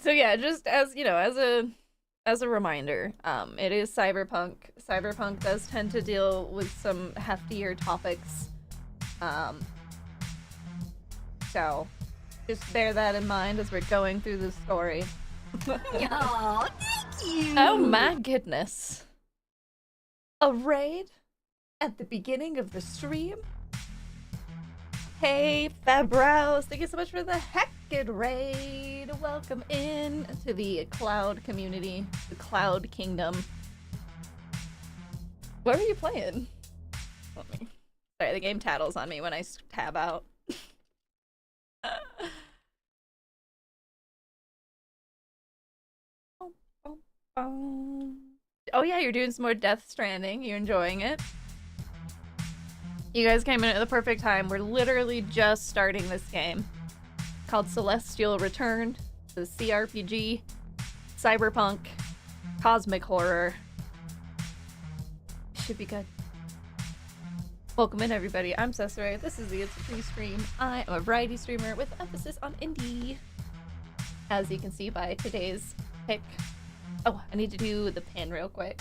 So yeah, just as you know, as a reminder, it is cyberpunk. Cyberpunk does tend to deal with some heftier topics. Um, so just bear that in mind as we're going through the story. Oh, thank you. Oh my goodness. A raid at the beginning of the stream? Hey, Fabrows, thank you so much for the heckin' raid. Welcome in to the cloud community, the cloud kingdom. What are you playing? Let me. Sorry, the game tattles on me when I tab out. Oh yeah, you're doing some more Death Stranding. You enjoying it? You guys came in at the perfect time. We're literally just starting this game called Celestial Return. The CRPG, cyberpunk, cosmic horror. Should be good. Welcome in, everybody. I'm Cesare. This is the It's a Free Stream. I am a variety streamer with emphasis on indie. As you can see by today's pick. Oh, I need to do the pin real quick.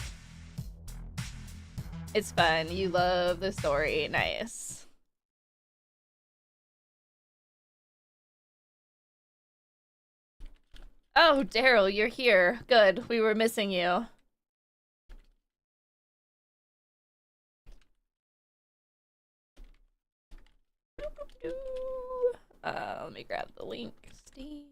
It's fun. You love the story. Nice. Oh, Daryl, you're here. Good. We were missing you. Let me grab the link. Steam.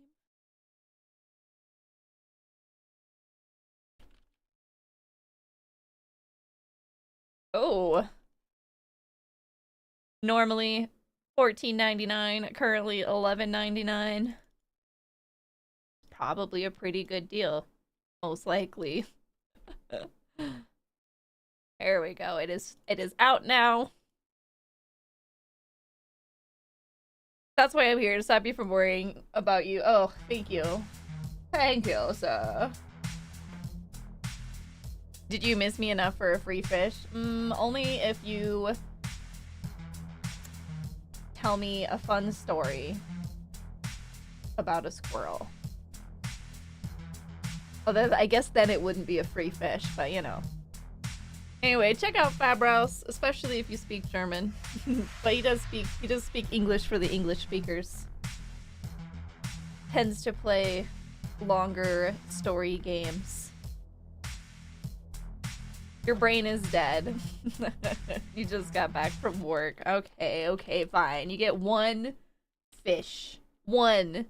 Oh. Normally $14.99, currently $11.99. Probably a pretty good deal. Most likely. There we go. It is out now. That's why I'm here, to stop you from worrying about you. Oh, thank you. Thank you, sir. Did you miss me enough for a free fish? Only if you tell me a fun story about a squirrel. Well, I guess then it wouldn't be a free fish, but you know. Anyway, check out Fabrouse, especially if you speak German. But he does speak English for the English speakers. Tends to play longer story games. Your brain is dead. You just got back from work. Okay, fine. You get one fish. One.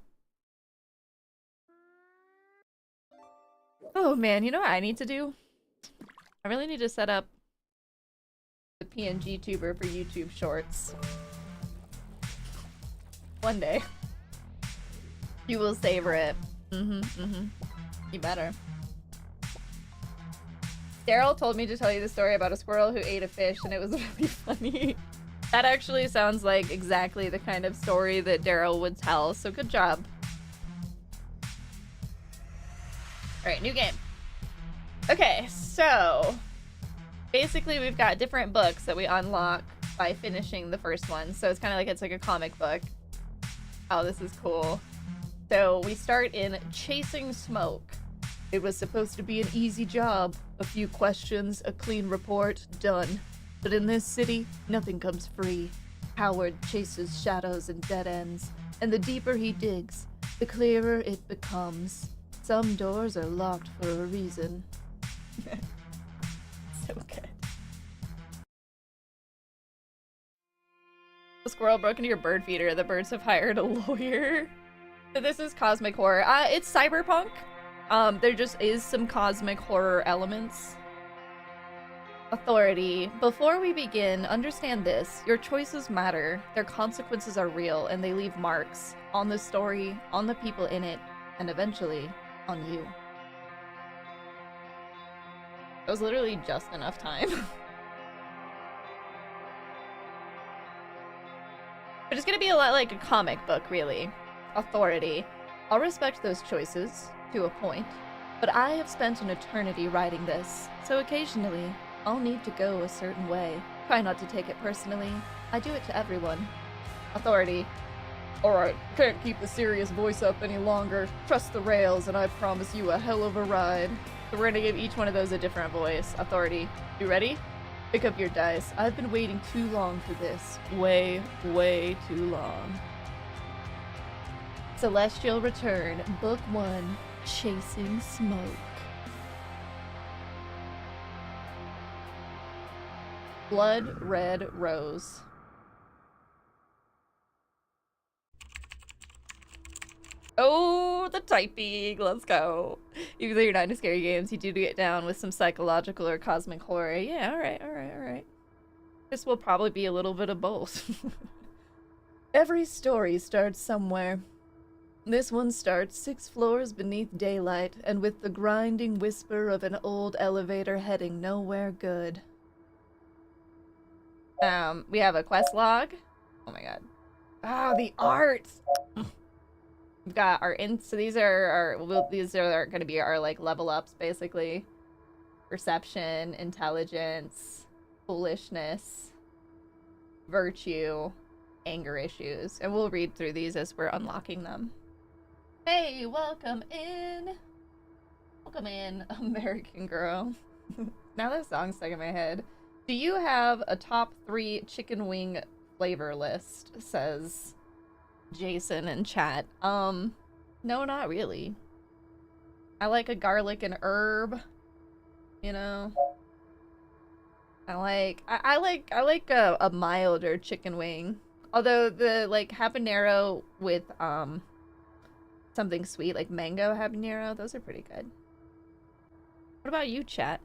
Oh man, you know what I need to do? I really need to set up the PNG tuber for YouTube Shorts. One day. You will savor it. You better. Daryl told me to tell you the story about a squirrel who ate a fish, and it was really funny. That actually sounds like exactly the kind of story that Daryl would tell, so good job. Alright, new game. Okay, so basically we've got different books that we unlock by finishing the first one. So it's kind of like it's like a comic book. Oh, this is cool. So we start in Chasing Smoke. It was supposed to be an easy job. A few questions, a clean report, done. But in this city, nothing comes free. Howard chases shadows and dead ends, and the deeper he digs, the clearer it becomes. Some doors are locked for a reason. So good. The squirrel broke into your bird feeder. The birds have hired a lawyer. So this is cosmic horror. It's cyberpunk. There just is some cosmic horror elements. Authority. Before we begin, understand this. Your choices matter. Their consequences are real, and they leave marks on the story, on the people in it, and eventually on you. It was literally just enough time. But it's gonna be a lot like a comic book, really. Authority. I'll respect those choices, to a point, but I have spent an eternity writing this, so occasionally, I'll need to go a certain way. Try not to take it personally. I do it to everyone. Authority. Alright, can't keep the serious voice up any longer. Trust the rails, and I promise you a hell of a ride. So we're gonna give each one of those a different voice. Authority. You ready? Pick up your dice. I've been waiting too long for this. Way, way too long. Celestial Return, Book 1, Chasing Smoke. Blood Red Rose. Oh, the typing. Let's go. Even though you're not into scary games, you do get down with some psychological or cosmic horror. Yeah, alright. This will probably be a little bit of both. Every story starts somewhere. This one starts 6 floors beneath daylight and with the grinding whisper of an old elevator heading nowhere good. We have a quest log. Oh my god. Ah, the art! We've got our so these are going to be our like level ups basically. Perception, intelligence, foolishness, virtue, anger issues, and we'll read through these as we're unlocking them. Hey, welcome in, American Girl. Now that song's stuck in my head. Do you have a top 3 chicken wing flavor list? Says Jason in chat. No, not really. I like a garlic and herb, you know. I like a milder chicken wing. Although the like habanero with something sweet like mango habanero, those are pretty good. What about you, chat?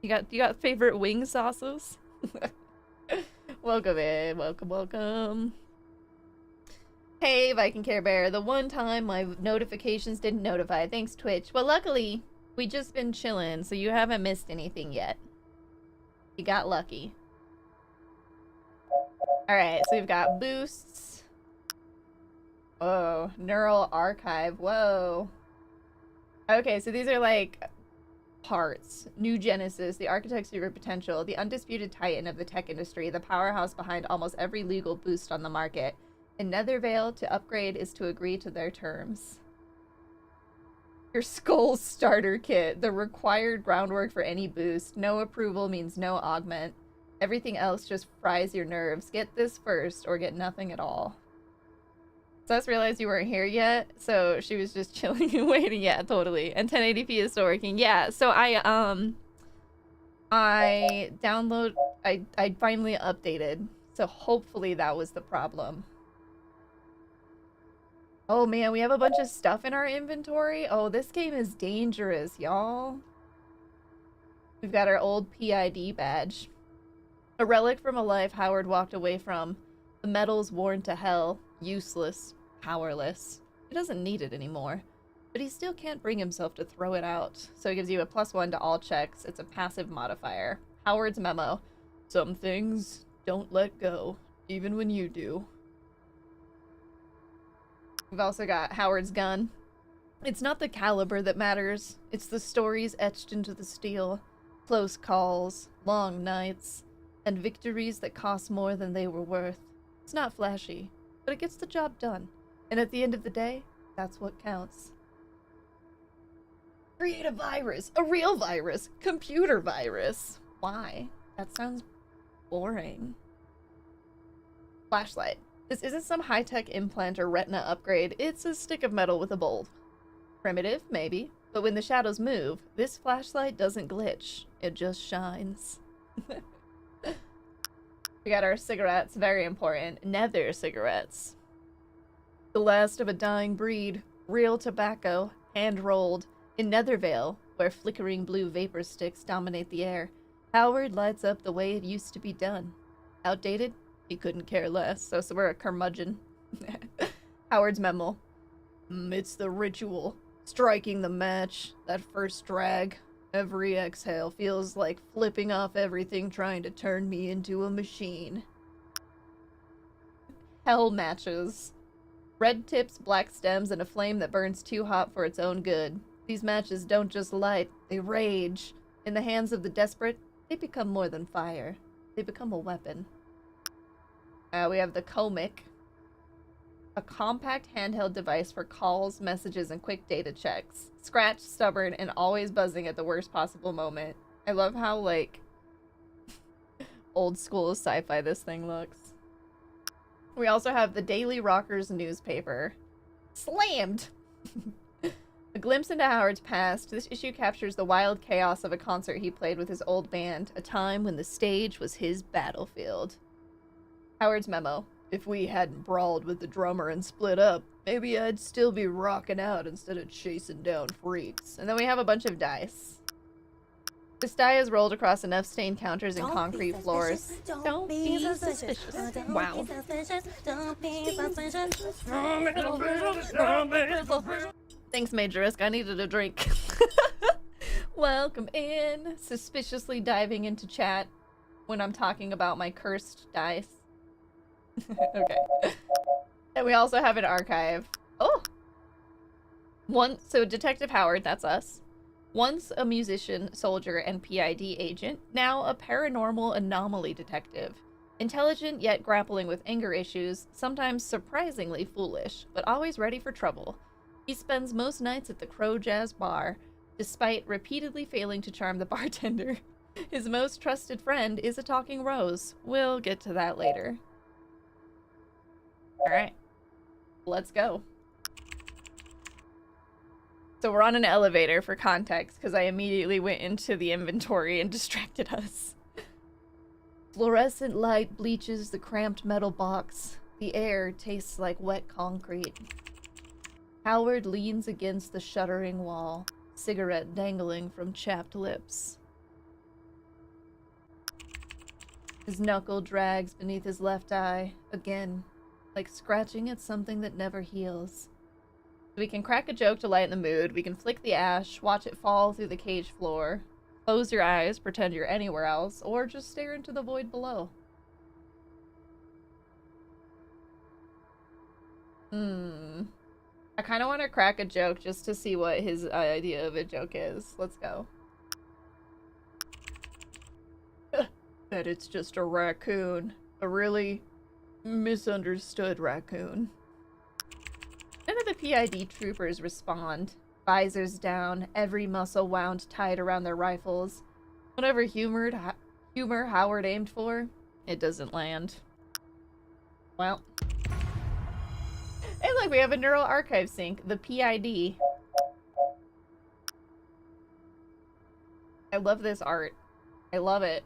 You got favorite wing sauces? Welcome in, welcome. Hey, Viking Care Bear, the one time my notifications didn't notify. Thanks, Twitch. Well, luckily, we just been chilling, so you haven't missed anything yet. You got lucky. Alright, so we've got boosts. Whoa, neural archive. Whoa. Okay, so these are like parts. New Genesis, the architecture of potential, the undisputed titan of the tech industry, the powerhouse behind almost every legal boost on the market. In Nethervale, to upgrade is to agree to their terms. Your Skull Starter Kit, the required groundwork for any boost. No approval means no augment. Everything else just fries your nerves. Get this first or get nothing at all. So I just realized you weren't here yet, so she was just chilling and waiting. Yeah, totally. And 1080p is still working. Yeah, so I finally updated, so hopefully that was the problem. Oh man, we have a bunch of stuff in our inventory. Oh, this game is dangerous, y'all. We've got our old PID badge. A relic from a life Howard walked away from. The metal's worn to hell. Useless. Powerless. He doesn't need it anymore. But he still can't bring himself to throw it out. So it gives you a +1 to all checks. It's a passive modifier. Howard's memo. Some things don't let go, even when you do. We've also got Howard's gun. It's not the caliber that matters. It's the stories etched into the steel. Close calls, long nights, and victories that cost more than they were worth. It's not flashy, but it gets the job done. And at the end of the day, that's what counts. Create a virus. A real virus. Computer virus. Why? That sounds boring. Flashlight. This isn't some high-tech implant or retina upgrade. It's a stick of metal with a bulb. Primitive, maybe. But when the shadows move, this flashlight doesn't glitch. It just shines. We got our cigarettes. Very important. Nether cigarettes. The last of a dying breed. Real tobacco. Hand-rolled. In Nethervale, where flickering blue vapor sticks dominate the air, Howard lights up the way it used to be done. Outdated? He couldn't care less, so we're a curmudgeon. Howard's memo. It's the ritual. Striking the match. That first drag. Every exhale feels like flipping off everything trying to turn me into a machine. Hell matches. Red tips, black stems, and a flame that burns too hot for its own good. These matches don't just light, they rage. In the hands of the desperate, they become more than fire. They become a weapon. We have the comic. a compact handheld device for calls, messages, and quick data checks. Scratched, stubborn, and always buzzing at the worst possible moment. I love how, like, old school sci-fi this thing looks. We also have the Daily Rockers newspaper. Slammed! A glimpse into Howard's past, this issue captures the wild chaos of a concert he played with his old band, a time when the stage was his battlefield. Howard's memo. If we hadn't brawled with the drummer and split up, maybe I'd still be rocking out instead of chasing down freaks. And then we have a bunch of dice. This die is rolled across enough stained counters and concrete floors. Don't be suspicious. Wow. Thanks, Major Risk. I needed a drink. Welcome in. Suspiciously diving into chat when I'm talking about my cursed dice. Okay. And we also have an archive. Oh! So Detective Howard, that's us. Once a musician, soldier, and PID agent, now a paranormal anomaly detective. Intelligent yet grappling with anger issues, sometimes surprisingly foolish, but always ready for trouble. He spends most nights at the Crow Jazz Bar, despite repeatedly failing to charm the bartender. His most trusted friend is a talking rose. We'll get to that later. Alright. Let's go. So we're on an elevator for context, because I immediately went into the inventory and distracted us. Fluorescent light bleaches the cramped metal box. The air tastes like wet concrete. Howard leans against the shuddering wall, cigarette dangling from chapped lips. His knuckle drags beneath his left eye, again, like scratching at something that never heals. We can crack a joke to lighten the mood, we can flick the ash, watch it fall through the cage floor, close your eyes, pretend you're anywhere else, or just stare into the void below. I kind of want to crack a joke just to see what his idea of a joke is. Let's go. Bet it's just a raccoon. A really misunderstood raccoon. None of the PID troopers respond. Visors down, every muscle wound tight around their rifles. Whatever humor Howard aimed for, it doesn't land. Well. Hey look, we have a neural archive sync, the PID. I love this art. I love it.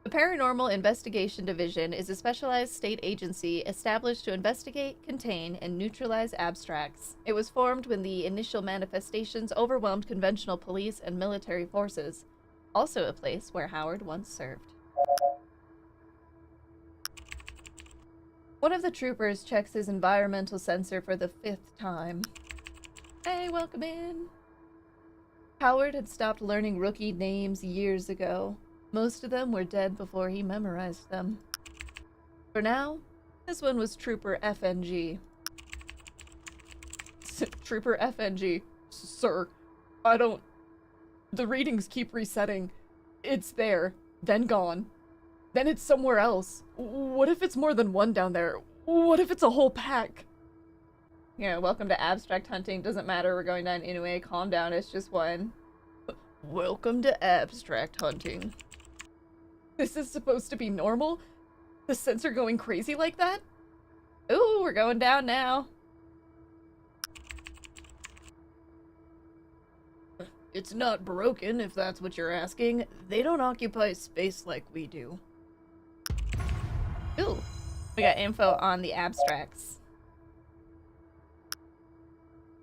The Paranormal Investigation Division is a specialized state agency established to investigate, contain, and neutralize abstracts. It was formed when the initial manifestations overwhelmed conventional police and military forces. Also a place where Howard once served. One of the troopers checks his environmental sensor for the 5th time. Hey, welcome in. Howard had stopped learning rookie names years ago. Most of them were dead before he memorized them. For now, this one was Trooper FNG. Trooper FNG. Sir, I don't... The readings keep resetting. It's there, then gone. Then it's somewhere else. What if it's more than one down there? What if it's a whole pack? Yeah, welcome to abstract hunting. Doesn't matter, we're going down anyway. Calm down, it's just one. Welcome to abstract hunting. This is supposed to be normal? The sensor going crazy like that? Ooh, we're going down now. It's not broken, if that's what you're asking. They don't occupy space like we do. Ooh, we got info on the abstracts.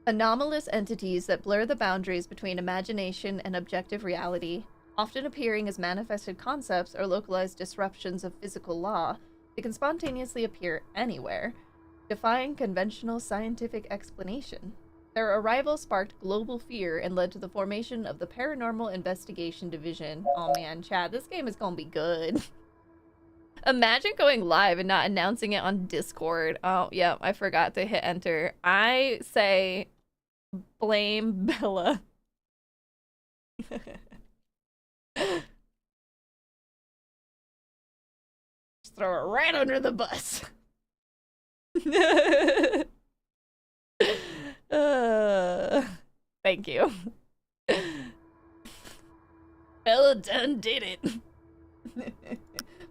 Anomalous entities that blur the boundaries between imagination and objective reality. Often appearing as manifested concepts or localized disruptions of physical law, they can spontaneously appear anywhere, defying conventional scientific explanation. Their arrival sparked global fear and led to the formation of the Paranormal Investigation Division. Oh man, Chad, this game is gonna be good. Imagine going live and not announcing it on Discord. Oh, yeah, I forgot to hit enter. I say, blame Bella. Just throw it right under the bus. Thank you. Bella done did it.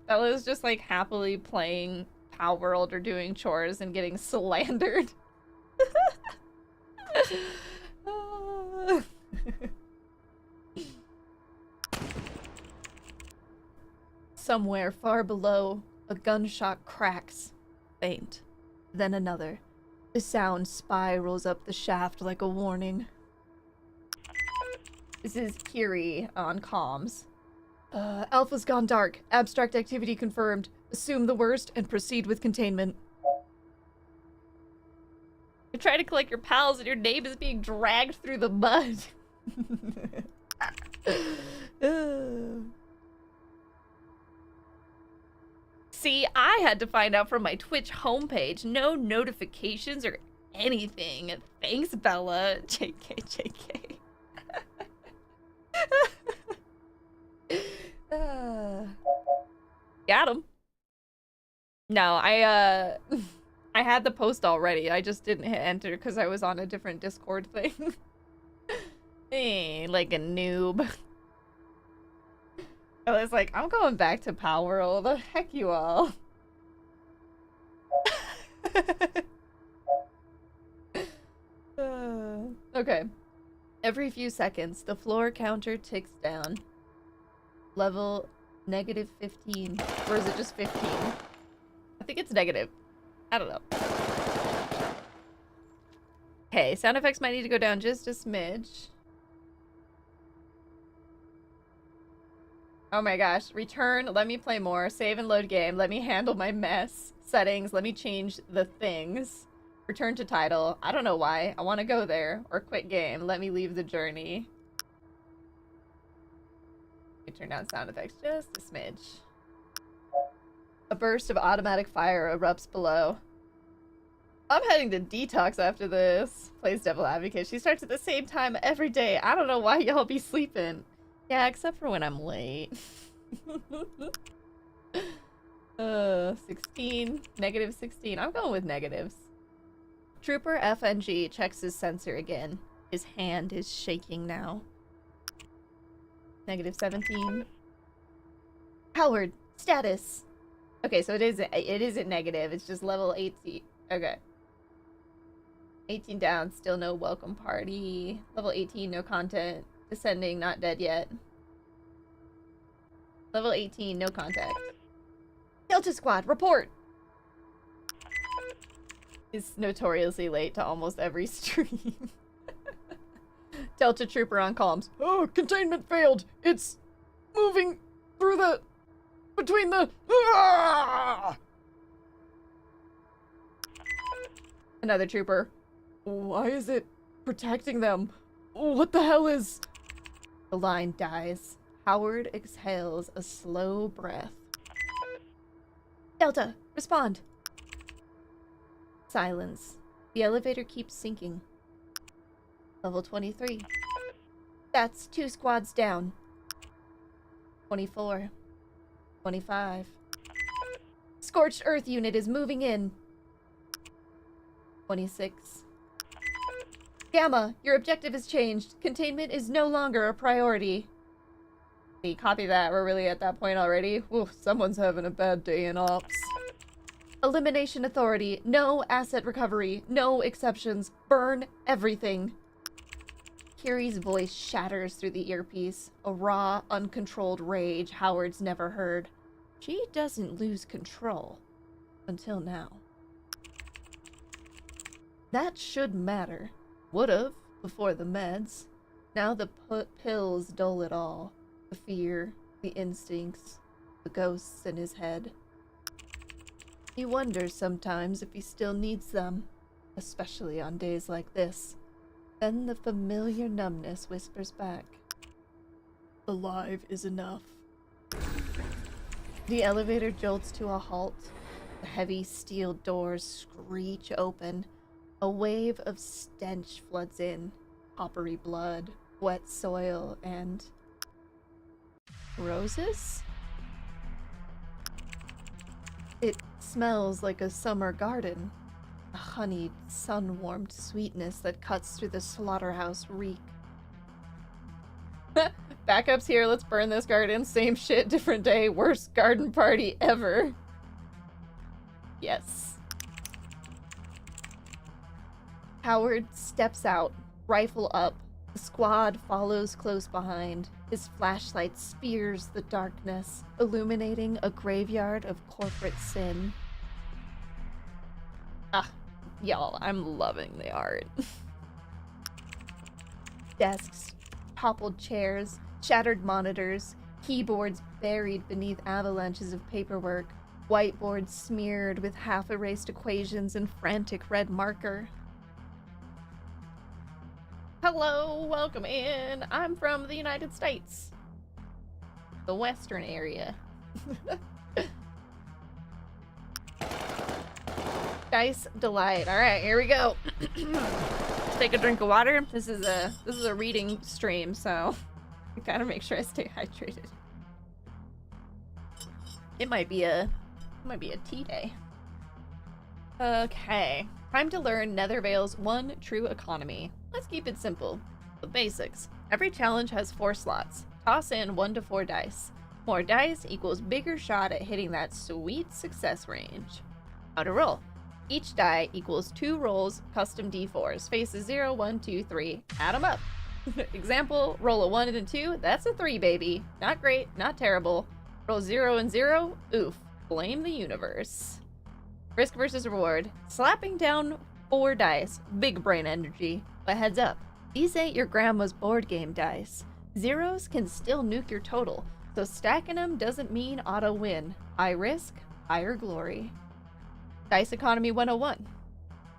Bella's just like happily playing Pow World or doing chores and getting slandered. Somewhere far below, a gunshot cracks. Faint. Then another. The sound spirals up the shaft like a warning. This is Kiri on comms. Alpha's gone dark. Abstract activity confirmed. Assume the worst and proceed with containment. You're trying to collect your pals and your name is being dragged through the mud. See, I had to find out from my Twitch homepage. No notifications or anything. Thanks, Bella. JK. Got him. No, I had the post already. I just didn't hit enter because I was on a different Discord thing. Like a noob. I was like, I'm going back to Pow World. Heck you all. Okay. Every few seconds, the floor counter ticks down. Level -15. Or is it just 15? I think it's negative. I don't know. Okay, sound effects might need to go down just a smidge. Oh my gosh. Return. Let me play more. Save and load game. Let me handle my mess. Settings. Let me change the things. Return to title. I don't know why. I want to go there. Or quit game. Let me leave the journey. Let me turn down sound effects just a smidge. A burst of automatic fire erupts below. I'm heading to detox after this. Plays devil advocate. She starts at the same time every day. I don't know why y'all be sleeping. Yeah, except for when I'm late. 16. -16. I'm going with negatives. Trooper FNG checks his sensor again. His hand is shaking now. -17. Howard, status. Okay, so it isn't negative. It's just level 18. Okay. 18 down, still no welcome party. Level 18, no content. Descending, not dead yet. Level 18, no contact. Delta Squad, report! Is notoriously late to almost every stream. Delta Trooper on comms. Oh, containment failed! It's moving through the... between the... Ah! Another trooper. Why is it protecting them? What the hell is... The line dies. Howard exhales a slow breath. Delta, respond. Silence. The elevator keeps sinking. Level 23. That's 2 squads down. 24. 25. Scorched Earth unit is moving in. 26. Gamma, your objective has changed. Containment is no longer a priority. Copy that. We're really at that point already. Oof, someone's having a bad day in ops. Elimination authority. No asset recovery. No exceptions. Burn everything. Kiri's voice shatters through the earpiece. A raw, uncontrolled rage Howard's never heard. She doesn't lose control. Until now. That should matter. Would've, before the meds. Now the pills dull it all. The fear, the instincts, the ghosts in his head. He wonders sometimes if he still needs them, especially on days like this. Then the familiar numbness whispers back. Alive is enough. The elevator jolts to a halt. The heavy steel doors screech open. A wave of stench floods in. Coppery blood, wet soil, and... roses? It smells like a summer garden. a honeyed, sun-warmed sweetness that cuts through the slaughterhouse reek. Backups here, let's burn this garden. Same shit, different day. Worst garden party ever. Yes. Howard steps out, rifle up. The squad follows close behind. His flashlight spears the darkness, illuminating a graveyard of corporate sin. Ah, y'all, I'm loving the art. Desks, toppled chairs, shattered monitors, keyboards buried beneath avalanches of paperwork, whiteboards smeared with half-erased equations and frantic red marker. Hello, welcome in. I'm from the United States. The western area. Dice delight. All right, here we go. Let's take a drink of water. This is a reading stream, so I gotta make sure I stay hydrated. It might be a tea day. Okay, time to learn Nethervale's one true economy. Let's keep it simple. The basics. Every challenge has 4 slots. Toss in 1 to 4 dice. More dice equals bigger shot at hitting that sweet success range. How to roll. Each die equals 2 rolls, custom d4s. Faces 0, 1, 2, 3. Add them up. Example, roll a 1 and a 2. That's a 3, baby. Not great, not terrible. Roll 0 and 0. Oof. Blame the universe. Risk versus reward. Slapping down 4 dice. Big brain energy. But heads up, these ain't your grandma's board game dice. Zeros can still nuke your total, so stacking them doesn't mean auto win. High risk, higher glory. Dice Economy 101.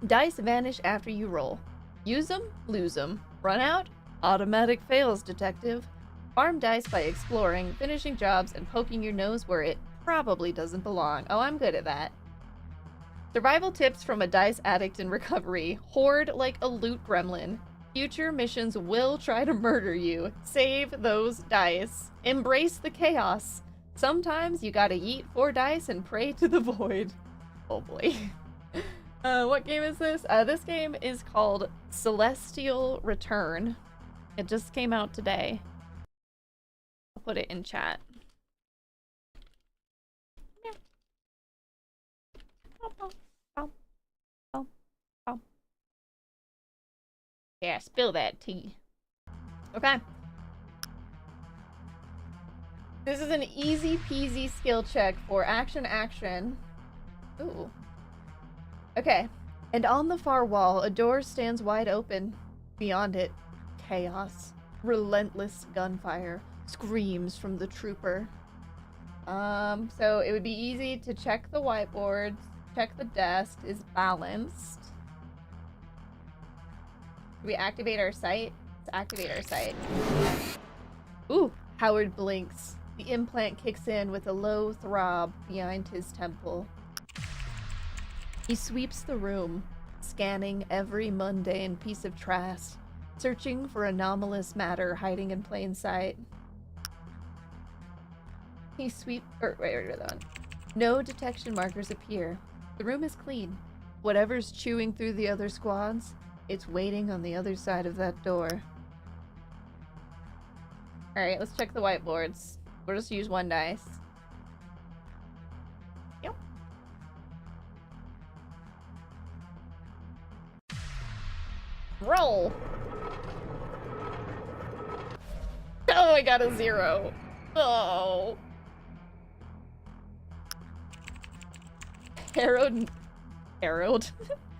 Dice vanish after you roll. Use them, lose them. Run out, automatic fails, detective. Farm dice by exploring, finishing jobs, and poking your nose where it probably doesn't belong. Oh, I'm good at that. Survival tips from a dice addict in recovery. Hoard like a loot gremlin. Future missions will try to murder you. Save those dice. Embrace the chaos. Sometimes you gotta yeet 4 dice and pray to the void. Oh boy. What game is this? This game is called Celestial Return. It just came out today. I'll put it in chat. Yeah, spill that tea. Okay. This is an easy peasy skill check for action. Ooh. Okay. And on the far wall, a door stands wide open. Beyond it, chaos. Relentless gunfire. Screams from the trooper. So it would be easy to check the whiteboards, check the desk is balanced. Do we activate our sight? Let's activate our sight. Ooh, Howard blinks. The implant kicks in with a low throb behind his temple. He sweeps the room, scanning every mundane piece of trash, searching for anomalous matter hiding in plain sight. He sweeps... wait, that one. No detection markers appear. The room is clean. Whatever's chewing through the other squads, it's waiting on the other side of that door. Alright, let's check the whiteboards. We'll just use 1 dice. Yep. Roll! Oh, I got a 0. Oh.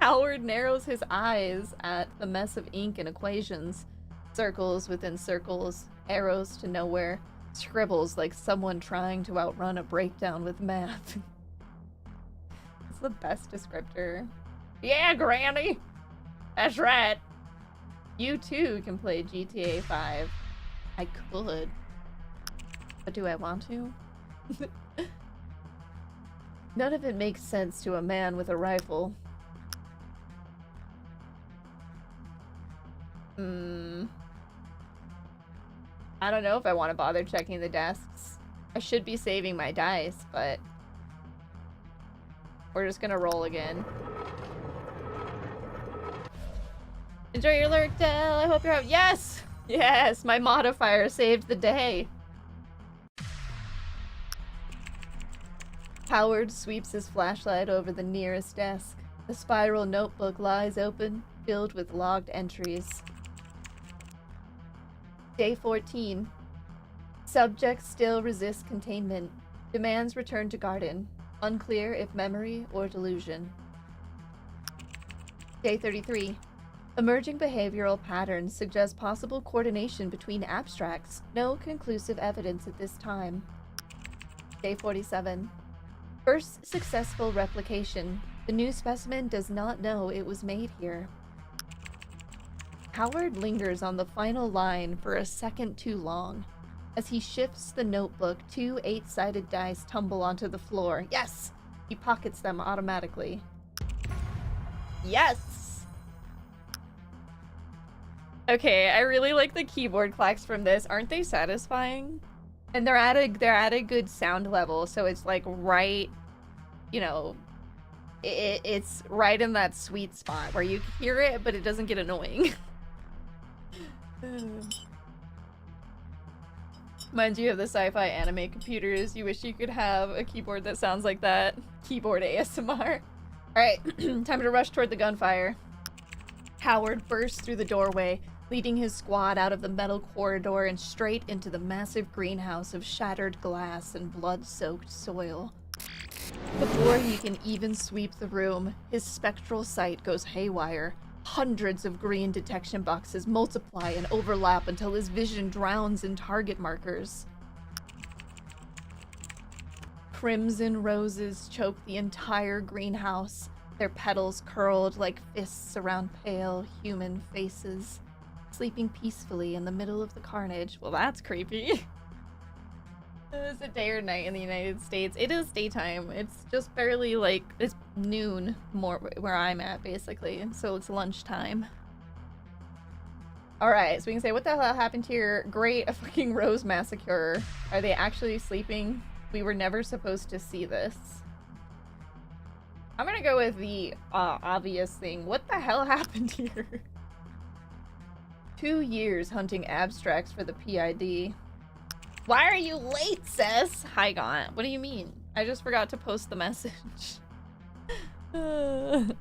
Howard narrows his eyes at the mess of ink and equations. Circles within circles, arrows to nowhere, scribbles like someone trying to outrun a breakdown with math. It's the best descriptor. Yeah, Granny! That's right. You too can play GTA 5. I could. But do I want to? None of it makes sense to a man with a rifle. I don't know if I want to bother checking the desks. I should be saving my dice, but we're just gonna roll again. Enjoy your lurk, Del. I hope you're out. Yes! Yes, my modifier saved the day. Howard sweeps his flashlight over the nearest desk. The spiral notebook lies open, filled with logged entries. Day 14. Subject still resists containment. Demands return to garden. Unclear if memory or delusion. Day 33. Emerging behavioral patterns suggest possible coordination between abstracts. No conclusive evidence at this time. Day 47. First successful replication. The new specimen does not know it was made here. Howard lingers on the final line for a second too long. As he shifts the notebook, 2 8-sided dice tumble onto the floor. Yes! He pockets them automatically. Yes! Okay, I really like the keyboard clacks from this. Aren't they satisfying? And they're at a good sound level, so it's like right, you know, it's right in that sweet spot where you hear it, but it doesn't get annoying. Reminds you of the sci-fi anime computers. You wish you could have a keyboard that sounds like that. Keyboard ASMR. Alright, time to rush toward the gunfire. Howard bursts through the doorway, leading his squad out of the metal corridor and straight into the massive greenhouse of shattered glass and blood-soaked soil. Before he can even sweep the room, his spectral sight goes haywire. Hundreds of green detection boxes multiply and overlap until his vision drowns in target markers. Crimson roses choke the entire greenhouse, their petals curled like fists around pale human faces, sleeping peacefully in the middle of the carnage. Well, that's creepy. Is it day or night in the United States? It is daytime. It's just barely like, it's noon more where I'm at, basically. So it's lunchtime. Alright, so we can say, what the hell happened to your great fucking Rose Massacre? Are they actually sleeping? We were never supposed to see this. I'm gonna go with the obvious thing. What the hell happened here? 2 years hunting abstracts for the PID. Why are you late, sis? Hi, Gaunt. What do you mean? I just forgot to post the message. Thank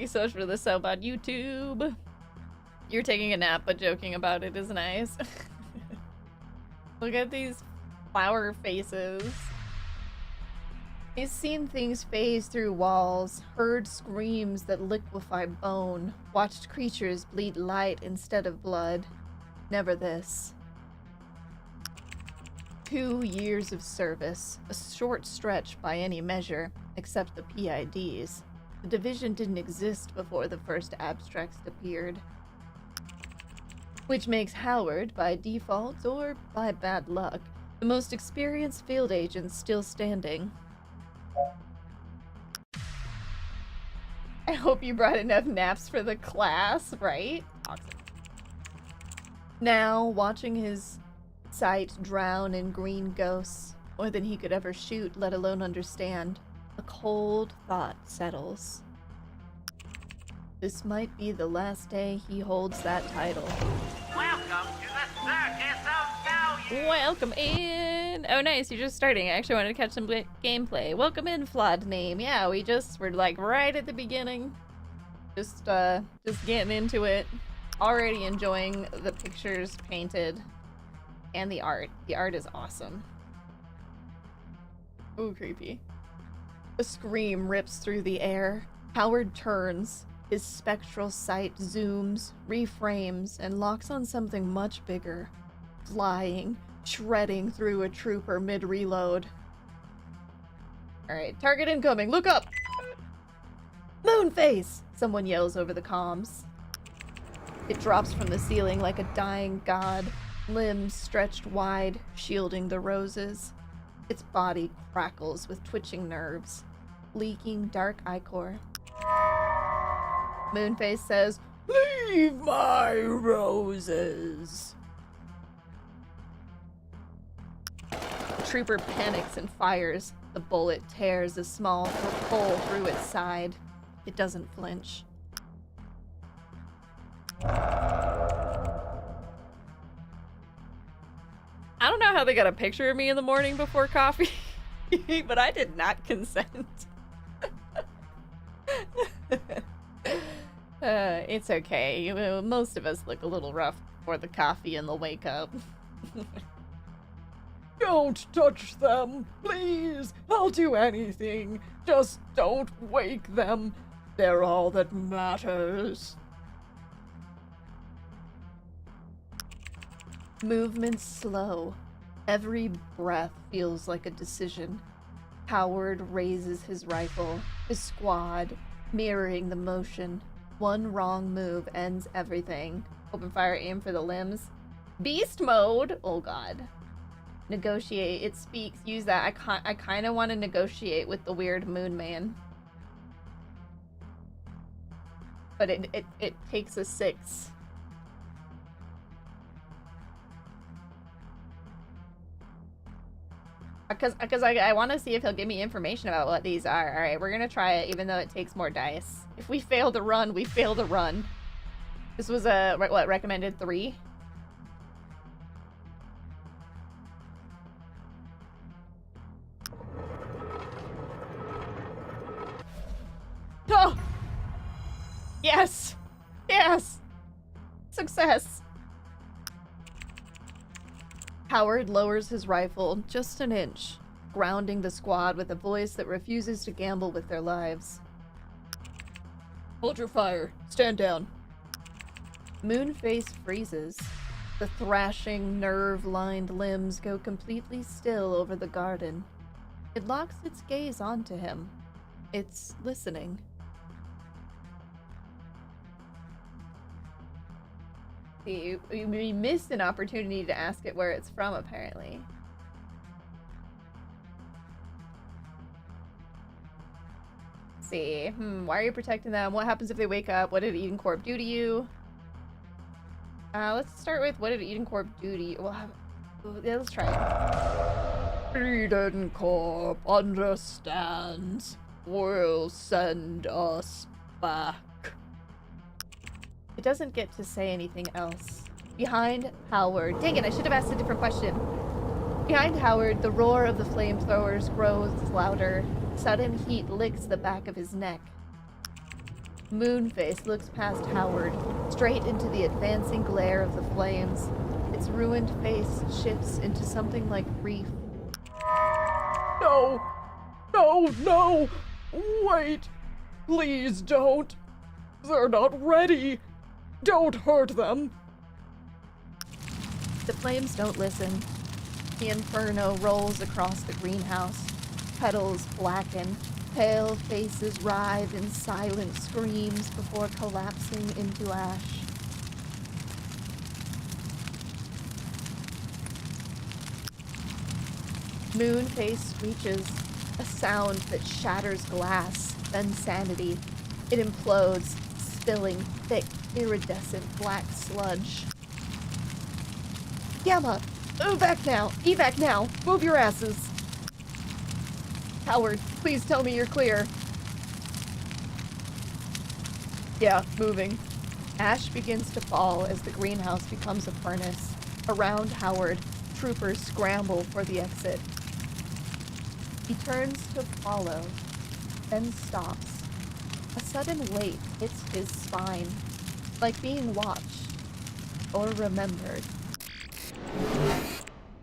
you so much for the sub on YouTube. You're taking a nap, but joking about it is nice. Look at these flower faces. He's seen things phase through walls, heard screams that liquefy bone, watched creatures bleed light instead of blood. Never this. 2 years of service, a short stretch by any measure, except the PIDs. The division didn't exist before the first abstracts appeared. Which makes Howard, by default or by bad luck, the most experienced field agent still standing. I hope you brought enough naps for the class, right? Toxic. Now, watching his sight drown in green ghosts, more than he could ever shoot, let alone understand, a cold thought settles. This might be the last day he holds that title. Welcome to the circus of value! Welcome in! Oh nice, you're just starting. I actually wanted to catch some gameplay. Welcome in, flawed name. Yeah, we're like right at the beginning. Just getting into it. Already enjoying the pictures painted and the art. The art is awesome. Ooh, creepy. A scream rips through the air. Howard turns. His spectral sight zooms, reframes, and locks on something much bigger. Flying, shredding through a trooper mid-reload. Alright, target incoming, look up! Moonface! Someone yells over the comms. It drops from the ceiling like a dying god, limbs stretched wide, shielding the roses. Its body crackles with twitching nerves, leaking dark ichor. Moonface says, "Leave my roses!" The trooper panics and fires. The bullet tears a small hole through its side. It doesn't flinch. I don't know how they got a picture of me in the morning before coffee, but I did not consent. It's okay. Most of us look a little rough before the coffee and the wake up. Don't touch them, please. I'll do anything. Just don't wake them. They're all that matters. Movement slow. Every breath feels like a decision. Howard raises his rifle, his squad mirroring the motion. One wrong move ends everything. Open fire, aim for the limbs. Beast mode! Oh god. Negotiate. It speaks. Use that. I kind of want to negotiate with the weird moon man. But it takes a 6. Because I want to see if he'll give me information about what these are. Alright, we're going to try it even though it takes more dice. If we fail to run, we fail to run. This was a, what, recommended 3? Oh! Yes! Yes! Success! Howard lowers his rifle just an inch, grounding the squad with a voice that refuses to gamble with their lives. Hold your fire. Stand down. Moonface freezes. The thrashing, nerve-lined limbs go completely still over the garden. It locks its gaze onto him. It's listening. See, we missed an opportunity to ask it where it's from, apparently. Let's see. Why are you protecting them? What happens if they wake up? What did Eden Corp do to you? Let's start with what did Eden Corp do to you? Yeah, let's try it. Eden Corp understands. Will send us back. It doesn't get to say anything else. Behind Howard... Dang it, I should have asked a different question. Behind Howard, the roar of the flamethrowers grows louder. Sudden heat licks the back of his neck. Moonface looks past Howard, straight into the advancing glare of the flames. Its ruined face shifts into something like grief. No! No, no! Wait! Please don't! They're not ready! Don't hurt them! The flames don't listen. The inferno rolls across the greenhouse. Petals blacken. Pale faces writhe in silent screams before collapsing into ash. Moonface screeches, a sound that shatters glass, then sanity. It implodes, spilling thick, iridescent black sludge. Gamma! Evac now! Evac now! Move your asses! Howard, please tell me you're clear. Yeah, moving. Ash begins to fall as the greenhouse becomes a furnace. Around Howard, troopers scramble for the exit. He turns to follow, then stops. A sudden weight hits his spine, like being watched or remembered.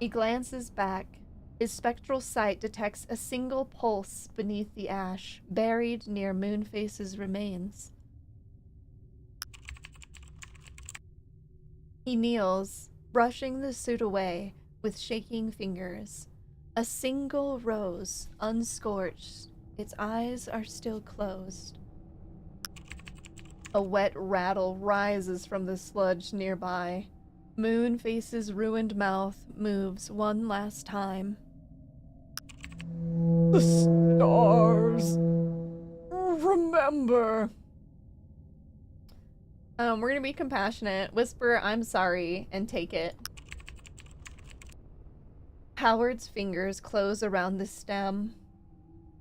He glances back. His spectral sight detects a single pulse beneath the ash, buried near Moonface's remains. He kneels, brushing the soot away with shaking fingers. A single rose, unscorched. Its eyes are still closed. A wet rattle rises from the sludge nearby. Moonface's ruined mouth moves one last time. The stars. Remember. We're gonna be compassionate. Whisper, I'm sorry, and take it. Howard's fingers close around the stem.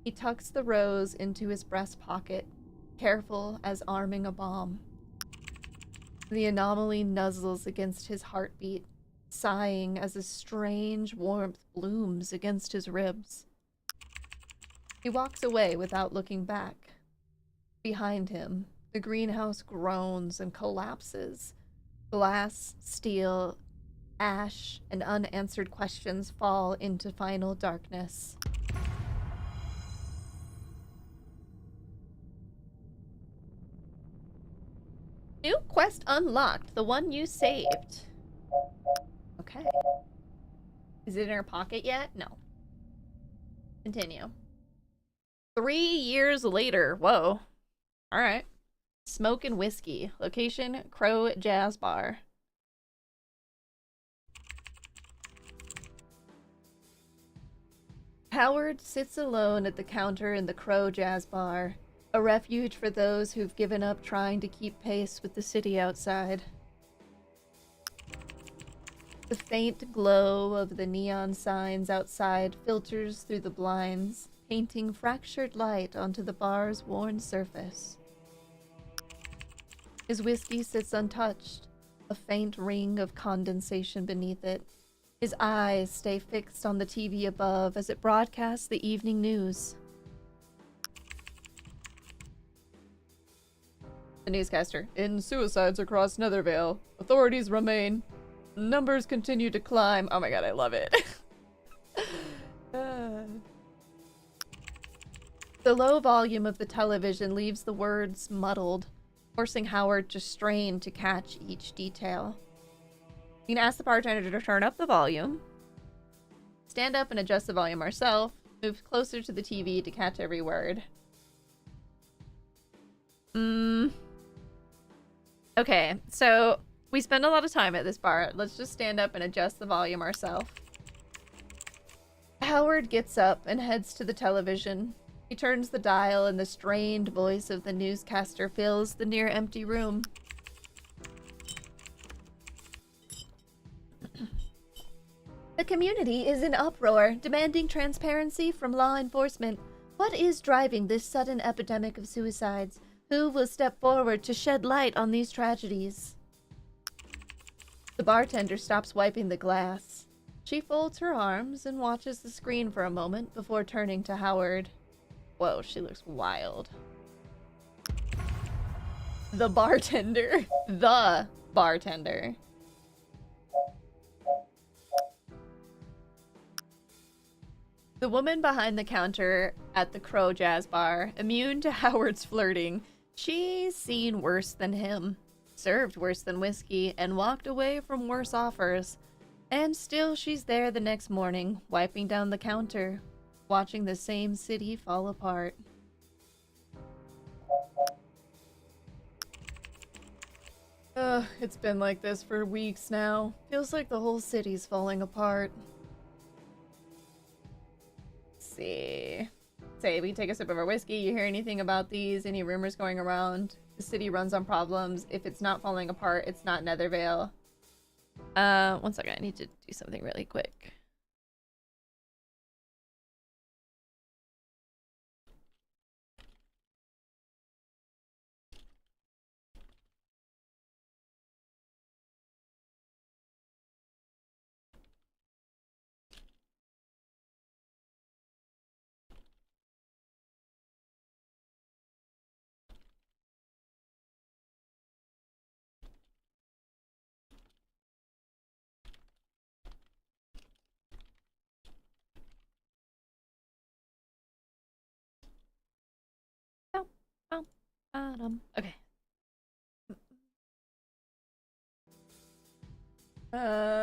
He tucks the rose into his breast pocket, careful as arming a bomb. The anomaly nuzzles against his heartbeat, sighing as a strange warmth blooms against his ribs. He walks away without looking back. Behind him, the greenhouse groans and collapses. Glass, steel, ash, and unanswered questions fall into final darkness. New quest unlocked, the one you saved. Okay. Is it in her pocket yet? No. Continue. 3 years later. Whoa. Alright. Smoke and whiskey. Location, Crow Jazz Bar. Howard sits alone at the counter in the Crow Jazz Bar, a refuge for those who've given up trying to keep pace with the city outside. The faint glow of the neon signs outside filters through the blinds, painting fractured light onto the bar's worn surface. His whiskey sits untouched, a faint ring of condensation beneath it. His eyes stay fixed on the TV above as it broadcasts the evening news. The newscaster. In suicides across Nethervale, authorities remain. Numbers continue to climb. Oh my god, I love it. The low volume of the television leaves the words muddled, forcing Howard to strain to catch each detail. You can ask the bartender to turn up the volume, stand up and adjust the volume ourselves, move closer to the TV to catch every word. Okay, so we spend a lot of time at this bar. Let's just stand up and adjust the volume ourselves. Howard gets up and heads to the television. He turns the dial and the strained voice of the newscaster fills the near-empty room. The community is in uproar, demanding transparency from law enforcement. What is driving this sudden epidemic of suicides? Who will step forward to shed light on these tragedies? The bartender stops wiping the glass. She folds her arms and watches the screen for a moment before turning to Howard. Whoa, she looks wild. The bartender. The bartender. The woman behind the counter at the Crow Jazz Bar, immune to Howard's flirting, she's seen worse than him, served worse than whiskey, and walked away from worse offers. And still she's there the next morning, wiping down the counter, watching the same city fall apart. It's been like this for weeks now. Feels like the whole city's falling apart. See. Say, we take a sip of our whiskey. You hear anything about these? Any rumors going around? The city runs on problems. If it's not falling apart, it's not Nethervale. One second. I need to do something really quick. Okay.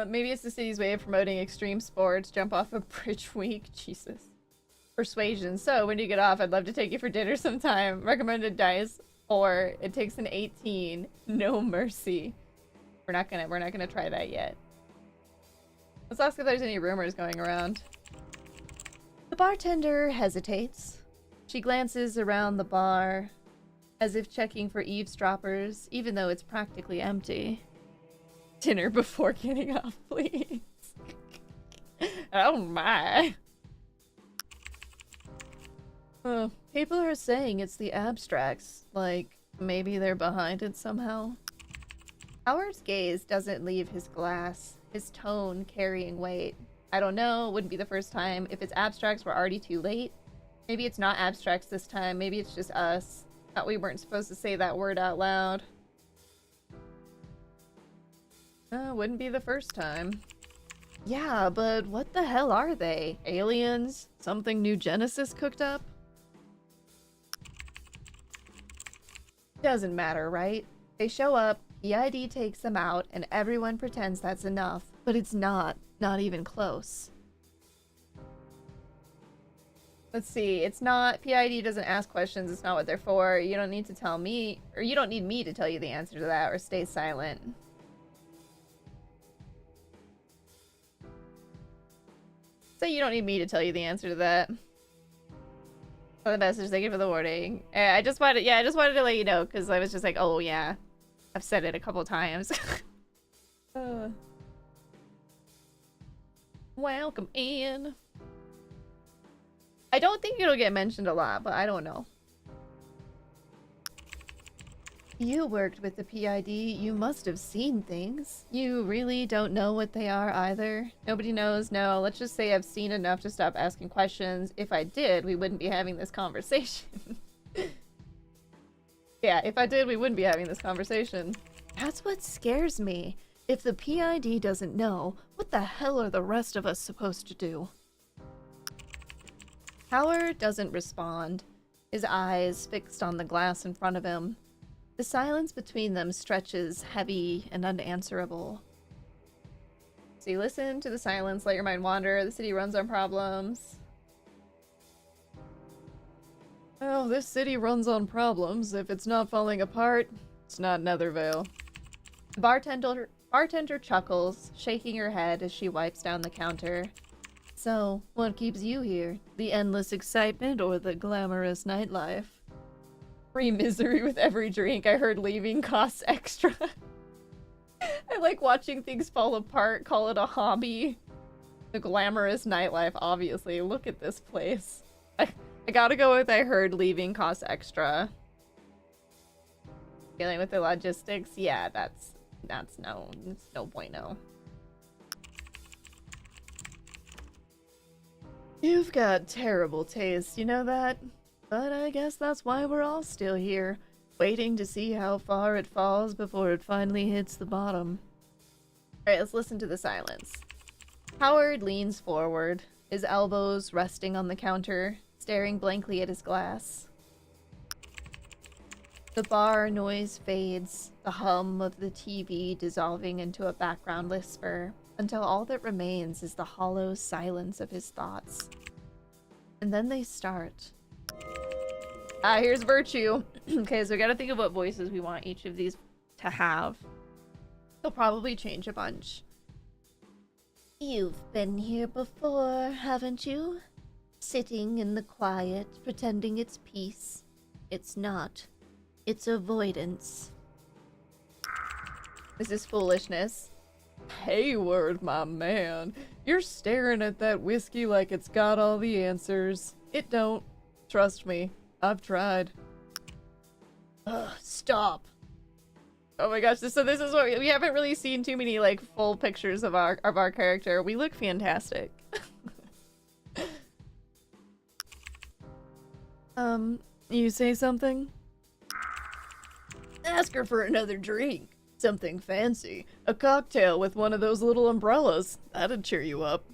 Maybe it's the city's way of promoting extreme sports. Jump off a bridge week. Jesus. Persuasion. So, when you get off, I'd love to take you for dinner sometime. Recommended dice 4. It takes an 18. No mercy. We're not gonna try that yet. Let's ask if there's any rumors going around. The bartender hesitates. She glances around the bar, as if checking for eavesdroppers, even though it's practically empty. Dinner before getting off, please. Oh my. People are saying it's the abstracts. Like, maybe they're behind it somehow. Howard's gaze doesn't leave his glass, his tone carrying weight. I don't know, wouldn't be the first time. If it's abstracts, we're already too late. Maybe it's not abstracts this time. Maybe it's just us. Thought we weren't supposed to say that word out loud. Wouldn't be the first time. Yeah, but what the hell are they? Aliens? Something New Genesis cooked up? Doesn't matter, right? They show up, PID takes them out, and everyone pretends that's enough. But it's not. Not even close. Let's see, it's not, PID doesn't ask questions, it's not what they're for. You don't need to tell me, or you don't need me to tell you the answer to that, or stay silent. So you don't need me to tell you the answer to that. For the message, thank you for the warning. I just wanted to let you know, because I was just like, oh yeah, I've said it a couple times. Welcome in. I don't think it'll get mentioned a lot, but I don't know. You worked with the PID. You must have seen things. You really don't know what they are either. Nobody knows. No, let's just say I've seen enough to stop asking questions. If I did, we wouldn't be having this conversation. Yeah, if I did, we wouldn't be having this conversation. That's what scares me. If the PID doesn't know, what the hell are the rest of us supposed to do? Howard doesn't respond, his eyes fixed on the glass in front of him. The silence between them stretches heavy and unanswerable. So you listen to the silence, let your mind wander. The city runs on problems. Well, this city runs on problems. If it's not falling apart, it's not Nethervale. The bartender chuckles, shaking her head as she wipes down the counter. So, what keeps you here? The endless excitement or the glamorous nightlife? Free misery with every drink I heard leaving costs extra. I like watching things fall apart, call it a hobby. The glamorous nightlife, obviously. Look at this place. I gotta go with I heard leaving costs extra. Dealing with the logistics, yeah, that's no bueno. You've got terrible taste, you know that? But I guess that's why we're all still here, waiting to see how far it falls before it finally hits the bottom. Alright, let's listen to the silence. Howard leans forward, his elbows resting on the counter, staring blankly at his glass. The bar noise fades, the hum of the TV dissolving into a background whisper, until all that remains is the hollow silence of his thoughts. And then they start. Here's Virtue. Okay, so we gotta think of what voices we want each of these to have. They'll probably change a bunch. You've been here before, haven't you? Sitting in the quiet, pretending it's peace. It's not. It's avoidance. This is foolishness. Hayward, my man. You're staring at that whiskey like it's got all the answers. It don't. Trust me. I've tried. Ugh, stop. Oh my gosh, so this is what we haven't really seen too many like full pictures of our character. We look fantastic. You say something? Ask her for another drink. Something fancy. A cocktail with one of those little umbrellas. That'd cheer you up.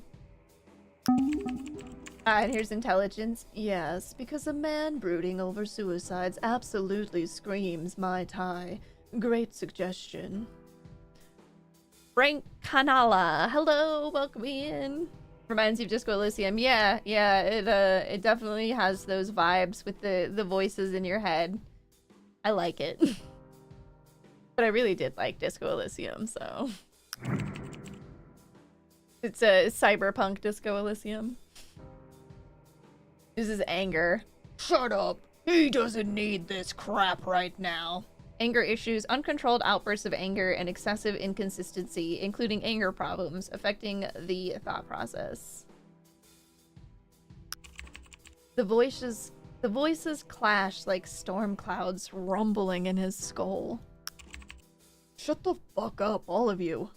And here's intelligence. Yes, because a man brooding over suicides absolutely screams Mai Tai. Great suggestion. Frank Canala. Hello, welcome in. Reminds you of Disco Elysium. Yeah, it definitely has those vibes with the voices in your head. I like it. But I really did like Disco Elysium, so. It's a cyberpunk Disco Elysium. This is anger. Shut up. He doesn't need this crap right now. Anger issues, uncontrolled outbursts of anger, and excessive inconsistency, including anger problems, affecting the thought process. The voices clash like storm clouds rumbling in his skull. Shut the fuck up, all of you.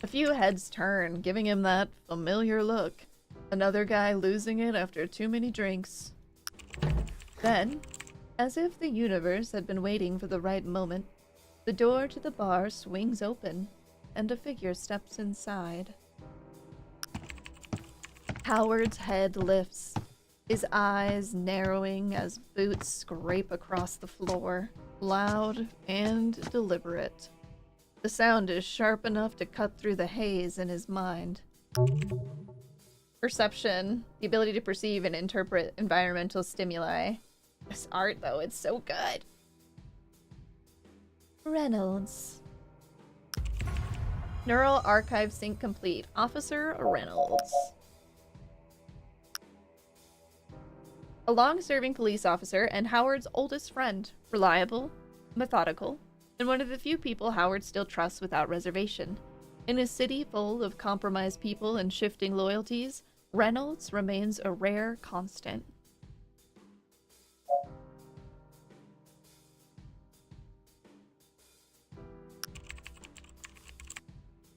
A few heads turn, giving him that familiar look. Another guy losing it after too many drinks. Then, as if the universe had been waiting for the right moment, the door to the bar swings open, and a figure steps inside. Howard's head lifts, his eyes narrowing as boots scrape across the floor, loud and deliberate. The sound is sharp enough to cut through the haze in his mind. Perception, the ability to perceive and interpret environmental stimuli. This art, though, it's so good. Reynolds. Neural archive sync complete. Officer Reynolds. A long-serving police officer and Howard's oldest friend. Reliable, methodical, and one of the few people Howard still trusts without reservation. In a city full of compromised people and shifting loyalties, Reynolds remains a rare constant.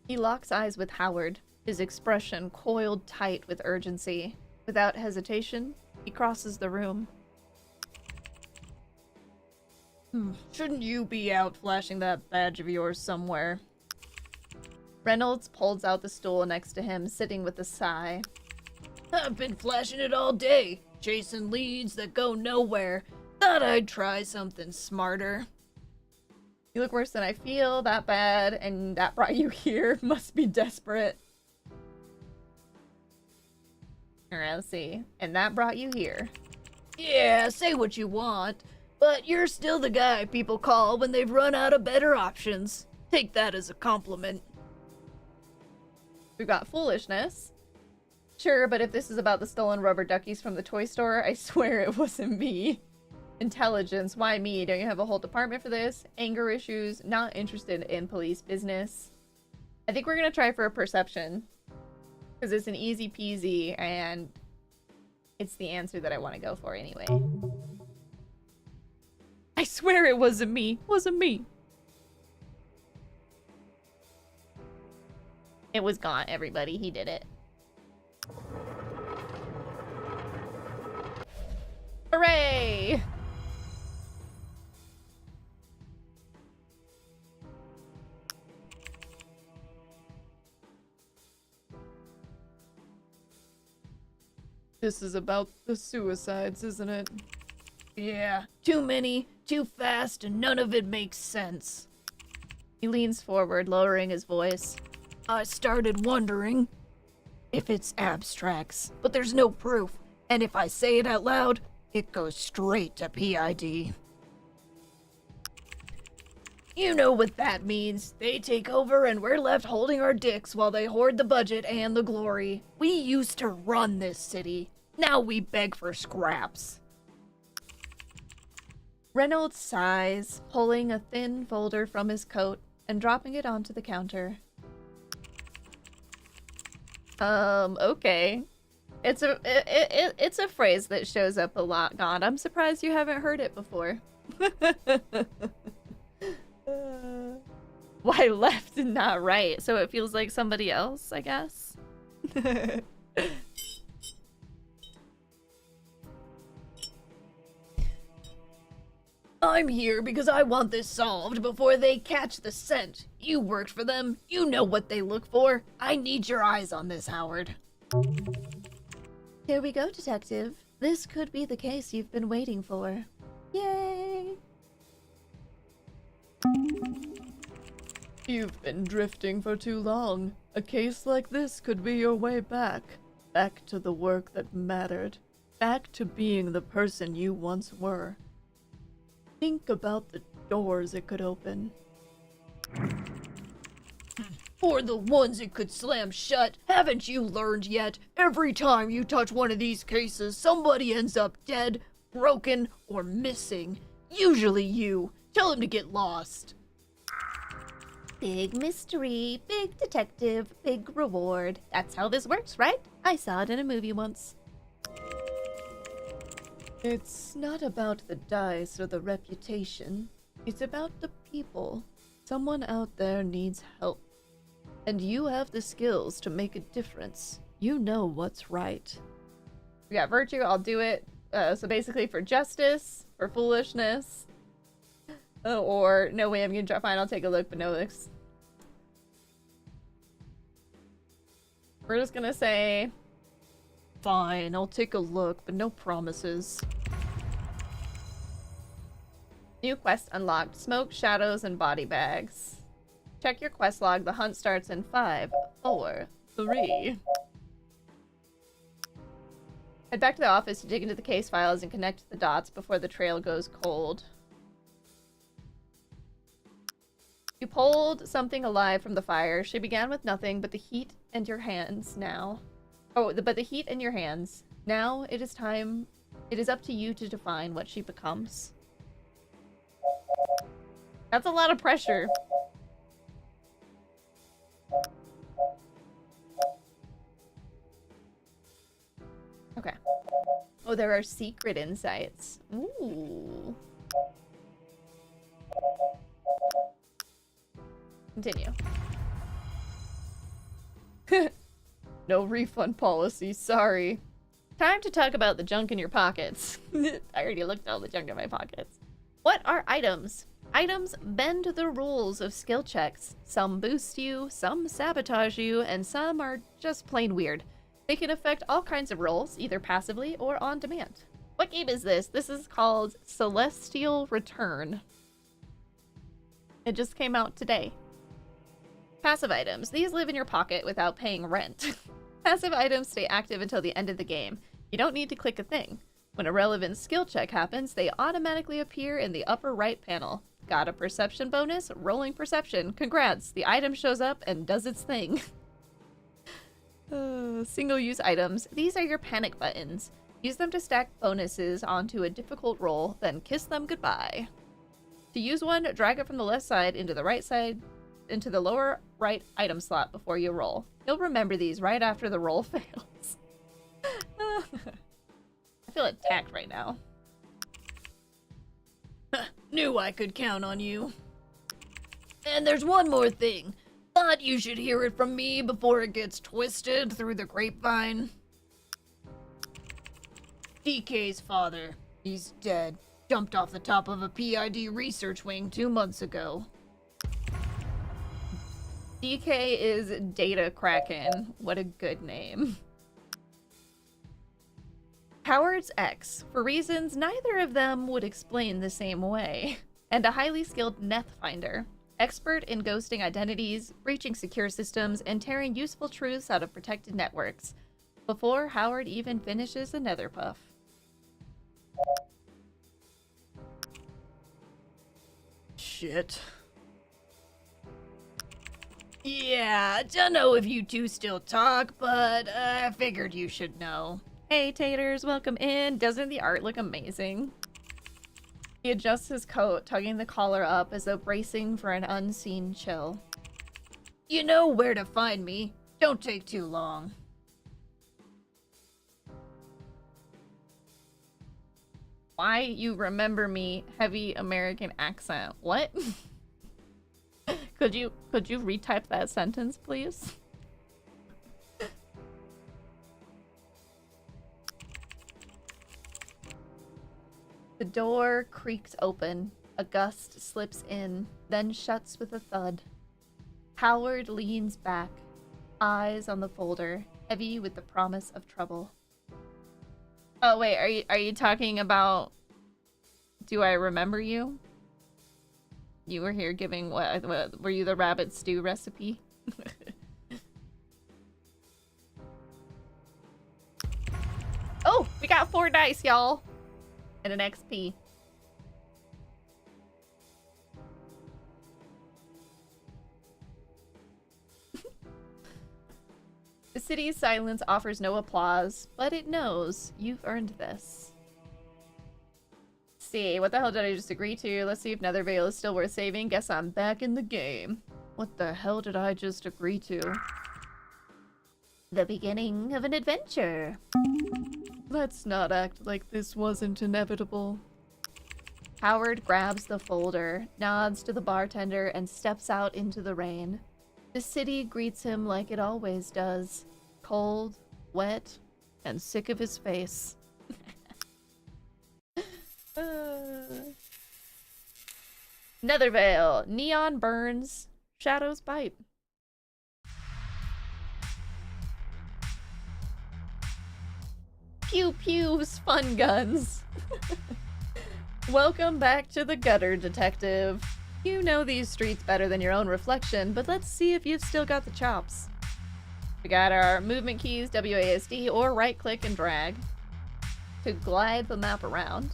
He locks eyes with Howard, his expression coiled tight with urgency. Without hesitation, he crosses the room. Shouldn't you be out flashing that badge of yours somewhere? Reynolds pulls out the stool next to him, sitting with a sigh. I've been flashing it all day, chasing leads that go nowhere. Thought I'd try something smarter. You look worse than I feel, that bad, and that brought you here. Must be desperate. Alright, let's see. And that brought you here. Yeah, say what you want, but you're still the guy people call when they've run out of better options. Take that as a compliment. We've got foolishness. Sure, but if this is about the stolen rubber duckies from the toy store, I swear it wasn't me. Intelligence, why me? Don't you have a whole department for this? Anger issues, not interested in police business. I think we're gonna try for a perception. Because it's an easy peasy, and it's the answer that I want to go for anyway. I swear it wasn't me. Wasn't me. It was Gaunt, everybody. He did it. Hooray! This is about the suicides, isn't it? Yeah, too many, too fast, and none of it makes sense. He leans forward, lowering his voice. I started wondering if it's abstracts, but there's no proof, and if I say it out loud, it goes straight to PID. You know what that means. They take over and we're left holding our dicks while they hoard the budget and the glory. We used to run this city. Now we beg for scraps. Reynolds sighs, pulling a thin folder from his coat and dropping it onto the counter. Okay. It's a phrase that shows up a lot, God. I'm surprised you haven't heard it before. Why left and not right? So it feels like somebody else, I guess. I'm here because I want this solved before they catch the scent. You worked for them. You know what they look for. I need your eyes on this, Howard. Here we go, Detective. This could be the case you've been waiting for. Yay! You've been drifting for too long. A case like this could be your way back. Back to the work that mattered. Back to being the person you once were. Think about the doors it could open. Or the ones it could slam shut. Haven't you learned yet? Every time you touch one of these cases, somebody ends up dead, broken, or missing. Usually you. Tell him to get lost. Big mystery, big detective, big reward. That's how this works, right? I saw it in a movie once. It's not about the dice or the reputation. It's about the people. Someone out there needs help. And you have the skills to make a difference. You know what's right. We got virtue, I'll do it. So basically for justice, for foolishness, or no way I'm gonna try. Fine, I'll take a look, but no looks. We're just gonna say, Fine, I'll take a look, but no promises. new quest unlocked. Smoke, shadows, and body bags. Check your quest log. The hunt starts in 5, 4, 3. Head back to the office to dig into the case files and connect the dots before the trail goes cold. You pulled something alive from the fire. She began with nothing but the heat and your hands now. But the heat in your hands. Now it is time. It is up to you to define what she becomes. That's a lot of pressure. Okay. Oh, there are secret insights. Ooh. Continue. No refund policy, sorry. Time to talk about the junk in your pockets. I already looked at all the junk in my pockets. What are items? Items bend the rules of skill checks. Some boost you, some sabotage you, and some are just plain weird. They can affect all kinds of roles, either passively or on demand. What game is this? This is called Celestial Return. It just came out today. Passive items. These live in your pocket without paying rent. Passive items stay active until the end of the game. You don't need to click a thing. When a relevant skill check happens, they automatically appear in the upper right panel. Got a perception bonus? Rolling perception. Congrats, the item shows up and does its thing. Single-use items. These are your panic buttons. Use them to stack bonuses onto a difficult roll, then kiss them goodbye. To use one, drag it from the left side into the right side, into the lower right item slot before you roll. You'll remember these right after the roll fails. I feel attacked right now. Knew I could count on you. And there's one more thing. Thought you should hear it from me before it gets twisted through the grapevine. DK's father. He's dead. Jumped off the top of a PID research wing 2 months ago. DK is Data Kraken. What a good name. Howard's ex, for reasons neither of them would explain the same way. And a highly skilled Neth finder. Expert in ghosting identities, breaching secure systems, and tearing useful truths out of protected networks. Before Howard even finishes a nether puff. Shit. Yeah, don't know if you two still talk, but I figured you should know. Hey taters, welcome in. Doesn't the art look amazing? He adjusts his coat, tugging the collar up as though bracing for an unseen chill. You know where to find me. Don't take too long. Why you remember me, heavy American accent? What? Could you retype that sentence, please? The door creaks open. A gust slips in, then shuts with a thud. Howard leans back, eyes on the folder, heavy with the promise of trouble. Oh wait, are you talking about Do I Remember You? You were here giving what were you the rabbit stew recipe? Oh, we got 4 dice, y'all. And an XP. The city's silence offers no applause, but it knows you've earned this. See, what the hell did I just agree to? Let's see if Nethervale is still worth saving. Guess I'm back in the game. What the hell did I just agree to? The beginning of an adventure. Let's not act like this wasn't inevitable. Howard grabs the folder, nods to the bartender, and steps out into the rain. The city greets him like it always does. Cold, wet, and sick of his face. Nethervale. Neon burns. Shadows bite. Pew pews, fun guns. Welcome back to the gutter, detective. You know these streets better than your own reflection, but let's see if you've still got the chops. We got our movement keys, WASD, or right click and drag to glide the map around.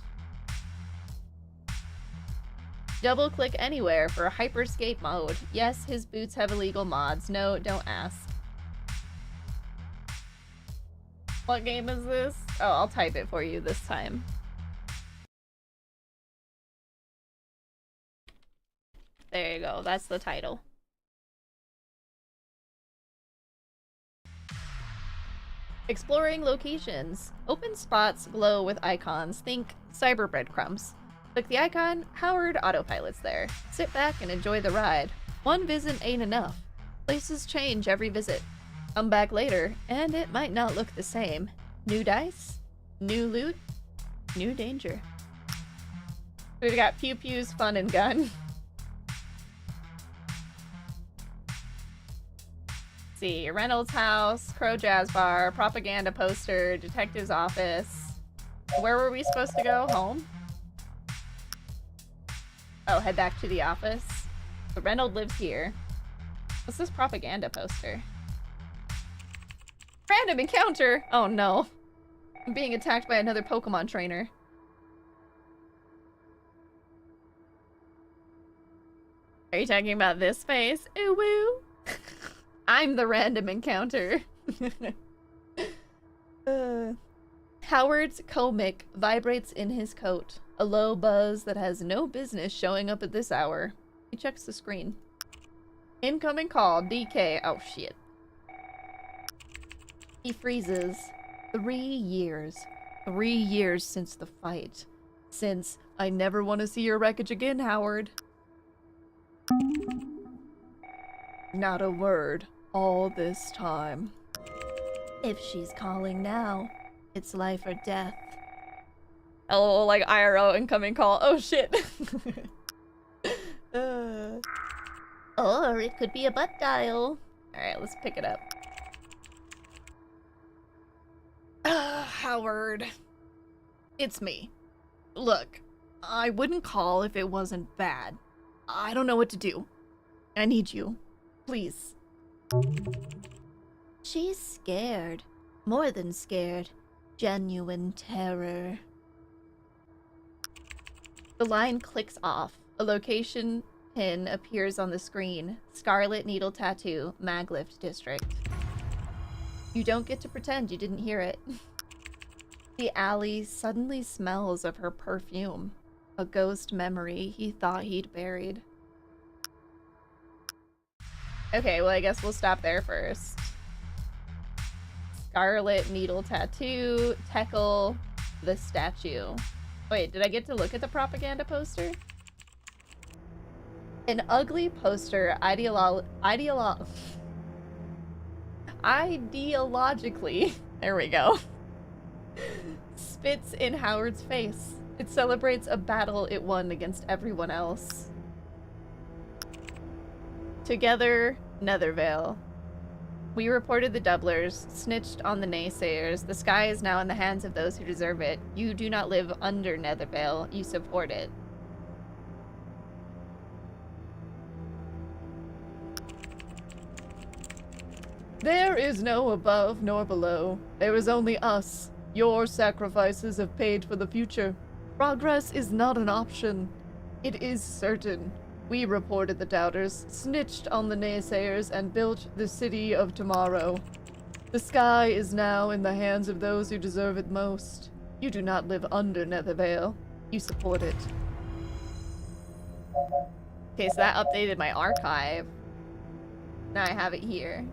Double click anywhere for hyperscape mode. Yes, his boots have illegal mods. No, don't ask. What game is this? Oh, I'll type it for you this time. There you go. That's the title. Exploring locations. Open spots glow with icons. Think cyber breadcrumbs. Click the icon. Howard autopilot's there. Sit back and enjoy the ride. One visit ain't enough. Places change every visit. Come back later, and it might not look the same. New dice, new loot, new danger. We've got pew pews, fun, and gun. See, Reynolds' house, Crow Jazz Bar, propaganda poster, detective's office. Where were we supposed to go? Home? Oh, head back to the office. But Reynolds lives here. What's this propaganda poster? Random encounter! Oh no. I'm being attacked by another Pokemon trainer. Are you talking about this face? Ooh woo! I'm the random encounter. Howard's comic vibrates in his coat. A low buzz that has no business showing up at this hour. He checks the screen. Incoming call, DK. Oh shit. He freezes. 3 years. 3 years since the fight. Since I never want to see your wreckage again, Howard. Not a word. All this time. If she's calling now, it's life or death. Oh, like IRO incoming call. Oh shit. Or it could be a butt dial. Alright, let's pick it up. Howard. It's me. Look, I wouldn't call if it wasn't bad. I don't know what to do. I need you. Please. She's scared. More than scared. Genuine terror. The line clicks off. A location pin appears on the screen. Scarlet Needle Tattoo, Maglift District. You don't get to pretend you didn't hear it. The alley suddenly smells of her perfume. A ghost memory he thought he'd buried. Okay, well I guess we'll stop there first. Scarlet Needle Tattoo, Teckle, the statue. Wait, did I get to look at the propaganda poster? An ugly poster ideologically, there we go, spits in Howard's face. It celebrates a battle it won against everyone else. Together, Nethervale. We reported the doublers, snitched on the naysayers. The sky is now in the hands of those who deserve it. You do not live under Nethervale, you support it. There is no above nor below. There is only us. Your sacrifices have paid for the future. Progress is not an option. It is certain. We reported the doubters, snitched on the naysayers, and built the city of tomorrow. The sky is now in the hands of those who deserve it most. You do not live under Nethervale. You support it. Okay, so that updated my archive. Now I have it here.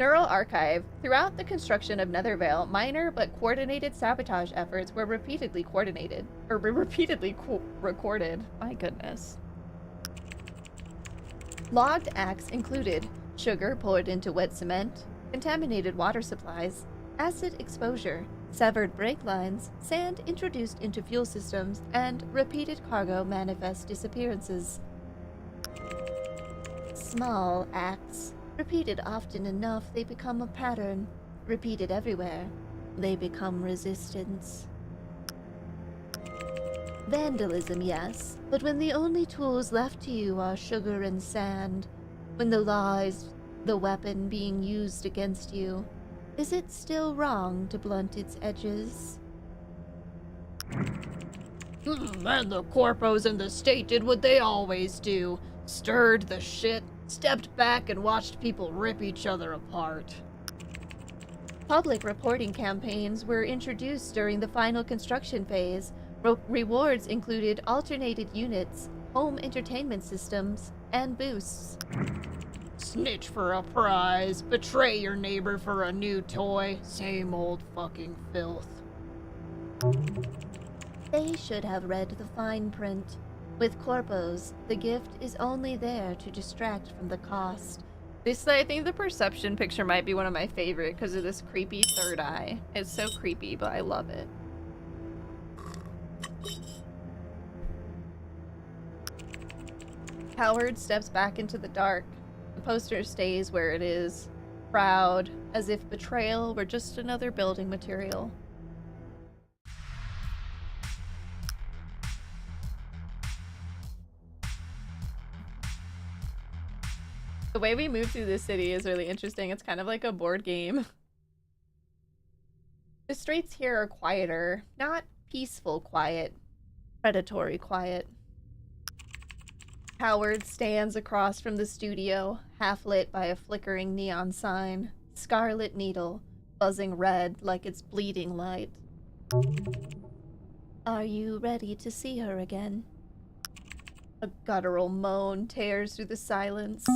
Neural Archive. Throughout the construction of Nethervale, minor but coordinated sabotage efforts were repeatedly recorded. My goodness. Logged acts included sugar poured into wet cement, contaminated water supplies, acid exposure, severed brake lines, sand introduced into fuel systems, and repeated cargo manifest disappearances. Small acts. Repeated often enough, they become a pattern. Repeated everywhere, they become resistance. Vandalism, yes, but when the only tools left to you are sugar and sand, when the law is the weapon being used against you, is it still wrong to blunt its edges? And the corpos in the state did what they always do. Stirred the shit, stepped back and watched people rip each other apart. Public reporting campaigns were introduced during the final construction phase. Rewards included alternated units, home entertainment systems, and boosts. Snitch for a prize, betray your neighbor for a new toy, same old fucking filth. They should have read the fine print. With corpos, the gift is only there to distract from the cost. I think the perception picture might be one of my favorite because of this creepy third eye. It's so creepy, but I love it. Howard steps back into the dark. The poster stays where it is, proud, as if betrayal were just another building material. The way we move through this city is really interesting. It's kind of like a board game. The streets here are quieter, not peaceful quiet, predatory quiet. Howard stands across from the studio, half lit by a flickering neon sign, scarlet needle, buzzing red like it's bleeding light. Are you ready to see her again? A guttural moan tears through the silence.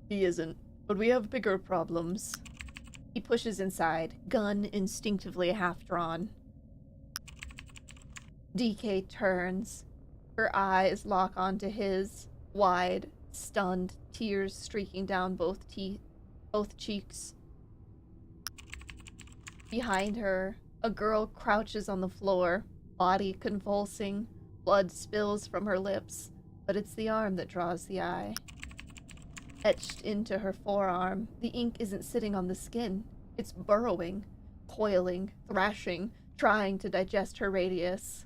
He isn't, but we have bigger problems. He pushes inside, gun instinctively half-drawn. DK turns. Her eyes lock onto his, wide, stunned, tears streaking down both cheeks. Behind her, a girl crouches on the floor, body convulsing. Blood spills from her lips, but it's the arm that draws the eye. Etched into her forearm, the ink isn't sitting on the skin. It's burrowing, coiling, thrashing, trying to digest her radius.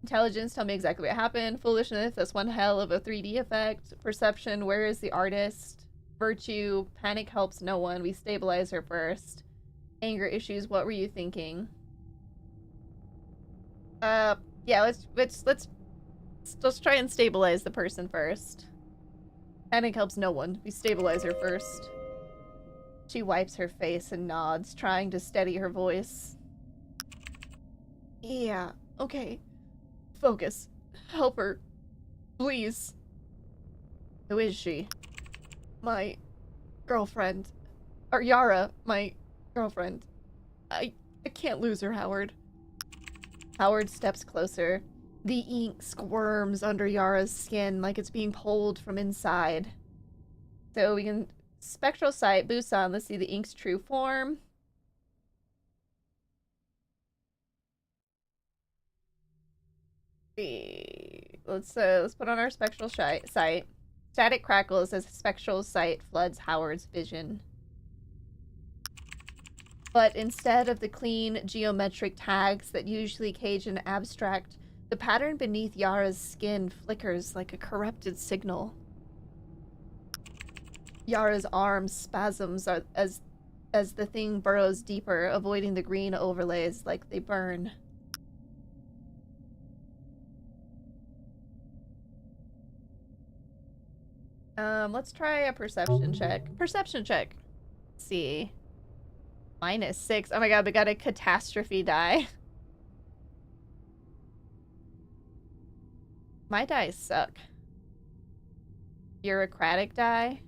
Intelligence, tell me exactly what happened. Foolishness, that's one hell of a 3D effect. Perception, where is the artist? Virtue, panic helps no one. We stabilize her first. Anger issues, what were you thinking? Yeah, let's try and stabilize the person first. Panic helps no one. We stabilize her first. She wipes her face and nods, trying to steady her voice. Yeah, okay. Focus. Help her. Please. Who is she? My girlfriend. Or Yara, my girlfriend. I can't lose her, Howard. Howard steps closer. The ink squirms under Yara's skin like it's being pulled from inside. So we can spectral sight boost on. Let's see the ink's true form. Let's put on our spectral sight. Static crackles as spectral sight floods Howard's vision. But instead of the clean geometric tags that usually cage an abstract, the pattern beneath Yara's skin flickers like a corrupted signal. Yara's arm spasms as the thing burrows deeper, avoiding the green overlays like they burn. Let's try a perception check. Perception check. Let's see. -6. Oh my god, we got a catastrophe die. My dice suck. Bureaucratic die.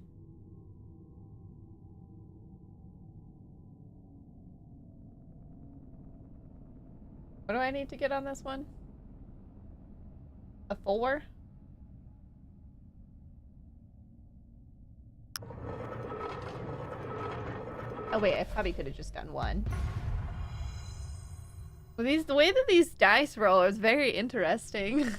What do I need to get on this one? A 4? Oh wait, I probably could have just done 1. Well, the way that these dice roll is very interesting.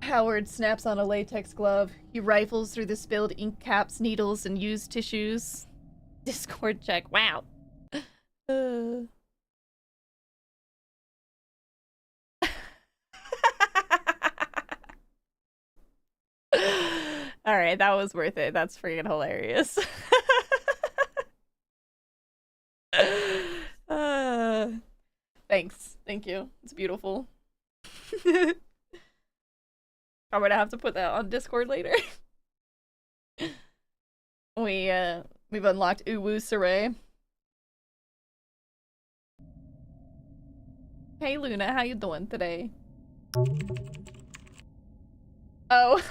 Howard snaps on a latex glove. He rifles through the spilled ink caps, needles, and used tissues. Discord check. Wow. Alright, that was worth it. That's freaking hilarious. Thanks. Thank you. It's beautiful. I'm gonna have to put that on Discord later. We've unlocked Uwu Saray. Hey Luna, how you doing today? Oh.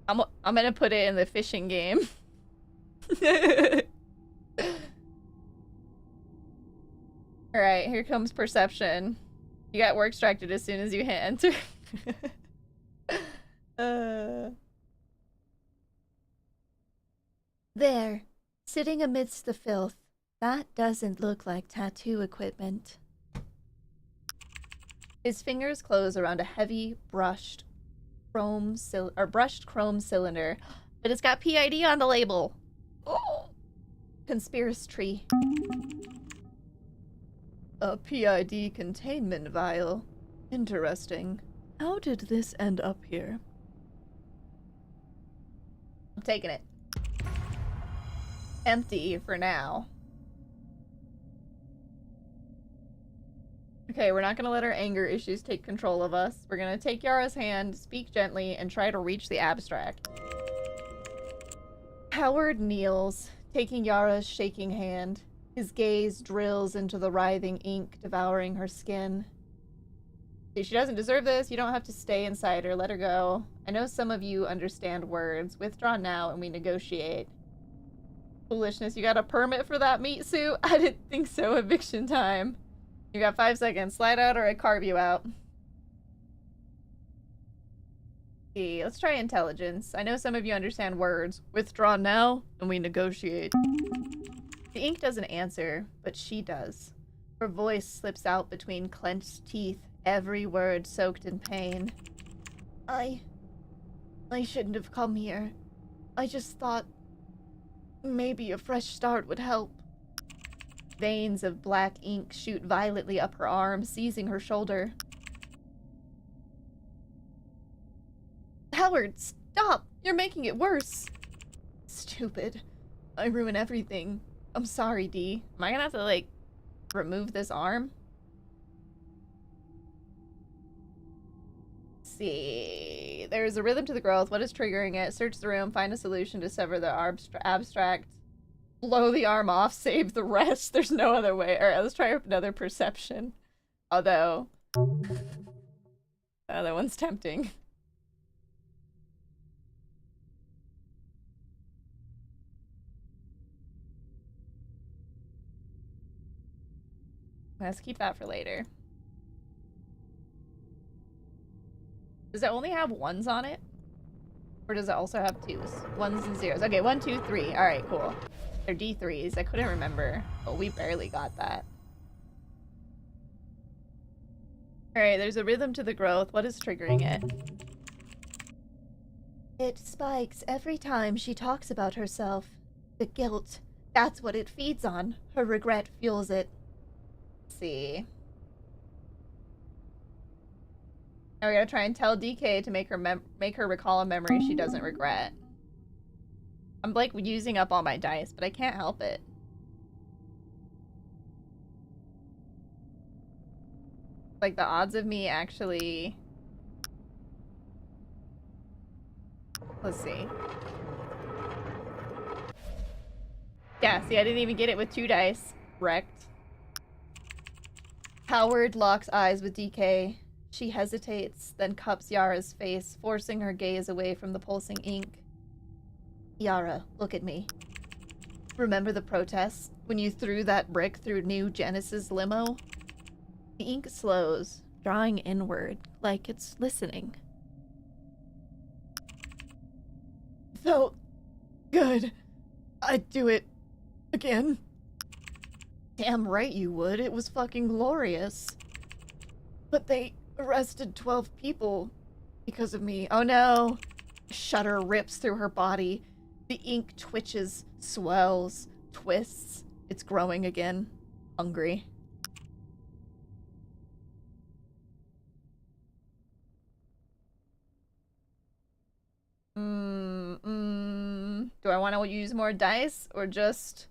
I'm gonna put it in the fishing game. Alright, here comes perception. You got work distracted as soon as you hit enter. There, sitting amidst the filth. That doesn't look like tattoo equipment. His fingers close around a heavy brushed chrome cylinder, but it's got PID on the label. Oh, conspiracy. A PID containment vial. Interesting. How did this end up here? I'm taking it. Empty for now. Okay, we're not gonna let our anger issues take control of us. We're gonna take Yara's hand, speak gently, and try to reach the abstract. Howard kneels, taking Yara's shaking hand. His gaze drills into the writhing ink, devouring her skin. See, she doesn't deserve this. You don't have to stay inside her. Let her go. I know some of you understand words. Withdraw now and we negotiate. Foolishness. You got a permit for that meat suit? I didn't think so. Eviction time. You got 5 seconds. Slide out or I carve you out. See, let's try intelligence. I know some of you understand words. Withdraw now and we negotiate. The ink doesn't answer, but she does. Her voice slips out between clenched teeth, every word soaked in pain. I shouldn't have come here. I just thought maybe a fresh start would help. Veins of black ink shoot violently up her arm, seizing her shoulder. Howard, stop! You're making it worse! Stupid. I ruin everything. I'm sorry, Dee. Am I gonna have to, like, remove this arm? Let's see. There's a rhythm to the growth. What is triggering it? Search the room. Find a solution to sever the abstract. Blow the arm off. Save the rest. There's no other way. Alright, let's try another perception. Although... the other one's tempting. Let's keep that for later. Does it only have 1s on it? Or does it also have 2s? 1s and 0s. Okay, 1, 2, 3. Alright, cool. They're D3s. I couldn't remember. But we barely got that. Alright, there's a rhythm to the growth. What is triggering it? It spikes every time she talks about herself. The guilt. That's what it feeds on. Her regret fuels it. See. Now we gotta try and tell DK to make her recall a memory she doesn't regret. I'm like using up all my dice, but I can't help it. Like the odds of me actually... Let's see. Yeah, see, I didn't even get it with 2 dice. Wrecked. Howard locks eyes with DK. She hesitates, then cups Yara's face, forcing her gaze away from the pulsing ink. Yara, look at me. Remember the protests? When you threw that brick through New Genesis limo? The ink slows, drawing inward, like it's listening. Felt good. I'd do it again. Damn right you would. It was fucking glorious. But they arrested 12 people because of me. Oh no. A shudder rips through her body. The ink twitches, swells, twists. It's growing again. Hungry. Do I want to use more dice or just...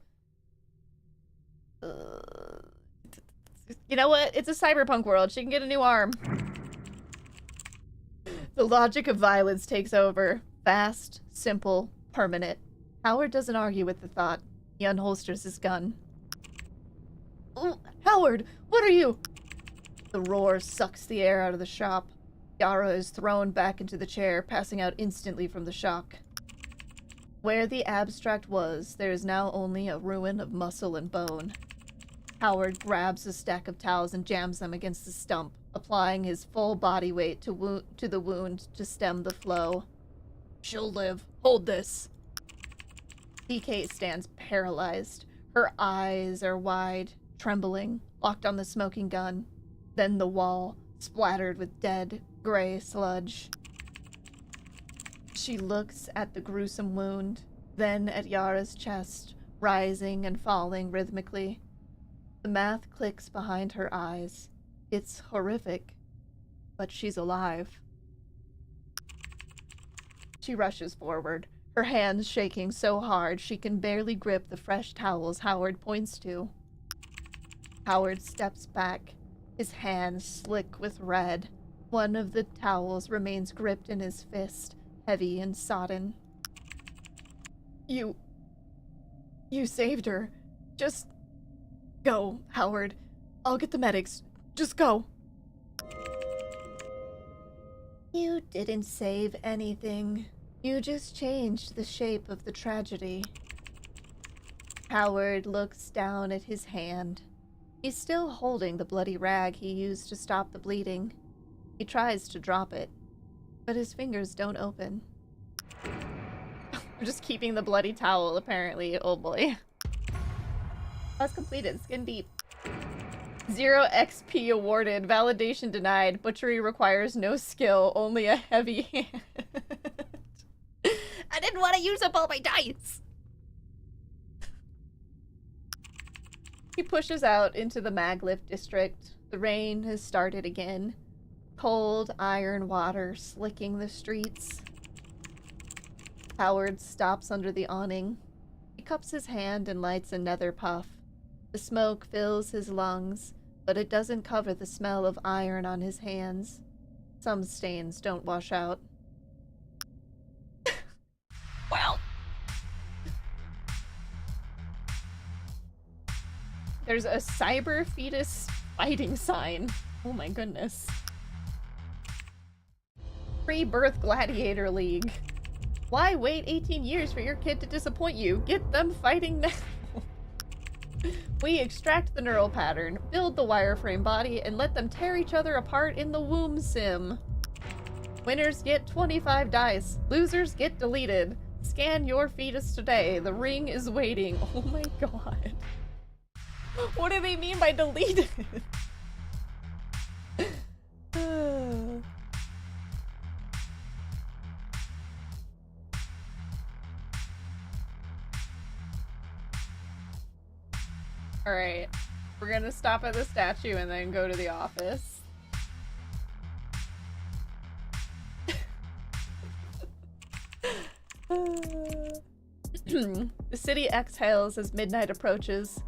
You know what? It's a cyberpunk world. She can get a new arm. The logic of violence takes over. Fast, simple, permanent. Howard doesn't argue with the thought. He unholsters his gun. Oh, Howard, what are you? The roar sucks the air out of the shop. Yara is thrown back into the chair, passing out instantly from the shock. Where the abstract was, there is now only a ruin of muscle and bone. Howard grabs a stack of towels and jams them against the stump, applying his full body weight to the wound to stem the flow. She'll live. Hold this. DK stands paralyzed. Her eyes are wide, trembling, locked on the smoking gun. Then the wall, splattered with dead, gray sludge. She looks at the gruesome wound, then at Yara's chest, rising and falling rhythmically. The math clicks behind her eyes. It's horrific, but she's alive. She rushes forward, her hands shaking so hard she can barely grip the fresh towels Howard points to. Howard steps back, his hands slick with red. One of the towels remains gripped in his fist, heavy and sodden. You saved her. Just go, Howard. I'll get the medics. Just go. You didn't save anything. You just changed the shape of the tragedy. Howard looks down at his hand. He's still holding the bloody rag he used to stop the bleeding. He tries to drop it, but his fingers don't open. I'm just keeping the bloody towel, apparently. Oh boy. Quest completed. Skin deep. 0 XP awarded. Validation denied. Butchery requires no skill, only a heavy hand. I didn't want to use up all my dice! He pushes out into the Maglev district. The rain has started again. Cold iron water slicking the streets. Howard stops under the awning. He cups his hand and lights another puff. The smoke fills his lungs, but it doesn't cover the smell of iron on his hands. Some stains don't wash out. Well, there's a cyber fetus fighting sign. Oh my goodness. Pre-birth gladiator league. Why wait 18 years for your kid to disappoint you? Get them fighting now. We extract the neural pattern, build the wireframe body, and let them tear each other apart in the womb sim. Winners get 25 dice. Losers get deleted. Scan your fetus today. The ring is waiting. Oh my god. What do they mean by deleted? Alright. We're gonna stop at the statue and then go to the office. The city exhales as midnight approaches.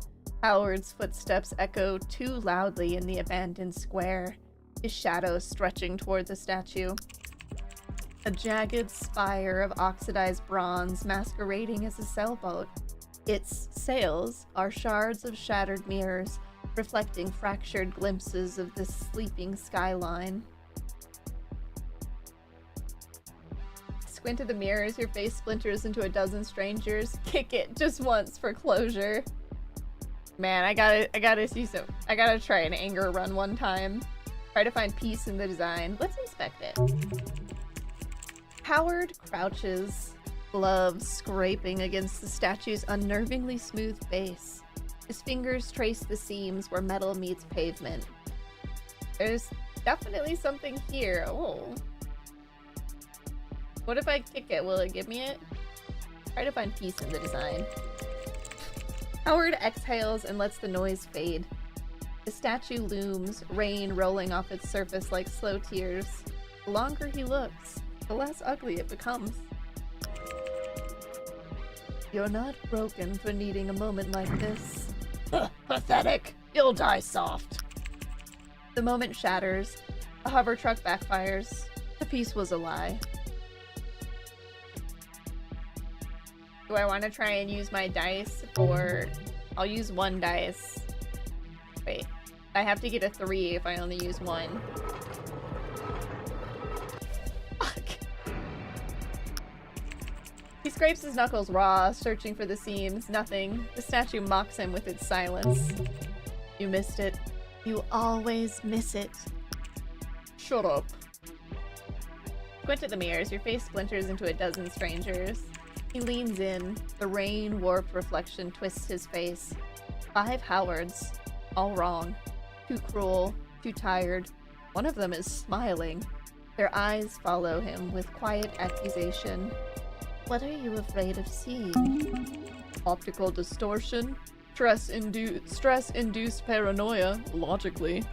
Howard's footsteps echo too loudly in the abandoned square, his shadow stretching toward the statue. A jagged spire of oxidized bronze masquerading as a sailboat. Its sails are shards of shattered mirrors, reflecting fractured glimpses of the sleeping skyline. Squint at the mirrors, your face splinters into a dozen strangers. Kick it just once for closure. Man, I gotta try an anger run one time. Try to find peace in the design. Let's inspect it. Howard crouches, gloves scraping against the statue's unnervingly smooth face. His fingers trace the seams where metal meets pavement. There's definitely something here. Oh. What if I kick it? Will it give me it? Try to find peace in the design. Howard exhales and lets the noise fade. The statue looms, rain rolling off its surface like slow tears. The longer he looks, the less ugly it becomes. You're not broken for needing a moment like this. Pathetic. You'll die soft. The moment shatters. A hover truck backfires. The piece was a lie. Do I want to try and use my dice, or I'll use one dice. Wait, I have to get a 3 if I only use one. Fuck. He scrapes his knuckles raw, searching for the seams. Nothing. The statue mocks him with its silence. You missed it. You always miss it. Shut up. Squint at the mirrors, your face splinters into a dozen strangers. He leans in. The rain-warped reflection twists his face. 5 Howards. All wrong. Too cruel. Too tired. One of them is smiling. Their eyes follow him with quiet accusation. What are you afraid of seeing? Optical distortion. Stress-induced paranoia, logically.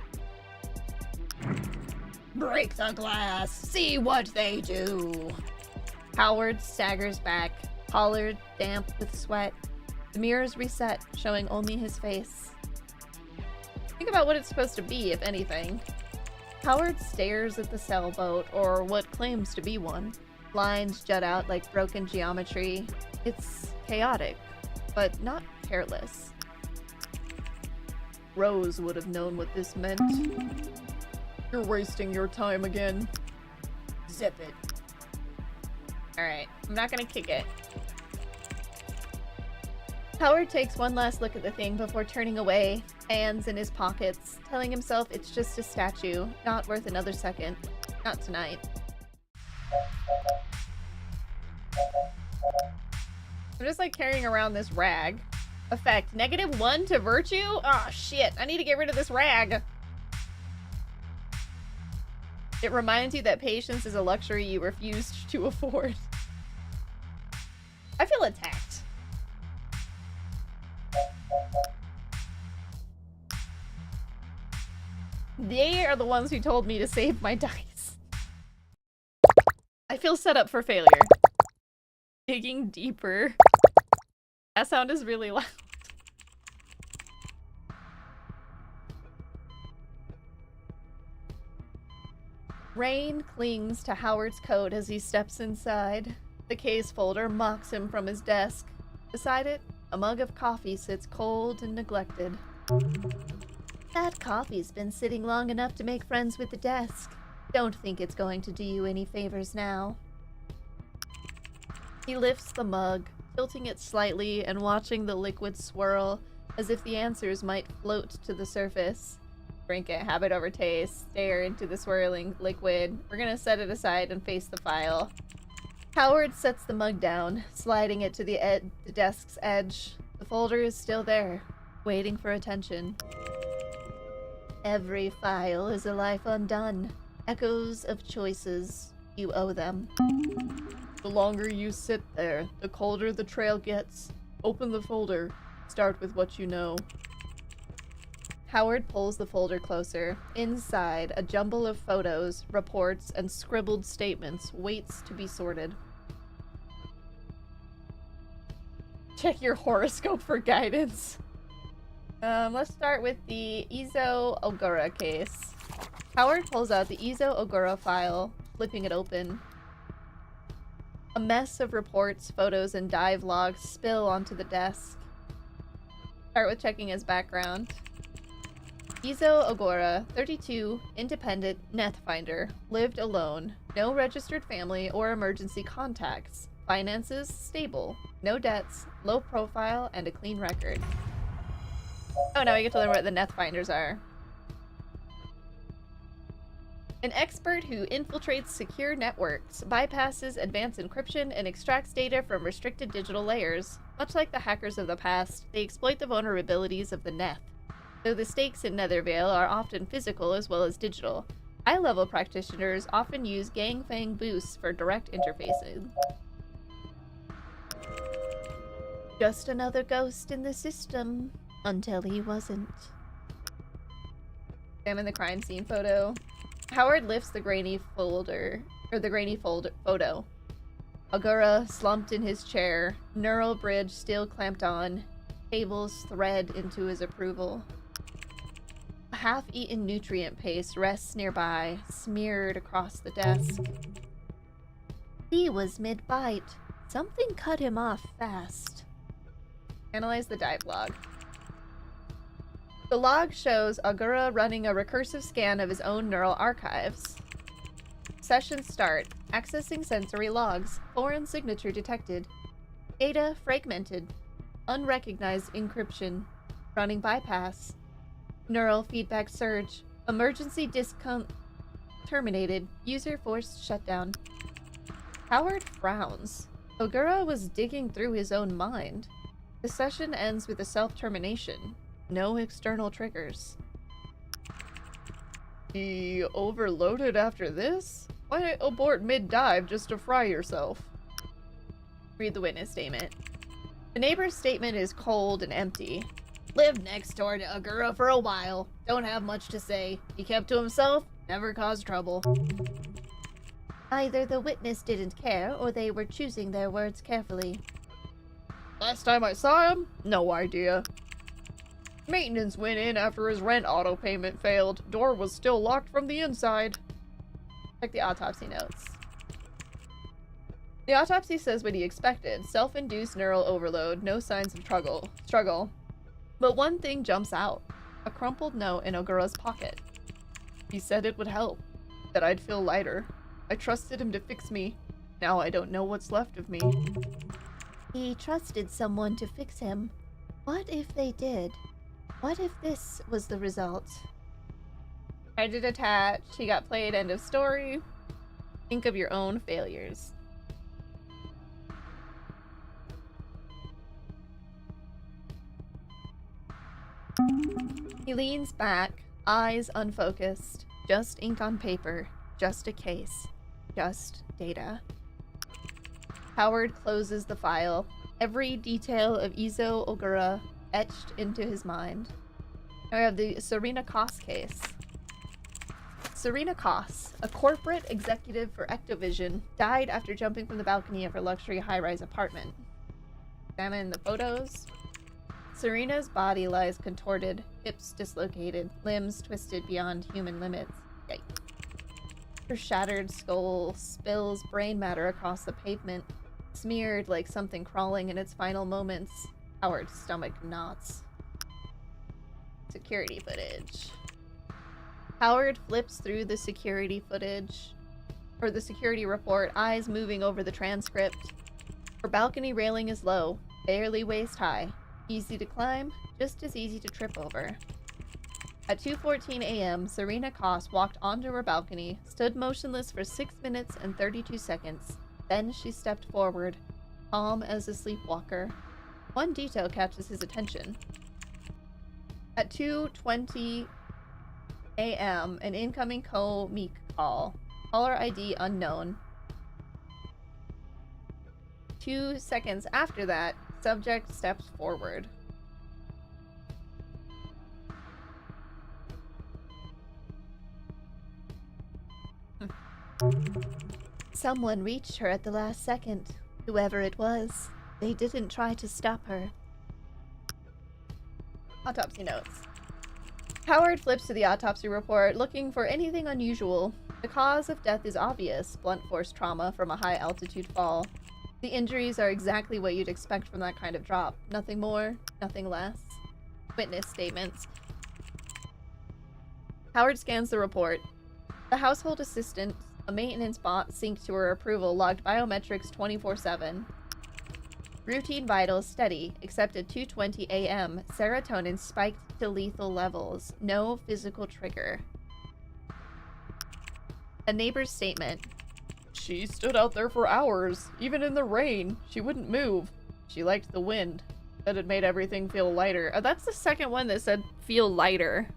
Break the glass. See what they do. Howard staggers back, collared, damp with sweat. The mirrors reset, showing only his face. Think about what it's supposed to be, if anything. Howard stares at the sailboat, or what claims to be one. Lines jut out like broken geometry. It's chaotic, but not careless. Rose would have known what this meant. You're wasting your time again. Zip it. Alright, I'm not gonna kick it. Howard takes one last look at the thing before turning away, hands in his pockets, telling himself it's just a statue, not worth another second. Not tonight. I'm just like carrying around this rag. Effect, -1 to virtue? Oh shit, I need to get rid of this rag. It reminds you that patience is a luxury you refused to afford. I feel attacked. They are the ones who told me to save my dice. I feel set up for failure. Digging deeper. That sound is really loud. Rain clings to Howard's coat as he steps inside. The case folder mocks him from his desk. Beside it, a mug of coffee sits cold and neglected. That coffee's been sitting long enough to make friends with the desk. Don't think it's going to do you any favors now. He lifts the mug, tilting it slightly and watching the liquid swirl as if the answers might float to the surface. Drink it, habit over taste, stare into the swirling liquid. We're gonna set it aside and face the file. Howard sets the mug down, sliding it to the desk's edge. The folder is still there, waiting for attention. Every file is a life undone. Echoes of choices. You owe them. The longer you sit there, the colder the trail gets. Open the folder. Start with what you know. Howard pulls the folder closer. Inside, a jumble of photos, reports, and scribbled statements waits to be sorted. Check your horoscope for guidance. Let's start with the Izo Ogura case. Howard pulls out the Izo Ogura file, flipping it open. A mess of reports, photos, and dive logs spill onto the desk. Start with checking his background. Izo Ogura, 32, independent, Nethfinder, lived alone, no registered family or emergency contacts, finances stable, no debts, low profile, and a clean record. Oh, now we get to learn what the Nethfinders are. An expert who infiltrates secure networks, bypasses advanced encryption, and extracts data from restricted digital layers. Much like the hackers of the past, they exploit the vulnerabilities of the Neth. Though the stakes in Nethervale are often physical as well as digital, high-level practitioners often use Gangfang boosts for direct interfacing. Just another ghost in the system, until he wasn't. Examine the crime scene photo. Howard lifts the grainy photo. Ogura slumped in his chair, neural bridge still clamped on, cables thread into his approval. A half-eaten nutrient paste rests nearby, smeared across the desk. He was mid-bite. Something cut him off fast. Analyze the dive log. The log shows Ogura running a recursive scan of his own neural archives. Session start. Accessing sensory logs. Foreign signature detected. Data fragmented. Unrecognized encryption. Running bypass. Neural feedback surge. Emergency disk terminated. User forced shutdown. Howard frowns. Ogura was digging through his own mind. The session ends with a self-termination. No external triggers. He overloaded after this? Why abort mid-dive just to fry yourself? Read the witness statement. The neighbor's statement is cold and empty. Lived next door to Ogura for a while. Don't have much to say. He kept to himself, never caused trouble. Either the witness didn't care, or they were choosing their words carefully. Last time I saw him, no idea. Maintenance went in after his rent auto payment failed. Door was still locked from the inside. Check the autopsy notes. The autopsy says what he expected. Self-induced neural overload, no signs of struggle. But one thing jumps out. A crumpled note in Ogura's pocket. He said it would help. That I'd feel lighter. I trusted him to fix me. Now I don't know what's left of me. He trusted someone to fix him. What if they did? What if this was the result? I did attach. He got played. End of story. Think of your own failures. He leans back, eyes unfocused. Just ink on paper. Just a case. Just data. Howard closes the file. Every detail of Izo Ogura etched into his mind. Now we have the Serena Koss case. Serena Koss, a corporate executive for Ectovision, died after jumping from the balcony of her luxury high-rise apartment. Examine the photos. Serena's body lies contorted, hips dislocated, limbs twisted beyond human limits. Yikes. Her shattered skull spills brain matter across the pavement, smeared like something crawling in its final moments. Howard's stomach knots. Security footage. Howard flips through the security footage, or the security report, eyes moving over the transcript. Her balcony railing is low, barely waist high. Easy to climb, just as easy to trip over. At 2:14 a.m., Serena Koss walked onto her balcony, stood motionless for 6 minutes and 32 seconds. Then she stepped forward, calm as a sleepwalker. One detail catches his attention. At 2:20 a.m., an incoming co-meek call. Caller ID unknown. 2 seconds after that, subject steps forward. Someone reached her at the last second. Whoever it was, they didn't try to stop her. Autopsy notes. Howard flips to the autopsy report, looking for anything unusual. The cause of death is obvious, blunt force trauma from a high-altitude fall. The injuries are exactly what you'd expect from that kind of drop. Nothing more, nothing less. Witness statements. Howard scans the report. The household assistant, a maintenance bot synced to her approval, logged biometrics 24/7. Routine vitals steady, except at 2:20 a.m. Serotonin spiked to lethal levels. No physical trigger. A neighbor's statement. She stood out there for hours. Even in the rain, she wouldn't move. She liked the wind. Said it made everything feel lighter. Oh, that's the second one that said feel lighter.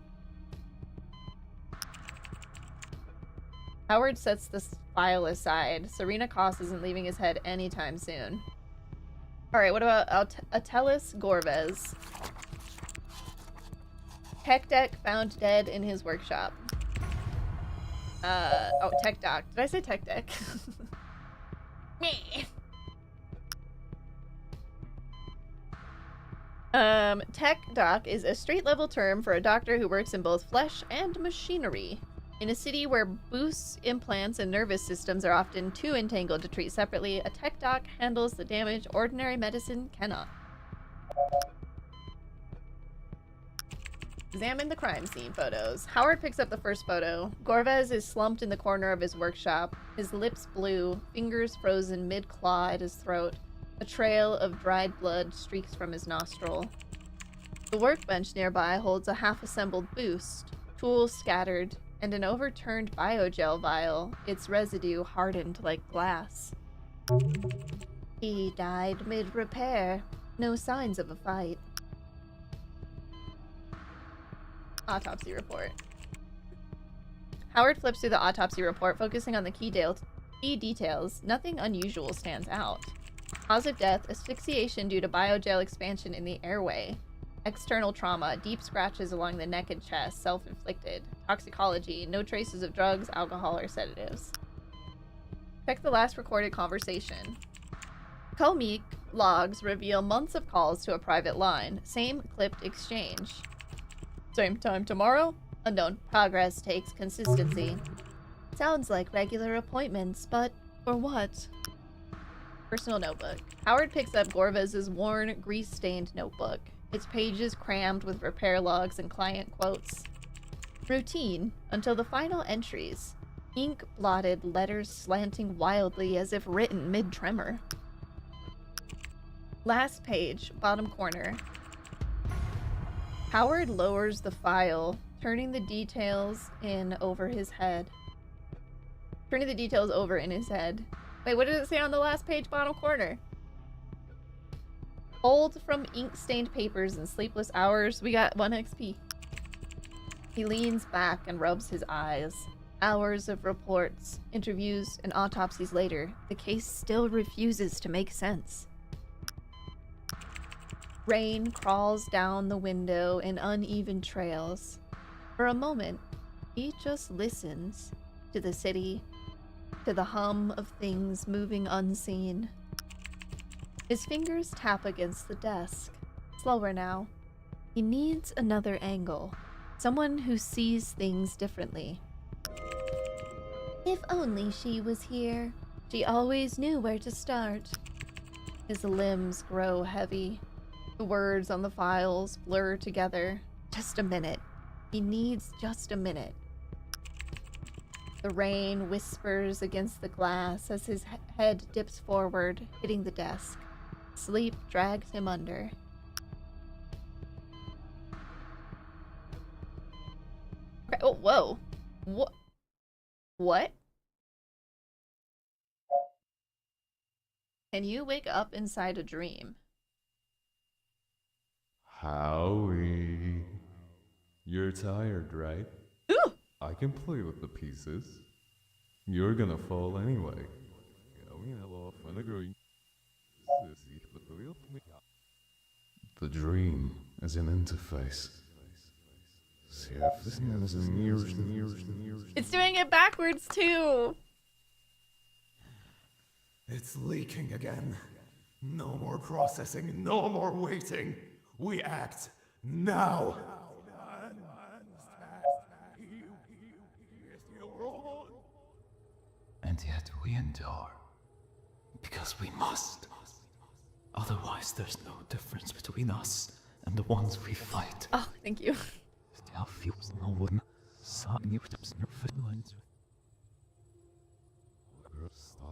Howard sets this file aside. Serena Koss isn't leaving his head anytime soon. Alright, what about Atelis Gorvez? Tech Deck found dead in his workshop. Oh, Tech Doc. Did I say Tech Deck? Me. Tech Doc is a street-level term for a doctor who works in both flesh and machinery. In a city where boosts, implants, and nervous systems are often too entangled to treat separately, a tech doc handles the damage ordinary medicine cannot. Examine the crime scene photos. Howard picks up the first photo. Gorvez is slumped in the corner of his workshop, his lips blue, fingers frozen mid-claw at his throat. A trail of dried blood streaks from his nostril. The workbench nearby holds a half-assembled boost, tools scattered, and an overturned biogel vial, its residue hardened like glass. He died mid-repair. No signs of a fight. Autopsy report. Howard flips through the autopsy report, focusing on the key details. Nothing unusual stands out. Cause of death, asphyxiation due to biogel expansion in the airway. External trauma, deep scratches along the neck and chest, self-inflicted. Toxicology, no traces of drugs, alcohol, or sedatives. Check the last recorded conversation. Comik logs reveal months of calls to a private line. Same clipped exchange. Same time tomorrow? Unknown. Progress takes consistency. Sounds like regular appointments, but for what? Personal notebook. Howard picks up Gorvez's worn, grease-stained notebook. Its pages crammed with repair logs and client quotes. Routine, until the final entries. Ink blotted, letters slanting wildly as if written mid-tremor. Last page, bottom corner. Howard lowers the file, turning the details over in his head. Wait, what did it say on the last page, bottom corner? Old from ink-stained papers and sleepless hours, we got 1 XP. He leans back and rubs his eyes. Hours of reports, interviews, and autopsies later, the case still refuses to make sense. Rain crawls down the window in uneven trails. For a moment, he just listens to the city, to the hum of things moving unseen. His fingers tap against the desk. Slower now. He needs another angle. Someone who sees things differently. If only she was here. She always knew where to start. His limbs grow heavy. The words on the files blur together. Just a minute. He needs just a minute. The rain whispers against the glass as his head dips forward, hitting the desk. Sleep drags him under. Oh, whoa. What? Can you wake up inside a dream? Howie. You're tired, right? Ooh! I can play with the pieces. You're gonna fall anyway. The dream is an interface. It's doing it backwards too! It's leaking again. No more processing, no more waiting. We act now. And yet we endure. Because we must. Otherwise, there's no difference between us and the ones we fight. Oh, thank you.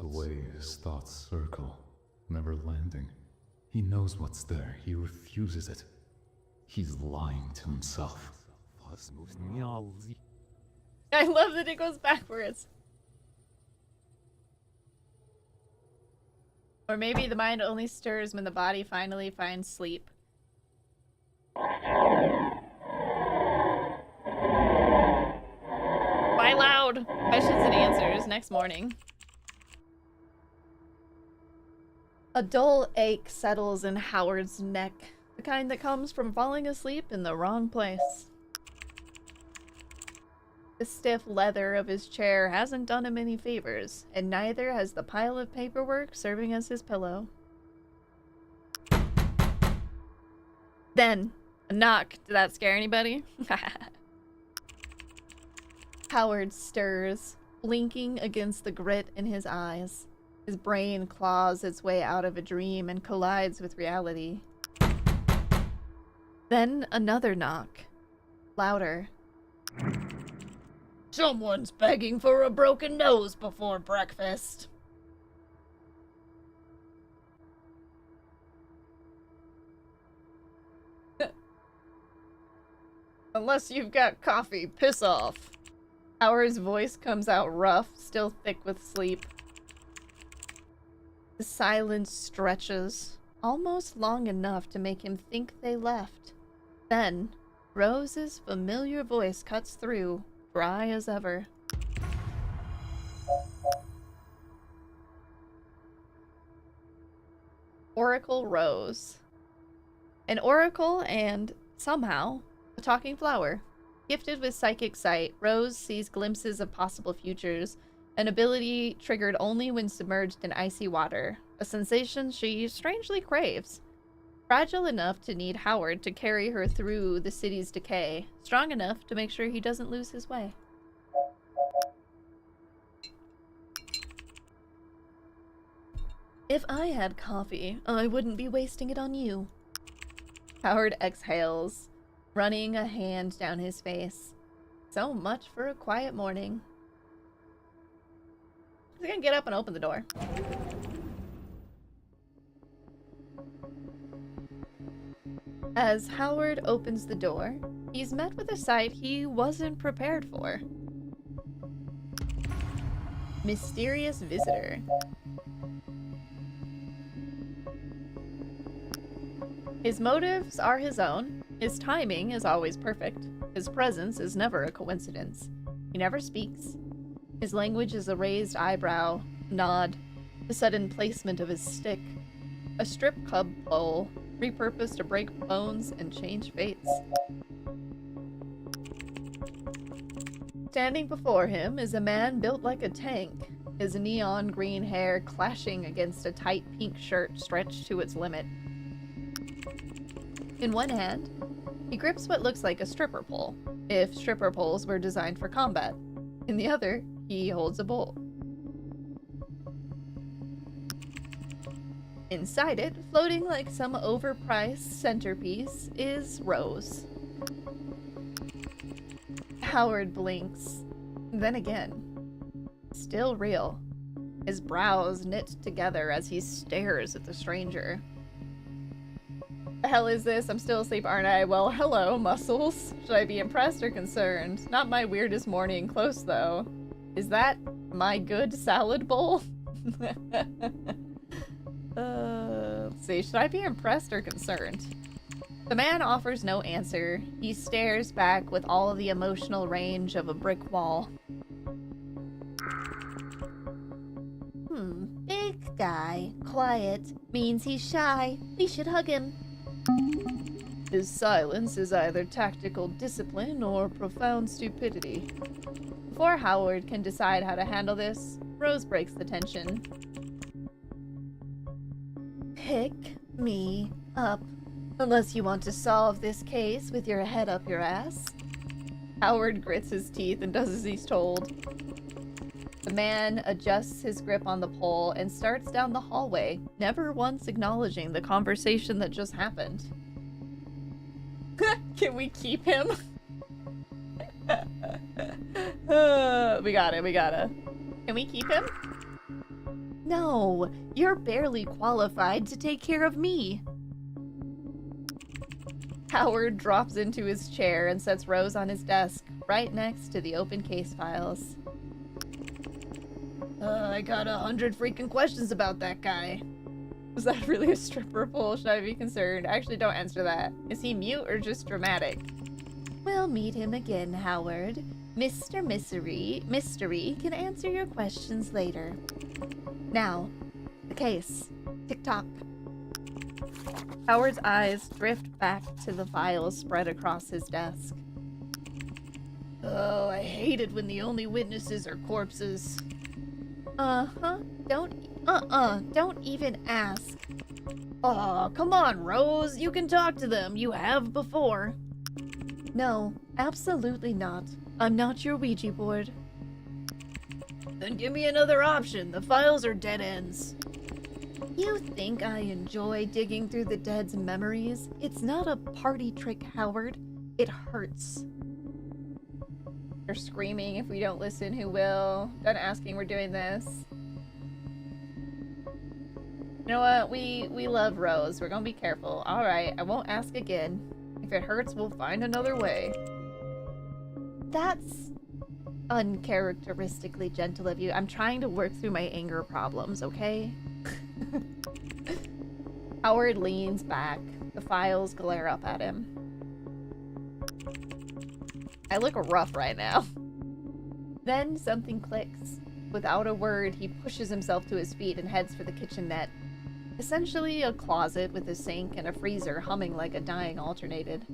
The way his thoughts circle, never landing. He knows what's there, he refuses it. He's lying to himself. I love that it goes backwards. Or maybe the mind only stirs when the body finally finds sleep. Why loud? Questions and answers next morning. A dull ache settles in Howard's neck, the kind that comes from falling asleep in the wrong place. The stiff leather of his chair hasn't done him any favors, and neither has the pile of paperwork serving as his pillow. Then, a knock. Did that scare anybody? Howard stirs, blinking against the grit in his eyes. His brain claws its way out of a dream and collides with reality. Then another knock. Louder. Someone's begging for a broken nose before breakfast. Unless you've got coffee, piss off. Howard's voice comes out rough, still thick with sleep. The silence stretches, almost long enough to make him think they left. Then, Rose's familiar voice cuts through, dry as ever. Oracle Rose. An oracle and, somehow, a talking flower. Gifted with psychic sight, Rose sees glimpses of possible futures, an ability triggered only when submerged in icy water, a sensation she strangely craves. Fragile enough to need Howard to carry her through the city's decay, strong enough to make sure he doesn't lose his way. If I had coffee, I wouldn't be wasting it on you. Howard exhales, running a hand down his face. So much for a quiet morning. He's gonna get up and open the door. As Howard opens the door, he's met with a sight he wasn't prepared for. Mysterious visitor. His motives are his own. His timing is always perfect. His presence is never a coincidence. He never speaks. His language is a raised eyebrow, nod, the sudden placement of his stick, a strip club pole, repurposed to break bones and change fates. Standing before him is a man built like a tank, his neon green hair clashing against a tight pink shirt stretched to its limit. In one hand, he grips what looks like a stripper pole, if stripper poles were designed for combat. In the other, he holds a bowl. Inside it, floating like some overpriced centerpiece, is Rose. Howard blinks. Then again. Still real. His brows knit together as he stares at the stranger. The hell is this? I'm still asleep, aren't I? Well, hello, muscles. Should I be impressed or concerned? Not my weirdest morning. Close, though. Is that my good salad bowl? Let's see. Should I be impressed or concerned? The man offers no answer. He stares back with all the emotional range of a brick wall. Big guy. Quiet. Means he's shy. We should hug him. His silence is either tactical discipline or profound stupidity. Before Howard can decide how to handle this, Rose breaks the tension. Pick me up. Unless you want to solve this case with your head up your ass. Howard grits his teeth and does as he's told. The man adjusts his grip on the pole and starts down the hallway, never once acknowledging the conversation that just happened. Can we keep him? We got it, we gotta. Can we keep him? No, you're barely qualified to take care of me. Howard drops into his chair and sets Rose on his desk, right next to the open case files. I got 100 freaking questions about that guy. Was that really a stripper pole? Should I be concerned? Actually, don't answer that. Is he mute or just dramatic? We'll meet him again, Howard. Mr. Mystery can answer your questions later. Now, the case. Tick-tock. Howard's eyes drift back to the files spread across his desk. Oh, I hate it when the only witnesses are corpses. Don't even ask. Aw, come on, Rose. You can talk to them. You have before. No, absolutely not. I'm not your Ouija board. Then give me another option. The files are dead ends. You think I enjoy digging through the dead's memories? It's not a party trick, Howard. It hurts. They're screaming, if we don't listen, who will? Done asking, we're doing this. You know what? We love Rose. We're gonna be careful. Alright, I won't ask again. If it hurts, we'll find another way. That's uncharacteristically gentle of you. I'm trying to work through my anger problems, okay? Howard leans back. The files glare up at him. I look rough right now. Then something clicks. Without a word, he pushes himself to his feet and heads for the kitchenette. Essentially a closet with a sink and a freezer humming like a dying alternated.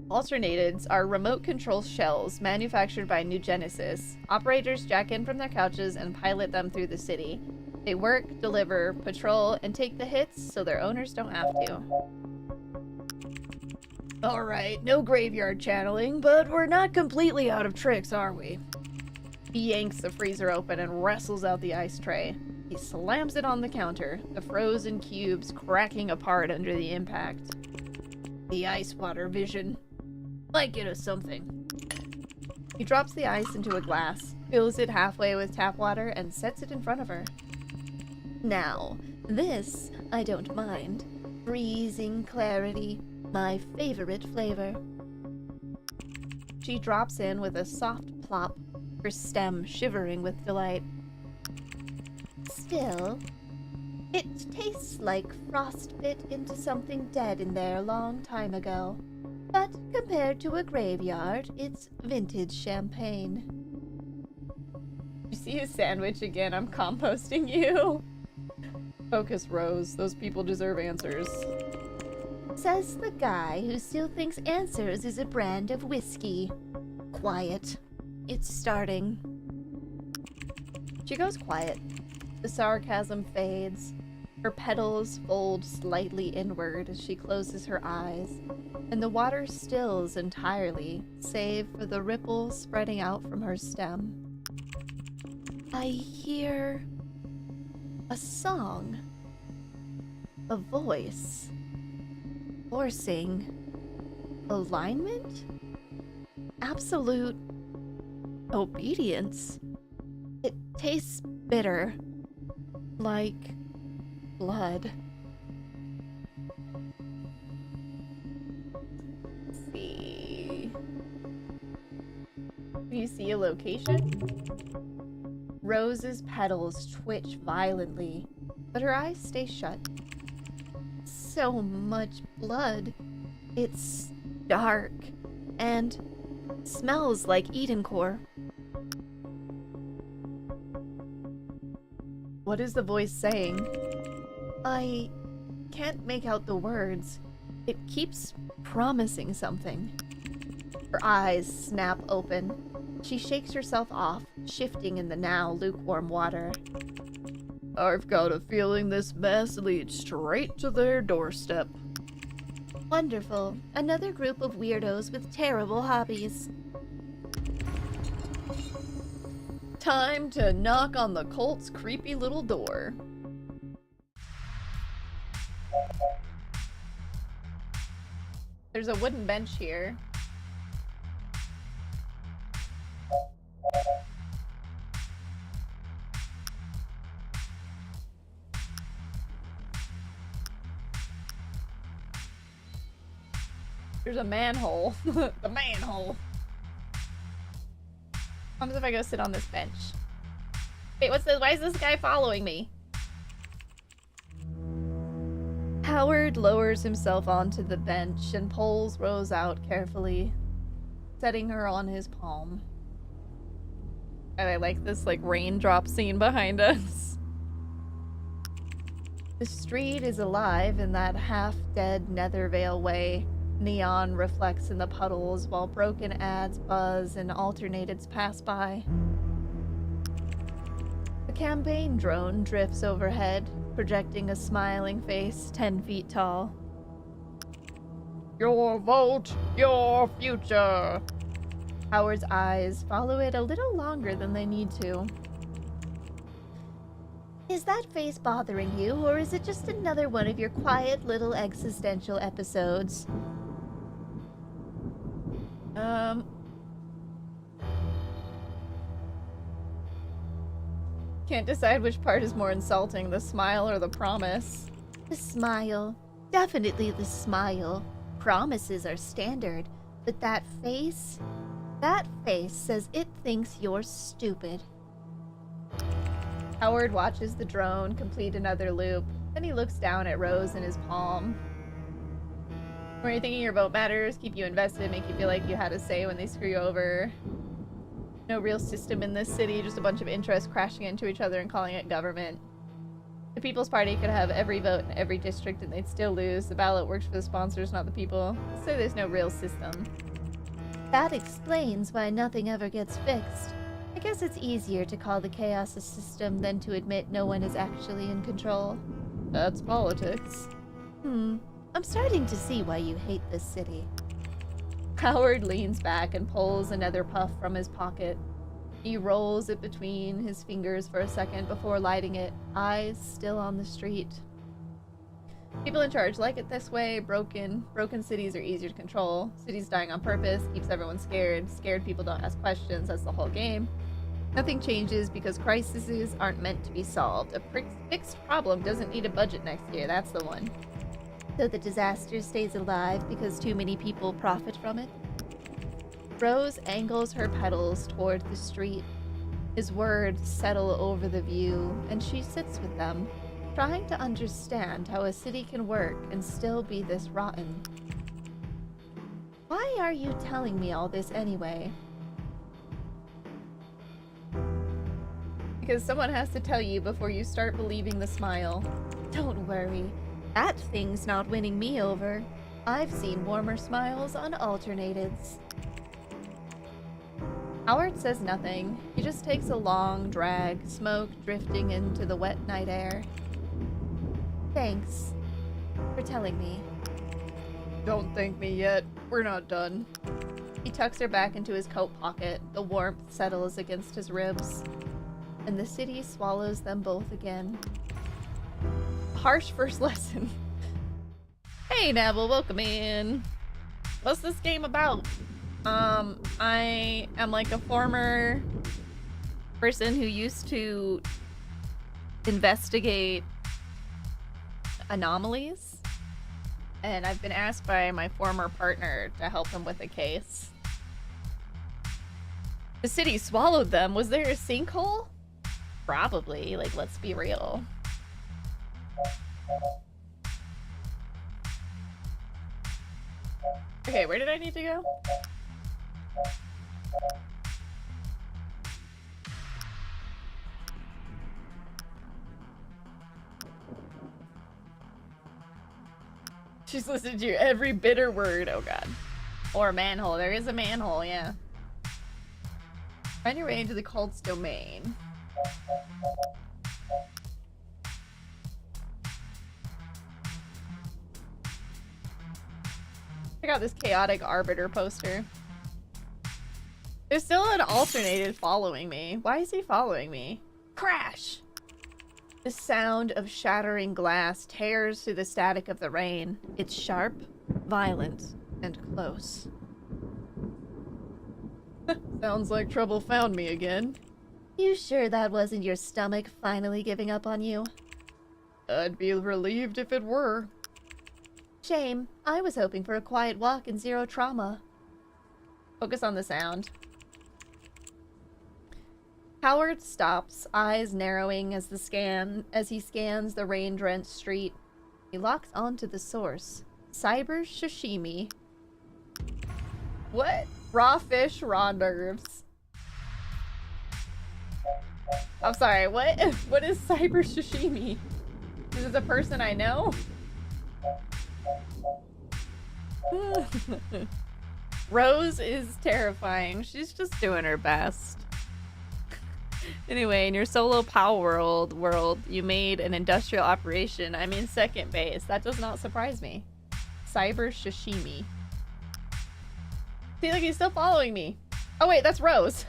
Alternateds are remote control shells manufactured by New Genesis. Operators jack in from their couches and pilot them through the city. They work, deliver, patrol, and take the hits so their owners don't have to. Alright, no graveyard channeling, but we're not completely out of tricks, are we? He yanks the freezer open and wrestles out the ice tray. He slams it on the counter, the frozen cubes cracking apart under the impact. The ice water vision. Might get us something. He drops the ice into a glass, fills it halfway with tap water, and sets it in front of her. Now, this I don't mind. Freezing clarity, my favorite flavor. She drops in with a soft plop, her stem shivering with delight. Still, it tastes like frost bit into something dead in there a long time ago. But compared to a graveyard, it's vintage champagne. You see his sandwich again? I'm composting you. Focus, Rose. Those people deserve answers. Says the guy who still thinks Answers is a brand of whiskey. Quiet. It's starting. She goes quiet. The sarcasm fades. Her petals fold slightly inward as she closes her eyes, and the water stills entirely, save for the ripples spreading out from her stem. I hear a song. A voice. Forcing alignment? Absolute obedience. It tastes bitter. Like blood. Let's see. Do you see a location? Rose's petals twitch violently, but her eyes stay shut. So much blood. It's dark and smells like Eden core. What is the voice saying? I can't make out the words. It keeps promising something. Her eyes snap open. She shakes herself off, shifting in the now lukewarm water. I've got a feeling this mess leads straight to their doorstep. Wonderful. Another group of weirdos with terrible hobbies. Time to knock on the cult's creepy little door. There's a wooden bench here. There's a manhole. The manhole. What happens if I go sit on this bench? Wait, what's this? Why is this guy following me? Howard lowers himself onto the bench and pulls Rose out carefully, setting her on his palm. And I like this like raindrop scene behind us. The street is alive in that half-dead Nethervale way. Neon reflects in the puddles while broken ads buzz and alternateds pass by. A campaign drone drifts overhead, projecting a smiling face 10 feet tall. Your vote, your future. Howard's eyes follow it a little longer than they need to. Is that face bothering you, or is it just another one of your quiet little existential episodes? Can't decide which part is more insulting, the smile or the promise. The smile. Definitely the smile. Promises are standard, but that face says it thinks you're stupid. Howard watches the drone complete another loop. Then he looks down at Rose in his palm. Were you thinking your vote matters? Keep you invested, make you feel like you had a say when they screw you over. No real system in this city, just a bunch of interests crashing into each other and calling it government. The People's Party could have every vote in every district and they'd still lose. The ballot works for the sponsors, not the people. So there's no real system. That explains why nothing ever gets fixed. I guess it's easier to call the chaos a system than to admit no one is actually in control. That's politics. I'm starting to see why you hate this city. Howard leans back and pulls another puff from his pocket. He rolls it between his fingers for a second before lighting it, eyes still on the street. People in charge like it this way. Broken cities are easier to control. Cities dying on purpose keeps everyone scared. Scared people don't ask questions. That's the whole game. Nothing changes because crises aren't meant to be solved. A fixed problem doesn't need a budget next year. That's the one. So the disaster stays alive because too many people profit from it. Rose angles her petals toward the street. His words settle over the view, and she sits with them, trying to understand how a city can work and still be this rotten. Why are you telling me all this anyway? Because someone has to tell you before you start believing the smile. Don't worry. That thing's not winning me over. I've seen warmer smiles on alternatives. Howard says nothing. He just takes a long drag, smoke drifting into the wet night air. Thanks for telling me. Don't thank me yet. We're not done. He tucks her back into his coat pocket. The warmth settles against his ribs. And the city swallows them both again. Harsh first lesson. Hey Neville, welcome in. What's this game about? I am like a former person who used to investigate anomalies, and I've been asked by my former partner to help him with a case. The city swallowed them. Was there a sinkhole? Probably. Like, let's be real. Okay, where did I need to go? She's listened to every bitter word. Oh god. Or a manhole. There is a manhole, yeah. Find your way into the cult's domain. Check out this chaotic arbiter poster. There's still an alternated following me. Why is he following me? Crash! The sound of shattering glass tears through the static of the rain. It's sharp, violent, and close. Sounds like trouble found me again. You sure that wasn't your stomach finally giving up on you? I'd be relieved if it were. Shame. I was hoping for a quiet walk and zero trauma. Focus on the sound. Howard stops, eyes narrowing as he scans the rain-drenched street. He locks onto the source. Cyber sashimi. What? Raw fish, raw nerves. I'm sorry, what? What is cyber sashimi? Is this a person I know? Rose is terrifying. She's just doing her best. Anyway, in your solo power world, you made an industrial operation. I'm in second base. That does not surprise me. Cyber sashimi. See, like, he's still following me. Oh wait, that's Rose.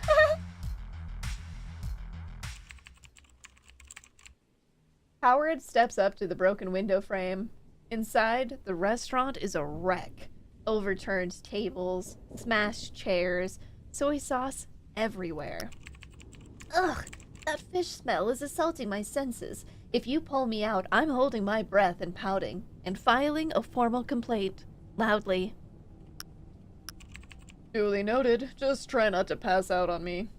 Howard steps up to the broken window frame. Inside, the restaurant is a wreck. Overturned tables, smashed chairs, soy sauce everywhere. Ugh, that fish smell is assaulting my senses. If you pull me out, I'm holding my breath and pouting, and filing a formal complaint. Loudly. Duly noted. Just try not to pass out on me.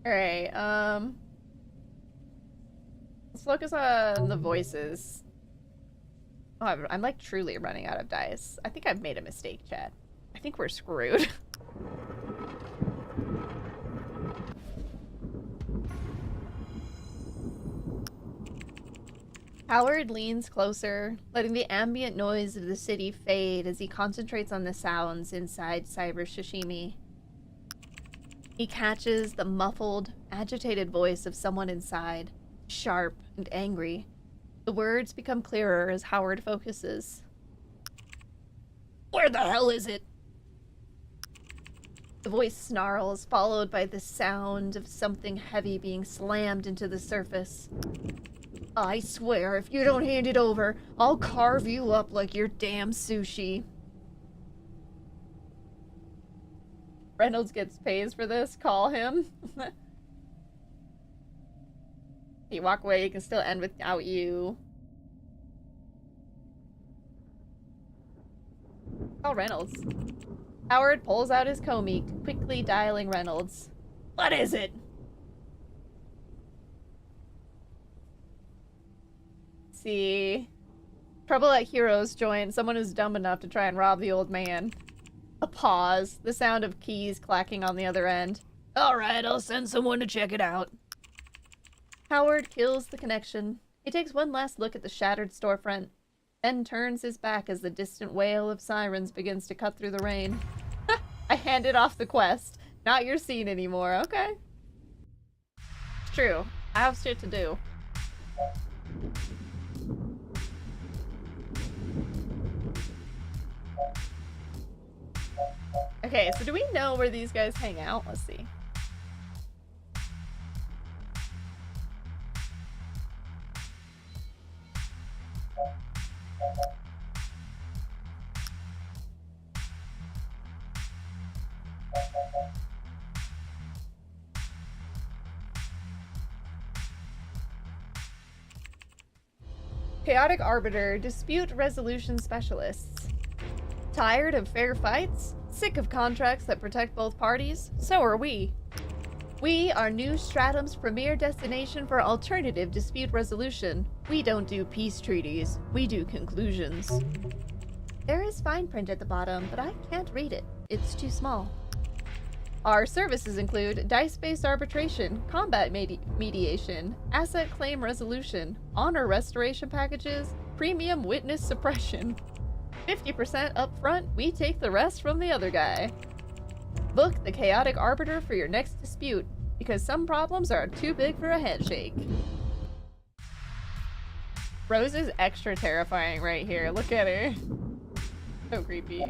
Alright, let's focus on the voices. Oh, I'm like truly running out of dice. I think I've made a mistake, chat. I think we're screwed. Howard leans closer, letting the ambient noise of the city fade as he concentrates on the sounds inside Cyber Sashimi. He catches the muffled, agitated voice of someone inside, sharp and angry. The words become clearer as Howard focuses. Where the hell is it? The voice snarls, followed by the sound of something heavy being slammed into the surface. I swear, if you don't hand it over, I'll carve you up like your damn sushi. Reynolds gets pays for this. Call him. You walk away, you can still end without you. Call Reynolds. Howard pulls out his Comey, quickly dialing Reynolds. What is it? See. Trouble at Heroes joined. Someone who's dumb enough to try and rob the old man. A pause. The sound of keys clacking on the other end. Alright, I'll send someone to check it out. Howard kills the connection. He takes one last look at the shattered storefront, then turns his back as the distant wail of sirens begins to cut through the rain. I handed off the quest. Not your scene anymore. Okay. It's true. I have shit to do. Okay, so do we know where these guys hang out? Let's see. Chaotic Arbiter, Dispute Resolution Specialists. Tired of fair fights? Sick of contracts that protect both parties? So are we. We are New Stratum's premier destination for alternative dispute resolution. We don't do peace treaties, we do conclusions. There is fine print at the bottom, but I can't read it. It's too small. Our services include dice-based arbitration, combat mediation, asset claim resolution, honor restoration packages, premium witness suppression. 50% up front, we take the rest from the other guy. Book the Chaotic Arbiter for your next dispute, because some problems are too big for a handshake. Rose is extra terrifying right here. Look at her. So creepy.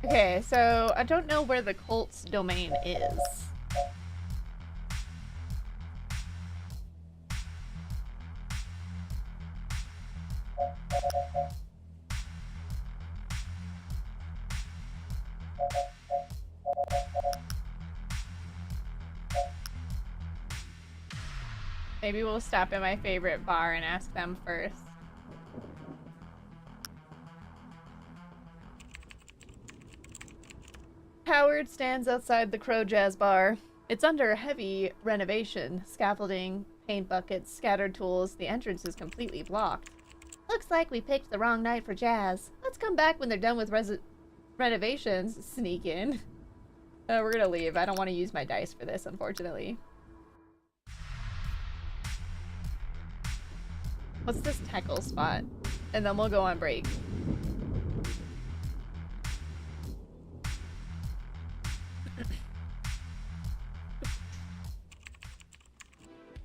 Okay, so I don't know where the cult's domain is. Maybe we'll stop at my favorite bar and ask them first. Howard stands outside the Crow Jazz Bar. It's under heavy renovation. Scaffolding, paint buckets, scattered tools. The entrance is completely blocked. Looks like we picked the wrong night for jazz. Let's come back when they're done with renovations. Sneak in. We're gonna leave. I don't want to use my dice for this, unfortunately. What's this tackle spot? And then we'll go on break.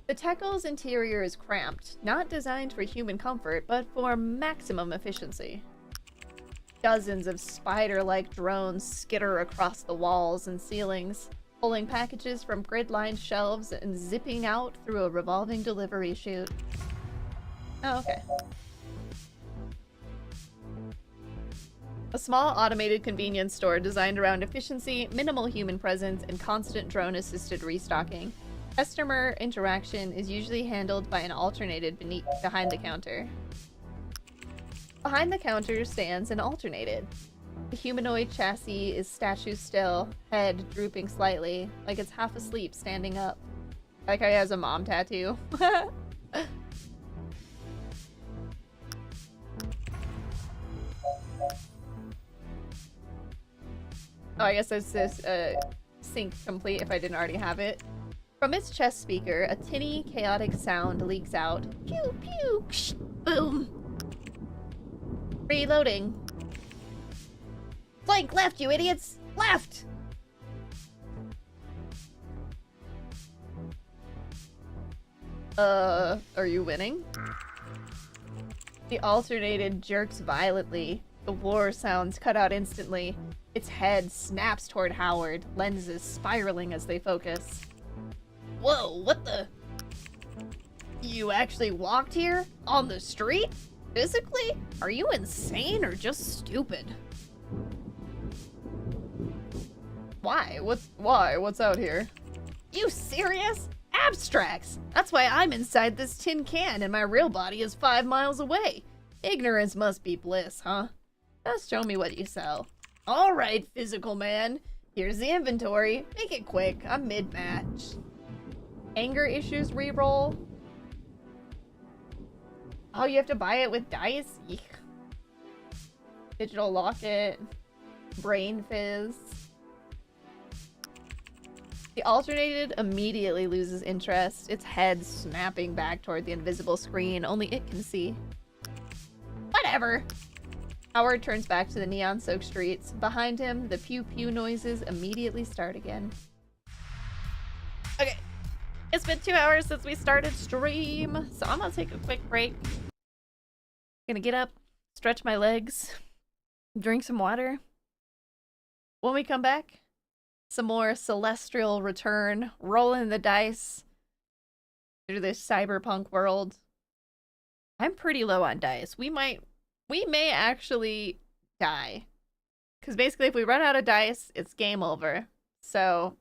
The Teckle's interior is cramped, not designed for human comfort, but for maximum efficiency. Dozens of spider-like drones skitter across the walls and ceilings, pulling packages from grid-lined shelves and zipping out through a revolving delivery chute. Oh, okay. A small automated convenience store designed around efficiency, minimal human presence, and constant drone-assisted restocking. Customer interaction is usually handled by an alternated behind the counter. Behind the counter stands an alternated. The humanoid chassis is statue still, head drooping slightly, like it's half asleep standing up. Like how he has a mom tattoo. Oh, I guess it's this sync complete if I didn't already have it. From its chest speaker, a tinny, chaotic sound leaks out. Pew pew! Ksh, boom! Reloading. Flank left, you idiots! Left! Are you winning? The alternated jerks violently. The war sounds cut out instantly. Its head snaps toward Howard, lenses spiraling as they focus. Whoa, what the? You actually walked here? On the street? Physically? Are you insane or just stupid? Why? What's out here? You serious? Abstracts! That's why I'm inside this tin can and my real body is 5 miles away. Ignorance must be bliss, huh? Just show me what you sell. Alright, physical man. Here's the inventory. Make it quick. I'm mid-match. Anger issues reroll. Oh, you have to buy it with dice? Eek. Digital locket. Brain fizz. The alternated immediately loses interest, its head snapping back toward the invisible screen only it can see. Whatever. Howard turns back to the neon-soaked streets. Behind him, the pew-pew noises immediately start again. Okay. It's been 2 hours since we started stream, so I'm gonna take a quick break. Gonna get up, stretch my legs, drink some water. When we come back, some more Celestial Return, rolling the dice through this cyberpunk world. I'm pretty low on dice. We may actually die. Because basically if we run out of dice, it's game over. So,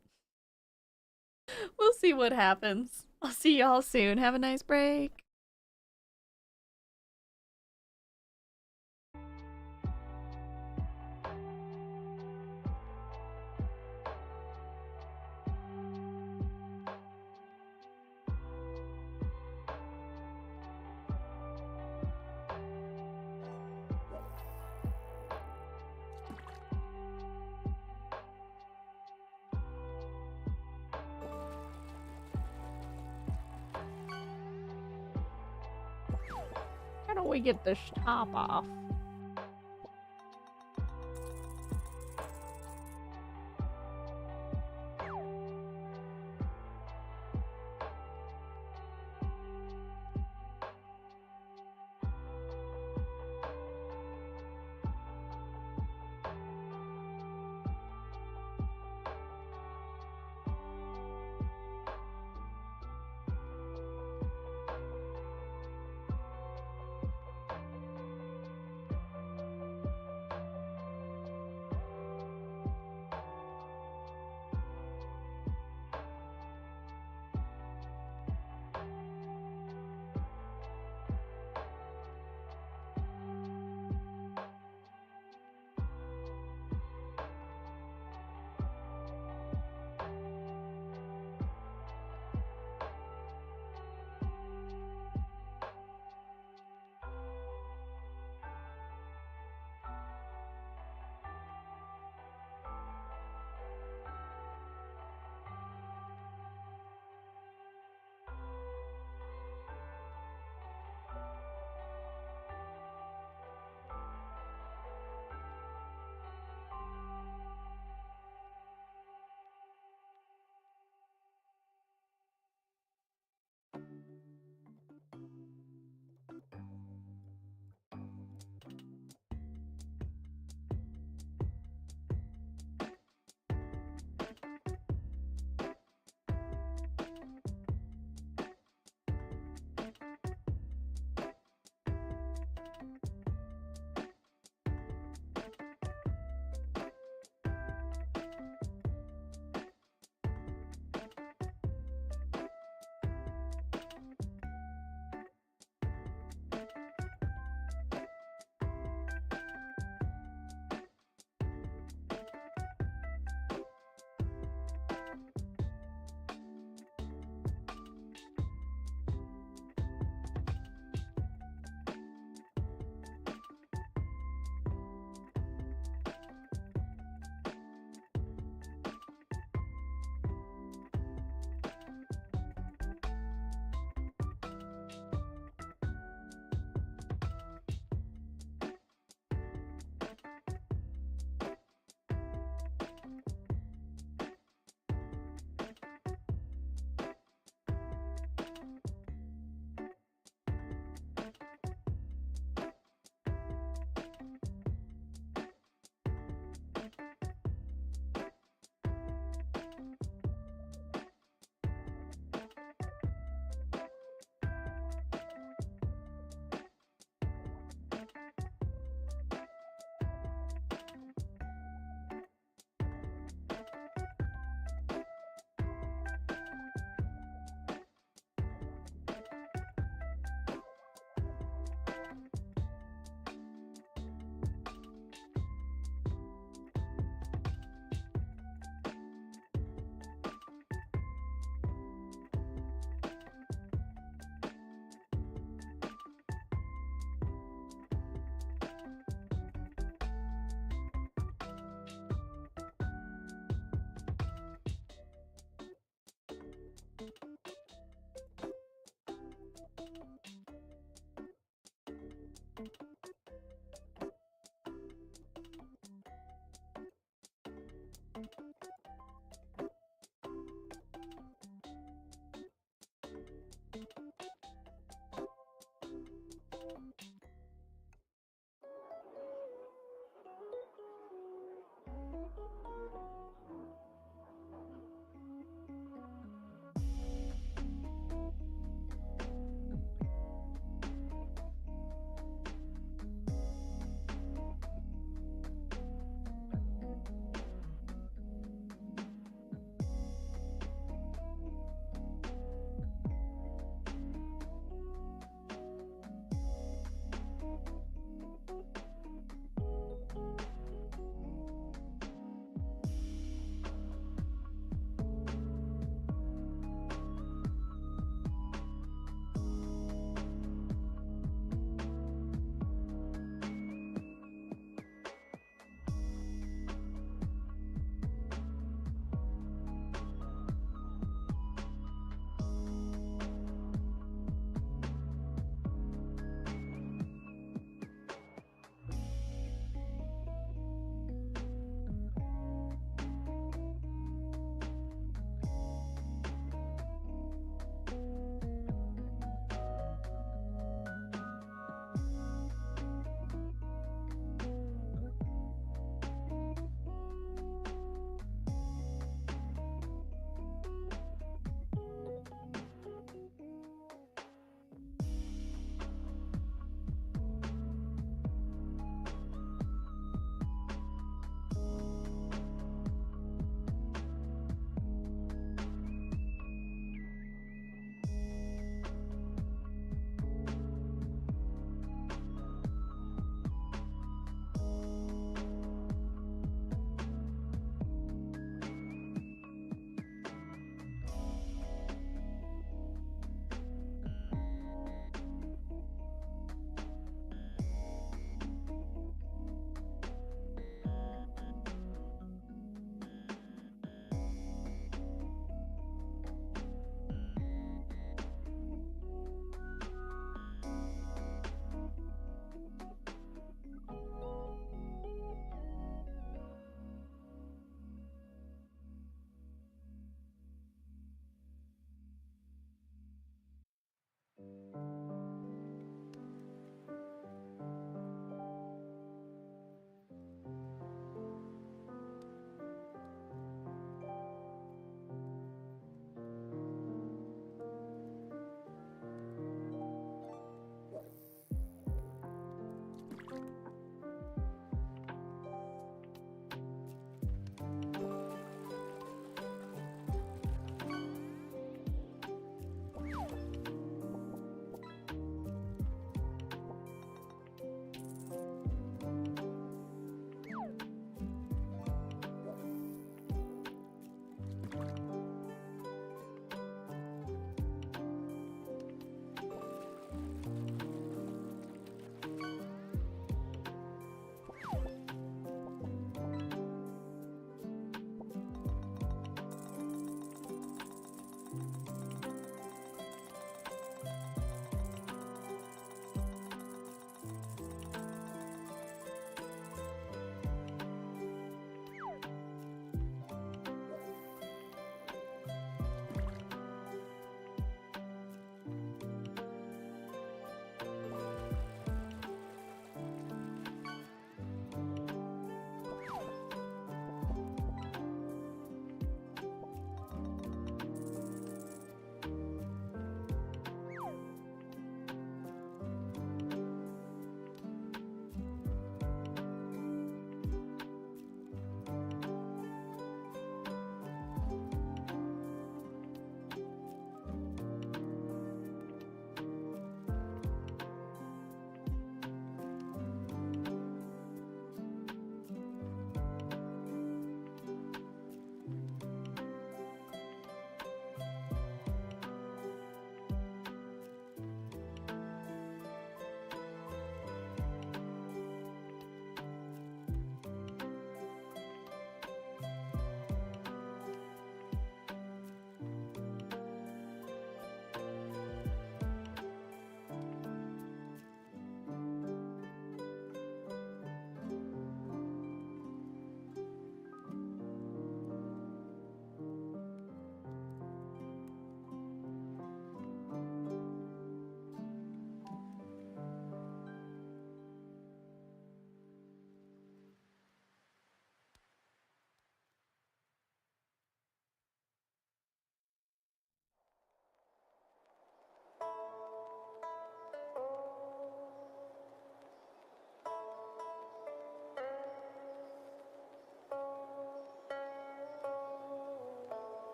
we'll see what happens. I'll see y'all soon. Have a nice break. How do we get this top off?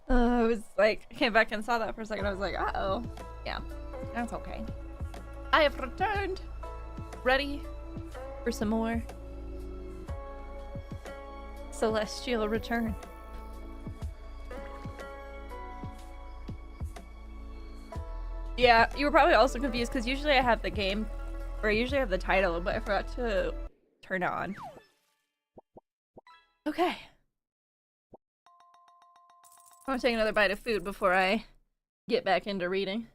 I was like, I came back and saw that for a second. I was like, uh-oh. Yeah, that's okay. I have returned. Ready for some more celestial return. Yeah, you were probably also confused because usually I have the game, or I usually have the title, but I forgot to turn it on. Okay. I want to take another bite of food before I get back into reading.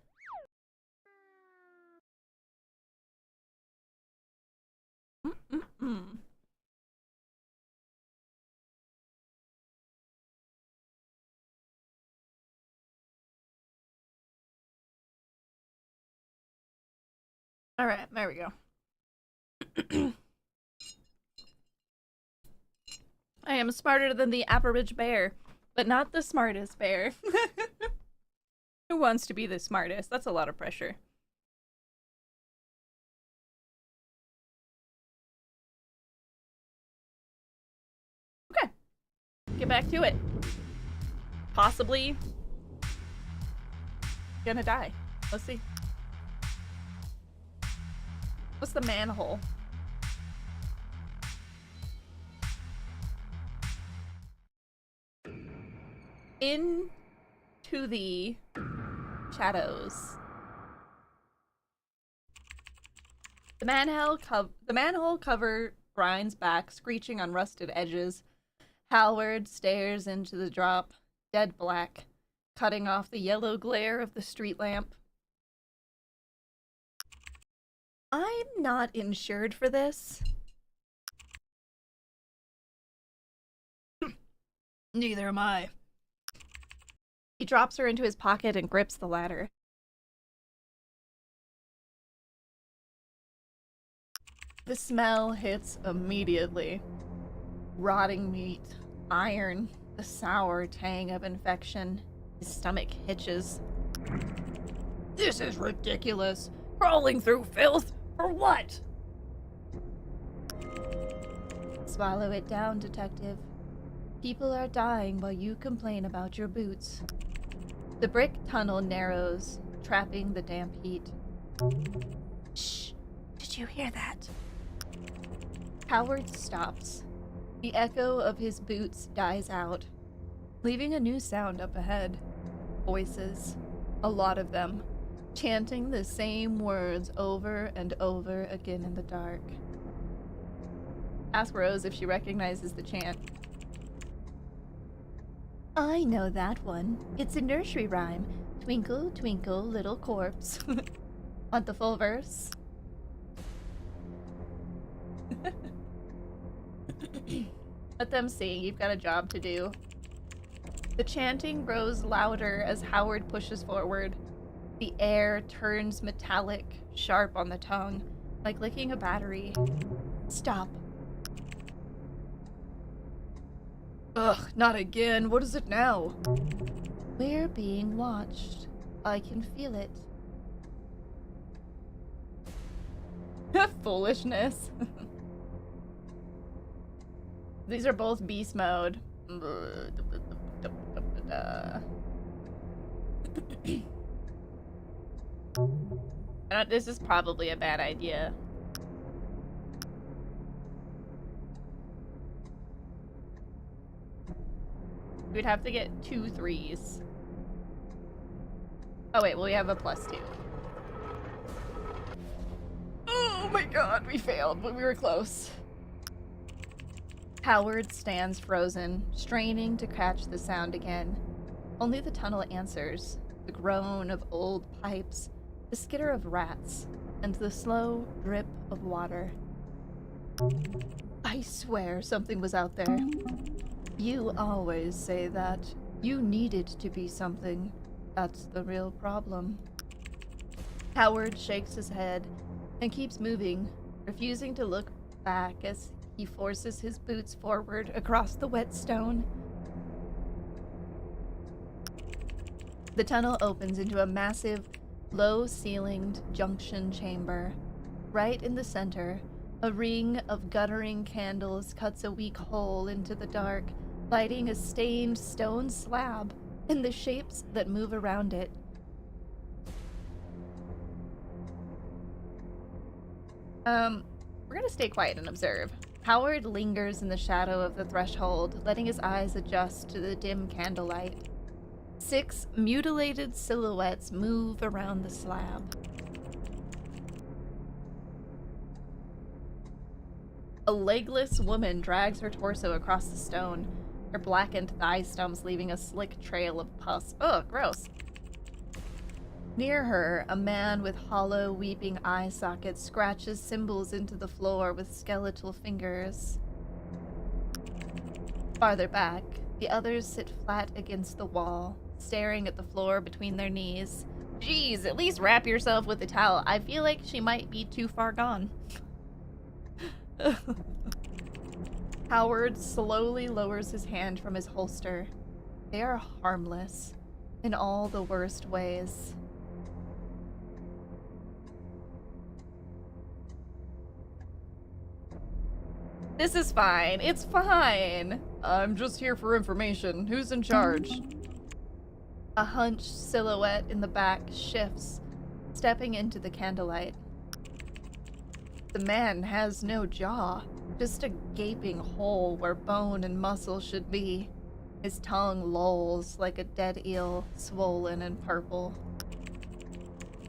Mm-mm-mm. All right, there we go. I am smarter than the average bear, but not the smartest bear. Who wants to be the smartest? That's a lot of pressure. Okay, get back to it. Possibly gonna die. Let's see. What's the manhole? Into the shadows. The manhole cover grinds back, screeching on rusted edges. Howard stares into the drop, dead black, cutting off the yellow glare of the street lamp. I'm not insured for this. Neither am I. He drops her into his pocket and grips the ladder. The smell hits immediately. Rotting meat, iron, the sour tang of infection. His stomach hitches. This is ridiculous. Crawling through filth? For what? Swallow it down, detective. People are dying while you complain about your boots. The brick tunnel narrows, trapping the damp heat. Shh! Did you hear that? Howard stops. The echo of his boots dies out, leaving a new sound up ahead. Voices. A lot of them. Chanting the same words over and over again in the dark. Ask Rose if she recognizes the chant. I know that one. It's a nursery rhyme. Twinkle, twinkle, little corpse. Want the full verse? Let them sing. You've got a job to do. The chanting grows louder as Howard pushes forward. The air turns metallic, sharp on the tongue, like licking a battery. Stop. Ugh, not again. What is it now? We're being watched. I can feel it. Foolishness. These are both beast mode. This is probably a bad idea. We'd have to get 2 3s. Oh wait, well we have a +2. Oh my god, we failed, but we were close. Howard stands frozen, straining to catch the sound again. Only the tunnel answers, the groan of old pipes, the skitter of rats, and the slow drip of water. I swear something was out there. You always say that. You needed to be something. That's the real problem. Howard shakes his head and keeps moving, refusing to look back as he forces his boots forward across the wet stone. The tunnel opens into a massive, low-ceilinged junction chamber. Right in the center, a ring of guttering candles cuts a weak hole into the dark, lighting a stained stone slab and the shapes that move around it. We're gonna stay quiet and observe. Howard lingers in the shadow of the threshold, letting his eyes adjust to the dim candlelight. 6 mutilated silhouettes move around the slab. A legless woman drags her torso across the stone, her blackened thigh stumps leaving a slick trail of pus. Ugh, gross. Near her, a man with hollow, weeping eye sockets scratches symbols into the floor with skeletal fingers. Farther back, the others sit flat against the wall, staring at the floor between their knees. Jeez, at least wrap yourself with a towel. I feel like she might be too far gone. Howard slowly lowers his hand from his holster. They are harmless, in all the worst ways. This is fine. It's fine. I'm just here for information. Who's in charge? A hunched silhouette in the back shifts, stepping into the candlelight. The man has no jaw, just a gaping hole where bone and muscle should be. His tongue lolls like a dead eel, swollen and purple.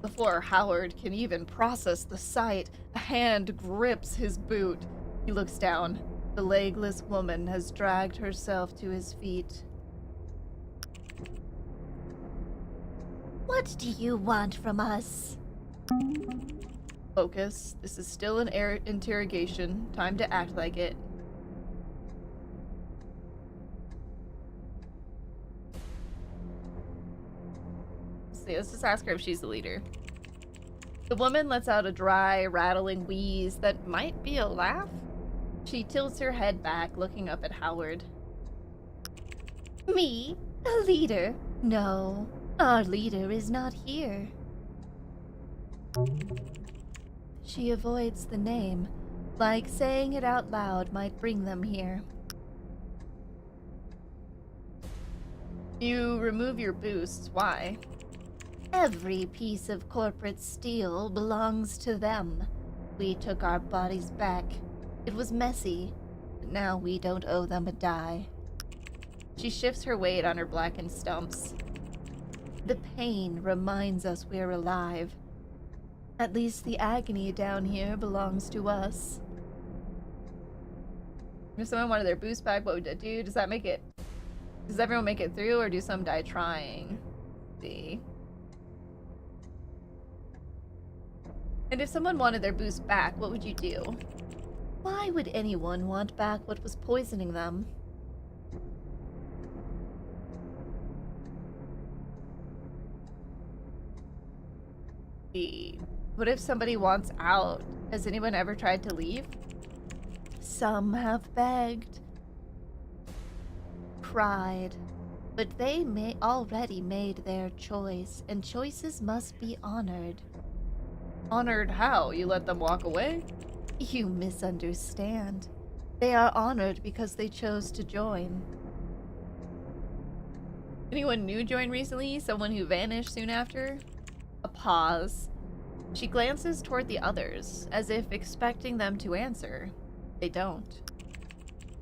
Before Howard can even process the sight, a hand grips his boot. He looks down. The legless woman has dragged herself to his feet. What do you want from us? Focus. This is still an interrogation. Time to act like it. Let's just ask her if she's the leader. The woman lets out a dry, rattling wheeze that might be a laugh. She tilts her head back, looking up at Howard. Me? A leader? No, our leader is not here. She avoids the name, like saying it out loud might bring them here. You remove your boosts. Why? Every piece of corporate steel belongs to them. We took our bodies back. It was messy, but now we don't owe them a die. She shifts her weight on her blackened stumps. The pain reminds us we're alive. At least the agony down here belongs to us. If someone wanted their boost back, what would it do? Does that make it... Does everyone make it through, or do some die trying? Let's see. And if someone wanted their boost back, what would you do? Why would anyone want back what was poisoning them? What if somebody wants out? Has anyone ever tried to leave? Some have begged, cried, but they already made their choice, and choices must be honored. Honored how? You let them walk away? You misunderstand. They are honored because they chose to join. Anyone new join recently? Someone who vanished soon after? A pause. She glances toward the others, as if expecting them to answer. They don't.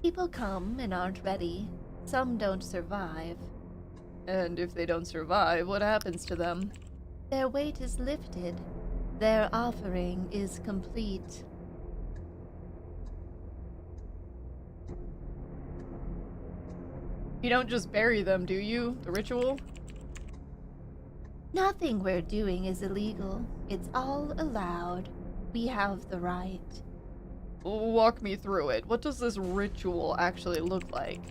People come and aren't ready. Some don't survive. And if they don't survive, what happens to them? Their weight is lifted. Their offering is complete. You don't just bury them, do you? The ritual? Nothing we're doing is illegal. It's all allowed. We have the right. Walk me through it. What does this ritual actually look like?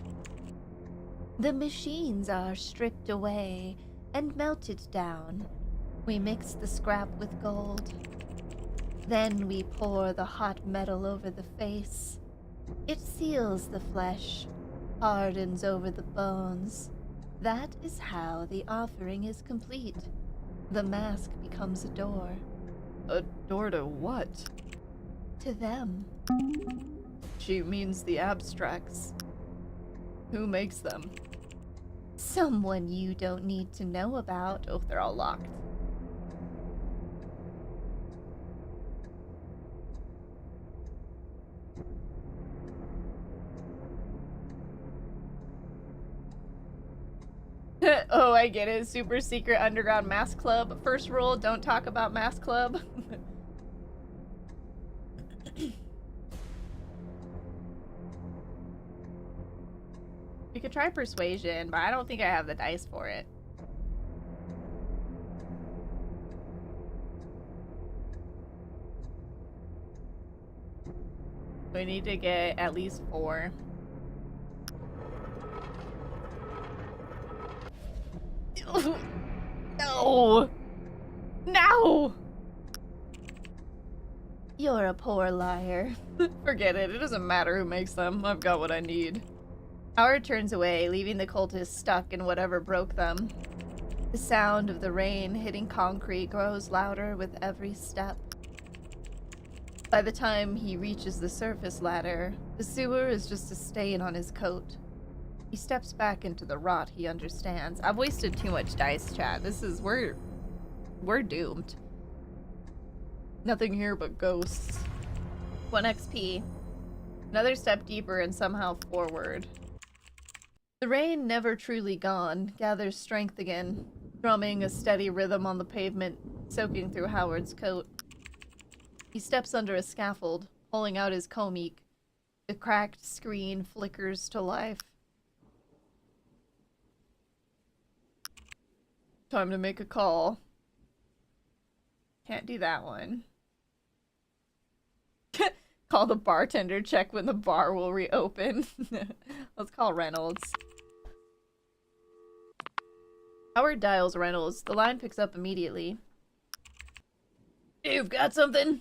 The machines are stripped away and melted down. We mix the scrap with gold. Then we pour the hot metal over the face. It seals the flesh, hardens over the bones. That is how the offering is complete. The mask becomes a door. A door to what? To them. She means the abstracts. Who makes them? Someone you don't need to know about. Oh, they're all locked. Oh, I get it. Super secret underground mask club. First rule, don't talk about mask club. We could try persuasion, but I don't think I have the dice for it. We need to get at least 4. No! No! You're a poor liar. Forget it. It doesn't matter who makes them. I've got what I need. Howard turns away, leaving the cultists stuck in whatever broke them. The sound of the rain hitting concrete grows louder with every step. By the time he reaches the surface ladder, the sewer is just a stain on his coat. He steps back into the rot he understands. I've wasted too much dice, chat. This is... we're doomed. Nothing here but ghosts. 1 XP. Another step deeper and somehow forward. The rain, never truly gone, gathers strength again, drumming a steady rhythm on the pavement, soaking through Howard's coat. He steps under a scaffold, pulling out his komeek. The cracked screen flickers to life. Time to make a call. Can't do that one. Call the bartender, check when the bar will reopen. Let's call Reynolds. Howard dials Reynolds. The line picks up immediately. You've got something?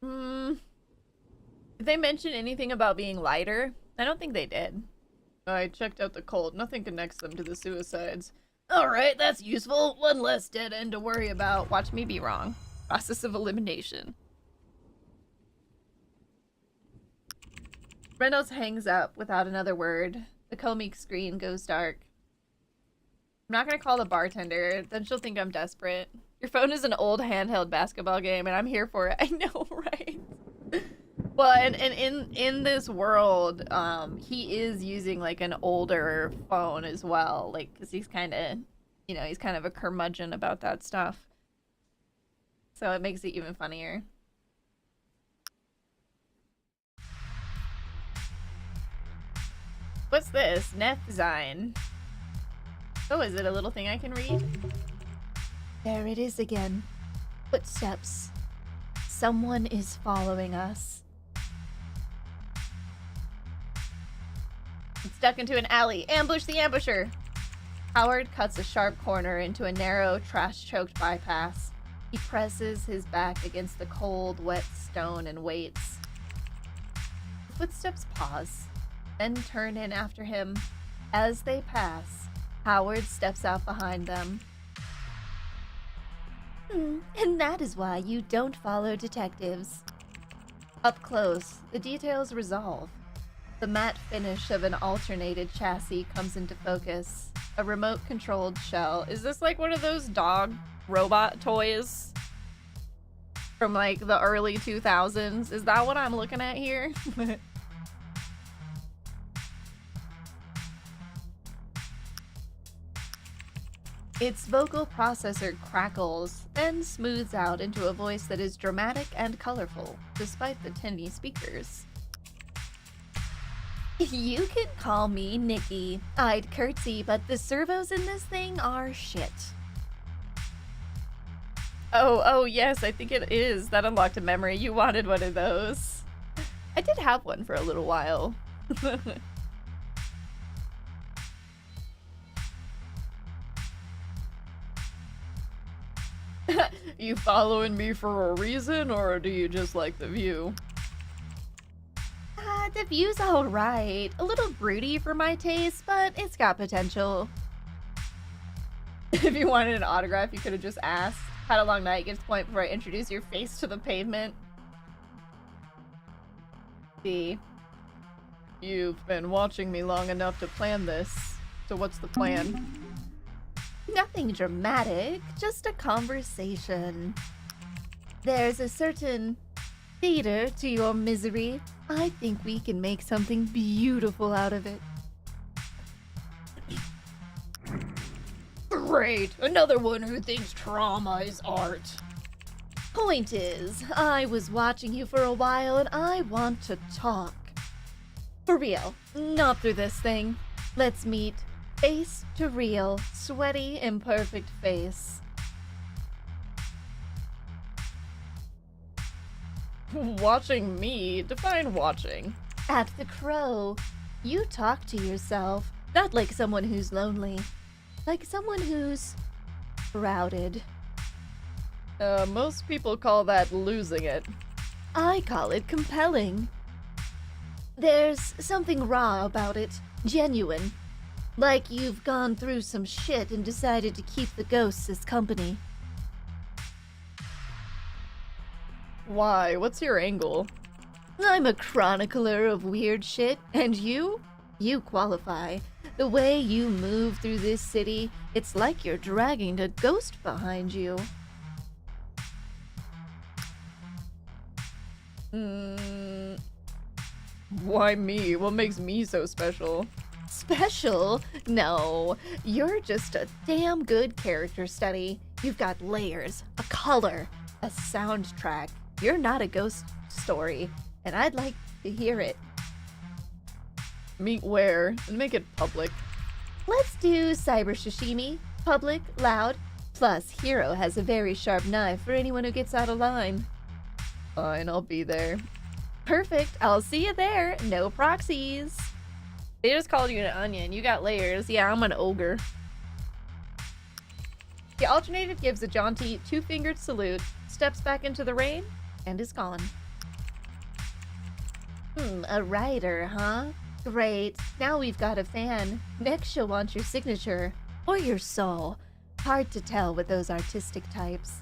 Did they mention anything about being lighter? I don't think they did. I checked out the cult. Nothing connects them to the suicides. Alright, that's useful. One less dead end to worry about. Watch me be wrong. Process of elimination. Reynolds hangs up without another word. The komeek screen goes dark. I'm not gonna call the bartender, then she'll think I'm desperate. Your phone is an old handheld basketball game and I'm here for it. I know, right? Well, and in this world, he is using like an older phone as well, like because he's kind of, you know, he's kind of a curmudgeon about that stuff. So it makes it even funnier. What's this? Nef design. Oh, is it a little thing I can read? There it is again. Footsteps. Someone is following us. It's stuck into an alley. Ambush the ambusher! Howard cuts a sharp corner into a narrow, trash-choked bypass. He presses his back against the cold, wet stone and waits. The footsteps pause, then turn in after him. As they pass, Howard steps out behind them. And that is why you don't follow detectives. Up close, the details resolve. The matte finish of an alternated chassis comes into focus. A remote-controlled shell. Is this like one of those dog robot toys from like the early 2000s? Is that what I'm looking at here? Its vocal processor crackles, then smooths out into a voice that is dramatic and colorful, despite the tinny speakers. You can call me Nikki. I'd curtsy, but the servos in this thing are shit. Oh, yes, I think it is. That unlocked a memory. You wanted one of those. I did have one for a little while. You following me for a reason, or do you just like the view? The view's alright. A little broody for my taste, but it's got potential. If you wanted an autograph, you could have just asked. Had a long night, gives point before I introduce your face to the pavement. See. You've been watching me long enough to plan this. So what's the plan? Nothing dramatic, just a conversation. There's a certain theater to your misery. I think we can make something beautiful out of it. Great! Another one who thinks trauma is art. Point is, I was watching you for a while and I want to talk. For real, not through this thing. Let's meet face to real, sweaty, imperfect face. Watching me? Define watching. At the Crow, you talk to yourself, not like someone who's lonely, like someone who's crowded. Most people call that losing it. I call it compelling. There's something raw about it, genuine. Like you've gone through some shit and decided to keep the ghosts as company. Why? What's your angle? I'm a chronicler of weird shit, and you? You qualify. The way you move through this city, it's like you're dragging a ghost behind you. Why me? What makes me so special? Special? No, you're just a damn good character study. You've got layers, a color, a soundtrack. You're not a ghost story, and I'd like to hear it. Meet where? And make it public. Let's do cyber sashimi, public, loud, plus Hero has a very sharp knife for anyone who gets out of line. Fine, I'll be there. Perfect, I'll see you there. No proxies. They just called you an onion. You got layers. Yeah, I'm an ogre. The alternative gives a jaunty two-fingered salute, steps back into the rain, and is gone. A writer, huh? Great, now we've got a fan. Next she'll want your signature. Or your soul. Hard to tell with those artistic types.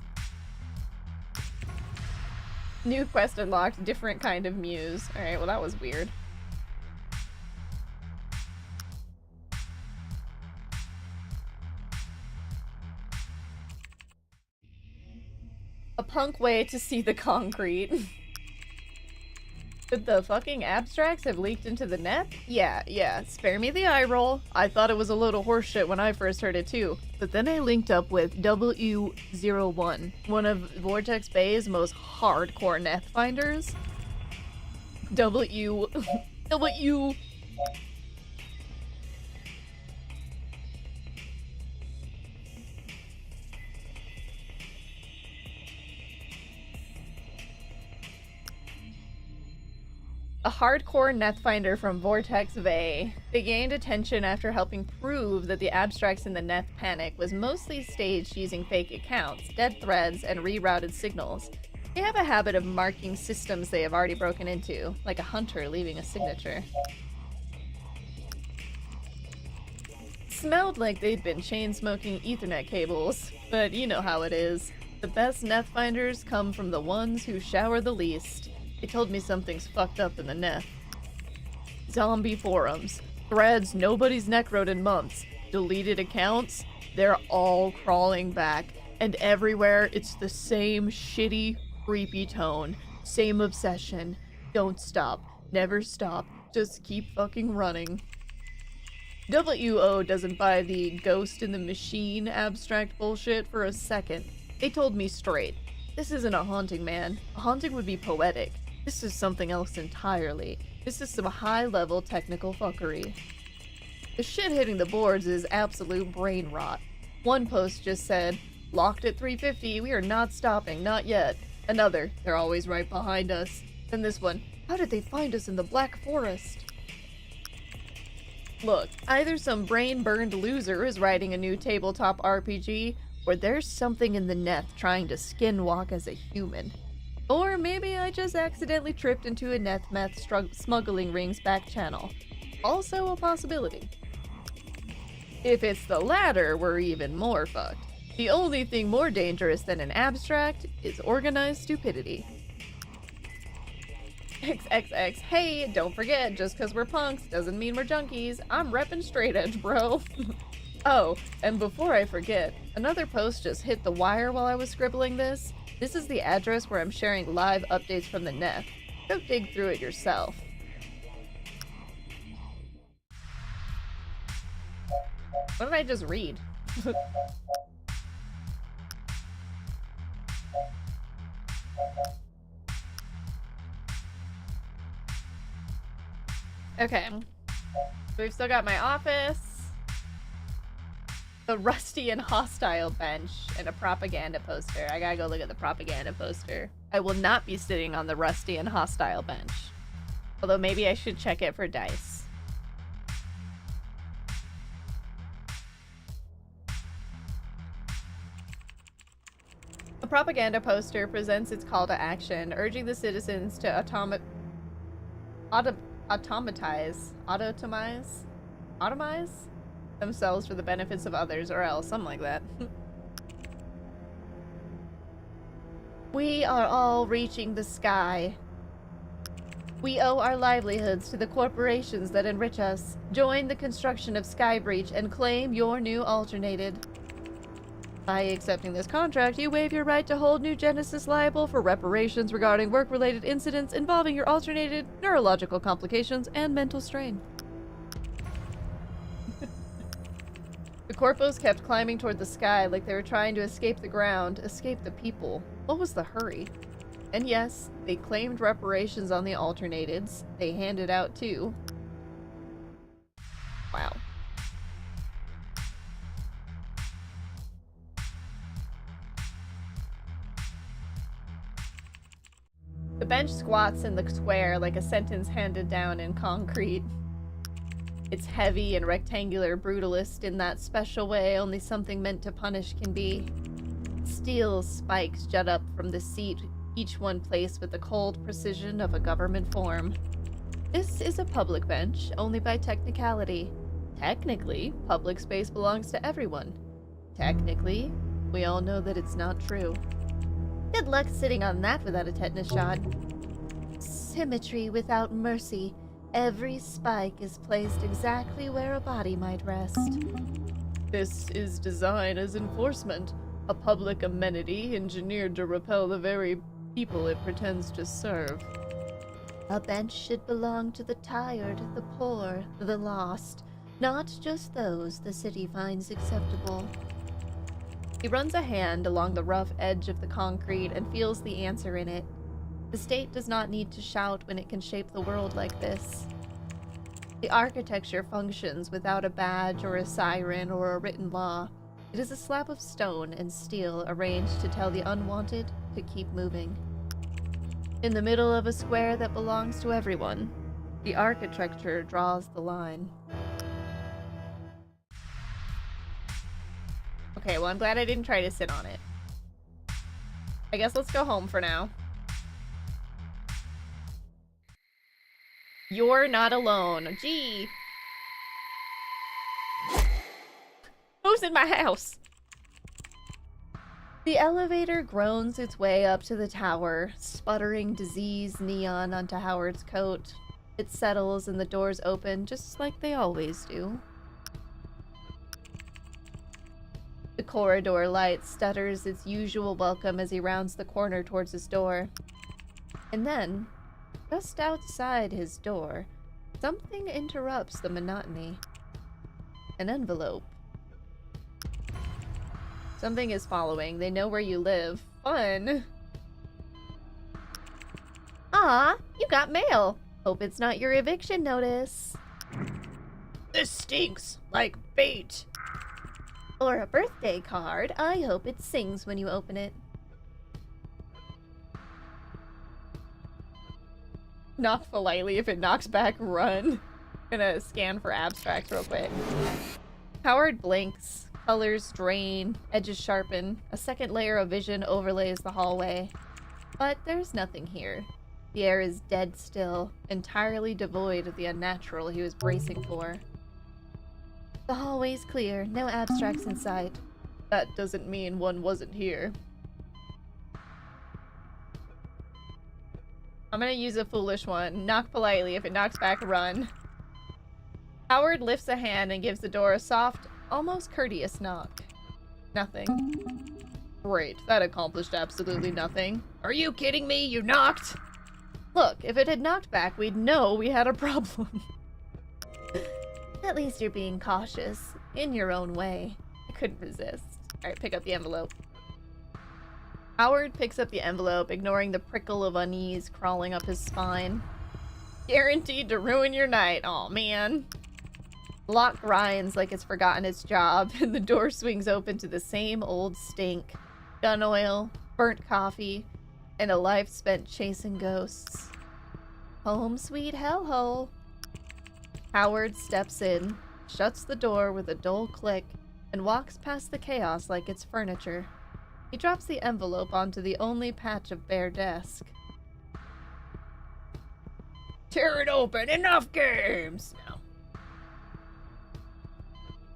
New quest unlocked, different kind of muse. Alright, well that was weird. A punk way to see the concrete. Did the fucking abstracts have leaked into the net? Yeah, spare me the eye roll. I thought it was a load of horseshit when I first heard it too. But then I linked up with W01, one of Vortex Bay's most hardcore net finders. W... A hardcore Nethfinder from Vortex Bay. They gained attention after helping prove that the abstracts in the Neth Panic was mostly staged using fake accounts, dead threads, and rerouted signals. They have a habit of marking systems they have already broken into, like a hunter leaving a signature. Smelled like they'd been chain-smoking Ethernet cables, but you know how it is. The best Nethfinders come from the ones who shower the least. They told me something's fucked up in the Neth. Zombie forums, threads nobody's necroed in months, deleted accounts, they're all crawling back, and everywhere it's the same shitty, creepy tone, same obsession. Don't stop, never stop, just keep fucking running. WO doesn't buy the ghost in the machine abstract bullshit for a second. They told me straight, this isn't a haunting, man. A haunting would be poetic. This is something else entirely. This is some high-level technical fuckery. The shit hitting the boards is absolute brain rot. One post just said, locked at 350, we are not stopping, not yet. Another, they're always right behind us. Then this one, how did they find us in the Black Forest? Look, either some brain-burned loser is writing a new tabletop RPG, or there's something in the Neth trying to skinwalk as a human. Or maybe I just accidentally tripped into a Neth meth smuggling ring's back channel. Also a possibility. If it's the latter, we're even more fucked. The only thing more dangerous than an abstract is organized stupidity. XXX. Hey, don't forget, just because we're punks doesn't mean we're junkies. I'm repping straight edge, bro. Oh, and before I forget, another post just hit the wire while I was scribbling this. This is the address where I'm sharing live updates from the net. Go dig through it yourself. What did I just read? Okay. We've still got my office, the rusty and hostile bench, and a propaganda poster. I gotta go look at the propaganda poster. I will not be sitting on the rusty and hostile bench. Although maybe I should check it for dice. The propaganda poster presents its call to action, urging the citizens to automize themselves for the benefits of others, or else, something like that. We are all reaching the sky. We owe our livelihoods to the corporations that enrich us. Join the construction of Skybreach and claim your new alternated. By accepting this contract, you waive your right to hold New Genesis liable for reparations regarding work-related incidents involving your alternated, neurological complications, and mental strain. The corpos kept climbing toward the sky like they were trying to escape the ground, escape the people. What was the hurry? And yes, they claimed reparations on the alternateds. They handed out too. Wow. The bench squats in the square like a sentence handed down in concrete. It's heavy and rectangular brutalist in that special way only something meant to punish can be. Steel spikes jut up from the seat, each one placed with the cold precision of a government form. This is a public bench, only by technicality. Technically, public space belongs to everyone. Technically, we all know that it's not true. Good luck sitting on that without a tetanus shot. Symmetry without mercy. Every spike is placed exactly where a body might rest. This is design as enforcement, a public amenity engineered to repel the very people it pretends to serve. A bench should belong to the tired, the poor, the lost, not just those the city finds acceptable. He runs a hand along the rough edge of the concrete and feels the answer in it. The state does not need to shout when it can shape the world like this. The architecture functions without a badge or a siren or a written law. It is a slab of stone and steel arranged to tell the unwanted to keep moving. In the middle of a square that belongs to everyone, the architecture draws the line. Okay, well, I'm glad I didn't try to sit on it. I guess let's go home for now. You're not alone. Gee. Who's in my house? The elevator groans its way up to the tower, sputtering diseased neon onto Howard's coat. It settles and the doors open just like they always do. The corridor light stutters its usual welcome as he rounds the corner towards his door. And then, just outside his door, something interrupts the monotony. An envelope. Something is following. They know where you live. Fun! Ah, you got mail! Hope it's not your eviction notice. This stinks like bait. Or a birthday card. I hope it sings when you open it. Knock politely. If it knocks back, run. Gonna scan for abstracts real quick. Howard blinks. Colors drain. Edges sharpen. A second layer of vision overlays the hallway. But there's nothing here. The air is dead still, entirely devoid of the unnatural he was bracing for. The hallway's clear. No abstracts in sight. That doesn't mean one wasn't here. I'm gonna use a foolish one. Knock politely. If it knocks back, run. Howard lifts a hand and gives the door a soft, almost courteous knock. Nothing. Great. That accomplished absolutely nothing. Are you kidding me? You knocked? Look, if it had knocked back, we'd know we had a problem. At least you're being cautious, in your own way. I couldn't resist. Alright, pick up the envelope. Howard picks up the envelope, ignoring the prickle of unease crawling up his spine. Guaranteed to ruin your night. Aw, man. The lock grinds like it's forgotten its job, and the door swings open to the same old stink. Gun oil, burnt coffee, and a life spent chasing ghosts. Home sweet hellhole. Howard steps in, shuts the door with a dull click, and walks past the chaos like it's furniture. He drops the envelope onto the only patch of bare desk. Tear it open! Enough games! No.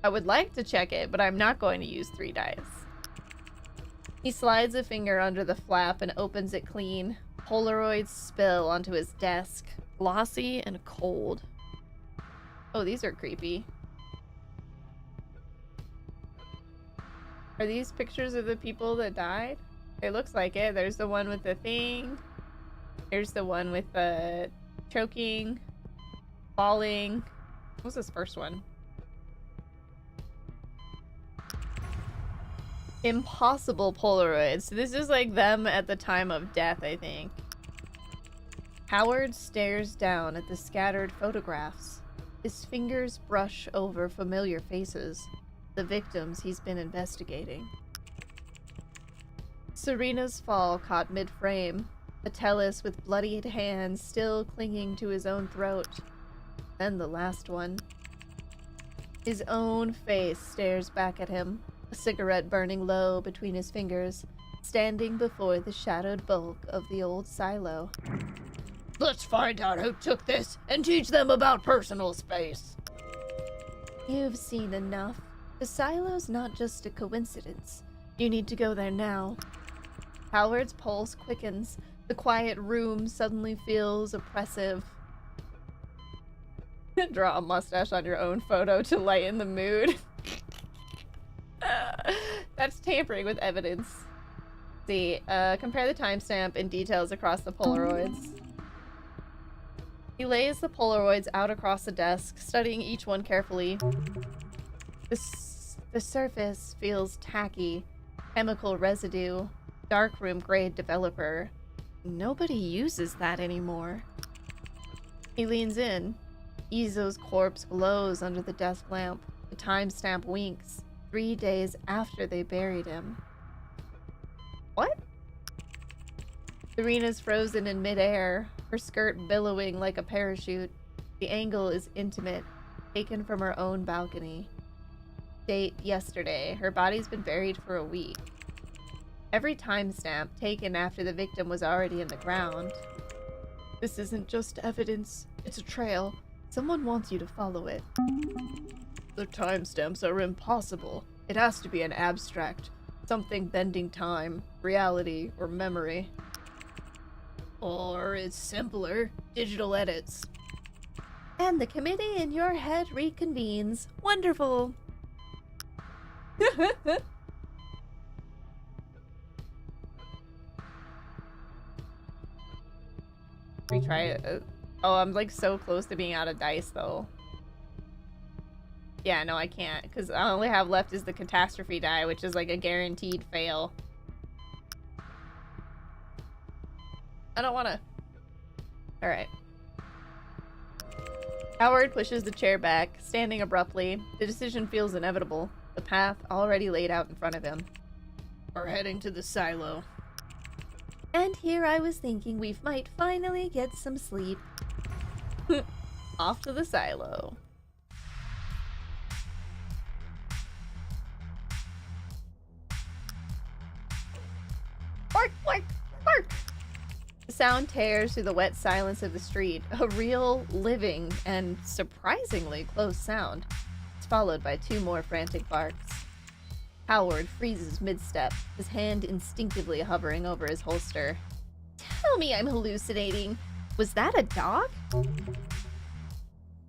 I would like to check it, but I'm not going to use 3 dice. He slides a finger under the flap and opens it clean. Polaroids spill onto his desk, glossy and cold. Oh, these are creepy. Are these pictures of the people that died? It looks like it. There's the one with the thing. There's the one with the choking, falling. What's this first one? Impossible Polaroids. So this is like them at the time of death, I think. Howard stares down at the scattered photographs. His fingers brush over familiar faces, the victims he's been investigating. Serena's fall caught mid-frame, Atellus with bloodied hands still clinging to his own throat. Then the last one. His own face stares back at him, a cigarette burning low between his fingers, standing before the shadowed bulk of the old silo. Let's find out who took this and teach them about personal space. You've seen enough. The silo's not just a coincidence. You need to go there now. Howard's pulse quickens. The quiet room suddenly feels oppressive. Draw a mustache on your own photo to lighten the mood. That's tampering with evidence. See, compare the timestamp and details across the Polaroids. He lays the Polaroids out across the desk, studying each one carefully. The surface feels tacky, chemical residue, darkroom grade developer. Nobody uses that anymore. He leans in. Izo's corpse glows under the desk lamp. The timestamp winks. 3 days after they buried him. What? Serena's frozen in midair, her skirt billowing like a parachute. The angle is intimate, taken from her own balcony. Date yesterday. Her body's been buried for a week. Every timestamp taken after the victim was already in the ground. This isn't just evidence, it's a trail. Someone wants you to follow it. The timestamps are impossible. It has to be an abstract. Something bending time, reality, or memory. Or it's simpler, digital edits. And the committee in your head reconvenes. Wonderful. Retry it. Oh, I'm like so close to being out of dice though. Yeah, no, I can't, because I only have left is the catastrophe die, which is like a guaranteed fail. I don't want to. Alright. Howard pushes the chair back, standing abruptly. The decision feels inevitable. The path already laid out in front of him. We're heading to the silo. And here I was thinking we might finally get some sleep. Off to the silo. Bark, bark, bark! The sound tears through the wet silence of the street. A real, living, and surprisingly close sound. It's followed by 2 more frantic barks. Howard freezes mid-step, his hand instinctively hovering over his holster. Tell tell me I'm hallucinating. Was that a dog?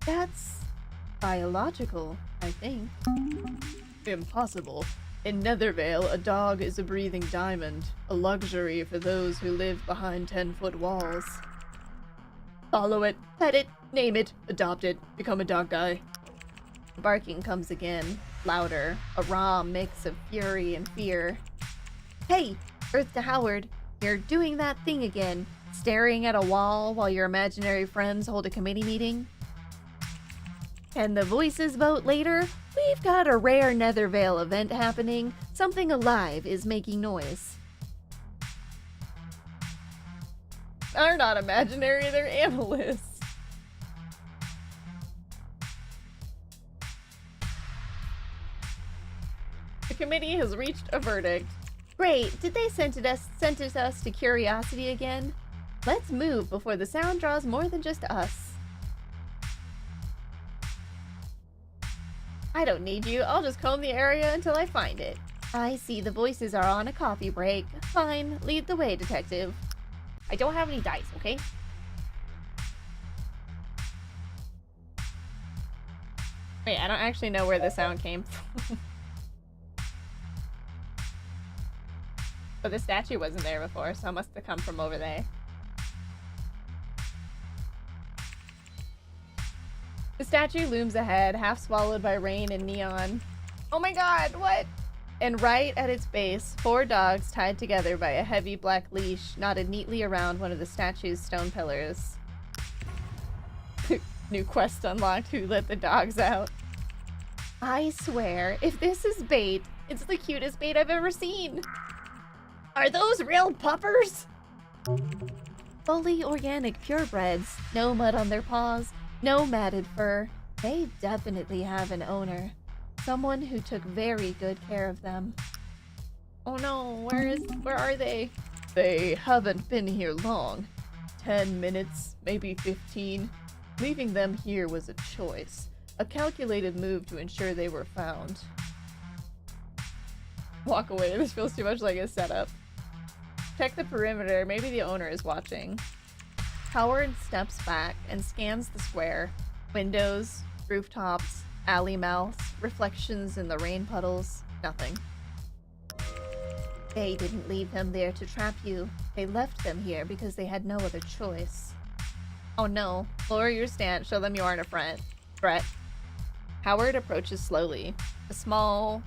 That's biological, I think. Impossible. In Nethervale, a dog is a breathing diamond, a luxury for those who live behind 10-foot walls. Follow it, pet it, name it, adopt it, become a dog guy. Barking comes again, louder, a raw mix of fury and fear. Hey, Earth to Howard, you're doing that thing again, staring at a wall while your imaginary friends hold a committee meeting. Can the voices vote later? We've got a rare Nethervale event happening. Something alive is making noise. They're not imaginary, they're analysts. The committee has reached a verdict. Great, did they sentence us to curiosity again? Let's move before the sound draws more than just us. I don't need you, I'll just comb the area until I find it. I see the voices are on a coffee break. Fine, lead the way, detective. I don't have any dice, okay? Wait, I don't actually know where the sound came from. But the statue wasn't there before, so it must have come from over there. The statue looms ahead, half swallowed by rain and neon. Oh my god, what? And right at its base, 4 dogs tied together by a heavy black leash knotted neatly around one of the statue's stone pillars. New quest unlocked, who let the dogs out? I swear, if this is bait, It's the cutest bait I've ever seen. Are those real puppers? fully organic purebreds, no mud on their paws, no matted fur. They definitely have an owner. Someone who took very good care of them. Oh no, where are they? They haven't been here long. 10 minutes, maybe 15. Leaving them here was a choice. A calculated move to ensure they were found. Walk away, this feels too much like a setup. Check the perimeter, maybe the owner is watching. Howard steps back and scans the square. Windows, rooftops, alley mouths, reflections in the rain puddles, nothing. They didn't leave them there to trap you. They left them here because they had no other choice. Oh no, lower your stance, show them you aren't a threat. Howard approaches slowly. A small,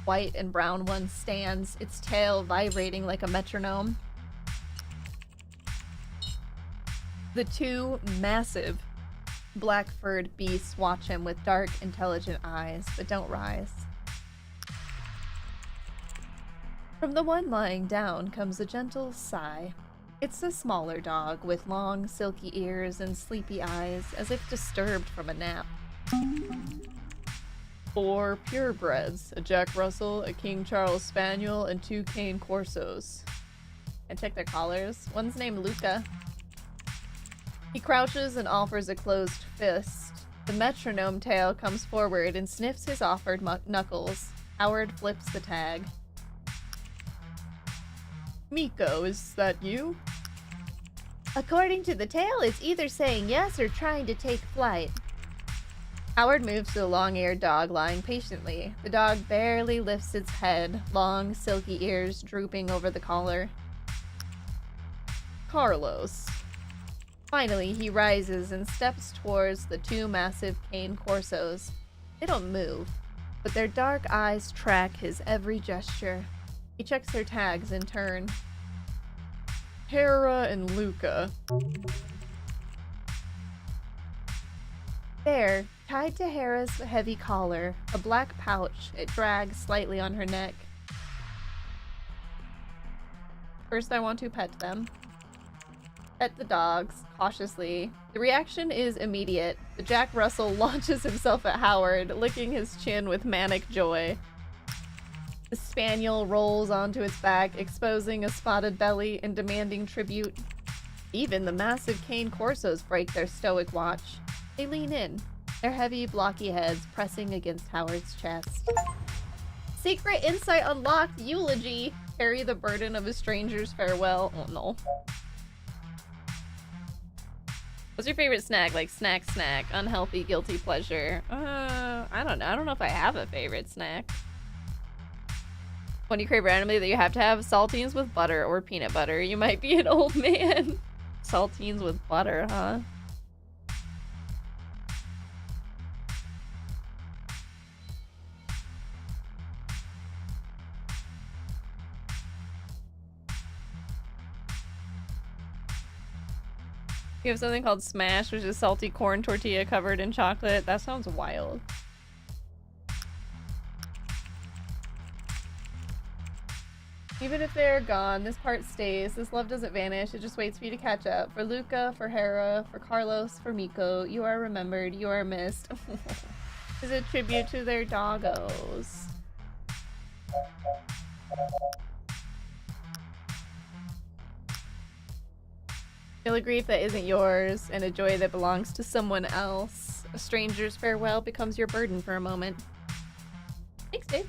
white and brown one stands, its tail vibrating like a metronome. The 2 massive, black-furred beasts watch him with dark, intelligent eyes, but don't rise. From the one lying down comes a gentle sigh. It's a smaller dog with long, silky ears and sleepy eyes, as if disturbed from a nap. 4 purebreds, a Jack Russell, a King Charles Spaniel, and 2 Cane Corsos. And check their collars. One's named Luca. He crouches and offers a closed fist. The metronome tail comes forward and sniffs his offered knuckles. Howard flips the tag. Miko, is that you? According to the tail, it's either saying yes or trying to take flight. Howard moves to the long-eared dog lying patiently. The dog barely lifts its head, long, silky ears drooping over the collar. Carlos. Finally, he rises and steps towards the 2 massive Cane Corsos. They don't move, but their dark eyes track his every gesture. He checks their tags in turn. Hera and Luca. There, tied to Hera's heavy collar, a black pouch. It drags slightly on her neck. First, I want to pet them. Pet the dogs, cautiously. The reaction is immediate. The Jack Russell launches himself at Howard, licking his chin with manic joy. The spaniel rolls onto its back, exposing a spotted belly and demanding tribute. Even the massive Cane Corsos break their stoic watch. They lean in, their heavy, blocky heads pressing against Howard's chest. Secret insight unlocked! Eulogy! Carry the burden of a stranger's farewell. Oh no. What's your favorite snack? Like snack, unhealthy, guilty pleasure. I don't know. I don't know if I have a favorite snack. When you crave randomly that you have to have saltines with butter or peanut butter, you might be an old man. Saltines with butter, huh? You have something called Smash, which is salty corn tortilla covered in chocolate. That sounds wild. Even if they're gone, this part stays. This love doesn't vanish. It just waits for you to catch up. For Luca, for Hera, for Carlos, for Miko, you are remembered. You are missed. Is a tribute to their doggos. Feel a grief that isn't yours, and a joy that belongs to someone else. A stranger's farewell becomes your burden for a moment. Thanks, Dave.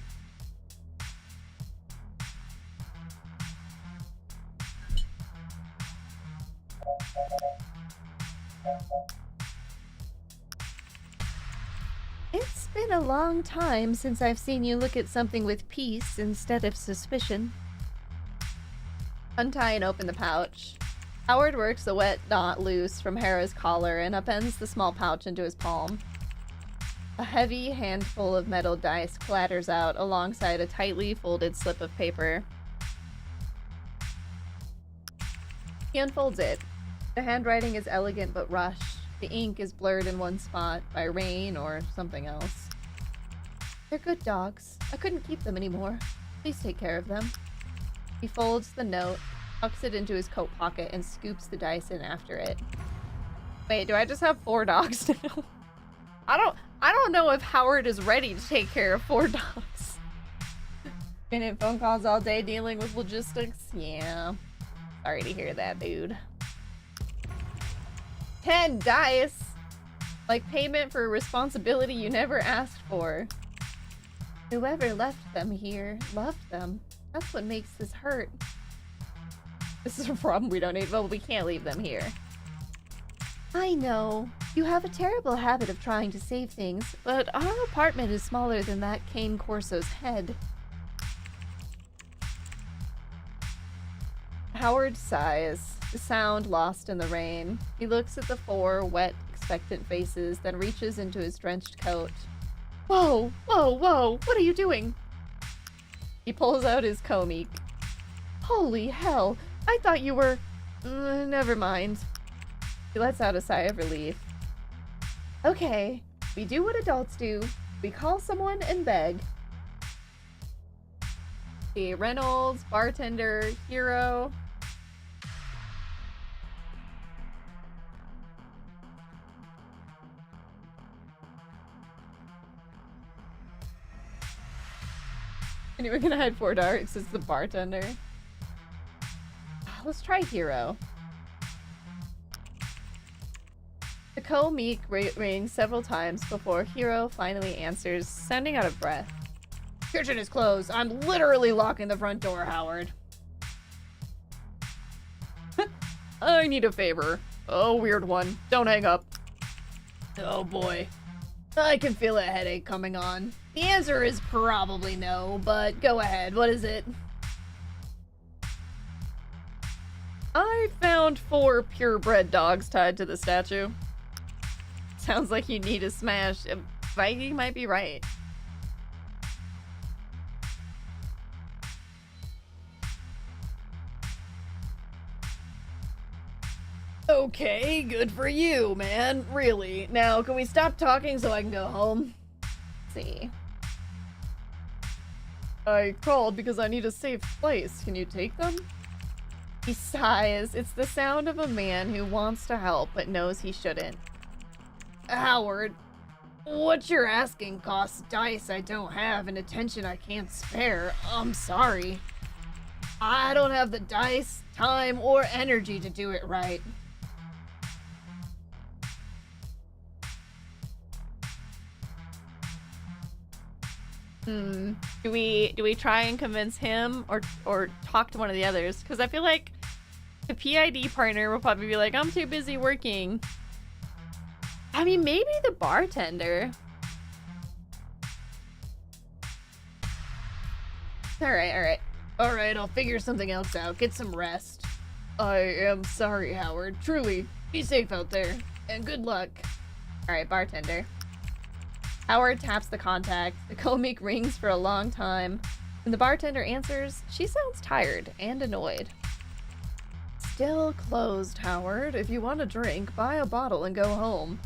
It's been a long time since I've seen you look at something with peace instead of suspicion. Untie and open the pouch. Howard works the wet knot loose from Hera's collar and upends the small pouch into his palm. A heavy handful of metal dice clatters out alongside a tightly folded slip of paper. He unfolds it. The handwriting is elegant but rushed. The ink is blurred in one spot by rain or something else. They're good dogs. I couldn't keep them anymore. Please take care of them. He folds the note, tucks it into his coat pocket, and scoops the dice in after it. Wait, do I just have 4 dogs now? I don't know if Howard is ready to take care of 4 dogs. Been in phone calls all day dealing with logistics? Yeah. Sorry to hear that, dude. 10 dice! Like payment for a responsibility you never asked for. Whoever left them here loved them. That's what makes this hurt. This is a problem we don't need. Well, we can't leave them here. I know. You have a terrible habit of trying to save things, but our apartment is smaller than that Cane Corso's head. Howard sighs, the sound lost in the rain. He looks at the 4 wet, expectant faces, then reaches into his drenched coat. Whoa, whoa, whoa, what are you doing? He pulls out his comb. Holy hell, I thought you were... never mind. He lets out a sigh of relief. Okay, we do what adults do. We call someone and beg. See, Reynolds, bartender, hero. Anyone gonna hide 4 darts? It's the bartender. Let's try hero. The co-meek rings several times before Hero finally answers, sounding out of breath. Kitchen is closed. I'm literally locking the front door, Howard. I need a favor. Oh, weird one. Don't hang up. Oh boy. I can feel a headache coming on. The answer is probably no, but go ahead. What is it? I found 4 purebred dogs tied to the statue. Sounds like you need a smash. Viking might be right. Okay, good for you, man. Really. Now, can we stop talking so I can go home? Let's see. I called because I need a safe place. Can you take them? He sighs. It's the sound of a man who wants to help but knows he shouldn't. Howard, what you're asking costs dice I don't have and attention I can't spare. I'm sorry. I don't have the dice, time, or energy to do it right. Do we try and convince him or talk to one of the others? Because I feel like the PID partner will probably be like, I'm too busy working. I mean, maybe the bartender. Alright. Alright, I'll figure something else out. Get some rest. I am sorry, Howard. Truly, be safe out there. And good luck. Alright, bartender. Howard taps the contact. The comic rings for a long time. When the bartender answers, she sounds tired and annoyed. Still closed, Howard. If you want a drink, buy a bottle and go home.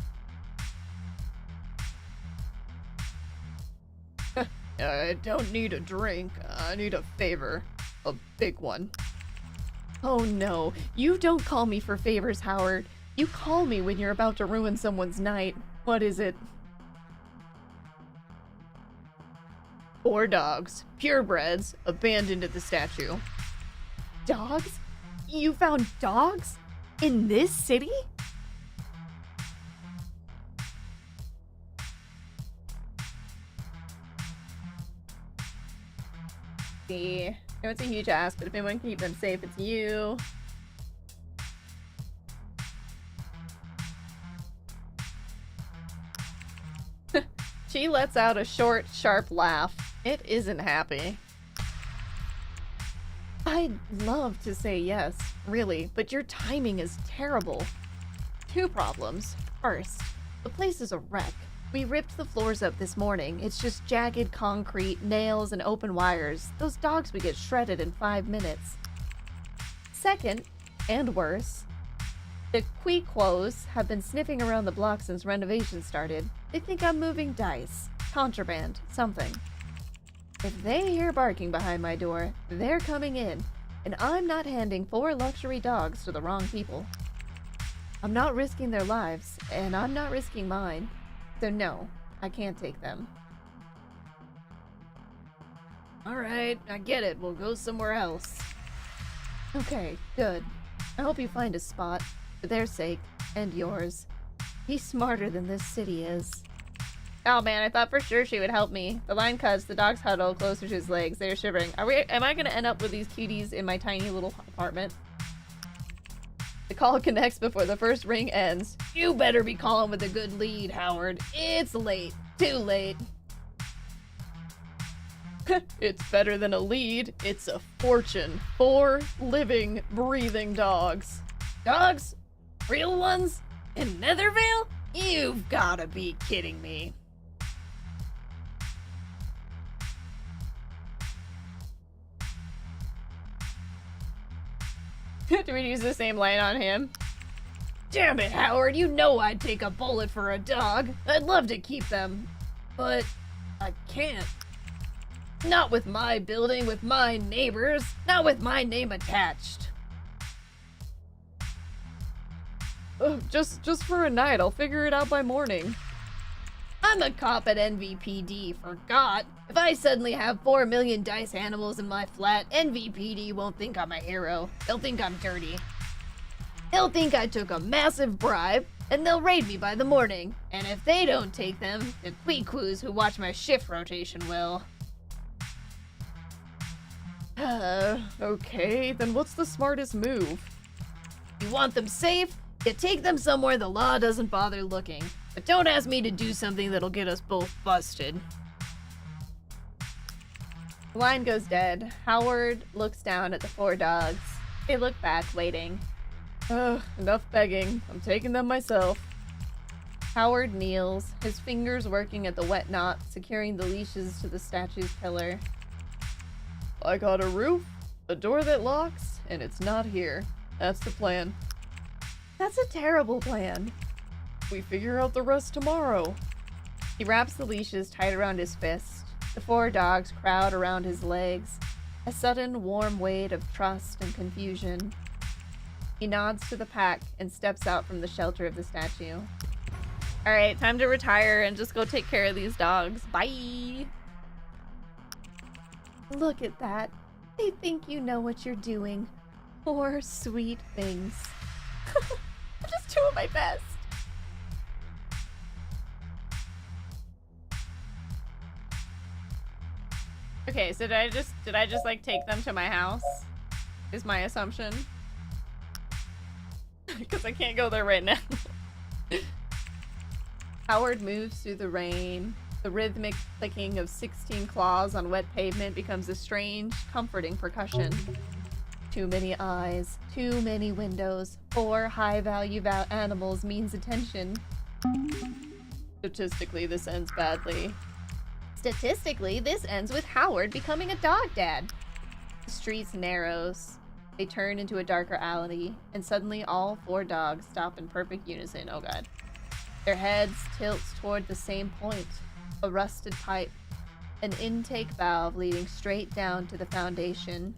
I don't need a drink. I need a favor. A big one. Oh no, you don't call me for favors, Howard. You call me when you're about to ruin someone's night. What is it? 4 dogs, purebreds, abandoned at the statue. Dogs? You found dogs? In this city? See, I know it's a huge ask, but if anyone can keep them safe, it's you. She lets out a short, sharp laugh. It isn't happy. I'd love to say yes, really, but your timing is terrible. 2 problems. First, the place is a wreck. We ripped the floors up this morning. It's just jagged concrete, nails, and open wires. Those dogs would get shredded in 5 minutes. Second, and worse, the Queequos have been sniffing around the block since renovation started. They think I'm moving dice, contraband, something. If they hear barking behind my door, they're coming in, and I'm not handing 4 luxury dogs to the wrong people. I'm not risking their lives, and I'm not risking mine. So no, I can't take them. Alright, I get it. We'll go somewhere else. Okay, good. I hope you find a spot, for their sake, and yours. He's smarter than this city is. Oh man, I thought for sure she would help me. The line cuts, the dogs huddle closer to his legs. They're shivering. Am I gonna end up with these cuties in my tiny little apartment? The call connects before the first ring ends. You better be calling with a good lead, Howard. It's late. Too late. It's better than a lead. It's a fortune. 4 living, breathing dogs. Dogs? Real ones? In Nethervale? You've gotta be kidding me. Do we use the same line on him? Damn it, Howard, you know I'd take a bullet for a dog. I'd love to keep them, but I can't. Not with my building, with my neighbors, not with my name attached. Just for a night. I'll figure it out by morning. I'm a cop at NVPD, forgot. If I suddenly have 4 million dice animals in my flat, NVPD won't think I'm a hero. They'll think I'm dirty. They'll think I took a massive bribe, and they'll raid me by the morning. And if they don't take them, the Queequos who watch my shift rotation will. Okay, then what's the smartest move? You want them safe? You take them somewhere the law doesn't bother looking. But don't ask me to do something that'll get us both busted. The line goes dead. Howard looks down at the 4 dogs. They look back, waiting. Enough begging. I'm taking them myself. Howard kneels, his fingers working at the wet knot, securing the leashes to the statue's pillar. I got a roof, a door that locks, and it's not here. That's the plan. That's a terrible plan. We figure out the rest tomorrow. He wraps the leashes tight around his fist. The 4 dogs crowd around his legs. A sudden warm weight of trust and confusion. He nods to the pack and steps out from the shelter of the statue. Alright, time to retire and just go take care of these dogs. Bye! Look at that. They think you know what you're doing. 4 sweet things. Just 2 of my best. Okay, so did I just like take them to my house? Is my assumption. Because I can't go there right now. Howard moves through the rain. The rhythmic clicking of 16 claws on wet pavement becomes a strange, comforting percussion. Too many eyes, too many windows, 4 high-value animals means attention. Statistically, this ends badly. Statistically, this ends with Howard becoming a dog dad. The streets narrows. They turn into a darker alley, and suddenly all 4 dogs stop in perfect unison. Oh god. Their heads tilt toward the same point. A rusted pipe. An intake valve leading straight down to the foundation.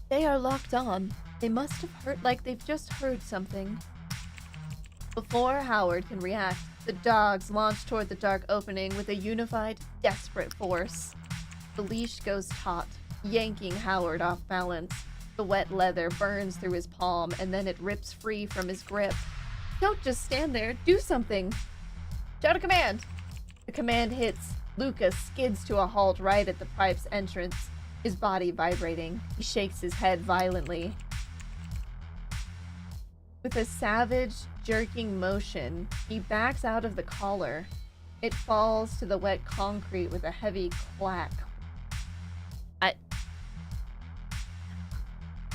They are locked on. They must have heard like they've just heard something. Before Howard can react, the dogs launch toward the dark opening with a unified, desperate force. The leash goes taut, yanking Howard off balance. The wet leather burns through his palm, and then it rips free from his grip. Don't just stand there, do something! Shout a command! The command hits. Luca skids to a halt right at the pipe's entrance, his body vibrating. He shakes his head violently. With a savage, jerking motion, he backs out of the collar. It falls to the wet concrete with a heavy clack.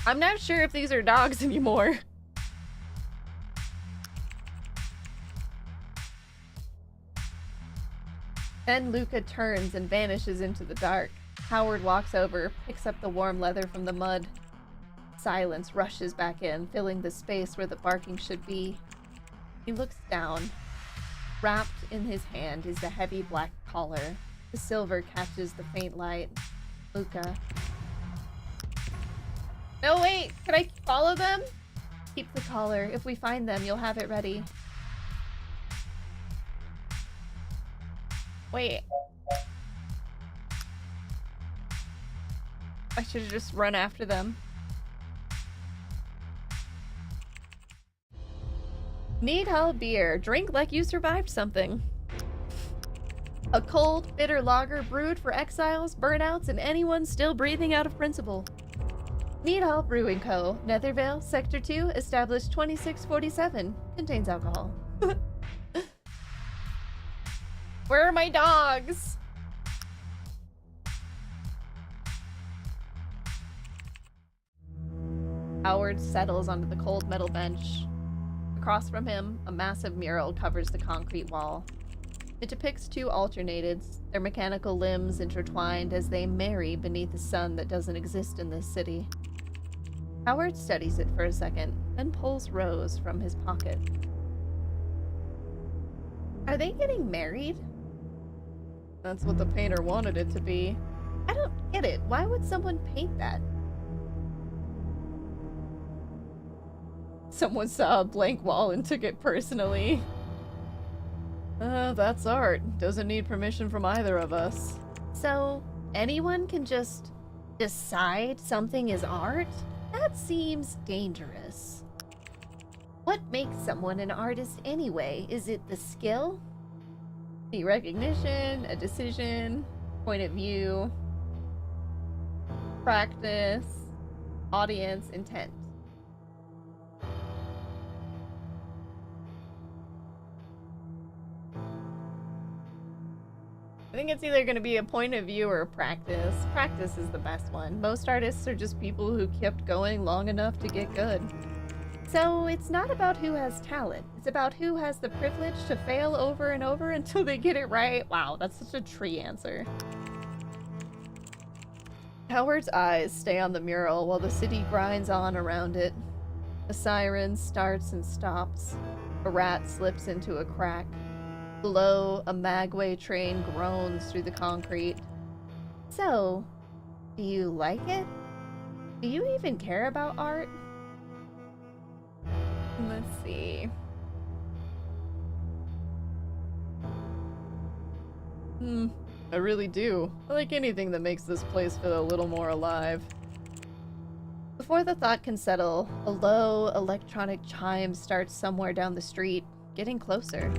I'm not sure if these are dogs anymore. Then Luca turns and vanishes into the dark. Howard walks over, picks up the warm leather from the mud. Silence rushes back in, filling the space where the barking should be. He looks down. Wrapped in his hand is the heavy black collar. The silver catches the faint light. Luca. No, wait! Can I follow them? Keep the collar. If we find them, you'll have it ready. Wait. I should have just run after them. Need help beer. Drink like you survived something. A cold, bitter lager brewed for exiles, burnouts, and anyone still breathing out of principle. Need Help Brewing Co., Nethervale, Sector 2, established 2647. Contains alcohol. Where are my dogs? Howard settles onto the cold metal bench. Across from him, a massive mural covers the concrete wall. It depicts 2 alternatives, their mechanical limbs intertwined as they marry beneath a sun that doesn't exist in this city. Howard studies it for a second, then pulls Rose from his pocket. Are they getting married? That's what the painter wanted it to be. I don't get it. Why would someone paint that? Someone saw a blank wall and took it personally. That's art. Doesn't need permission from either of us. So, anyone can just decide something is art? That seems dangerous. What makes someone an artist anyway? Is it the skill? The recognition, a decision, point of view, practice, audience, intent. I think it's either going to be a point of view or a practice. Practice is the best one. Most artists are just people who kept going long enough to get good. So it's not about who has talent. It's about who has the privilege to fail over and over until they get it right. Wow, that's such a tree answer. Howard's eyes stay on the mural while the city grinds on around it. A siren starts and stops. A rat slips into a crack. Below, a Magway train groans through the concrete. So, do you like it? Do you even care about art? Let's see. I really do. I like anything that makes this place feel a little more alive. Before the thought can settle, a low electronic chime starts somewhere down the street, getting closer.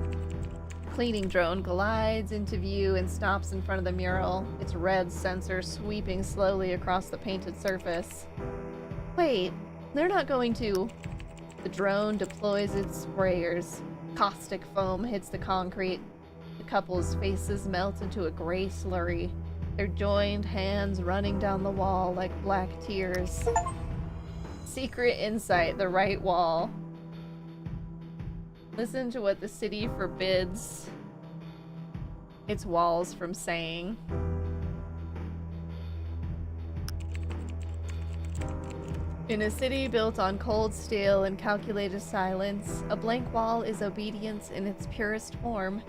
Cleaning drone glides into view and stops in front of the mural, its red sensor sweeping slowly across the painted surface. Wait, they're not going to... The drone deploys its sprayers. Caustic foam hits the concrete. The couple's faces melt into a gray slurry, their joined hands running down the wall like black tears. Secret insight, the right wall. Listen to what the city forbids its walls from saying. In a city built on cold steel and calculated silence, a blank wall is obedience in its purest form.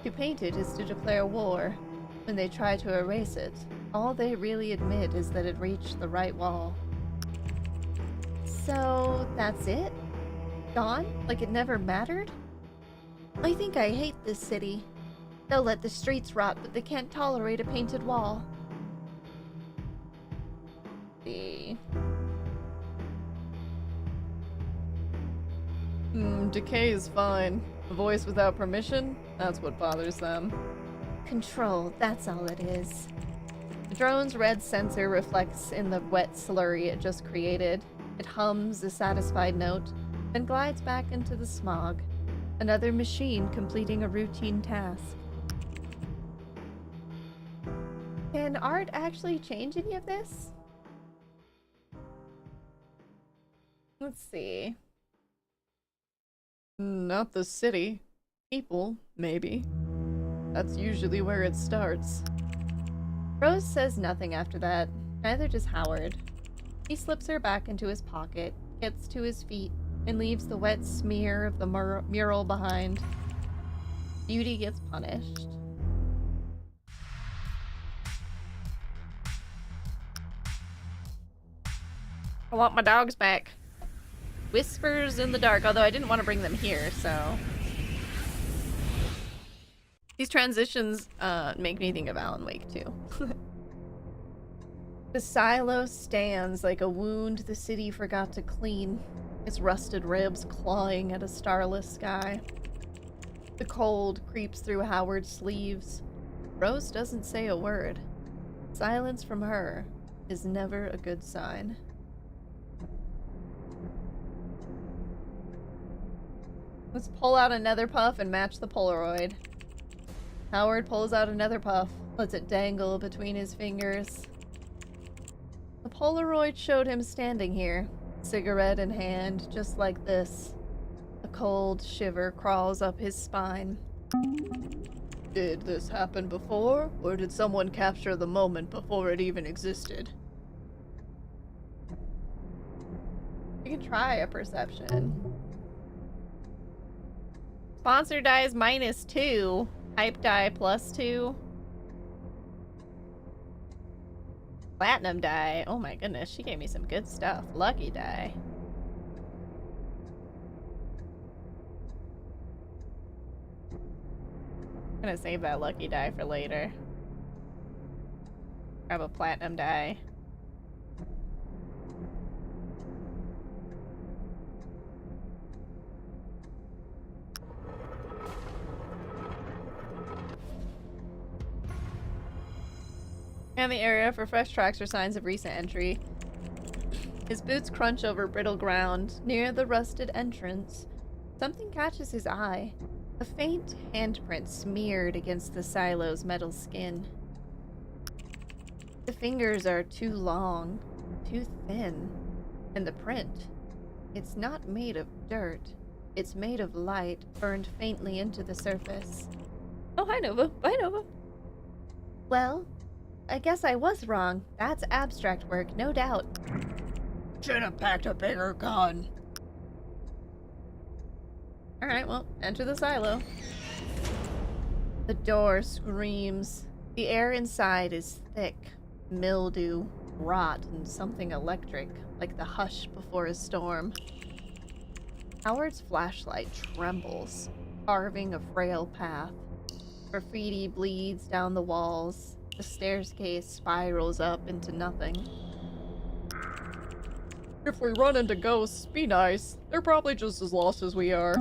To paint it is to declare war. When they try to erase it, all they really admit is that it reached the right wall. So, that's it? Gone? Like it never mattered? I think I hate this city. They'll let the streets rot, but they can't tolerate a painted wall. See. Decay is fine. A voice without permission? That's what bothers them. Control, that's all it is. The drone's red sensor reflects in the wet slurry it just created. It hums a satisfied note, then glides back into the smog. Another machine completing a routine task. Can art actually change any of this? Let's see. Not the city. People, maybe. That's usually where it starts. Rose says nothing after that. Neither does Howard. He slips her back into his pocket, gets to his feet, and leaves the wet smear of the mural behind. Beauty gets punished. I want my dogs back. Whispers in the dark, although I didn't want to bring them here, so... These transitions make me think of Alan Wake, too. The silo stands like a wound the city forgot to clean, its rusted ribs clawing at a starless sky. The cold creeps through Howard's sleeves. Rose doesn't say a word. Silence from her is never a good sign. Let's pull out another puff and match the Polaroid. Howard pulls out another puff, lets it dangle between his fingers. The Polaroid showed him standing here, cigarette in hand, just like this. A cold shiver crawls up his spine. Did this happen before, or did someone capture the moment before it even existed? You can try a perception. Sponsor die is -2. Hype die +2. Platinum die. Oh my goodness, she gave me some good stuff. Lucky die. I'm gonna save that lucky die for later. Grab a platinum die. Scan the area for fresh tracks or signs of recent entry. His boots crunch over brittle ground. Near the rusted entrance, something catches his eye. A faint handprint smeared against the silo's metal skin. The fingers are too long, too thin, and the print, it's not made of dirt. It's made of light burned faintly into the surface. Oh, hi Nova. Bye Nova. Well, I guess I was wrong. That's abstract work, no doubt. Should have packed a bigger gun. Alright, well, enter the silo. The door screams. The air inside is thick, mildew, rot, and something electric, like the hush before a storm. Howard's flashlight trembles, carving a frail path. Graffiti bleeds down the walls. The staircase spirals up into nothing. If we run into ghosts, be nice. They're probably just as lost as we are.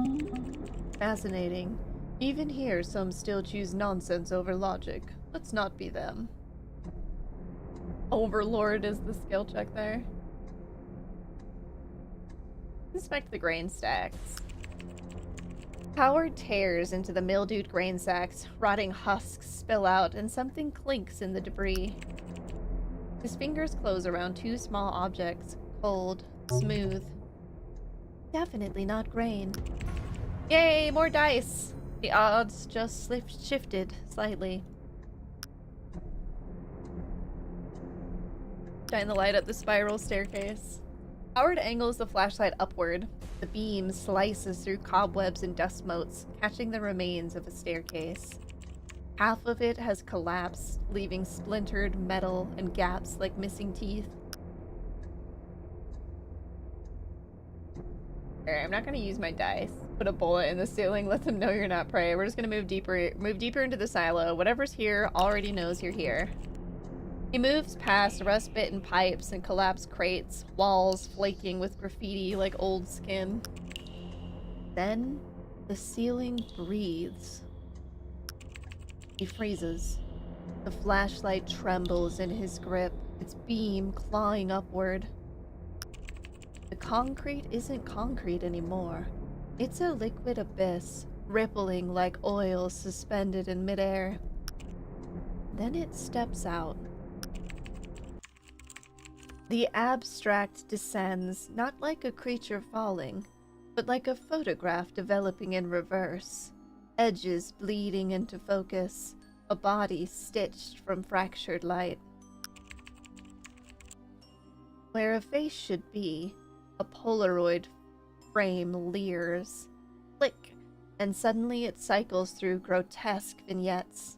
Fascinating. Even here, some still choose nonsense over logic. Let's not be them. Overlord is the skill check there. Inspect the grain stacks. Howard tears into the mildewed grain sacks, rotting husks spill out, and something clinks in the debris. His fingers close around two small objects, cold, smooth. Definitely not grain. Yay, more dice! The odds just shifted slightly. Shine the light up the spiral staircase. Howard angles the flashlight upward. The beam slices through cobwebs and dust motes, catching the remains of a staircase. Half of it has collapsed, leaving splintered metal and gaps like missing teeth. Alright, I'm not gonna use my dice. Put a bullet in the ceiling, let them know you're not prey. We're just gonna move deeper into the silo. Whatever's here already knows you're here. He moves past rust-bitten pipes and collapsed crates, walls flaking with graffiti like old skin. Then, the ceiling breathes. He freezes. The flashlight trembles in his grip, its beam clawing upward. The concrete isn't concrete anymore. It's a liquid abyss, rippling like oil suspended in midair. Then it steps out. The abstract descends, not like a creature falling, but like a photograph developing in reverse. Edges bleeding into focus, a body stitched from fractured light. Where a face should be, a Polaroid frame leers. Click, and suddenly it cycles through grotesque vignettes.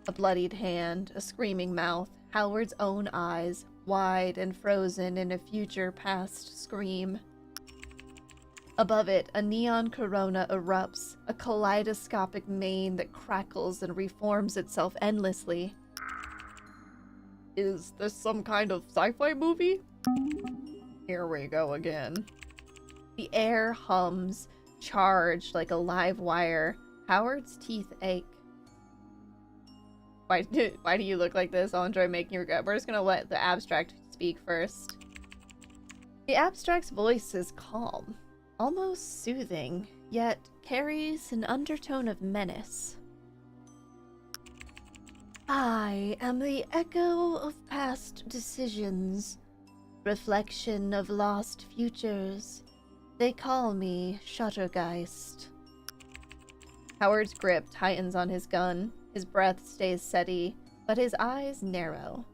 A bloodied hand, a screaming mouth, Howard's own eyes, wide and frozen in a future past scream. Above it, a neon corona erupts, a kaleidoscopic mane that crackles and reforms itself endlessly. Is this some kind of sci-fi movie? Here we go again. The air hums, charged like a live wire. Howard's teeth ache. Why do you look like this? I'll enjoy making you regret. We're just gonna let the abstract speak first. The abstract's voice is calm, almost soothing, yet carries an undertone of menace. I am the echo of past decisions, reflection of lost futures. They call me Shuttergeist. Howard's grip tightens on his gun. His breath stays steady, but his eyes narrow.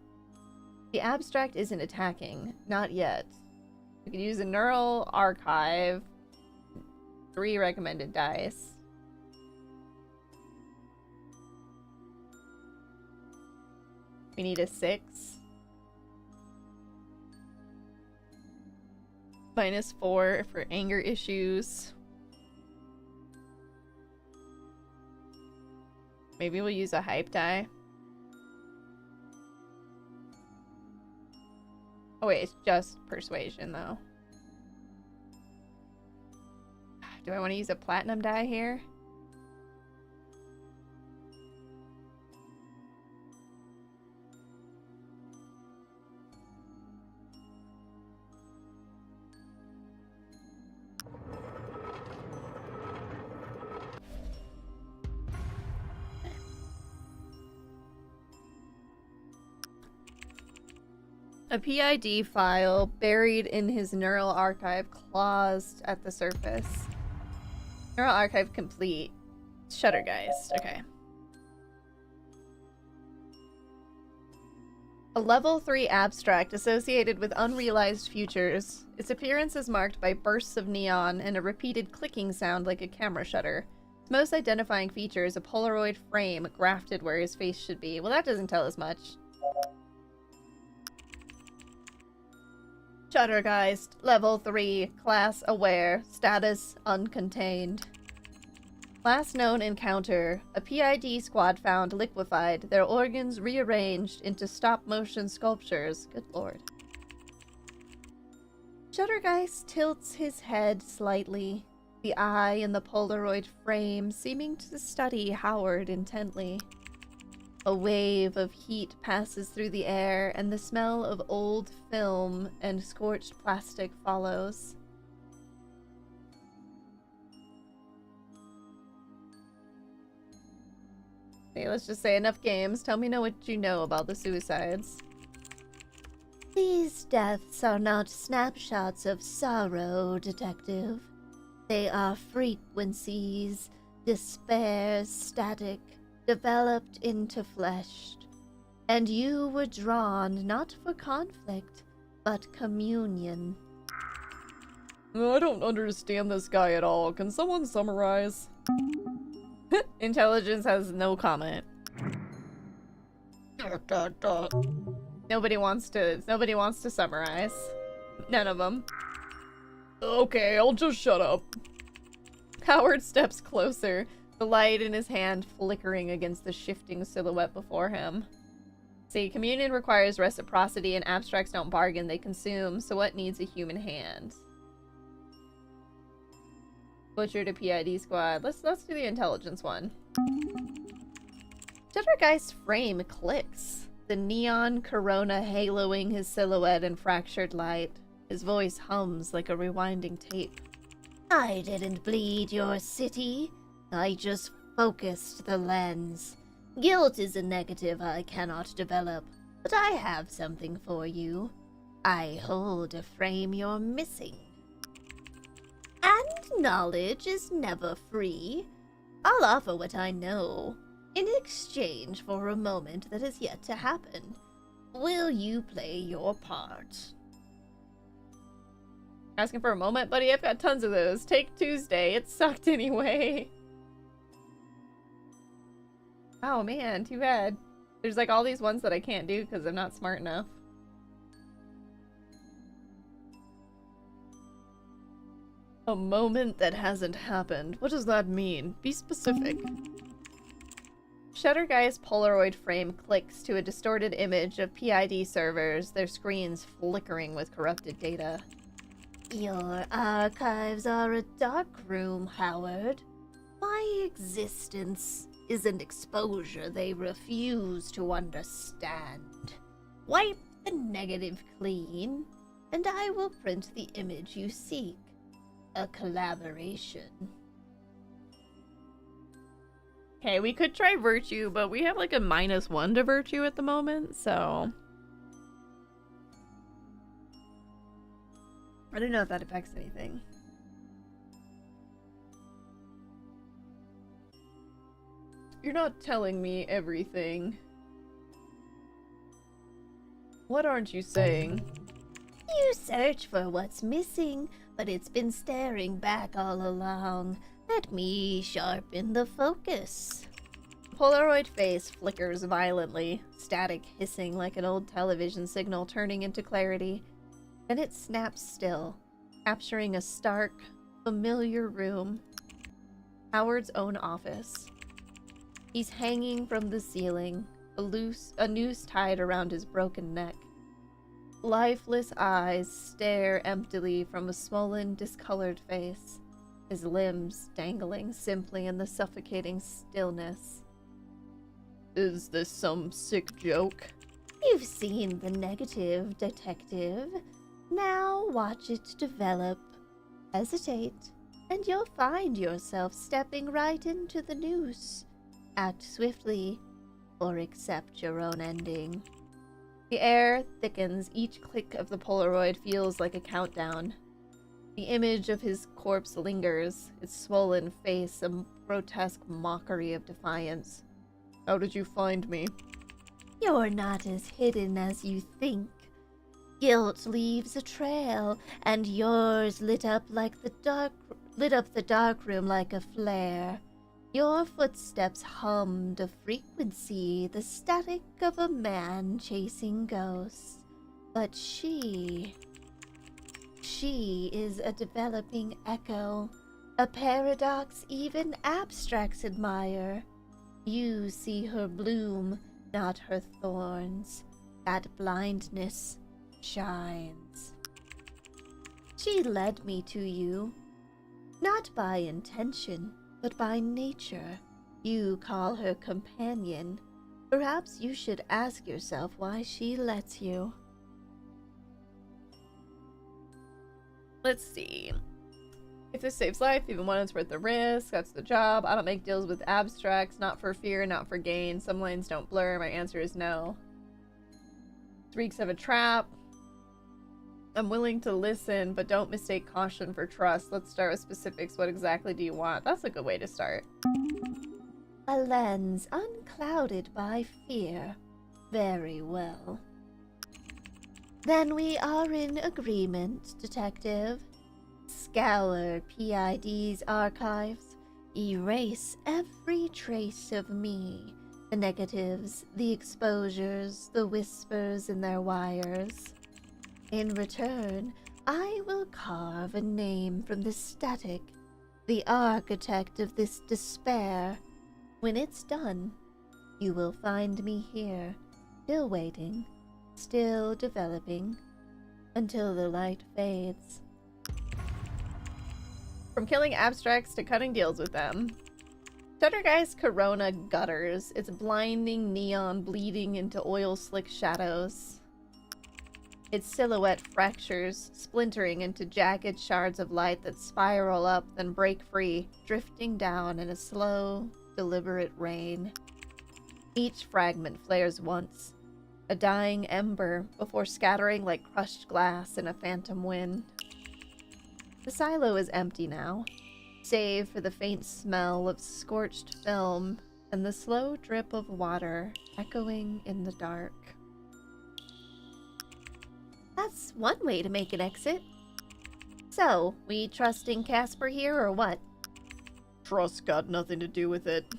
The abstract isn't attacking, not yet. We can use a neural archive. 3 recommended dice. We need a 6. -4 for anger issues. Maybe we'll use a hype die. Oh wait, it's just persuasion though. Do I want to use a platinum die here? A PID file buried in his neural archive claws at the surface. Neural archive complete. Shuttergeist. Okay. A level 3 abstract associated with unrealized futures. Its appearance is marked by bursts of neon and a repeated clicking sound like a camera shutter. Its most identifying feature is a Polaroid frame grafted where his face should be. Well, that doesn't tell us much. Shuttergeist, level 3, class aware, status uncontained. Last known encounter, a PID squad found liquefied, their organs rearranged into stop-motion sculptures. Good lord. Shuttergeist tilts his head slightly, the eye in the Polaroid frame seeming to study Howard intently. A wave of heat passes through the air, and the smell of old film and scorched plastic follows. Okay, let's just say enough games. Tell me what you know about the suicides. These deaths are not snapshots of sorrow, Detective. They are frequencies, despair, static, developed into flesh. And you were drawn not for conflict, but communion. I don't understand this guy at all. Can someone summarize? Intelligence has no comment. Nobody wants to summarize. None of them. Okay, I'll just shut up. Howard steps closer, the light in his hand flickering against the shifting silhouette before him. See, communion requires reciprocity and abstracts don't bargain, they consume, so what needs a human hand? Butcher to PID squad. Let's do the intelligence one. Juddergeist's frame clicks, the neon corona haloing his silhouette in fractured light. His voice hums like a rewinding tape. I didn't bleed your city. I just focused the lens. Guilt is a negative I cannot develop, but I have something for you. I hold a frame you're missing. And knowledge is never free. I'll offer what I know, in exchange for a moment that is yet to happen. Will you play your part? Asking for a moment, buddy? I've got tons of those. Take Tuesday. It sucked anyway. Oh man, too bad. There's like all these ones that I can't do because I'm not smart enough. A moment that hasn't happened. What does that mean? Be specific. Shuttergeist's Polaroid frame clicks to a distorted image of PID servers, their screens flickering with corrupted data. Your archives are a dark room, Howard. My existence is an exposure they refuse to understand. Wipe the negative clean, and I will print the image you seek. A collaboration. Okay, we could try virtue, but we have like a -1 to virtue at the moment, so... I don't know if that affects anything. You're not telling me everything. What aren't you saying? You search for what's missing, but it's been staring back all along. Let me sharpen the focus. Polaroid face flickers violently, static hissing like an old television signal turning into clarity. Then it snaps still, capturing a stark, familiar room. Howard's own office. He's hanging from the ceiling, a noose tied around his broken neck. Lifeless eyes stare emptily from a swollen, discolored face, his limbs dangling simply in the suffocating stillness. Is this some sick joke? You've seen the negative, Detective. Now watch it develop. Hesitate, and you'll find yourself stepping right into the noose. Act swiftly, or accept your own ending. The air thickens, each click of the Polaroid feels like a countdown. The image of his corpse lingers, its swollen face a grotesque mockery of defiance. How did you find me? You're not as hidden as you think. Guilt leaves a trail, and yours lit up the dark room like a flare. Your footsteps hummed a frequency, the static of a man chasing ghosts. But she is a developing echo, a paradox even abstracts admire. You see her bloom, not her thorns. That blindness shines. She led me to you, not by intention, but by nature. You call her companion. Perhaps you should ask yourself why she lets you. Let's see. If this saves life, even when it's worth the risk, that's the job. I don't make deals with abstracts, not for fear, not for gain. Some lines don't blur. My answer is no. This reeks of a trap. I'm willing to listen, but don't mistake caution for trust. Let's start with specifics. What exactly do you want? That's a good way to start. A lens unclouded by fear. Very well. Then we are in agreement, Detective. Scour PID's archives. Erase every trace of me. The negatives, the exposures, the whispers in their wires. In return, I will carve a name from the static, the architect of this despair. When it's done, you will find me here, still waiting, still developing, until the light fades. From killing abstracts to cutting deals with them. Shuttergeist Corona gutters, its blinding neon bleeding into oil-slick shadows. Its silhouette fractures, splintering into jagged shards of light that spiral up, then break free, drifting down in a slow, deliberate rain. Each fragment flares once, a dying ember, before scattering like crushed glass in a phantom wind. The silo is empty now, save for the faint smell of scorched film and the slow drip of water echoing in the dark. That's one way to make an exit. So, we trusting Casper here or what? Trust got nothing to do with it.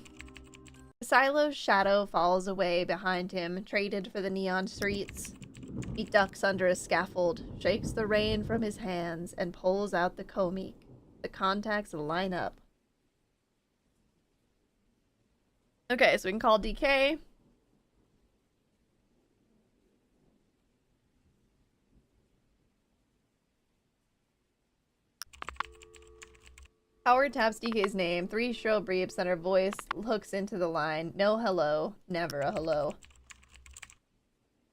The silo's shadow falls away behind him, traded for the neon streets. He ducks under a scaffold, shakes the rain from his hands, and pulls out the Comic. The contacts line up. Okay, so we can call DK. Howard taps DK's name, 3 shrill beeps, and her voice hooks into the line. No hello, never a hello.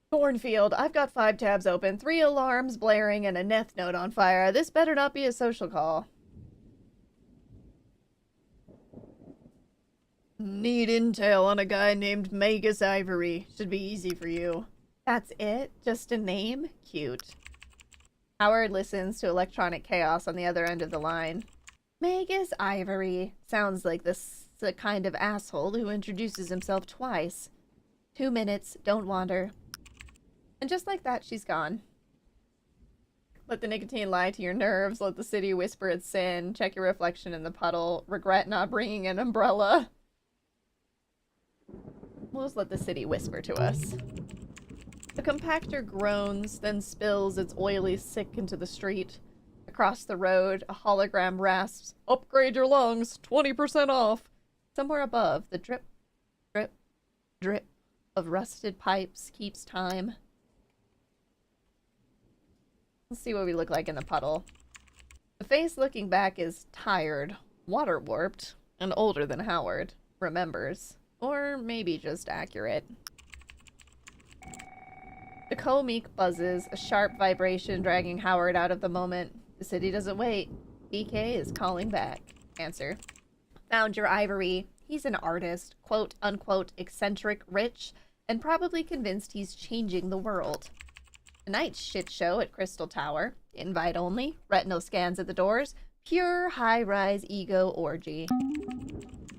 Cornfield, I've got 5 tabs open, 3 alarms blaring, and a Neth note on fire. This better not be a social call. Need intel on a guy named Magus Ivory. Should be easy for you. That's it? Just a name? Cute. Howard listens to electronic chaos on the other end of the line. Magus Ivory. Sounds like the kind of asshole who introduces himself twice. 2 minutes, don't wander. And just like that, she's gone. Let the nicotine lie to your nerves. Let the city whisper its sin. Check your reflection in the puddle. Regret not bringing an umbrella. We'll just let the city whisper to us. The compactor groans, then spills its oily sick into the street. Across the road, a hologram rasps, "Upgrade your lungs, 20% off." Somewhere above, the drip, drip, drip of rusted pipes keeps time. Let's see what we look like in the puddle. The face looking back is tired, water-warped, and older than Howard. Remembers. Or maybe just accurate. The Comic buzzes, a sharp vibration dragging Howard out of the moment. The city doesn't wait. DK is calling back. Answer. Found your Ivory. He's an artist, quote-unquote eccentric rich, and probably convinced he's changing the world. Tonight's shit show at Crystal Tower. Invite only. Retinal scans at the doors. Pure high-rise ego orgy.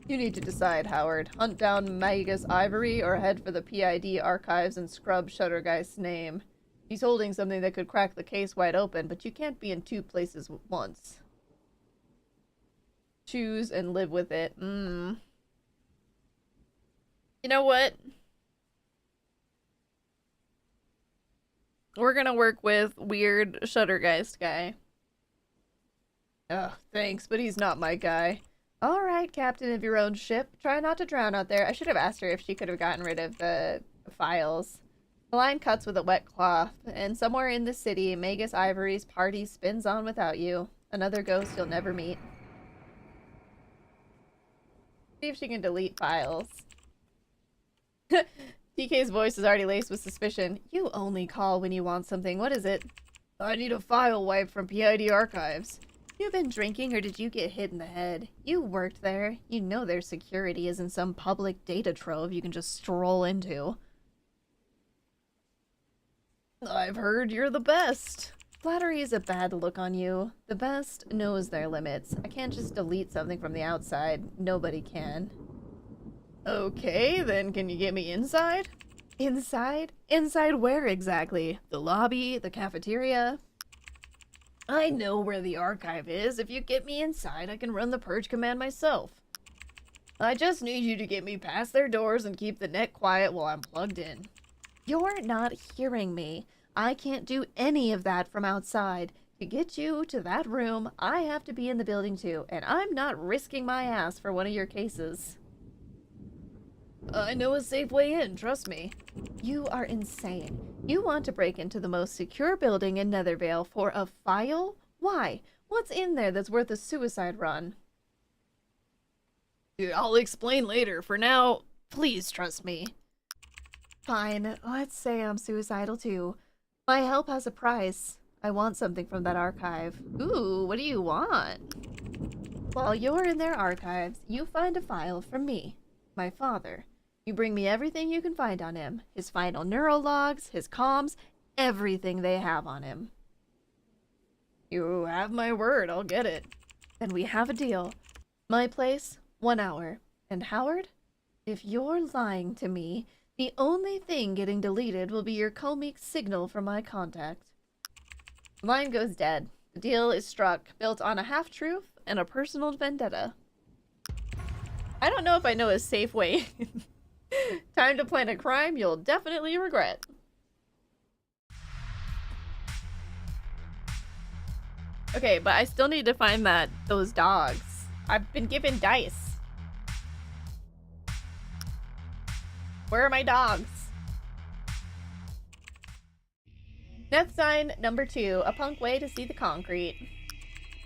You need to decide, Howard. Hunt down Magus Ivory or head for the PID archives and scrub Shuttergeist's name. He's holding something that could crack the case wide open, but you can't be in 2 places at once. Choose and live with it. You know what? We're gonna work with weird Shuttergeist guy. Ugh, thanks, but he's not my guy. Alright, captain of your own ship. Try not to drown out there. I should have asked her if she could have gotten rid of the files. The line cuts with a wet cloth, and somewhere in the city, Magus Ivory's party spins on without you. Another ghost you'll never meet. See if she can delete files. DK's voice is already laced with suspicion. You only call when you want something. What is it? I need a file wipe from PID archives. You been drinking or did you get hit in the head? You worked there. You know their security isn't some public data trove you can just stroll into. I've heard you're the best. Flattery is a bad look on you. The best knows their limits. I can't just delete something from the outside. Nobody can. Okay, then can you get me inside? Inside? Inside where exactly? The lobby? The cafeteria? I know where the archive is. If you get me inside, I can run the purge command myself. I just need you to get me past their doors and keep the net quiet while I'm plugged in. You're not hearing me. I can't do any of that from outside. To get you to that room, I have to be in the building too, and I'm not risking my ass for one of your cases. I know a safe way in, trust me. You are insane. You want to break into the most secure building in Nethervale for a file? Why? What's in there that's worth a suicide run? I'll explain later. For now, please trust me. Fine, let's say I'm suicidal too. My help has a price. I want something from that archive. Ooh, what do you want? While you're in their archives, you find a file from me, my father. You bring me everything you can find on him. His final neurologs, his comms, everything they have on him. You have my word, I'll get it. Then we have a deal. My place, 1 hour. And Howard, if you're lying to me, the only thing getting deleted will be your Comic signal from my contact. Line goes dead. The deal is struck, built on a half-truth and a personal vendetta. I don't know if I know a safe way. Time to plan a crime you'll definitely regret. Okay, but I still need to find those dogs. I've been given dice. Where are my dogs? Death sign number 2, a punk way to see the concrete.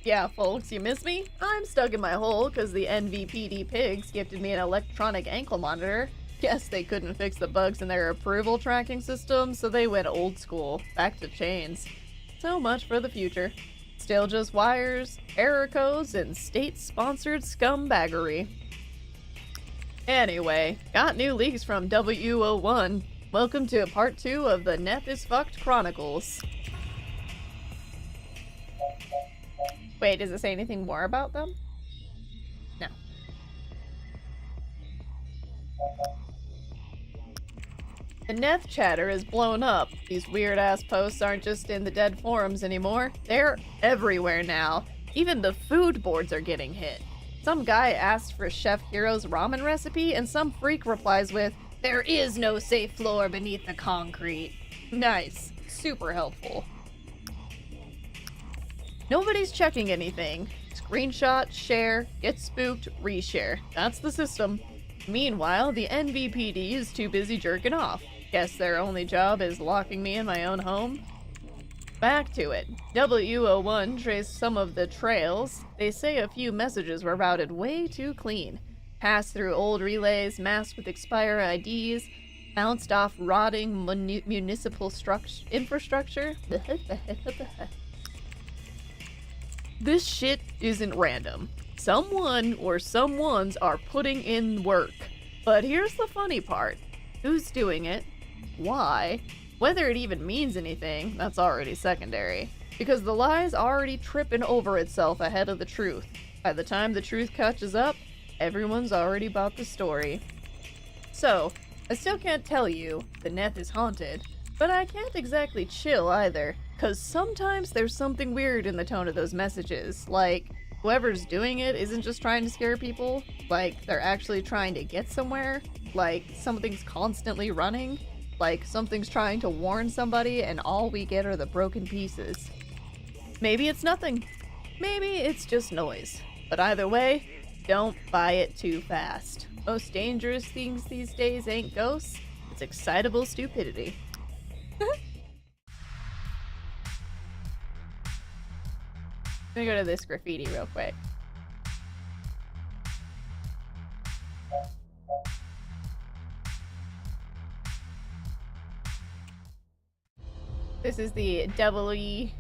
Yeah, folks, you miss me? I'm stuck in my hole because the NVPD pigs gifted me an electronic ankle monitor. Guess they couldn't fix the bugs in their approval tracking system, so they went old school, back to chains. So much for the future. Still just wires, error codes, and state-sponsored scumbaggery. Anyway, got new leaks from W01. Welcome to part 2 of the Neth is Fucked Chronicles. Wait, does it say anything more about them? No. The Neth chatter is blown up. These weird-ass posts aren't just in the dead forums anymore. They're everywhere now. Even the food boards are getting hit. Some guy asked for Chef Hero's ramen recipe, and some freak replies with, "There is no safe floor beneath the concrete." Nice. Super helpful. Nobody's checking anything. Screenshot, share, get spooked, reshare. That's the system. Meanwhile, the NVPD is too busy jerking off. Guess their only job is locking me in my own home? Back to it. W01 traced some of the trails. They say a few messages were routed way too clean. Passed through old relays, masked with expire IDs, bounced off rotting municipal infrastructure. This shit isn't random. Someone or someones are putting in work. But here's the funny part. Who's doing it? Why? Whether it even means anything, that's already secondary. Because the lie's already tripping over itself ahead of the truth. By the time the truth catches up, everyone's already bought the story. So, I still can't tell you the Neth is haunted, but I can't exactly chill either. Cause sometimes there's something weird in the tone of those messages, like whoever's doing it isn't just trying to scare people, like they're actually trying to get somewhere, like something's constantly running, like something's trying to warn somebody and all we get are the broken pieces. Maybe it's nothing. Maybe it's just noise. But either way, don't buy it too fast. Most dangerous things these days ain't ghosts, it's excitable stupidity. I'm gonna go to this graffiti real quick. This is the devilly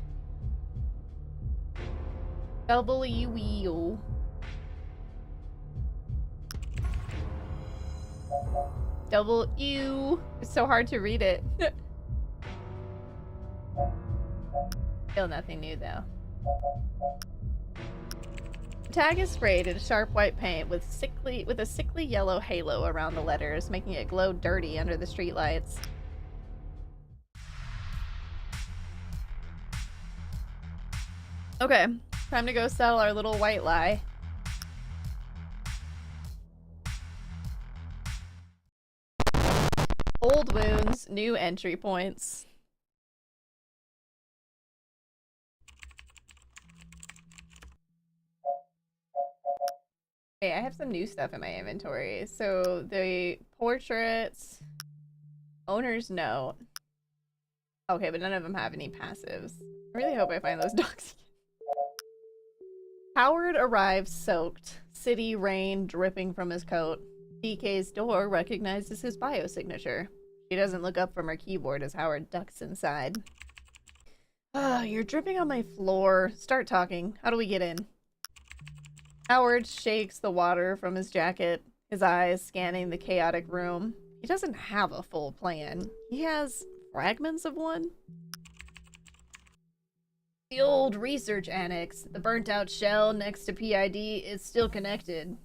W. W. It's so hard to read it. Still nothing new though. The tag is sprayed in sharp white paint with a sickly yellow halo around the letters, making it glow dirty under the streetlights. Okay, time to go sell our little white lie. Old wounds, new entry points. Hey, I have some new stuff in my inventory. So the portraits, owner's note. Okay, but none of them have any passives. I really hope I find those dogs. Howard arrives soaked, city rain dripping from his coat. DK's door recognizes his biosignature. She doesn't look up from her keyboard as Howard ducks inside. You're dripping on my floor. Start talking. How do we get in? Howard shakes the water from his jacket, his eyes scanning the chaotic room. He doesn't have a full plan. He has fragments of one. The old research annex, the burnt-out shell next to PID, is still connected.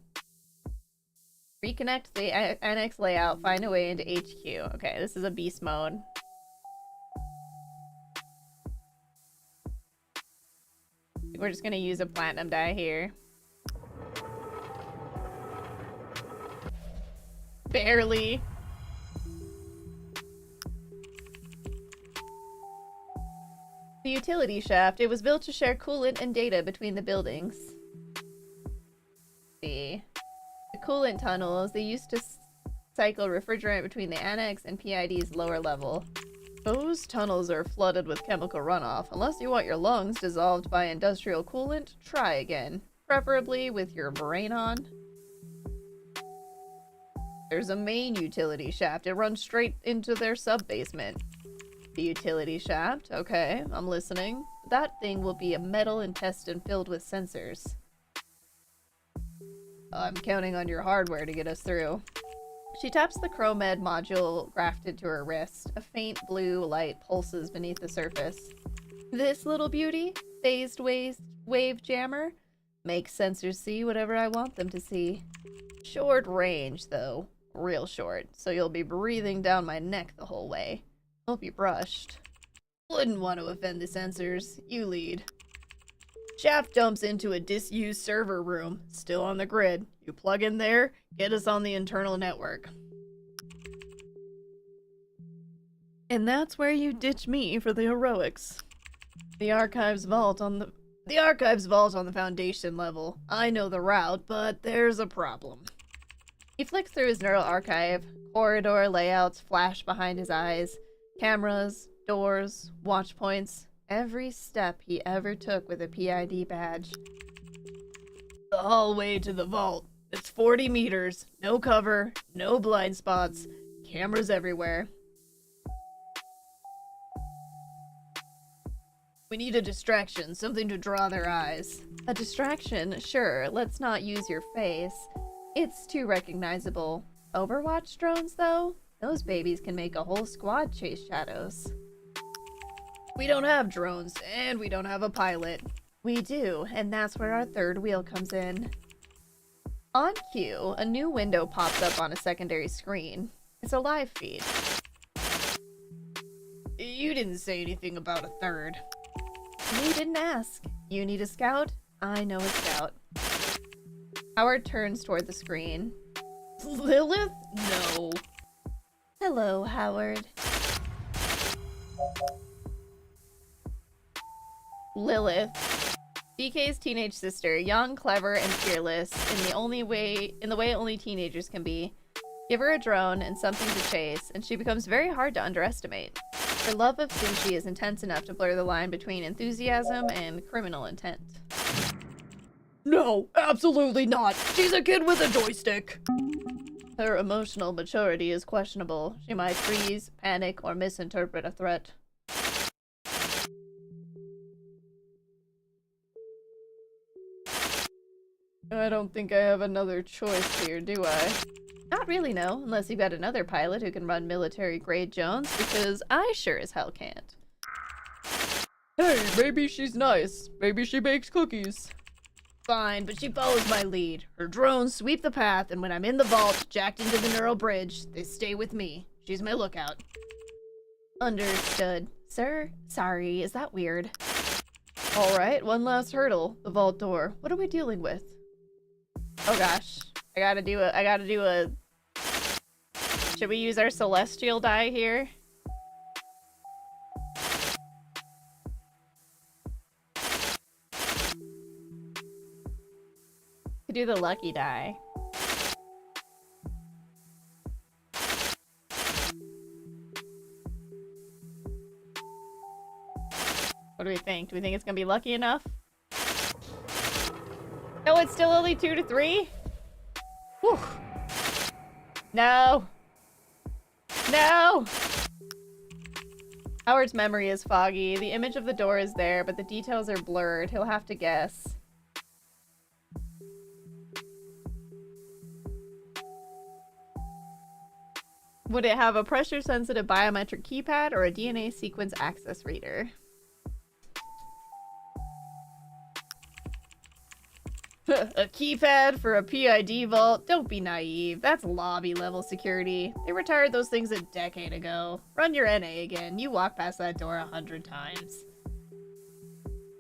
Reconnect the annex layout, find a way into HQ. Okay, this is a beast mode. We're just gonna use a platinum die here. Barely. The utility shaft. It was built to share coolant and data between the buildings. The coolant tunnels. They used to cycle refrigerant between the annex and PID's lower level. Those tunnels are flooded with chemical runoff. Unless you want your lungs dissolved by industrial coolant, try again. Preferably with your brain on. There's a main utility shaft. It runs straight into their sub-basement. The utility shaft. Okay, I'm listening. That thing will be a metal intestine filled with sensors. I'm counting on your hardware to get us through. She taps the Chromed module grafted to her wrist. A faint blue light pulses beneath the surface. This little beauty, phased wave jammer, makes sensors see whatever I want them to see. Short range, though. Real short, so you'll be breathing down my neck the whole way. Hope you brushed. Wouldn't want to offend the sensors. You lead. Shaft dumps into a disused server room, still on the grid. You plug in there, get us on the internal network. And that's where you ditch me for the heroics. The archives vault on the foundation level. I know the route, but there's a problem. He flicks through his neural archive. Corridor layouts flash behind his eyes. Cameras, doors, watch points. Every step he ever took with a PID badge. The hallway to the vault. It's 40 meters. No cover, no blind spots. Cameras everywhere. We need a distraction, something to draw their eyes. A distraction? Sure, let's not use your face. It's too recognizable. Overwatch drones, though? Those babies can make a whole squad chase shadows. We don't have drones, and we don't have a pilot. We do, and that's where our third wheel comes in. On cue, a new window pops up on a secondary screen. It's a live feed. You didn't say anything about a third. You didn't ask. You need a scout? I know a scout. Howard turns toward the screen. Lilith? No. Hello, Howard. Lilith. DK's teenage sister, young, clever, and fearless in the way only teenagers can be. Give her a drone and something to chase, and she becomes very hard to underestimate. Her love of sushi is intense enough to blur the line between enthusiasm and criminal intent. No, absolutely not. She's a kid with a joystick. Her emotional maturity is questionable. She might freeze, panic, or misinterpret a threat. I don't think I have another choice here, do I? Not really, no, unless you've got another pilot who can run military-grade Jones, because I sure as hell can't. Hey, maybe she's nice. Maybe she bakes cookies. Fine, but she follows my lead. Her drones sweep the path, and when I'm in the vault, jacked into the neural bridge, they stay with me. She's my lookout. Understood. Sir, sorry, is that weird? Alright, one last hurdle. The vault door. What are we dealing with? Oh gosh. I gotta do a... Should we use our celestial die here? Could do the lucky die. What do we think? Do we think it's gonna be lucky enough? No, it's still only 2 to 3? Whew. No! No! Howard's memory is foggy. The image of the door is there, but the details are blurred. He'll have to guess. Would it have a pressure-sensitive biometric keypad or a DNA sequence access reader? A keypad for a PID vault? Don't be naive. That's lobby-level security. They retired those things a decade ago. Run your NA again. You walk past that door 100 times.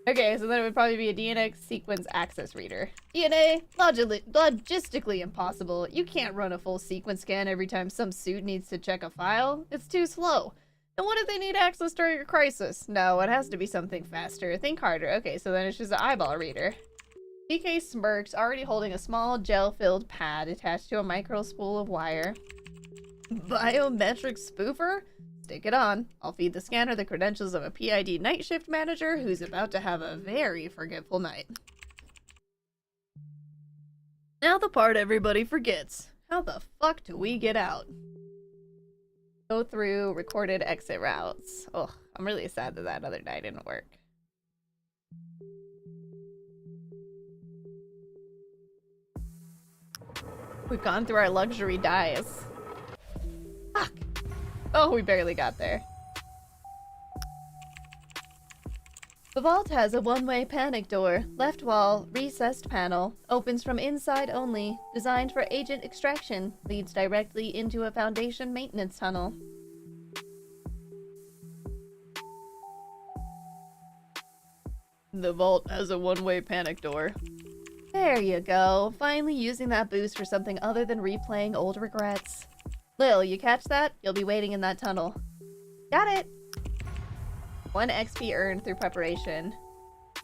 Okay, so then it would probably be a DNA sequence access reader. DNA? Logistically impossible. You can't run a full sequence scan every time some suit needs to check a file. It's too slow. And what if they need access during a crisis? No, it has to be something faster. Think harder. Okay, so then it's just an eyeball reader. DK smirks, already holding a small gel-filled pad attached to a micro spool of wire. Biometric spoofer? Stick it on. I'll feed the scanner the credentials of a PID night shift manager who's about to have a very forgetful night. Now the part everybody forgets. How the fuck do we get out? Go through recorded exit routes. Ugh, I'm really sad that that other die didn't work. We've gone through our luxury dies. Fuck! Oh, we barely got there. The vault has a one-way panic door. Left wall, recessed panel. Opens from inside only. Designed for agent extraction. Leads directly into a Foundation maintenance tunnel. The vault has a one-way panic door. There you go. Finally using that boost for something other than replaying old regrets. Lil, you catch that? You'll be waiting in that tunnel. Got it! 1 XP earned through preparation.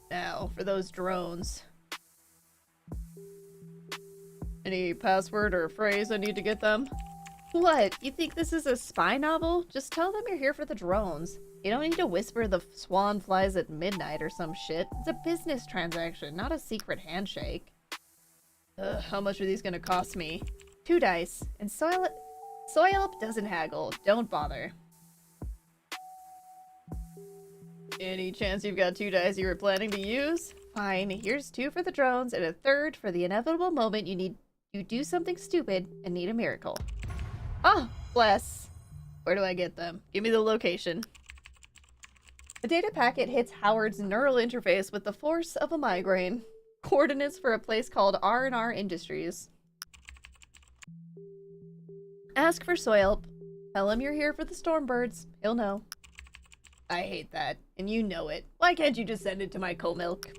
Now, for those drones. Any password or phrase I need to get them? What? You think this is a spy novel? Just tell them you're here for the drones. You don't need to whisper the swan flies at midnight or some shit. It's a business transaction, not a secret handshake. Ugh, how much are these gonna cost me? 2 dice. And Soil doesn't haggle. Don't bother. Any chance you've got 2 dice you were planning to use? Fine, here's 2 for the drones and a 3rd for the inevitable moment you do something stupid and need a miracle. Oh, bless. Where do I get them? Give me the location. The data packet hits Howard's neural interface with the force of a migraine. Coordinates for a place called R&R Industries. Ask for Soilp. Tell him you're here for the Stormbirds. He'll know. I hate that, and you know it. Why can't you just send it to my co-milk?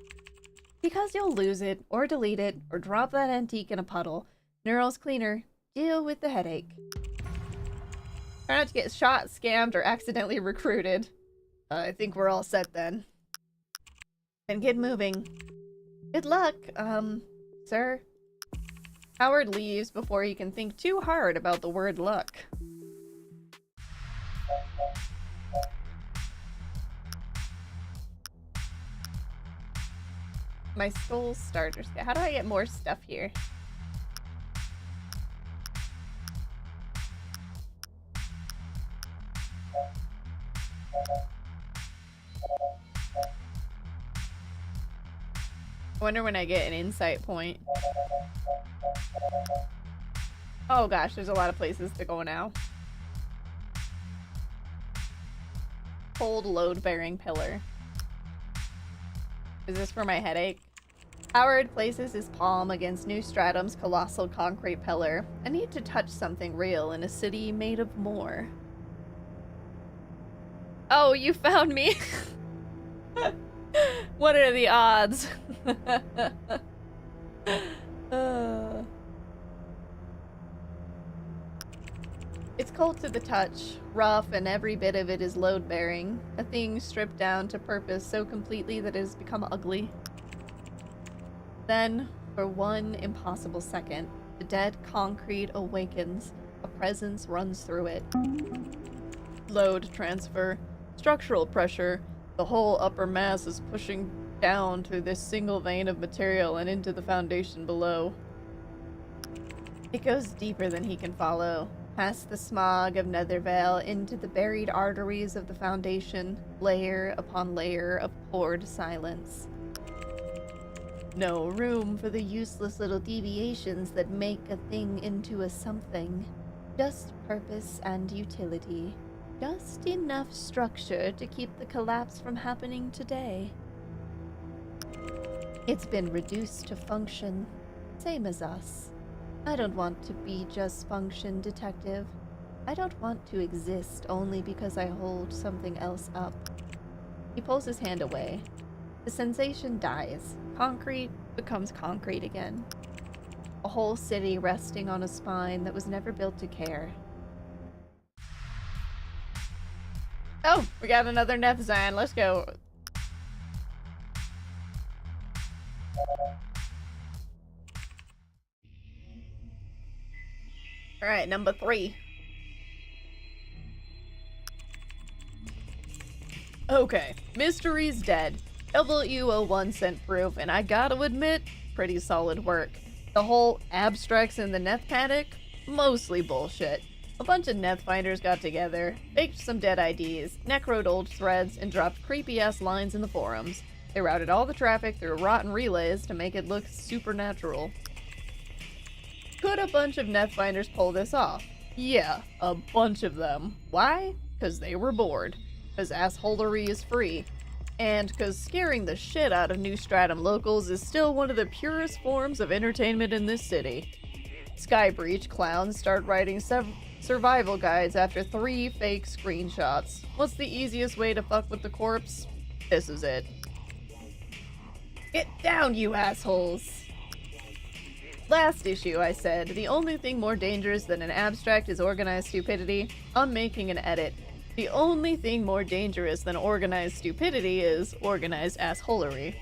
Because you'll lose it, or delete it, or drop that antique in a puddle. Neural's cleaner. Deal with the headache. Try not to get shot, scammed, or accidentally recruited. I think we're all set then. Then get moving. Good luck, sir. Howard leaves before he can think too hard about the word luck. My soul starter. How do I get more stuff here? I wonder when I get an insight point. Oh gosh, there's a lot of places to go now. Cold load-bearing pillar. Is this for my headache? Howard places his palm against New Stratum's colossal concrete pillar. I need to touch something real in a city made of more. Oh, you found me! What are the odds? It's cold to the touch, rough, and every bit of it is load-bearing. A thing stripped down to purpose so completely that it has become ugly. Then, for one impossible second, the dead concrete awakens. A presence runs through it. Load transfer. Structural pressure. The whole upper mass is pushing down through this single vein of material and into the foundation below. It goes deeper than he can follow. Past the smog of Nethervale into the buried arteries of the foundation, layer upon layer of poured silence. No room for the useless little deviations that make a thing into a something. Just purpose and utility. Just enough structure to keep the collapse from happening today. It's been reduced to function, same as us. I don't want to be just function, detective. I don't want to exist only because I hold something else up. He pulls his hand away. The sensation dies. Concrete becomes concrete again. A whole city resting on a spine that was never built to care. Oh, we got another Neth Zion. Let's go. Alright, number 3. Okay, mystery's dead. WO1 sent proof, and I gotta admit, pretty solid work. The whole abstracts in the Neth panic? Mostly bullshit. A bunch of Neth finders got together, faked some dead IDs, necroed old threads, and dropped creepy-ass lines in the forums. They routed all the traffic through rotten relays to make it look supernatural. Could a bunch of Neth finders pull this off? Yeah, a bunch of them. Why? Because they were bored. Because assholery is free. And because scaring the shit out of New Stratum locals is still one of the purest forms of entertainment in this city. Skybreach clowns start writing survival guides after 3 fake screenshots. What's the easiest way to fuck with the corpse? This is it. Get down, you assholes! Last issue, I said, the only thing more dangerous than an abstract is organized stupidity. I'm making an edit. The only thing more dangerous than organized stupidity is organized assholery.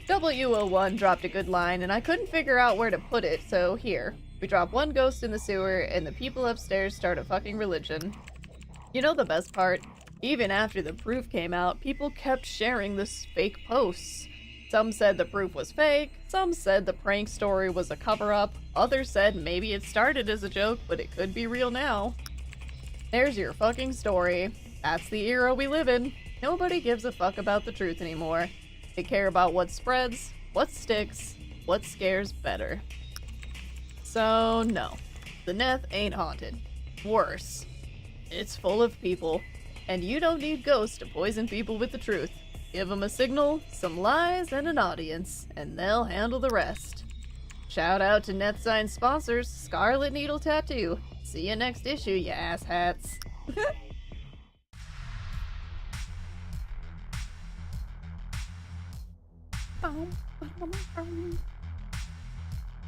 WO1 dropped a good line, and I couldn't figure out where to put it, so here. We drop one ghost in the sewer, and the people upstairs start a fucking religion. You know the best part? Even after the proof came out, people kept sharing this fake posts. Some said the proof was fake, some said the prank story was a cover-up, others said maybe it started as a joke, but it could be real now. There's your fucking story. That's the era we live in. Nobody gives a fuck about the truth anymore. They care about what spreads, what sticks, what scares better. So no, the Neth ain't haunted. Worse, it's full of people, and you don't need ghosts to poison people with the truth. Give them a signal, some lies, and an audience, and they'll handle the rest. Shout out to Neth Sign sponsors, Scarlet Needle Tattoo. See you next issue, you asshats.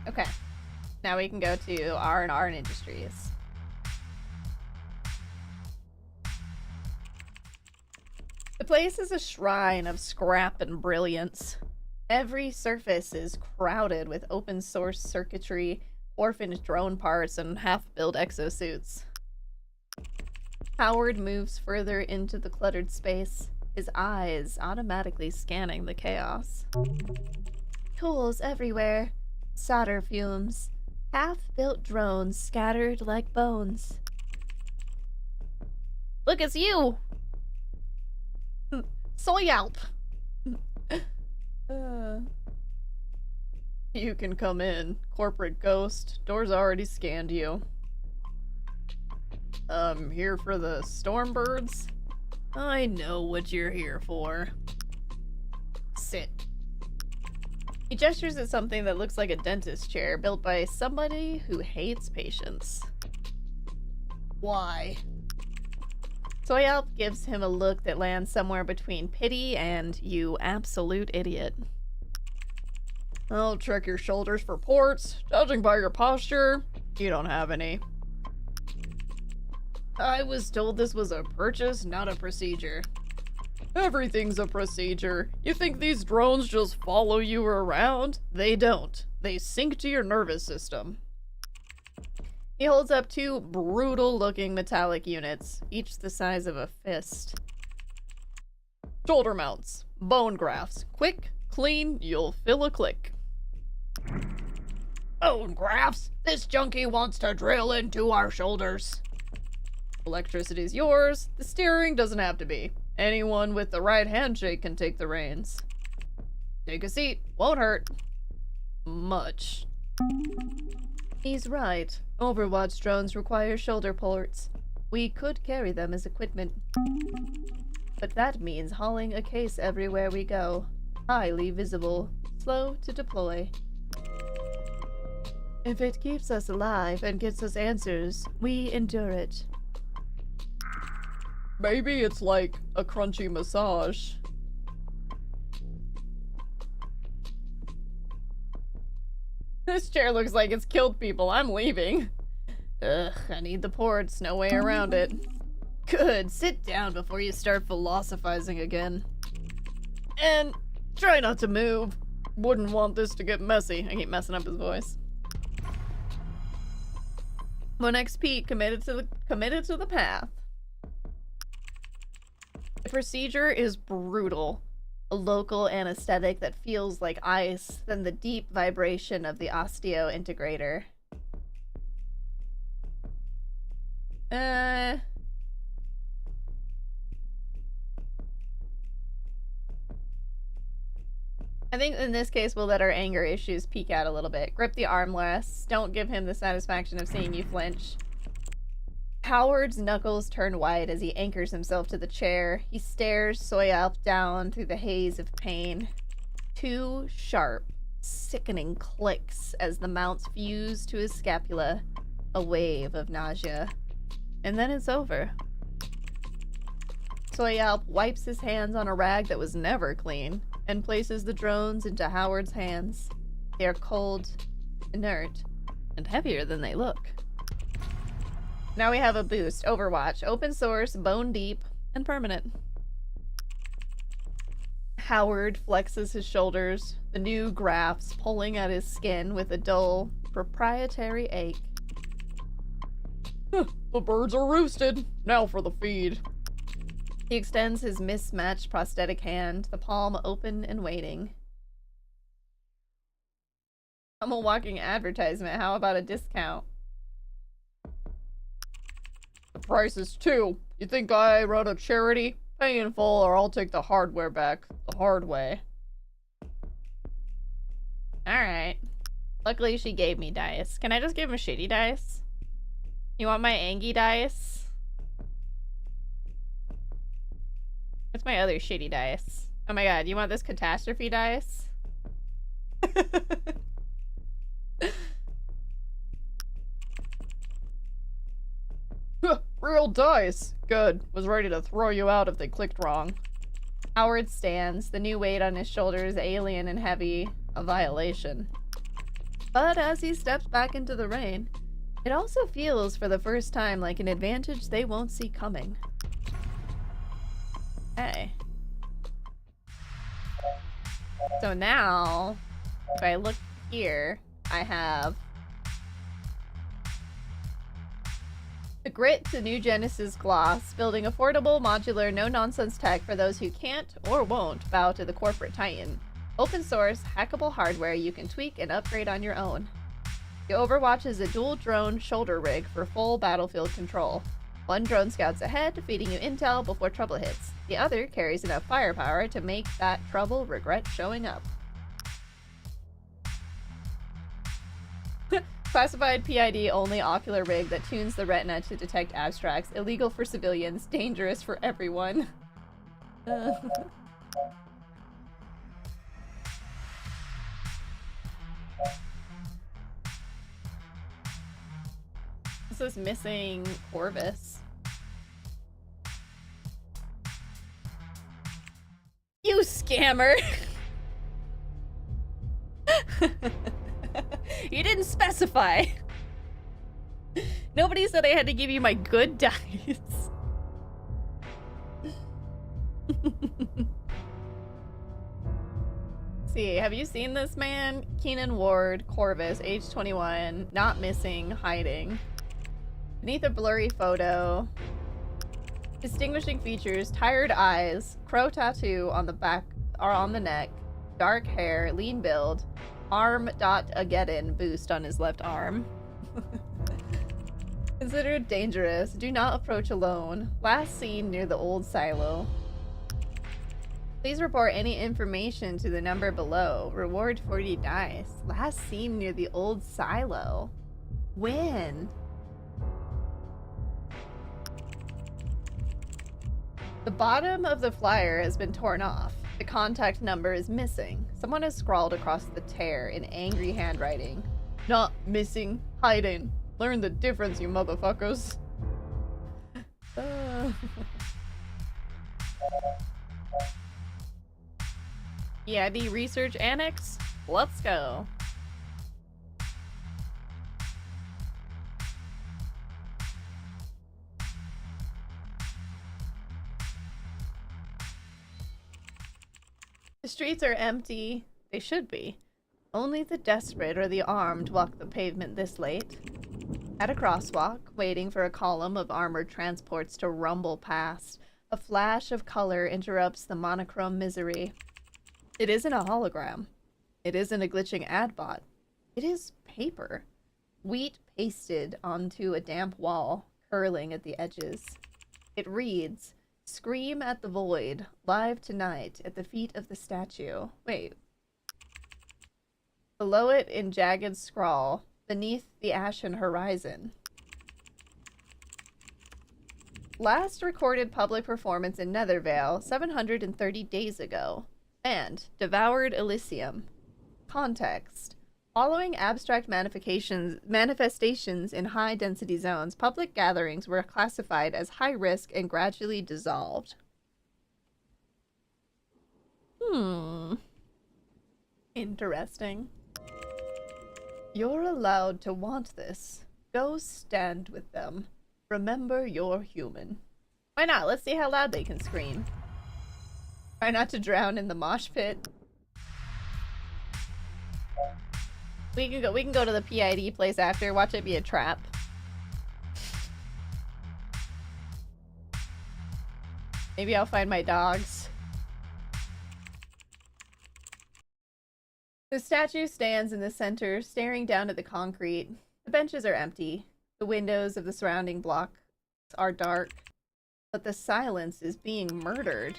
Okay, now we can go to R&R and Industries. The place is a shrine of scrap and brilliance. Every surface is crowded with open source circuitry, orphaned drone parts, and half-built exosuits. Howard moves further into the cluttered space, his eyes automatically scanning the chaos. Tools everywhere, solder fumes, half-built drones scattered like bones. Look, it's you! Soy Alp! You can come in. Corporate ghost. Door's already scanned you. Here for the Stormbirds? I know what you're here for. Sit. He gestures at something that looks like a dentist chair built by somebody who hates patients. Why? Soyalp gives him a look that lands somewhere between pity and you absolute idiot. I'll check your shoulders for ports. Judging by your posture, you don't have any. I was told this was a purchase, not a procedure. Everything's a procedure. You think these drones just follow you around? They don't. They sync to your nervous system. He holds up two brutal-looking metallic units, each the size of a fist. Shoulder mounts. Bone grafts. Quick, clean, you'll fill a click. Bone grafts? This junkie wants to drill into our shoulders. Electricity's yours. The steering doesn't have to be. Anyone with the right handshake can take the reins. Take a seat. Won't hurt. Much. He's right. Overwatch drones require shoulder ports. We could carry them as equipment. But that means hauling a case everywhere we go. Highly visible. Slow to deploy. If it keeps us alive and gets us answers, we endure it. Maybe it's like a crunchy massage. This chair looks like it's killed people. I'm leaving. Ugh, I need the ports. No way around it. Good. Sit down before you start philosophizing again. And try not to move. Wouldn't want this to get messy. I keep messing up his voice. 1XP committed to the path. The procedure is brutal. A local anesthetic that feels like ice, then the deep vibration of the osteo integrator. I think in this case we'll let our anger issues peek out a little bit. Grip the armrests. Don't give him the satisfaction of seeing you flinch. Howard's knuckles turn white as he anchors himself to the chair. He stares Soyalp down through the haze of pain. Two sharp, sickening clicks as the mounts fuse to his scapula. A wave of nausea. And then it's over. Soyalp wipes his hands on a rag that was never clean and places the drones into Howard's hands. They are cold, inert, and heavier than they look. Now we have a boost. Overwatch. Open source, bone deep, and permanent. Howard flexes his shoulders, the new grafts pulling at his skin with a dull, proprietary ache. The birds are roosted. Now for the feed. He extends his mismatched prosthetic hand, the palm open and waiting. I'm a walking advertisement. How about a discount? The price is two. You think I run a charity? Pay in full or I'll take the hardware back the hard way. Alright. Luckily she gave me dice. Can I just give him shitty dice? You want my Angie dice? What's my other shitty dice? Oh my god, you want this catastrophe dice? Real dice. Good. Was ready to throw you out if they clicked wrong. Howard stands, the new weight on his shoulders alien and heavy, a violation. But as he steps back into the rain, it also feels for the first time like an advantage they won't see coming. Hey. So now, if I look here, I have the Grit to New Genesis Gloss, building affordable, modular, no-nonsense tech for those who can't or won't bow to the corporate titan. Open source, hackable hardware you can tweak and upgrade on your own. The Overwatch is a dual drone shoulder rig for full battlefield control. One drone scouts ahead, feeding you intel before trouble hits. The other carries enough firepower to make that trouble regret showing up. Classified PID only ocular rig that tunes the retina to detect abstracts. Illegal for civilians, dangerous for everyone. This is missing Corvus. You scammer! You didn't specify. Nobody said I had to give you my good dice. See, have you seen this man? Keenan Ward, Corvus, age 21, not missing, hiding. Beneath a blurry photo. Distinguishing features, tired eyes, crow tattoo on the back or on the neck, dark hair, lean build, arm.ageddon boost on his left arm. Considered dangerous. Do not approach alone. Last seen near the old silo. Please report any information to the number below. Reward 40 dice. Last seen near the old silo. When? The bottom of the flyer has been torn off. The contact number is missing. Someone has scrawled across the tear in angry handwriting. Not missing, hiding. Learn the difference, you motherfuckers. Yeah, the research annex. Let's go. The streets are empty. They should be. Only the desperate or the armed walk the pavement this late. At a crosswalk, waiting for a column of armored transports to rumble past, a flash of color interrupts the monochrome misery. It isn't a hologram. It isn't a glitching ad bot. It is paper. Wheat pasted onto a damp wall, curling at the edges. It reads, "Scream at the void, live tonight at the feet of the statue." Wait. Below it in jagged scrawl, beneath the ashen horizon. Last recorded public performance in Nethervale 730 days ago. And devoured Elysium. Context. Following abstract manifestations in high-density zones, public gatherings were classified as high-risk and gradually dissolved. Interesting. You're allowed to want this. Go stand with them. Remember you're human. Why not? Let's see how loud they can scream. Try not to drown in the mosh pit. We can go to the PID place after. Watch it be a trap. Maybe I'll find my dogs. The statue stands in the center, staring down at the concrete. The benches are empty. The windows of the surrounding blocks are dark. But the silence is being murdered.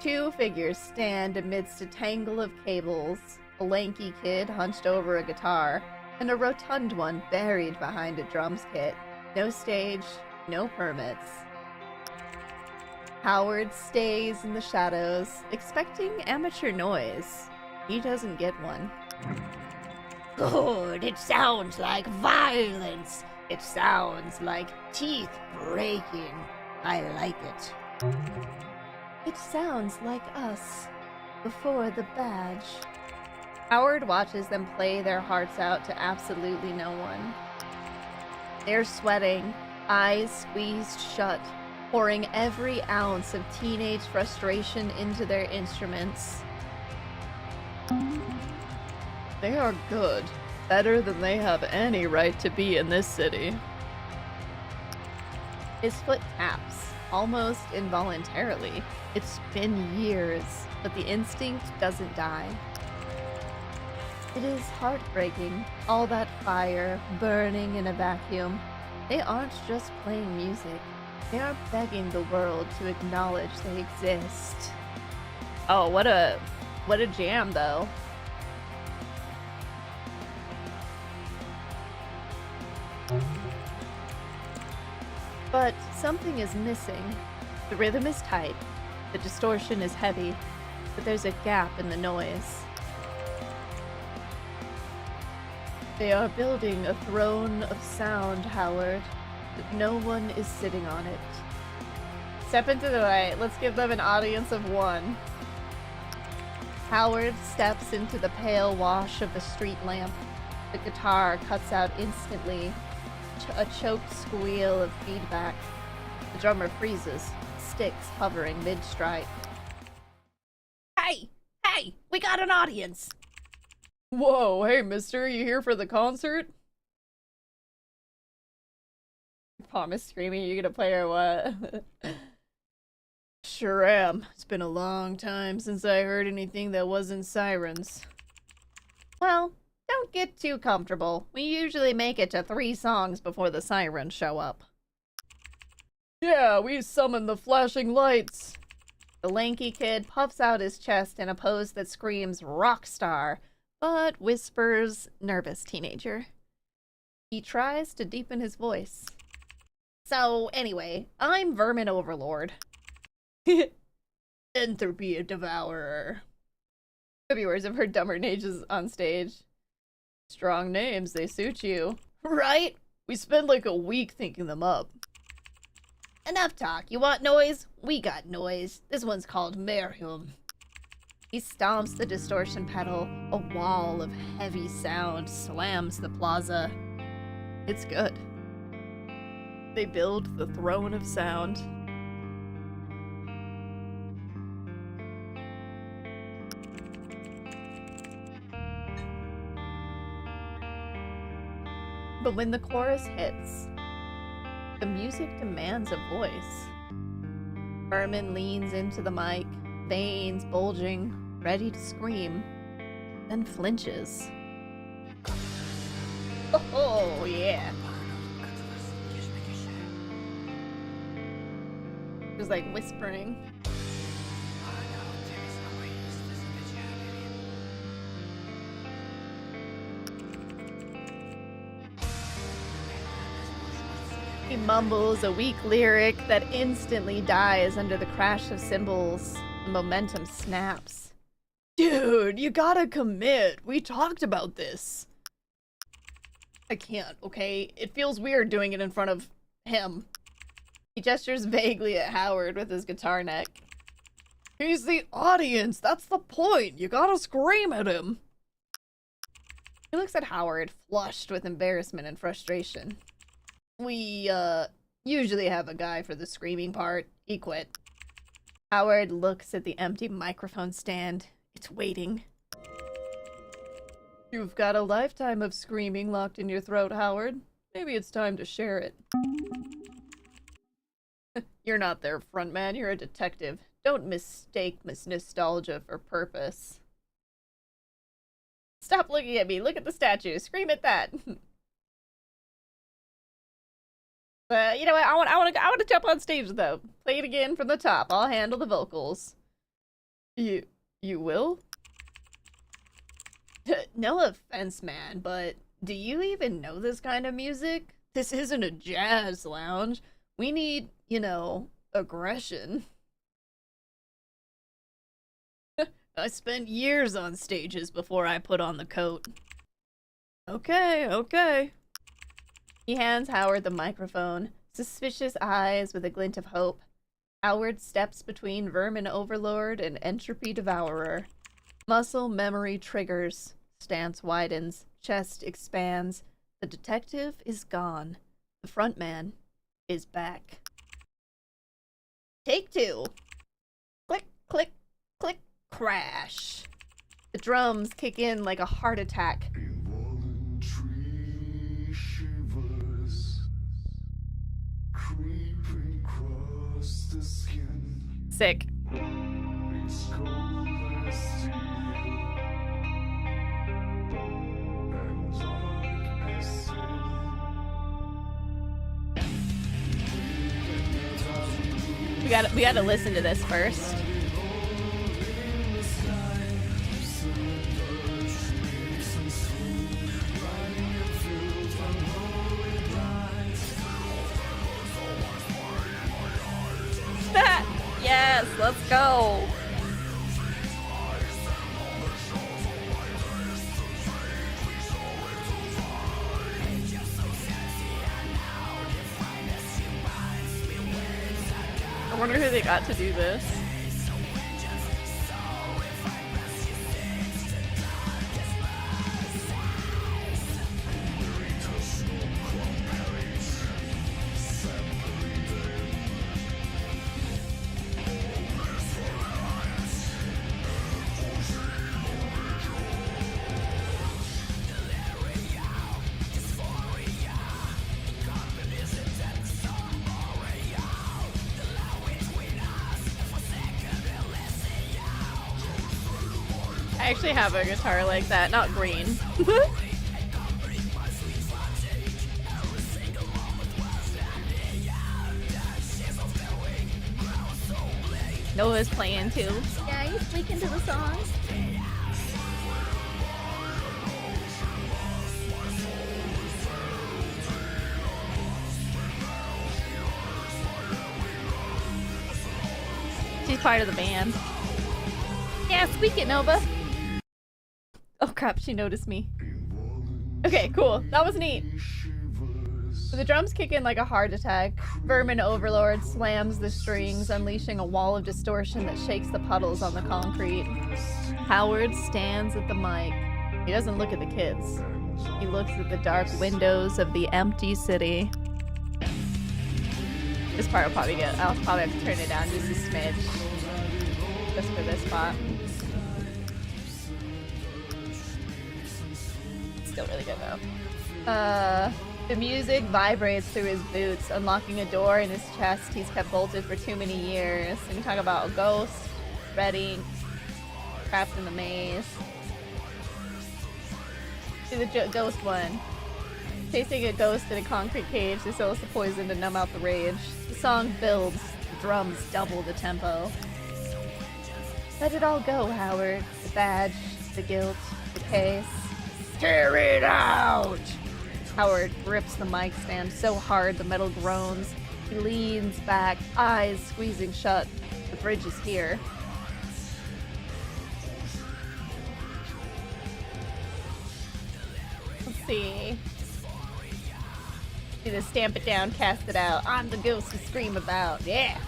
Two figures stand amidst a tangle of cables, a lanky kid hunched over a guitar, and a rotund one buried behind a drums kit. No stage, no permits. Howard stays in the shadows, expecting amateur noise. He doesn't get one. Good, it sounds like violence. It sounds like teeth breaking. I like it. It sounds like us, before the badge. Howard watches them play their hearts out to absolutely no one. They're sweating, eyes squeezed shut, pouring every ounce of teenage frustration into their instruments. They are good. Better than they have any right to be in this city. His foot taps, almost involuntarily. It's been years, but the instinct doesn't die. It is heartbreaking, all that fire burning in a vacuum. They aren't just playing music. They are begging the world to acknowledge they exist. Oh, what a jam, though. But something is missing. The rhythm is tight, the distortion is heavy, but there's a gap in the noise. They are building a throne of sound, Howard, but no one is sitting on it. Step into the light. Let's give them an audience of one. Howard steps into the pale wash of the street lamp. The guitar cuts out instantly. A choked squeal of feedback. The drummer freezes, sticks hovering mid-strike. Hey! Hey! We got an audience! Whoa, hey mister, you here for the concert? Promise screaming, you gonna play or what? Sure am. It's been a long time since I heard anything that wasn't sirens. Well, don't get too comfortable. We usually make it to 3 songs before the sirens show up. Yeah, we summoned the flashing lights. The lanky kid puffs out his chest in a pose that screams rock star, but whispers nervous teenager. He tries to deepen his voice. So, anyway, I'm Vermin Overlord. Entropy Devourer. Reviewers have heard dumber names on stage. Strong names, they suit you. Right? We spend like a week thinking them up. Enough talk. You want noise? We got noise. This one's called Merhum. He stomps the distortion pedal. A wall of heavy sound slams the plaza. It's good. They build the throne of sound. But when the chorus hits, the music demands a voice. Vermin leans into the mic, veins bulging, ready to scream, then flinches. Oh, yeah. Just like whispering. He mumbles a weak lyric that instantly dies under the crash of cymbals. The momentum snaps. Dude, you gotta commit. We talked about this. I can't, okay? It feels weird doing it in front of him. He gestures vaguely at Howard with his guitar neck. He's the audience. That's the point. You gotta scream at him. He looks at Howard, flushed with embarrassment and frustration. We, usually have a guy for the screaming part. He quit. Howard looks at the empty microphone stand. It's waiting. You've got a lifetime of screaming locked in your throat, Howard. Maybe it's time to share it. You're not their front man, you're a detective. Don't mistake nostalgia for purpose. Stop looking at me. Look at the statue. Scream at that. You know what? I want to jump on stage though. Play it again from the top. I'll handle the vocals. You will? No offense, man, but do you even know this kind of music? This isn't a jazz lounge. We need, you know, aggression. I spent years on stages before I put on the coat. Okay, okay. He hands Howard the microphone, suspicious eyes with a glint of hope. Howard steps between Vermin Overlord and Entropy Devourer. Muscle memory triggers. Stance widens. Chest expands. The detective is gone. The front man is back. Take 2. Click, click, click, crash. The drums kick in like a heart attack. Involuntary shivers creeping across the skin. Sick. It's cold as steel and dark as sin. We gotta listen to this first. go. I wonder who they got to do this. I actually have a guitar like that, not green. Noah's playing too. Yeah, you speak into the song. She's part of the band. Yeah, squeak it, Nova. Oh crap, she noticed me. Okay, cool. That was neat. So the drums kick in like a heart attack. Vermin Overlord slams the strings, unleashing a wall of distortion that shakes the puddles on the concrete. Howard stands at the mic. He doesn't look at the kids. He looks at the dark windows of the empty city. This part will probably get... I'll probably have to turn it down just a smidge. Just for this spot. Still really good though. The music vibrates through his boots, unlocking a door in his chest he's kept bolted for too many years. And we talk about a ghost, ready, trapped in the maze. See the ghost one. Chasing a ghost in a concrete cage, they sell us the poison to numb out the rage. The song builds, the drums double the tempo. Let it all go, Howard. The badge, the guilt, the case. Tear it out! Howard grips the mic stand so hard the metal groans. He leans back, eyes squeezing shut. The bridge is here. Let's see. See the stamp it down, cast it out. I'm the ghost to scream about. Yeah!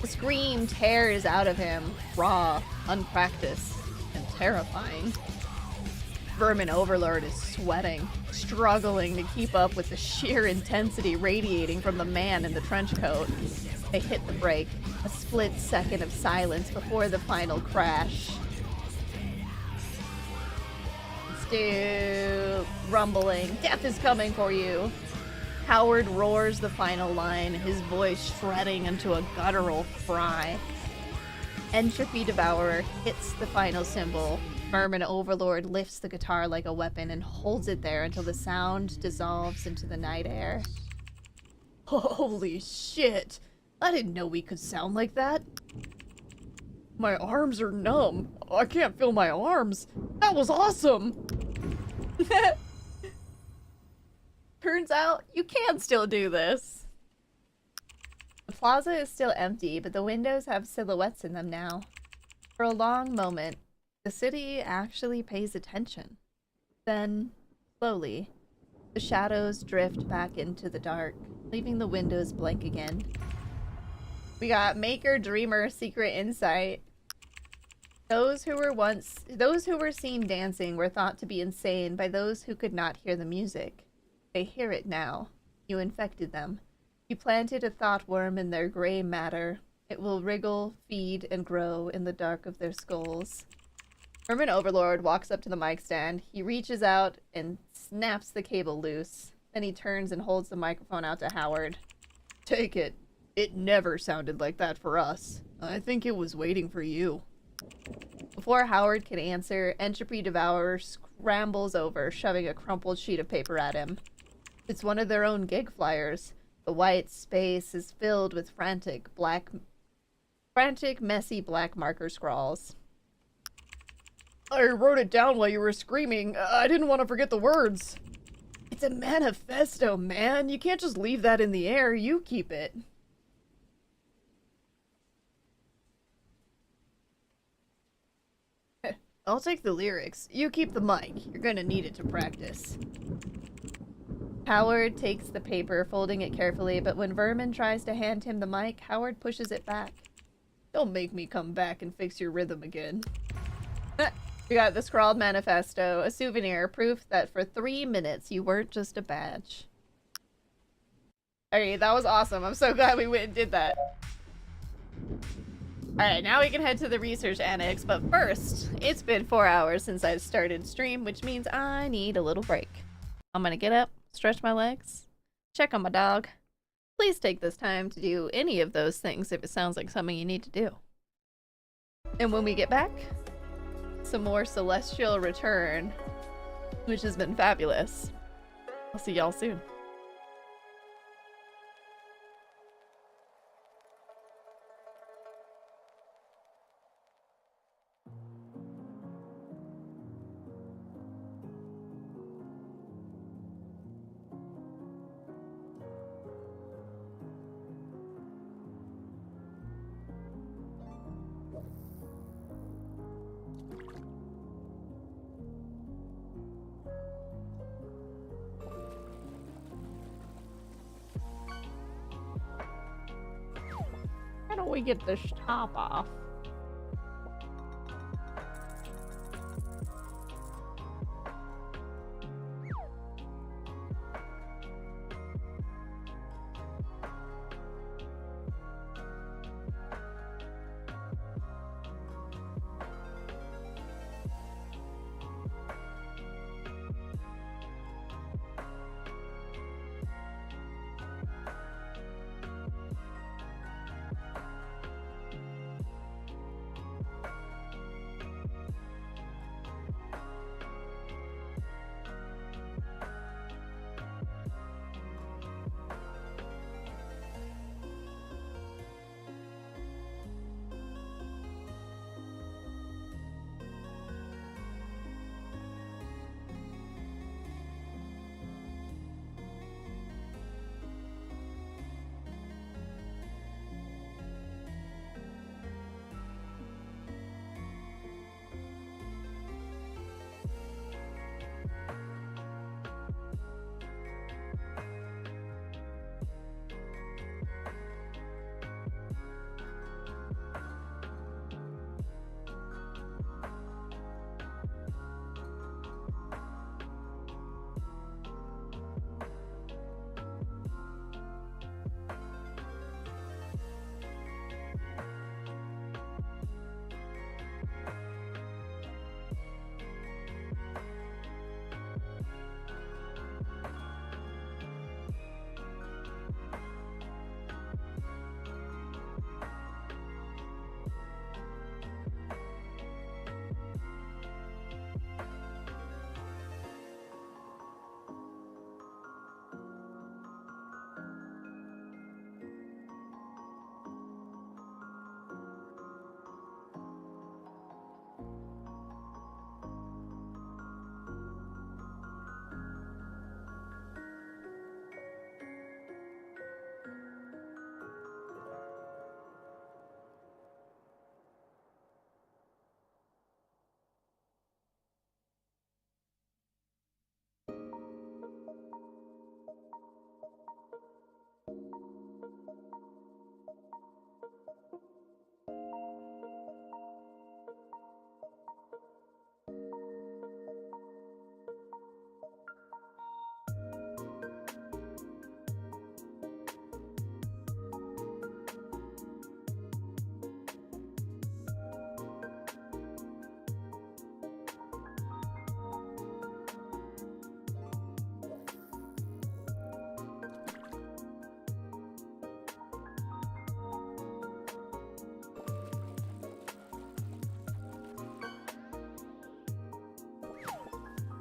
The scream tears out of him, raw, unpracticed, and terrifying. Vermin Overlord is sweating, struggling to keep up with the sheer intensity radiating from the man in the trench coat. They hit the brake, a split second of silence before the final crash. Stu, rumbling, death is coming for you. Howard roars the final line, his voice shredding into a guttural cry. Entropy Devourer hits the final symbol. Vermin Overlord lifts the guitar like a weapon and holds it there until the sound dissolves into the night air. Holy shit! I didn't know we could sound like that. My arms are numb. I can't feel my arms. That was awesome! Turns out you can still do this. The plaza is still empty, but the windows have silhouettes in them now. For a long moment, the city actually pays attention. Then, slowly, the shadows drift back into the dark, leaving the windows blank again. We got Maker, Dreamer, Secret Insight. Those who were seen dancing were thought to be insane by those who could not hear the music. They hear it now. You infected them. You planted a thought worm in their gray matter. It will wriggle, feed, and grow in the dark of their skulls. Vermin Overlord walks up to the mic stand. He reaches out and snaps the cable loose. Then he turns and holds the microphone out to Howard. Take it. It never sounded like that for us. I think it was waiting for you. Before Howard can answer, Entropy Devourer scrambles over, shoving a crumpled sheet of paper at him. It's one of their own gig flyers. The white space is filled with frantic, messy black marker scrawls. I wrote it down while you were screaming. I didn't want to forget the words. It's a manifesto, man. You can't just leave that in the air. You keep it. I'll take the lyrics. You keep the mic. You're gonna need it to practice. Howard takes the paper, folding it carefully, but when Vermin tries to hand him the mic, Howard pushes it back. Don't make me come back and fix your rhythm again. We got the scrawled manifesto, a souvenir, proof that for 3 minutes you weren't just a badge. Alright, that was awesome. I'm so glad we went and did that. Alright, now we can head to the research annex, but first, it's been 4 hours since I've started stream, which means I need a little break. I'm gonna get up, stretch my legs, check on my dog. Please take this time to do any of those things if it sounds like something you need to do. And when we get back, some more Celestial Return, which has been fabulous. I'll see y'all soon. How do we get this top off?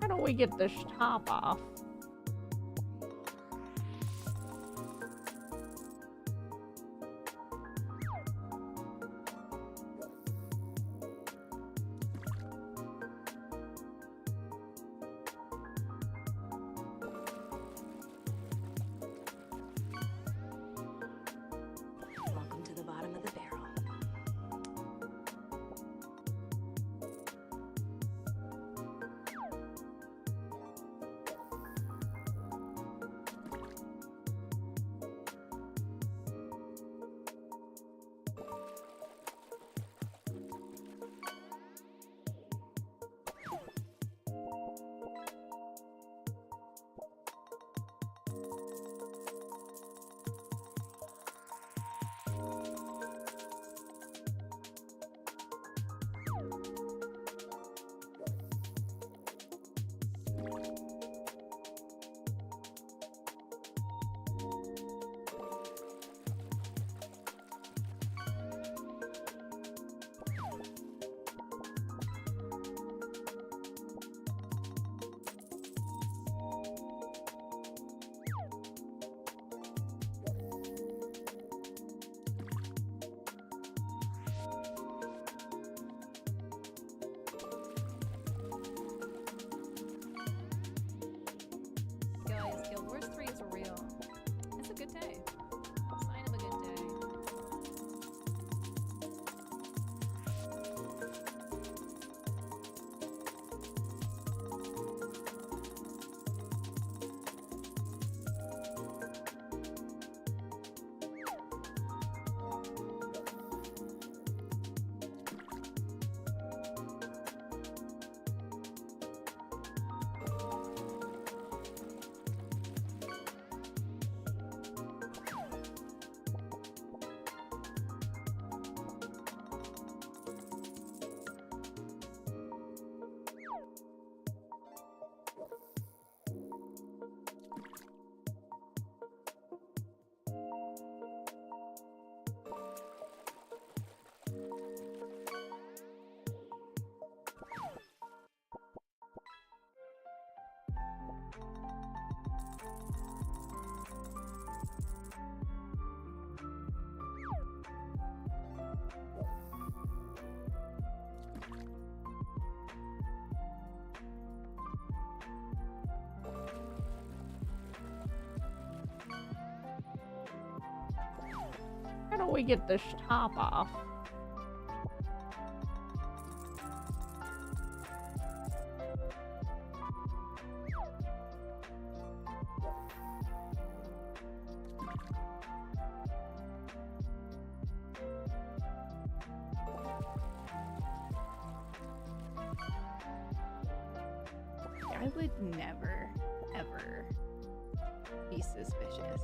How do we get this top off? Welcome to the bottom of the barrel. we get this top off. I would never, ever be suspicious.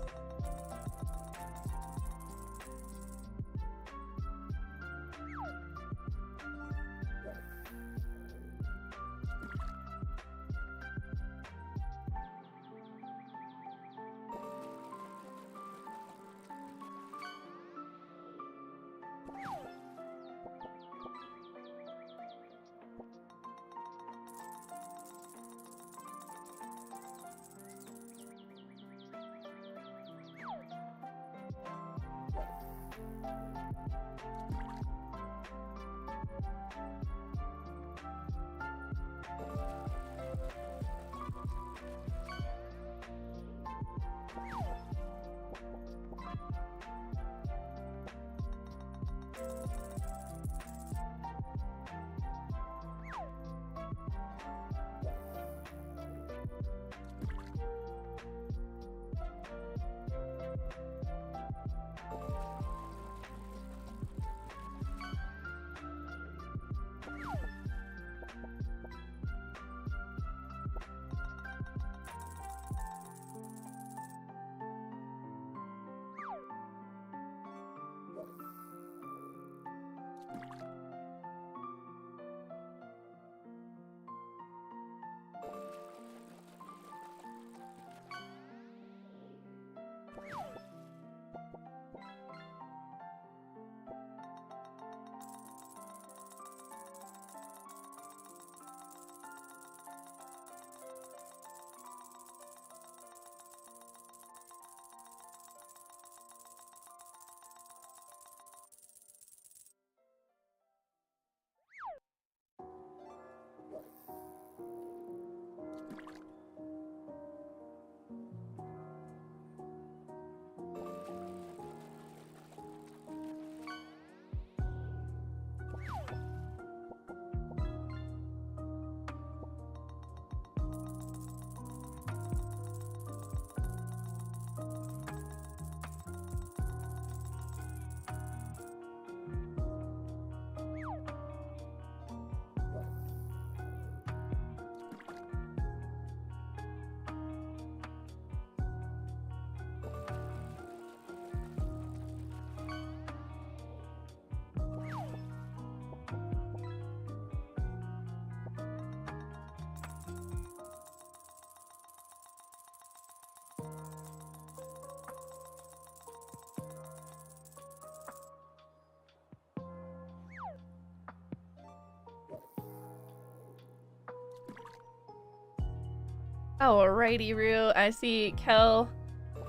Alrighty, Rue. I see Kel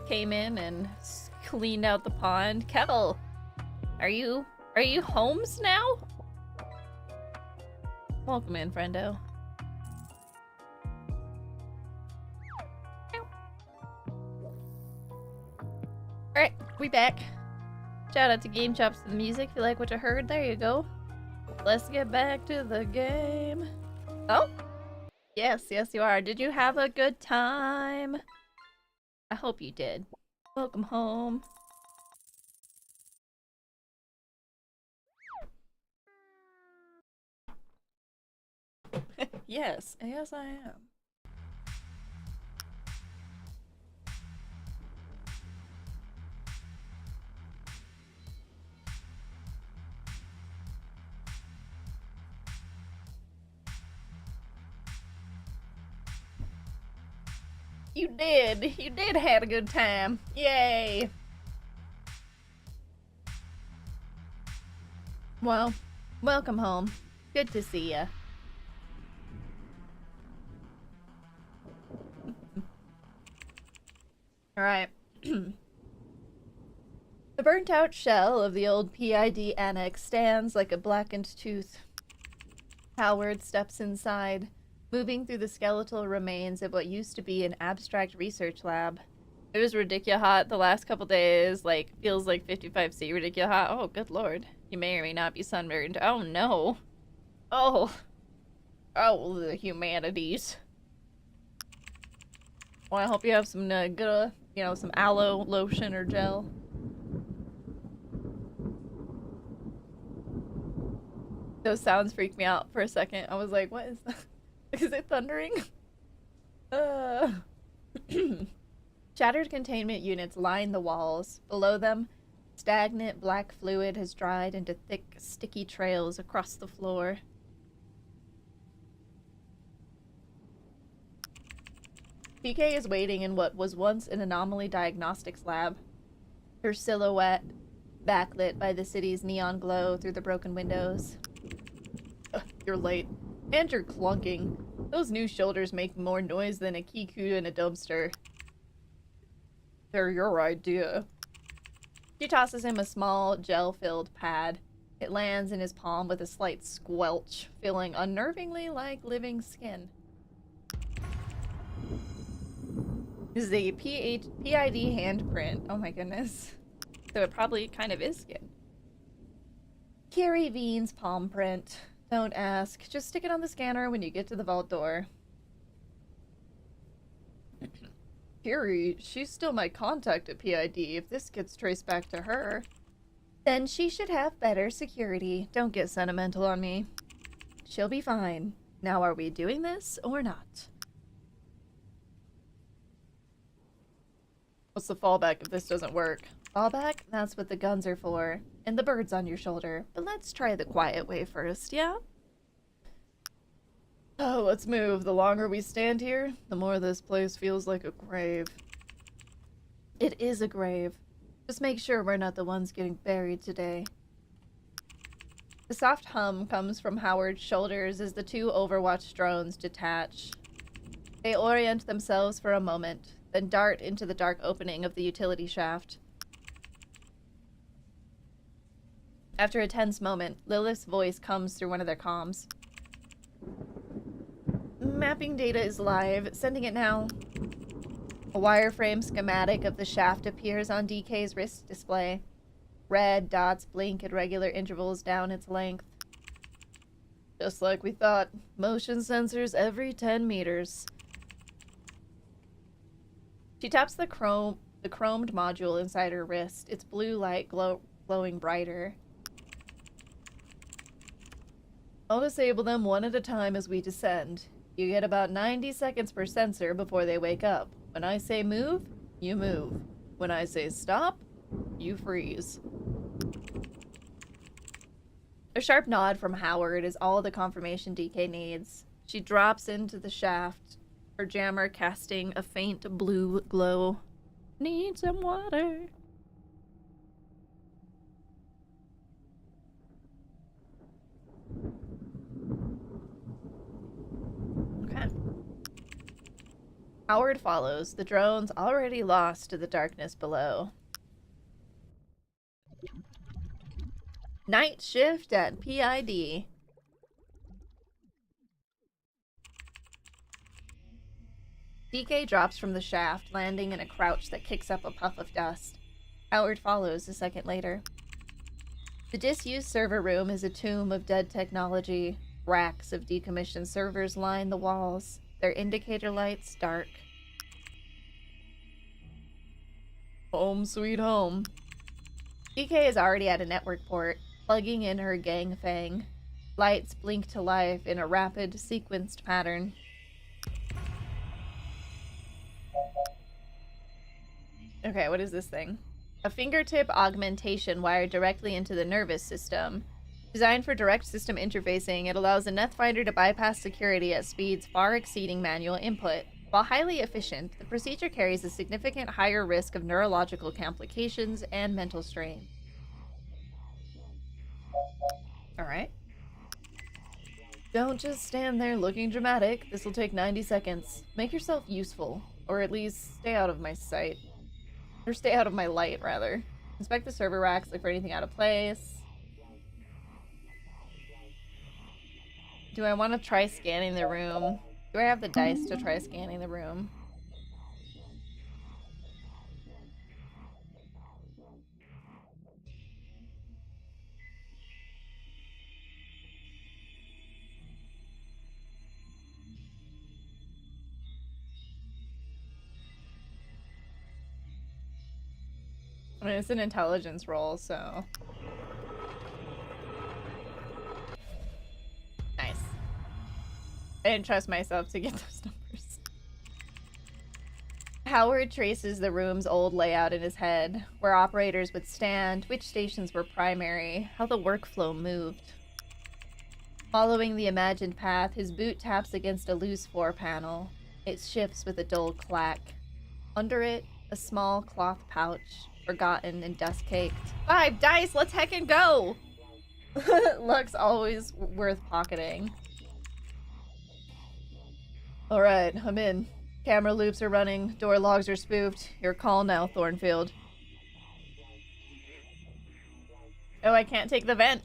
came in and cleaned out the pond. Kel, are you homes now? Welcome in, friendo. Alright, we back. Shout out to Game Chops for the music. If you like what you heard, there you go. Let's get back to the game. Oh? Yes, yes you are. Did you have a good time? I hope you did. Welcome home. Yes, yes I am. You did. You did have a good time. Yay. Well, welcome home. Good to see ya. Alright. The burnt out shell of the old PID annex stands like a blackened tooth. Howard steps inside, moving through the skeletal remains of what used to be an abstract research lab. It was ridiculous hot the last couple days, like, feels like 55°C ridiculous hot. Oh, good lord. You may or may not be sunburned. Oh, no. Oh. Oh, the humanities. Well, I hope you have some good, you know, some aloe lotion or gel. Those sounds freaked me out for a second. I was like, what is that? Is it thundering? Shattered containment units line the walls. Below them, stagnant black fluid has dried into thick, sticky trails across the floor. PK is waiting in what was once an anomaly diagnostics lab. Her silhouette backlit by the city's neon glow through the broken windows. You're late. And you're clunking. Those new shoulders make more noise than a kiku in a dumpster. They're your idea. She tosses him a small, gel-filled pad. It lands in his palm with a slight squelch, feeling unnervingly like living skin. This is a PID handprint. Oh my goodness. So it probably kind of is skin. Carrie Bean's palm print. Don't ask. Just stick it on the scanner when you get to the vault door. Carrie, she's still my contact at PID. If this gets traced back to her, then she should have better security. Don't get sentimental on me. She'll be fine. Now, are we doing this or not? What's the fallback if this doesn't work? Fallback? That's what the guns are for. And the birds on your shoulder. But let's try the quiet way first, yeah? Oh, let's move. The longer we stand here, the more this place feels like a grave. It is a grave. Just make sure we're not the ones getting buried today. The soft hum comes from Howard's shoulders as the two Overwatch drones detach. They orient themselves for a moment, then dart into the dark opening of the utility shaft. After a tense moment, Lilith's voice comes through one of their comms. Mapping data is live. Sending it now. A wireframe schematic of the shaft appears on DK's wrist display. Red dots blink at regular intervals down its length. Just like we thought. Motion sensors every 10 meters. She taps the chromed module inside her wrist, its blue light glowing brighter. I'll disable them one at a time as we descend. You get about 90 seconds per sensor before they wake up. When I say move, you move. When I say stop, you freeze. A sharp nod from Howard is all the confirmation DK needs. She drops into the shaft, her jammer casting a faint blue glow. Need some water. Okay. Howard follows, the drones already lost to the darkness below. Night shift at PID. DK drops from the shaft, landing in a crouch that kicks up a puff of dust. Howard follows a second later. The disused server room is a tomb of dead technology. Racks of decommissioned servers line the walls, their indicator lights dark. Home sweet home. DK is already at a network port, plugging in her gang fang. Lights blink to life in a rapid, sequenced pattern. Okay, what is this thing? A fingertip augmentation wired directly into the nervous system. Designed for direct system interfacing, it allows a Netfinder to bypass security at speeds far exceeding manual input. While highly efficient, the procedure carries a significant higher risk of neurological complications and mental strain. Alright. Don't just stand there looking dramatic. This will take 90 seconds. Make yourself useful, or at least stay out of my sight. Or stay out of my light, rather. Inspect the server racks, look for anything out of place. Do I want to try scanning the room? Do I have the dice to try scanning the room? I mean, it's an intelligence roll, so... Nice. I didn't trust myself to get those numbers. Howard traces the room's old layout in his head, where operators would stand, which stations were primary, how the workflow moved. Following the imagined path, his boot taps against a loose floor panel. It shifts with a dull clack. Under it, a small cloth pouch, forgotten and dust-caked. 5 dice, let's heckin' go! Luck's always worth pocketing. Alright, I'm in. Camera loops are running, door logs are spoofed. Your call now, Thornfield. Oh, I can't take the vent.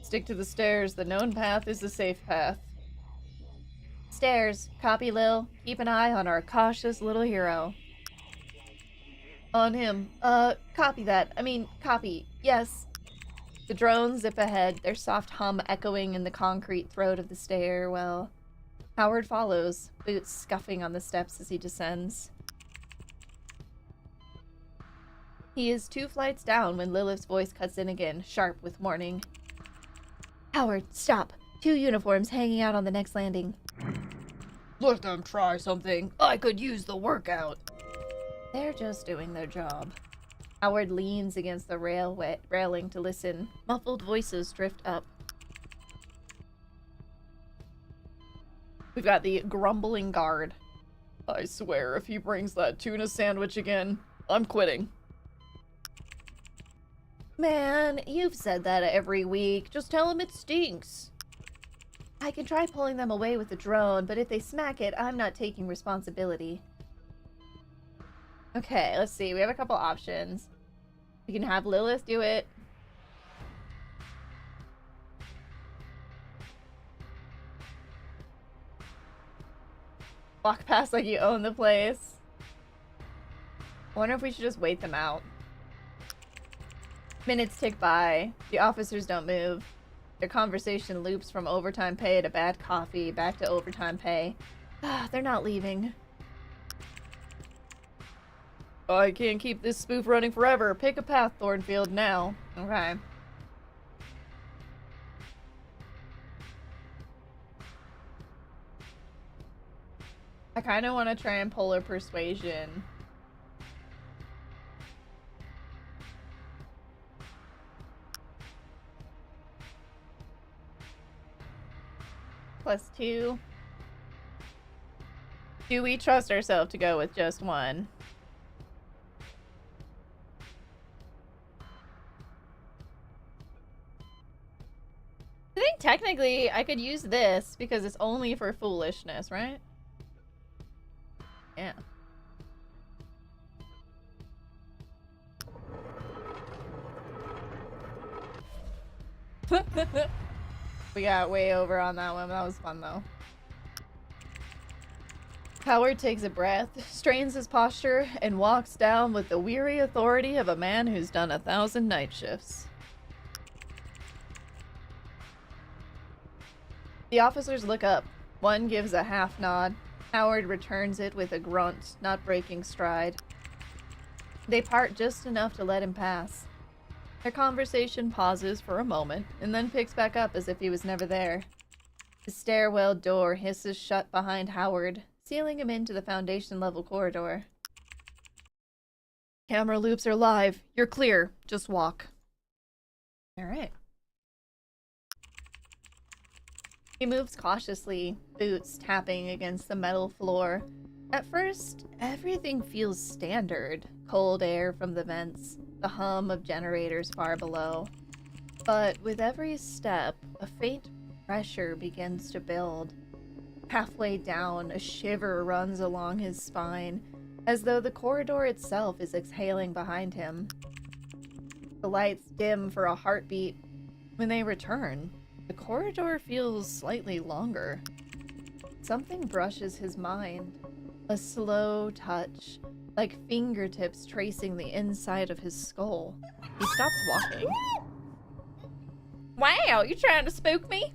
Stick to the stairs. The known path is the safe path. Stairs. Copy, Lil. Keep an eye on our cautious little hero. On him. Copy that. I mean, copy. Yes. The drones zip ahead, their soft hum echoing in the concrete throat of the stairwell. Howard follows, boots scuffing on the steps as he descends. He is 2 flights down when Lilith's voice cuts in again, sharp with warning. Howard, stop. 2 uniforms hanging out on the next landing. Let them try something. I could use the workout. They're just doing their job. Howard leans against the railing to listen. Muffled voices drift up. We've got the grumbling guard. I swear, if he brings that tuna sandwich again, I'm quitting. Man, you've said that every week. Just tell him it stinks. I can try pulling them away with the drone, but if they smack it, I'm not taking responsibility. Okay, let's see. We have a couple options. We can have Lilith do it. Walk past like you own the place. I wonder if we should just wait them out. Minutes tick by. The officers don't move. Their conversation loops from overtime pay to bad coffee, back to overtime pay. They're not leaving. I can't keep this spoof running forever. Pick a path, Thornfield, now. Okay. I kind of want to try and pull her persuasion. +2. Do we trust ourselves to go with just one? I think technically I could use this because it's only for foolishness, right? Yeah. We got way over on that one. That was fun though. Howard takes a breath, strains his posture, and walks down with the weary authority of a man who's done 1,000 night shifts. The officers look up. One gives a half nod. Howard returns it with a grunt, not breaking stride. They part just enough to let him pass. Their conversation pauses for a moment, and then picks back up as if he was never there. The stairwell door hisses shut behind Howard, sealing him into the foundation-level corridor. Camera loops are live. You're clear. Just walk. Alright. He moves cautiously, boots tapping against the metal floor. At first, everything feels standard. Cold air from the vents, the hum of generators far below. But with every step, a faint pressure begins to build. Halfway down, a shiver runs along his spine, as though the corridor itself is exhaling behind him. The lights dim for a heartbeat. When they return, the corridor feels slightly longer. Something brushes his mind. A slow touch, like fingertips tracing the inside of his skull. He stops walking. Wow, you trying to spook me?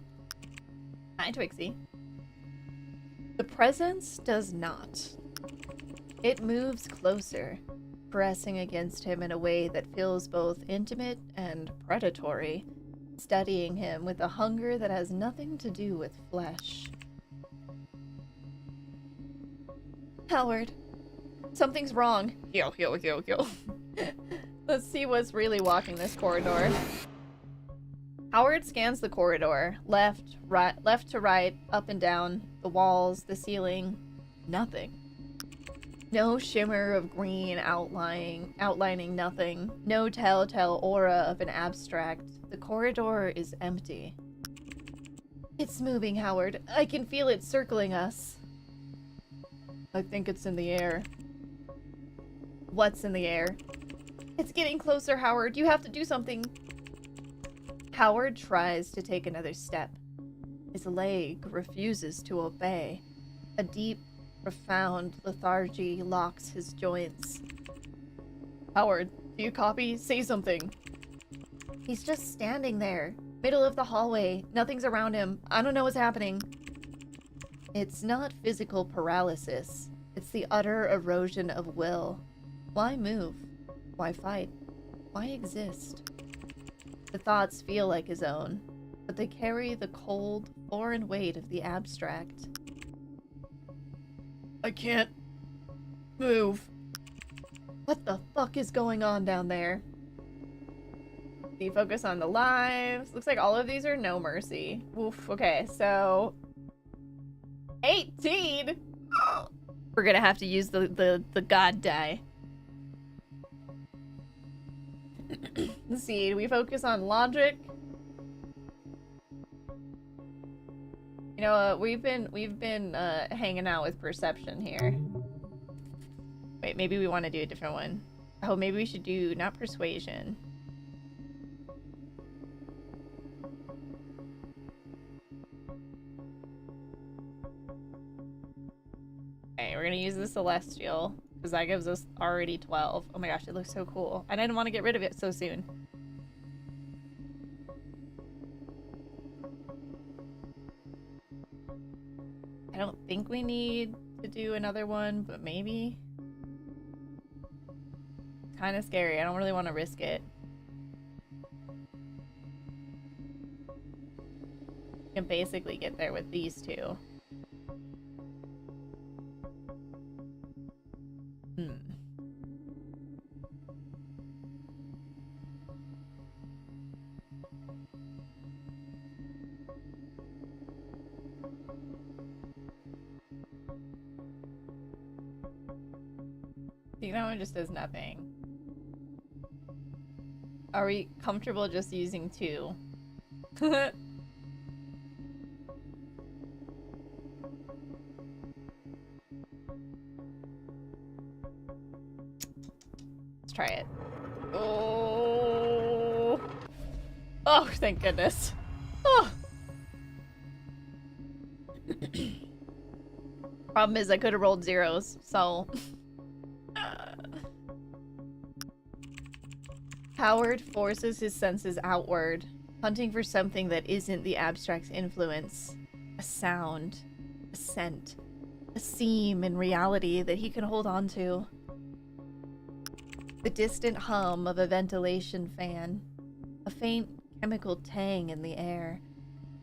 Hi, Twixie. The presence does not. It moves closer, pressing against him in a way that feels both intimate and predatory, studying him with a hunger that has nothing to do with flesh. Howard, something's wrong. Yo. Let's see what's really walking this corridor. Howard scans the corridor, left to right, up and down, the walls, the ceiling. Nothing. No shimmer of green outlining nothing. No telltale aura of an abstract. The corridor is empty. It's moving, Howard. I can feel it circling us. I think it's in the air. What's in the air? It's getting closer, Howard. You have to do something. Howard tries to take another step. His leg refuses to obey. A deep, profound lethargy locks his joints. Howard, do you copy? Say something. He's just standing there, middle of the hallway. Nothing's around him. I don't know what's happening. It's not physical paralysis. It's the utter erosion of will. Why move? Why fight? Why exist? The thoughts feel like his own, but they carry the cold, foreign weight of the abstract. I can't move. What the fuck is going on down there? Defocus on the lives. Looks like all of these are no mercy. Oof, okay, so 18. We're gonna have to use the god die. Let's see, we focus on logic. You know, we've been hanging out with perception here. Wait, maybe we want to do a different one. Oh, maybe we should do not persuasion. Okay, we're gonna use the celestial because that gives us already 12. Oh my gosh, it looks so cool. And I didn't want to get rid of it so soon. I don't think we need to do another one, but maybe. It's kind of scary. I don't really want to risk it. You can basically get there with these two. See, that one just does nothing. Are we comfortable just using 2? Let's try it. Oh, oh, thank goodness. Oh. Problem is, I could have rolled zeros, so. Howard forces his senses outward, hunting for something that isn't the abstract's influence. A sound, a scent, a seam in reality that he can hold on to. The distant hum of a ventilation fan, a faint chemical tang in the air,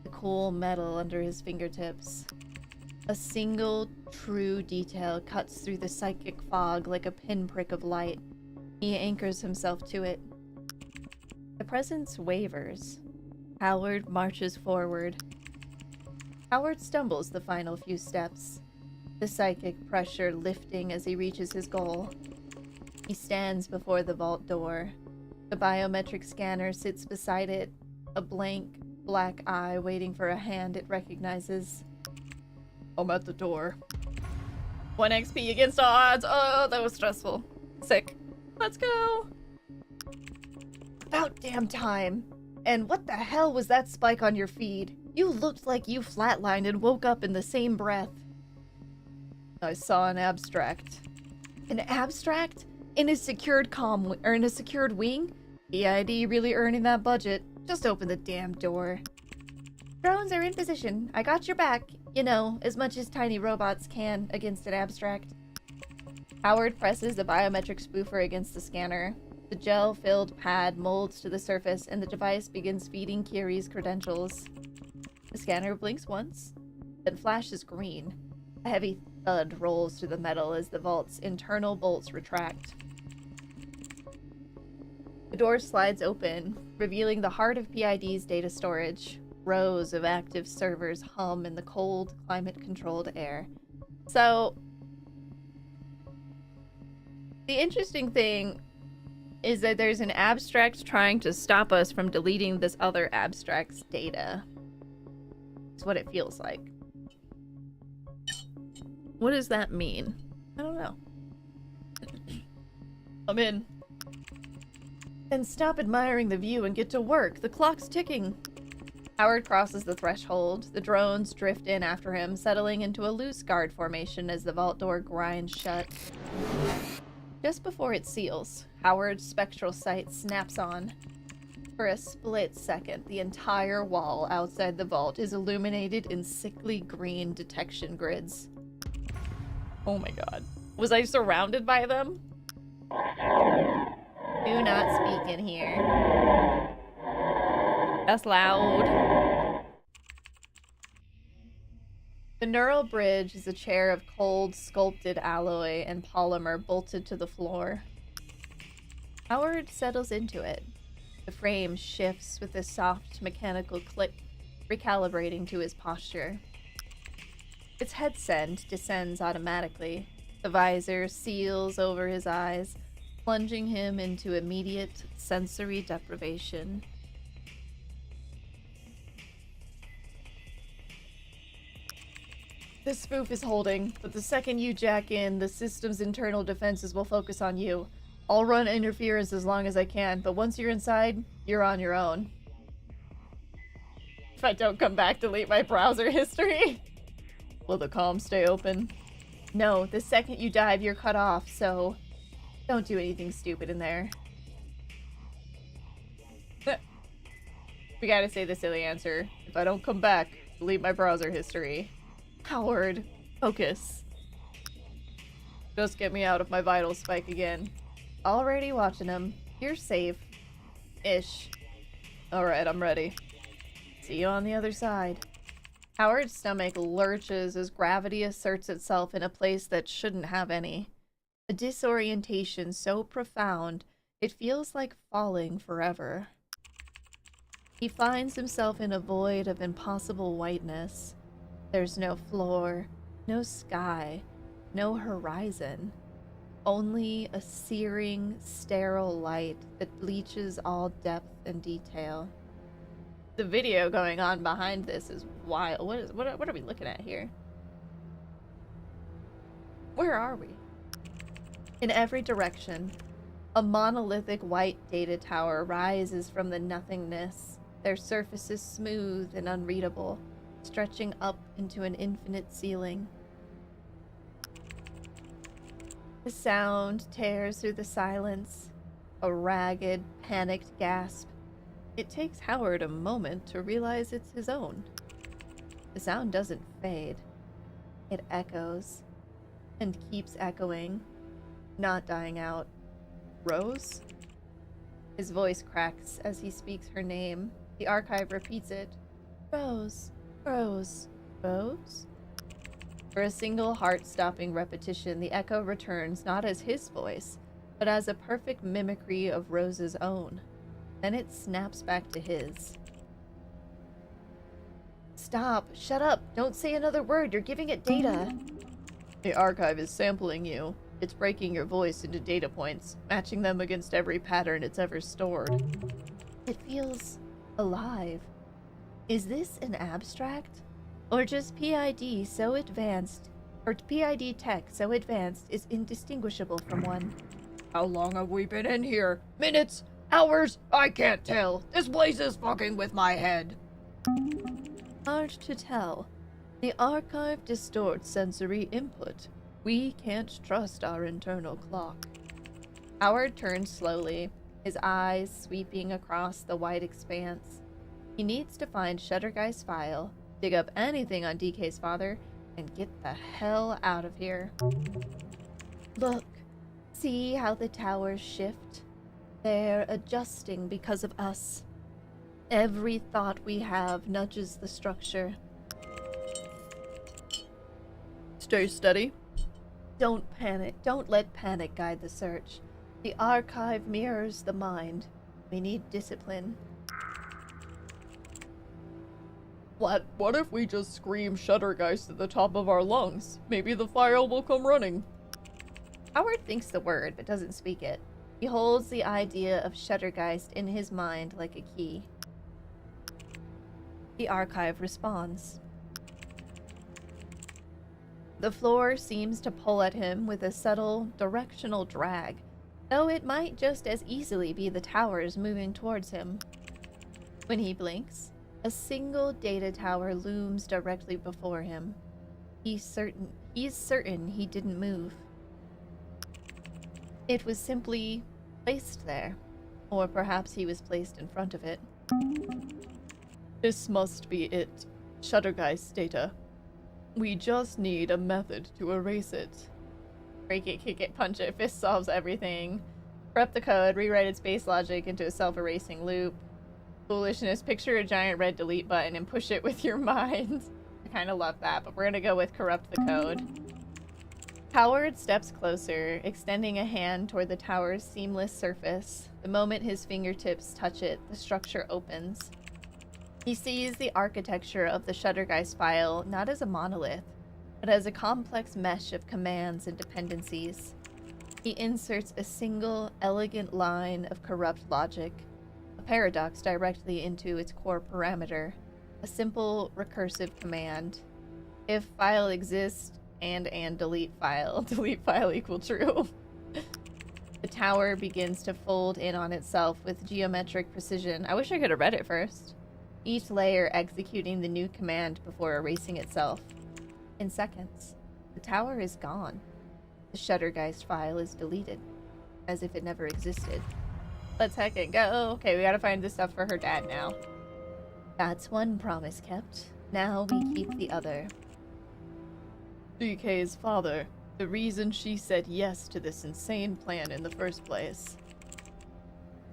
the cool metal under his fingertips. A single, true detail cuts through the psychic fog like a pinprick of light. He anchors himself to it. The presence wavers. Howard marches forward. Howard stumbles the final few steps, the psychic pressure lifting as he reaches his goal. He stands before the vault door. The biometric scanner sits beside it, a blank, black eye waiting for a hand it recognizes. I'm at the door. 1 XP against all odds. Oh, that was stressful. Sick. Let's go. About damn time. And what the hell was that spike on your feed? You looked like you flatlined and woke up in the same breath. I saw an abstract. An abstract? In a secured in a secured wing? EID really earning that budget. Just open the damn door. Drones are in position. I got your back. You know, as much as tiny robots can against an abstract. Howard presses the biometric spoofer against the scanner. The gel-filled pad molds to the surface, and the device begins feeding Kiri's credentials. The scanner blinks once, then flashes green. A heavy thud rolls through the metal as the vault's internal bolts retract. The door slides open, revealing the heart of PID's data storage. Rows of active servers hum in the cold, climate-controlled air. So, the interesting thing is that there's an abstract trying to stop us from deleting this other abstract's data. It's what it feels like. What does that mean? I don't know. I'm in. Then stop admiring the view and get to work. The clock's ticking. Howard crosses the threshold. The drones drift in after him, settling into a loose guard formation as the vault door grinds shut. Just before it seals, Howard's spectral sight snaps on. For a split second, the entire wall outside the vault is illuminated in sickly green detection grids. Oh my god. Was I surrounded by them? Do not speak in here. That's loud. The neural bridge is a chair of cold, sculpted alloy and polymer bolted to the floor. Howard settles into it. The frame shifts with a soft mechanical click, recalibrating to his posture. Its head send descends automatically. The visor seals over his eyes, plunging him into immediate sensory deprivation. This spoof is holding, but the second you jack in, the system's internal defenses will focus on you. I'll run interference as long as I can, but once you're inside, you're on your own. If I don't come back, delete my browser history. Will the comm stay open? No, the second you dive, you're cut off, so don't do anything stupid in there. We gotta say the silly answer. If I don't come back, delete my browser history. Howard, focus. Just get me out of my vital spike again. Already watching him. You're safe. Ish. Alright, I'm ready. See you on the other side. Howard's stomach lurches as gravity asserts itself in a place that shouldn't have any. A disorientation so profound, it feels like falling forever. He finds himself in a void of impossible whiteness. There's no floor, no sky, no horizon. Only a searing, sterile light that bleaches all depth and detail. The video going on behind this is wild. What are we looking at here? Where are we? In every direction, a monolithic white data tower rises from the nothingness, their surfaces smooth and unreadable, stretching up into an infinite ceiling. The sound tears through the silence, a ragged, panicked gasp. It takes Howard a moment to realize it's his own. The sound doesn't fade. It echoes, and keeps echoing, not dying out. Rose? His voice cracks as he speaks her name. The archive repeats it. Rose. Rose. Rose? For a single heart-stopping repetition, the echo returns not as his voice, but as a perfect mimicry of Rose's own. Then it snaps back to his. Stop! Shut up! Don't say another word! You're giving it data! The archive is sampling you. It's breaking your voice into data points, matching them against every pattern it's ever stored. It feels alive. Is this an abstract? Or just PID so advanced, or PID tech so advanced is indistinguishable from one? How long have we been in here? Minutes? Hours? I can't tell. This place is fucking with my head. Hard to tell. The archive distorts sensory input. We can't trust our internal clock. Howard turns slowly, his eyes sweeping across the white expanse. He needs to find Shutterguy's file, dig up anything on DK's father, and get the hell out of here. Look, see how the towers shift? They're adjusting because of us. Every thought we have nudges the structure. Stay steady. Don't panic. Don't let panic guide the search. The archive mirrors the mind. We need discipline. What if we just scream Shuttergeist at the top of our lungs? Maybe the file will come running. Howard thinks the word, but doesn't speak it. He holds the idea of Shuttergeist in his mind like a key. The archive responds. The floor seems to pull at him with a subtle, directional drag, though it might just as easily be the towers moving towards him. When he blinks, a single data tower looms directly before him. He's certain he didn't move. It was simply placed there, or perhaps he was placed in front of it. This must be it. Shuttergeist data. We just need a method to erase it. Break it, kick it, punch it, fist solves everything. Corrupt the code, rewrite its base logic into a self-erasing loop. Foolishness, picture a giant red delete button and push it with your mind. I kind of love that, but we're gonna go with corrupt the code. Howard steps closer, extending a hand toward the tower's seamless surface. The moment his fingertips touch it, the structure opens. He sees the architecture of the Shuttergeist file not as a monolith, but as a complex mesh of commands and dependencies. He inserts a single, elegant line of corrupt logic, a paradox directly into its core parameter, a simple, recursive command. If file exists, and delete file equal true. The tower begins to fold in on itself with geometric precision. I wish I could have read it first. Each layer executing the new command before erasing itself. In seconds, the tower is gone. The Shuttergeist file is deleted, as if it never existed. Let's heck it go. Okay, we gotta find this stuff for her dad now. That's one promise kept. Now we keep the other. DK's father. The reason she said yes to this insane plan in the first place.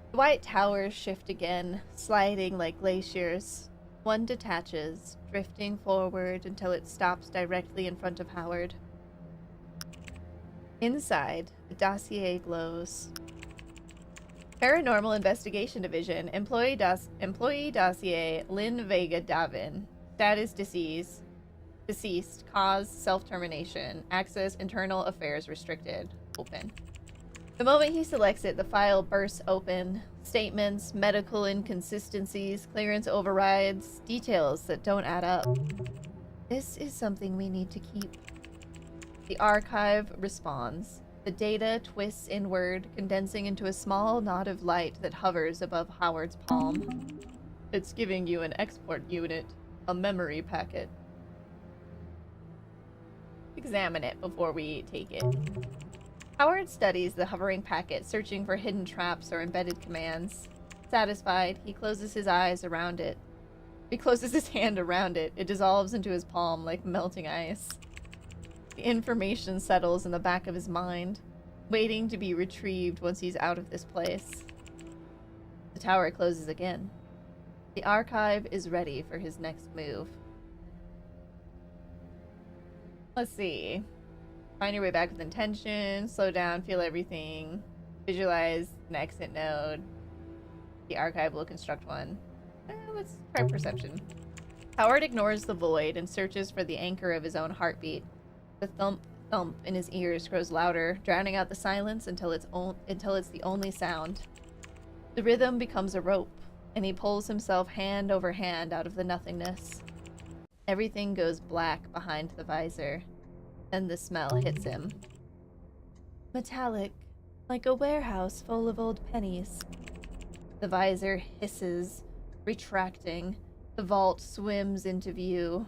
The white towers shift again, sliding like glaciers. One detaches, drifting forward until it stops directly in front of Howard. Inside, the dossier glows. Paranormal Investigation Division, Employee Dossier, Lynn Vega Davin. Status deceased. Cause self-termination. Access internal affairs restricted. Open. The moment he selects it, the file bursts open. Statements, medical inconsistencies, clearance overrides, details that don't add up. This is something we need to keep. The archive responds. The data twists inward, condensing into a small knot of light that hovers above Howard's palm. It's giving you an export unit, a memory packet. Examine it before we take it. Howard studies the hovering packet, searching for hidden traps or embedded commands. Satisfied, he closes his eyes around it. He closes his hand around it. It dissolves into his palm like melting ice. The information settles in the back of his mind, waiting to be retrieved once he's out of this place. The tower closes again. The archive is ready for his next move. Let's see. Find your way back with intention, slow down, feel everything, visualize an exit node. The archive will construct one. Let's try perception. Howard ignores the void and searches for the anchor of his own heartbeat. The thump in his ears grows louder, drowning out the silence until it's the only sound. The rhythm becomes a rope, and he pulls himself hand over hand out of the nothingness. Everything goes black behind the visor, and the smell hits him. Metallic, like a warehouse full of old pennies. The visor hisses, retracting. The vault swims into view.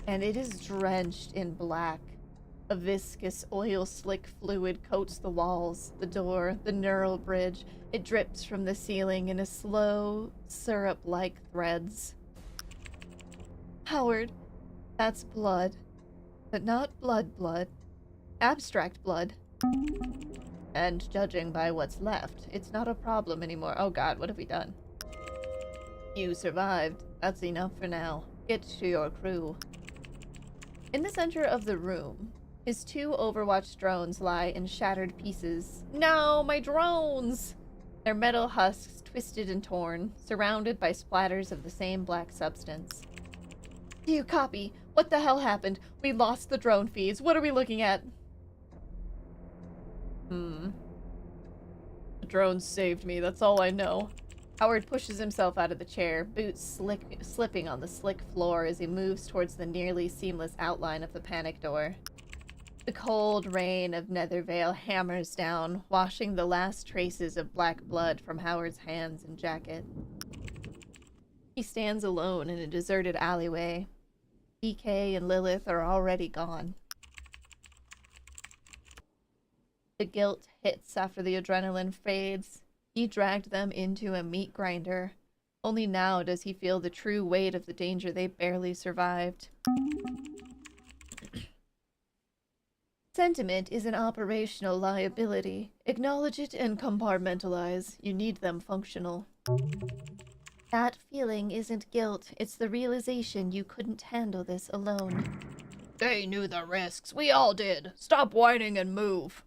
And it is drenched in black. A viscous, oil-slick fluid coats the walls, the door, the neural bridge. It drips from the ceiling in a slow, syrup-like threads. Howard, that's blood. But not blood. abstract blood. And judging by what's left, it's not a problem anymore. Oh god, what have we done? You survived. That's enough for now. Get to your crew. In the center of the room, his 2 Overwatch drones lie in shattered pieces. No, my drones! Their metal husks twisted and torn, surrounded by splatters of the same black substance. Do you copy? What the hell happened? We lost the drone feeds. What are we looking at? The drones saved me, that's all I know. Howard pushes himself out of the chair, boots slipping on the slick floor as he moves towards the nearly seamless outline of the panic door. The cold rain of Nethervale hammers down, washing the last traces of black blood from Howard's hands and jacket. He stands alone in a deserted alleyway. DK and Lilith are already gone. The guilt hits after the adrenaline fades. He dragged them into a meat grinder. Only now does he feel the true weight of the danger they barely survived. Sentiment is an operational liability. Acknowledge it and compartmentalize. You need them functional. That feeling isn't guilt. It's the realization you couldn't handle this alone. They knew the risks. We all did. Stop whining and move.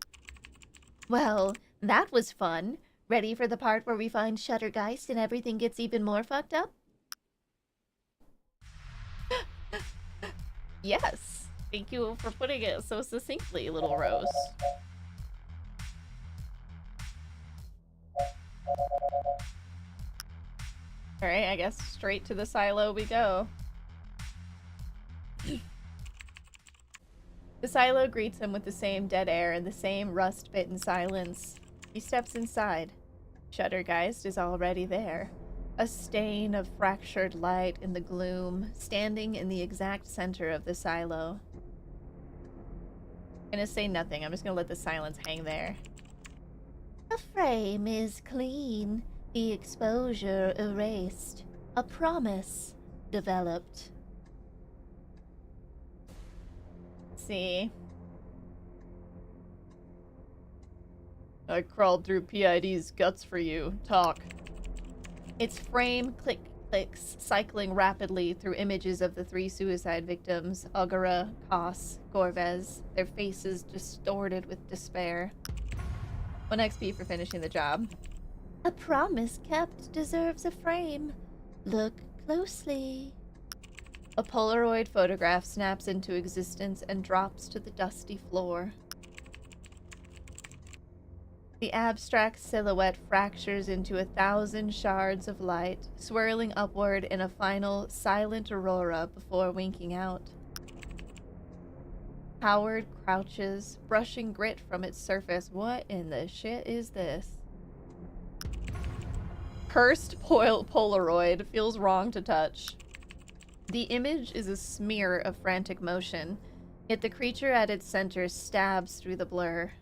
Well, that was fun. Ready for the part where we find Shuttergeist and everything gets even more fucked up? Yes. Thank you for putting it so succinctly, Little Rose. Alright, I guess straight to the silo we go. The silo greets him with the same dead air and the same rust-bitten silence. He steps inside. Shuttergeist is already there. A stain of fractured light in the gloom, standing in the exact center of the silo. I'm gonna say nothing. I'm just gonna let the silence hang there. The frame is clean. The exposure erased. A promise developed. See. I crawled through PID's guts for you. Talk. Its frame clicks, cycling rapidly through images of the 3 suicide victims, Ogura, Kos, Gorvez, their faces distorted with despair. 1 XP for finishing the job. A promise kept deserves a frame. Look closely. A Polaroid photograph snaps into existence and drops to the dusty floor. The abstract silhouette fractures into 1,000 shards of light, swirling upward in a final silent aurora before winking out. Howard crouches, brushing grit from its surface. What in the shit is this? Cursed Polaroid feels wrong to touch. The image is a smear of frantic motion, yet the creature at its center stabs through the blur.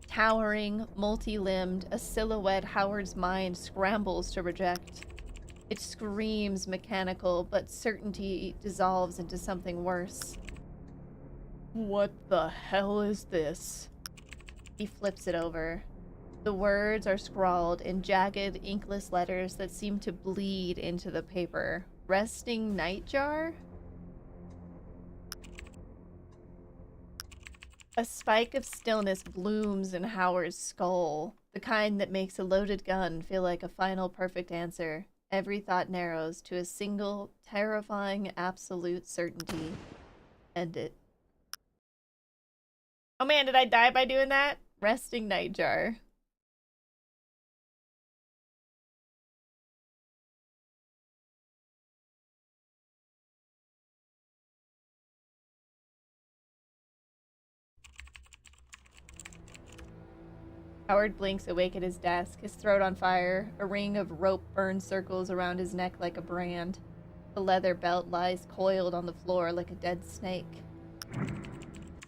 Towering, multi-limbed, a silhouette Howard's mind scrambles to reject. It screams mechanical, but certainty dissolves into something worse. What the hell is this? He flips it over. The words are scrawled in jagged, inkless letters that seem to bleed into the paper. Resting Nightjar? A spike of stillness blooms in Howard's skull, the kind that makes a loaded gun feel like a final perfect answer. Every thought narrows to a single, terrifying, absolute certainty. End it. Oh man, did I die by doing that? Resting Nightjar. Howard blinks awake at his desk, his throat on fire. A ring of rope burn circles around his neck like a brand. The leather belt lies coiled on the floor like a dead snake.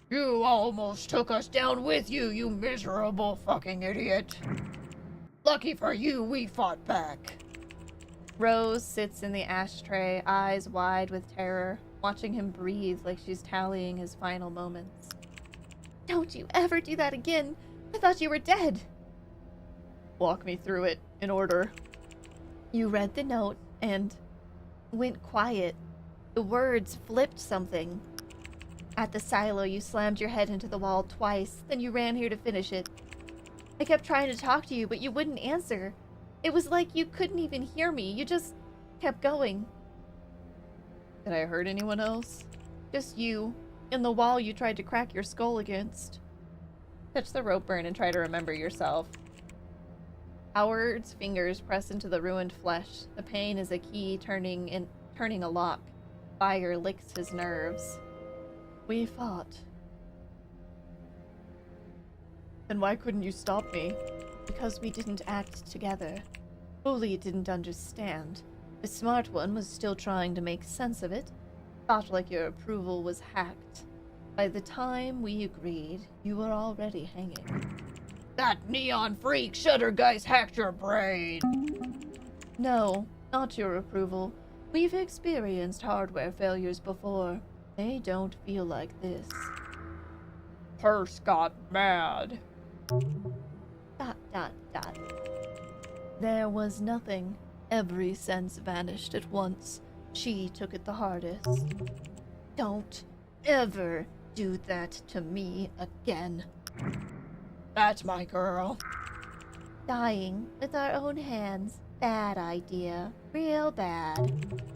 You almost took us down with you, you miserable fucking idiot. Lucky for you, we fought back. Rose sits in the ashtray, eyes wide with terror, watching him breathe like she's tallying his final moments. Don't you ever do that again. I thought you were dead. Walk me through it in order. You read the note and went quiet. The words flipped something. At the silo, you slammed your head into the wall twice, then you ran here to finish it. I kept trying to talk to you, but you wouldn't answer. It was like you couldn't even hear me. You just kept going. Did I hurt anyone else? Just you. And the wall you tried to crack your skull against. Touch the rope burn and try to remember yourself. Howard's fingers press into the ruined flesh. The pain is a key turning a lock. Fire licks his nerves. We fought. Then why couldn't you stop me? Because we didn't act together. Bully didn't understand. The smart one was still trying to make sense of it. Thought like your approval was hacked. By the time we agreed, you were already hanging. That neon freak Shuddergeist hacked your brain! No, not your approval. We've experienced hardware failures before. They don't feel like this. Purse got mad. ... There was nothing. Every sense vanished at once. She took it the hardest. Don't ever do that to me again. That's my girl. Dying with our own hands. Bad idea. Real bad.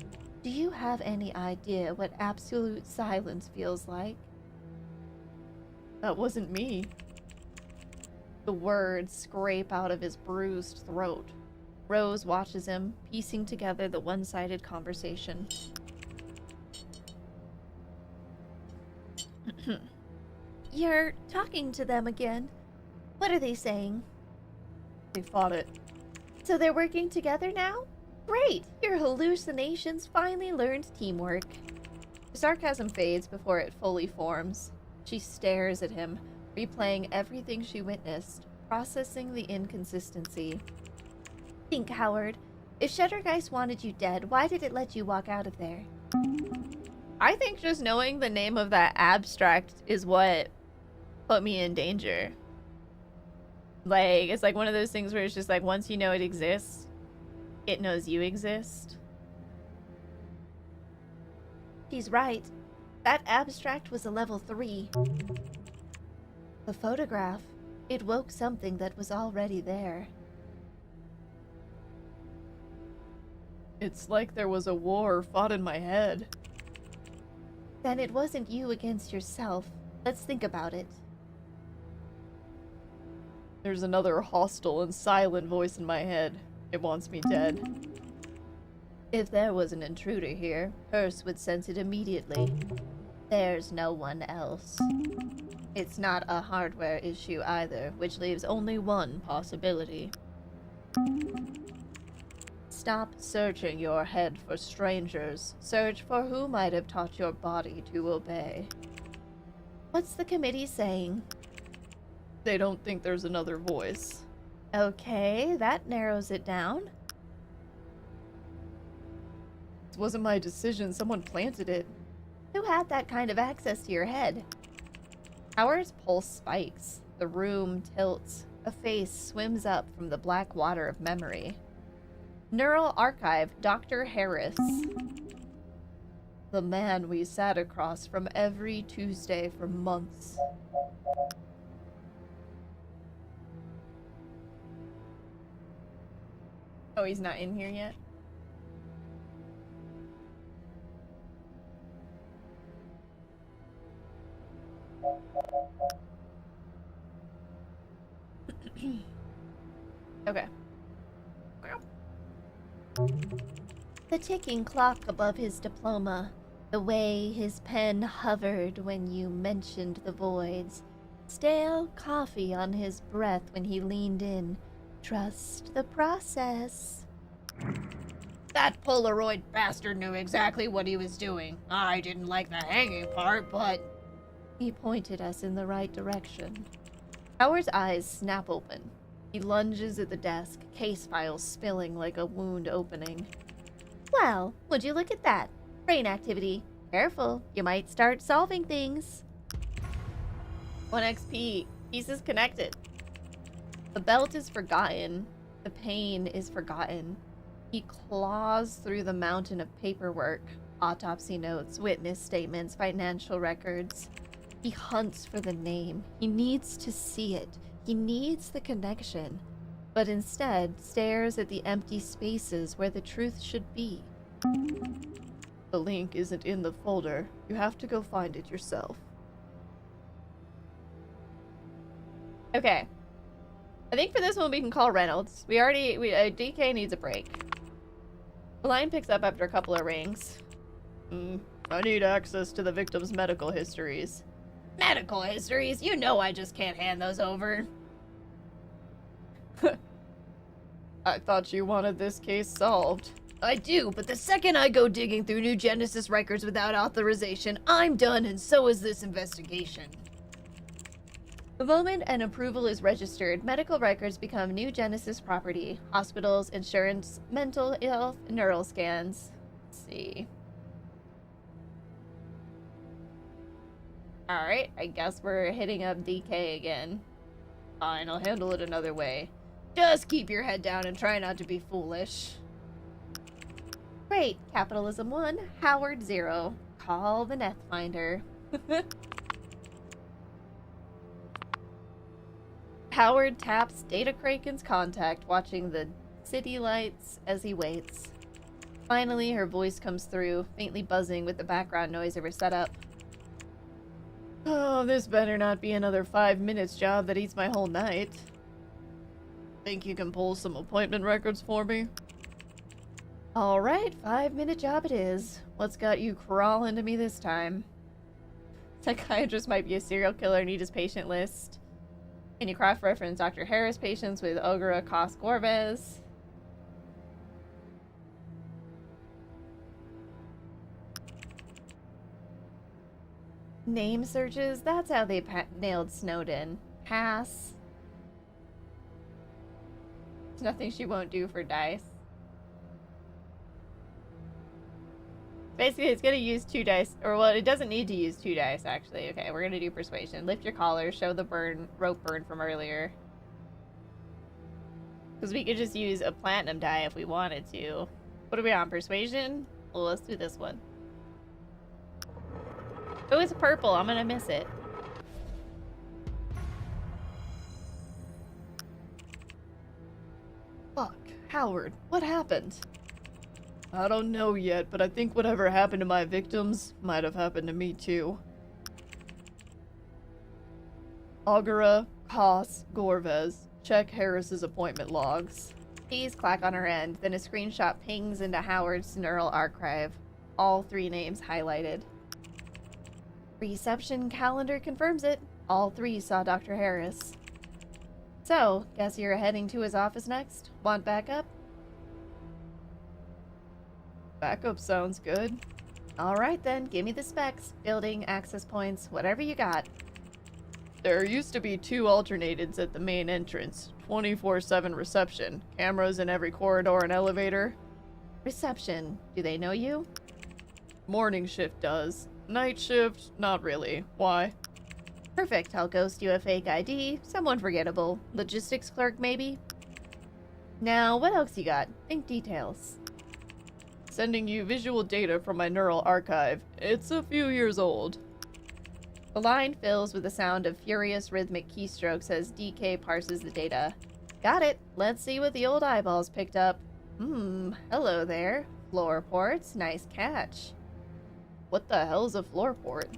Do you have any idea what absolute silence feels like? That wasn't me. The words scrape out of his bruised throat. Rose watches him, piecing together the one-sided conversation. You're talking to them again. What are they saying? They fought it. So they're working together now? Great! Your hallucinations finally learned teamwork. The sarcasm fades before it fully forms. She stares at him, replaying everything she witnessed, processing the inconsistency. Think, Howard. If Shuddergeist wanted you dead, why did it let you walk out of there? I think just knowing the name of that abstract is what put me in danger. Like, it's like one of those things where it's just like, once you know it exists, it knows you exist. She's right. That abstract was a level 3. The photograph, it woke something that was already there. It's like there was a war fought in my head. Then it wasn't you against yourself. Let's think about it. There's another hostile and silent voice in my head. It wants me dead. If there was an intruder here, Hearst would sense it immediately. There's no one else. It's not a hardware issue either, which leaves only one possibility. Stop searching your head for strangers. Search for who might have taught your body to obey. What's the committee saying? They don't think there's another voice. Okay, that narrows it down. It wasn't my decision. Someone planted it. Who had that kind of access to your head? Howard's pulse spikes. The room tilts. A face swims up from the black water of memory. Neural Archive, Dr. Harris. The man we sat across from every Tuesday for months. Oh, he's not in here yet? Okay. The ticking clock above his diploma, the way his pen hovered when you mentioned the voids, stale coffee on his breath when he leaned in. Trust the process. That Polaroid bastard knew exactly what he was doing. I didn't like the hanging part, but... He pointed us in the right direction. Howard's eyes snap open. He lunges at the desk, case files spilling like a wound opening. Well, would you look at that? Brain activity. Careful, you might start solving things. 1 XP. Pieces connected. The belt is forgotten. The pain is forgotten. He claws through the mountain of paperwork. Autopsy notes, witness statements, financial records. He hunts for the name. He needs to see it. He needs the connection. But instead stares at the empty spaces where the truth should be. The link isn't in the folder. You have to go find it yourself. Okay. I think for this one we can call Reynolds. DK needs a break. The line picks up after a couple of rings. I need access to the victim's medical histories. Medical histories? You know I just can't hand those over. I thought you wanted this case solved. I do, but the second I go digging through New Genesis records without authorization, I'm done and so is this investigation. The moment an approval is registered, medical records become New Genesis property. Hospitals, insurance, mental health, neural scans. Let's see. Alright, I guess we're hitting up DK again. Fine, I'll handle it another way. Just keep your head down and try not to be foolish. Great. Capitalism 1, Howard 0. Call the Nethfinder. Howard taps Data Kraken's contact, watching the city lights as he waits. Finally, her voice comes through, faintly buzzing with the background noise of her setup. Oh, this better not be another 5 minutes job that eats my whole night. Think you can pull some appointment records for me? Alright, 5-minute job it is. What's got you crawling to me this time? Psychiatrist might be a serial killer, need his patient list. Can you cross-reference Dr. Harris patients with Ogura Kos Gorvez? Name searches? That's how they nailed Snowden. Pass. There's nothing she won't do for dice. Basically, it's gonna use 2 dice, or well, it doesn't need to use 2 dice, actually. Okay, we're gonna do persuasion. Lift your collar, show the rope burn from earlier. Because we could just use a platinum die if we wanted to. What are we on, persuasion? Well, let's do this one. Oh, it's purple, I'm gonna miss it. Fuck, Howard, what happened? I don't know yet, but I think whatever happened to my victims might have happened to me too. Ogura Kos Gorvez. Check Harris's appointment logs. Keys clack on her end, then a screenshot pings into Howard's neural archive. All 3 names highlighted. Reception calendar confirms it. All 3 saw Dr. Harris. So, guess you're heading to his office next? Want backup? Backup sounds good. Alright then, give me the specs. Building, access points, whatever you got. There used to be 2 alternateds at the main entrance. 24/7 reception. Cameras in every corridor and elevator. Reception. Do they know you? Morning shift does. Night shift, not really. Why? Perfect. I'll ghost you a fake ID. Someone forgettable. Logistics clerk, maybe? Now, what else you got? Think details. Sending you visual data from my neural archive. It's a few years old. The line fills with the sound of furious rhythmic keystrokes as DK parses the data. Got it. Let's see what the old eyeballs picked up. Hello there. Floor ports. Nice catch. What the hell's a floor port?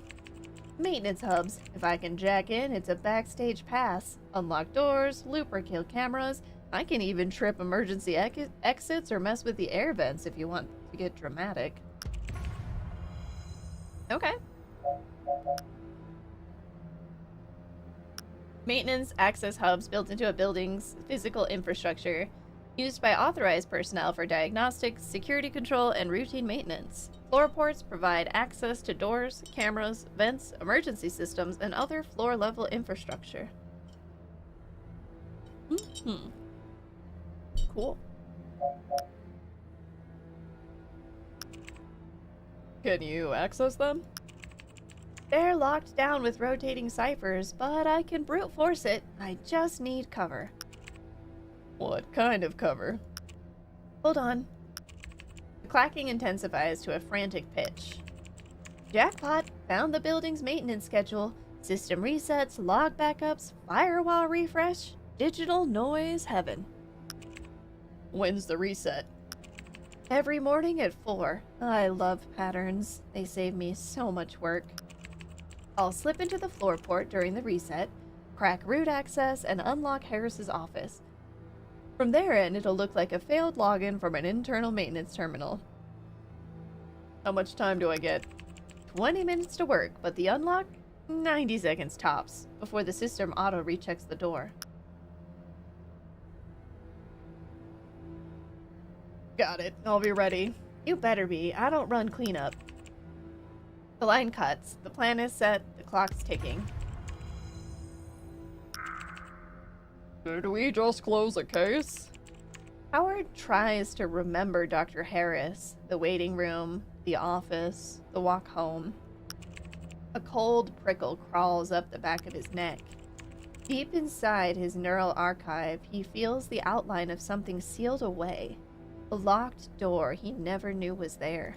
Maintenance hubs. If I can jack in, it's a backstage pass. Unlock doors, loop or kill cameras. I can even trip emergency exits or mess with the air vents if you want to get dramatic. Okay. Maintenance access hubs built into a building's physical infrastructure, used by authorized personnel for diagnostics, security control, and routine maintenance. Floor ports provide access to doors, cameras, vents, emergency systems, and other floor-level infrastructure. Cool. Can you access them? They're locked down with rotating ciphers, but I can brute force it. I just need cover. What kind of cover? Hold on. The clacking intensifies to a frantic pitch. Jackpot! Found the building's maintenance schedule. System resets, log backups, firewall refresh. Digital noise heaven. When's the reset? Every morning at 4. I love patterns. They save me so much work. I'll slip into the floor port during the reset, crack root access, and unlock Harris's office. From there in, it'll look like a failed login from an internal maintenance terminal. How much time do I get? 20 minutes to work, but the unlock? 90 seconds tops, before the system auto-rechecks the door. Got it. I'll be ready. You better be. I don't run cleanup. The line cuts. The plan is set. The clock's ticking. Did we just close a case? Howard tries to remember Dr. Harris, the waiting room, the office, the walk home. A cold prickle crawls up the back of his neck. Deep inside his neural archive, he feels the outline of something sealed away. A locked door he never knew was there.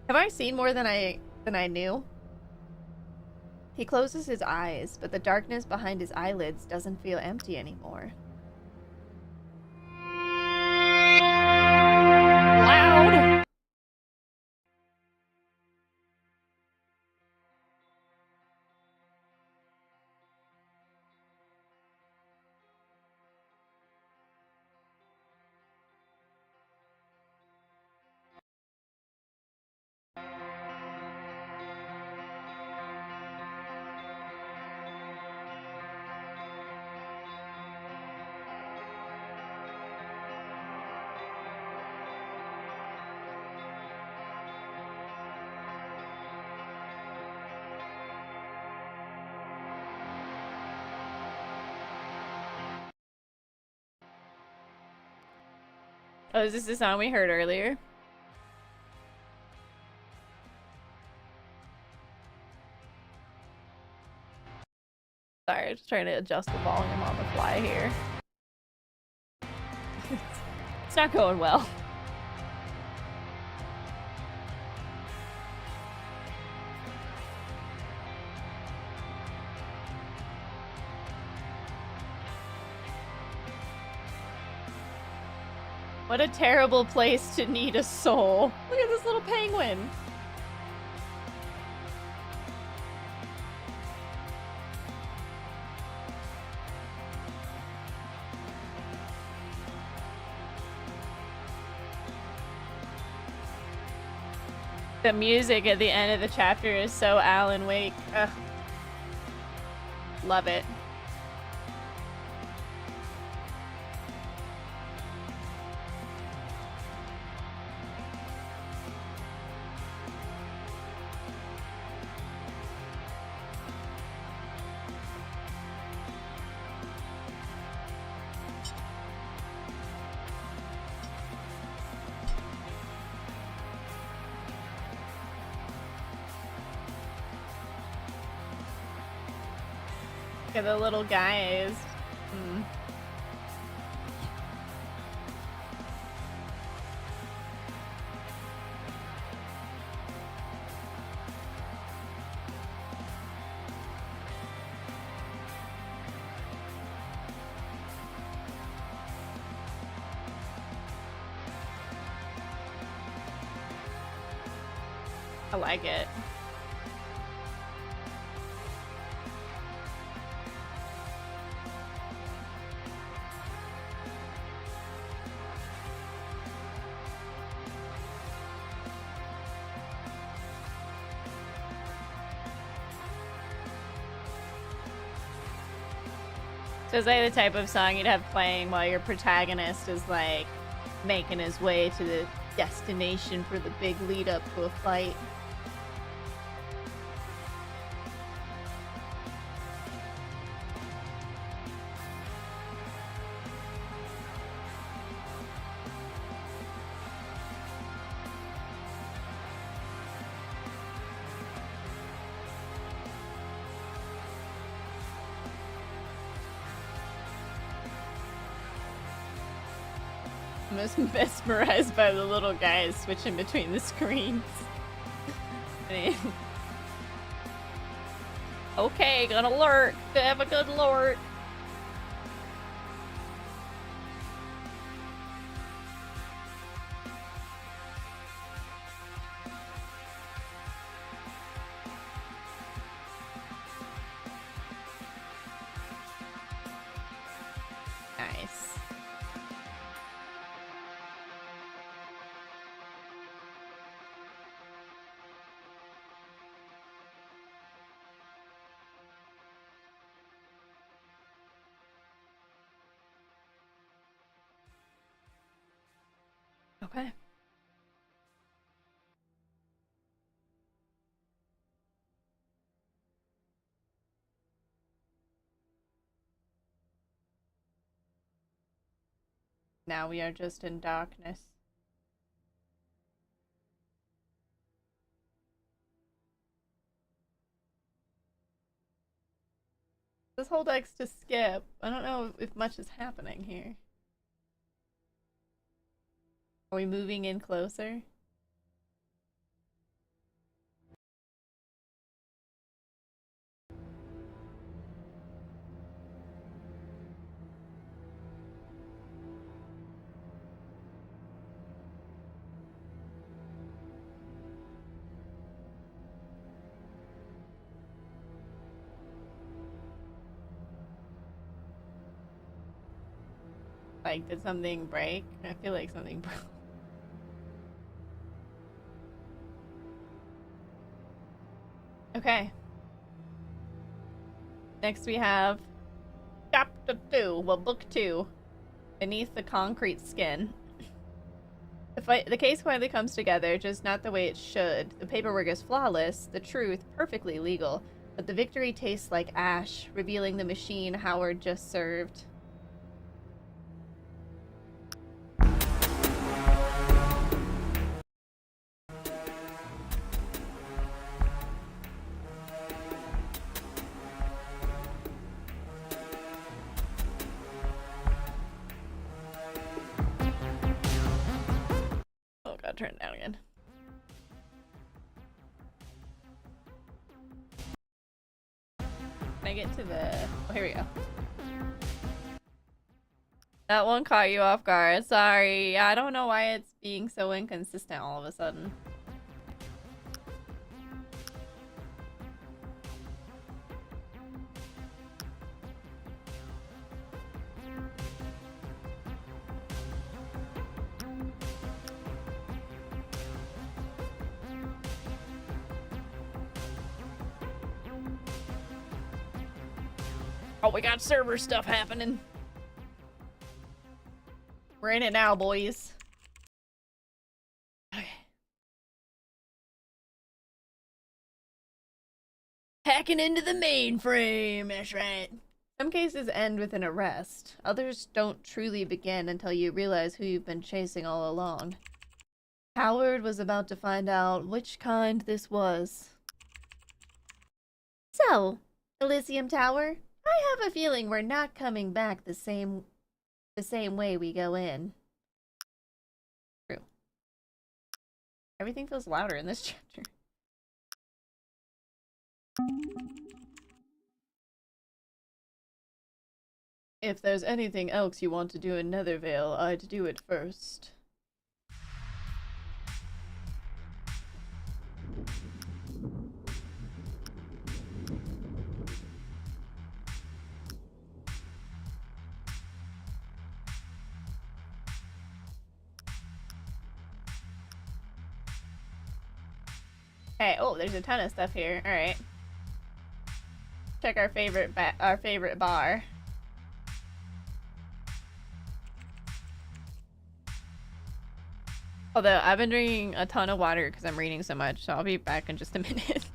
Have I seen more than I knew? He closes his eyes, but the darkness behind his eyelids doesn't feel empty anymore. Loud! Oh, is this the song we heard earlier? Sorry, just trying to adjust the volume on the fly here. It's not going well. What a terrible place to need a soul. Look at this little penguin. The music at the end of the chapter is so Alan Wake. Ugh. Love it. Look at the little guys. I like it. So it's like the type of song you'd have playing while your protagonist is like making his way to the destination for the big lead up to a fight. mesmerized by the little guys switching between the screens. I mean, okay, gonna lurk. Have a good lurk. Nice. Okay. Now we are just in darkness. This whole deck's to skip. I don't know if much is happening here. Are we moving in closer? Like, did something break? I feel like something broke. Okay. Next we have Chapter 2, well, Book 2, Beneath the Concrete Skin. The case finally comes together, just not the way it should. The paperwork is flawless, the truth perfectly legal, but the victory tastes like ash, revealing the machine Howard just served. Oh god, turn it down again. Can I get to the... Oh, here we go. That one caught you off guard. Sorry. I don't know why it's being so inconsistent all of a sudden. Oh, we got server stuff happening. We're in it now, boys. Okay. Hacking into the mainframe, that's right. Some cases end with an arrest. Others don't truly begin until you realize who you've been chasing all along. Howard was about to find out which kind this was. So, Elysium Tower, I have a feeling we're not coming back the same way we go in. True. Everything feels louder in this chapter. If there's anything else you want to do in Nethervale, I'd do it first. Hey, oh, there's a ton of stuff here. All right. Check our favorite bar. Although I've been drinking a ton of water because I'm reading so much, so I'll be back in just a minute.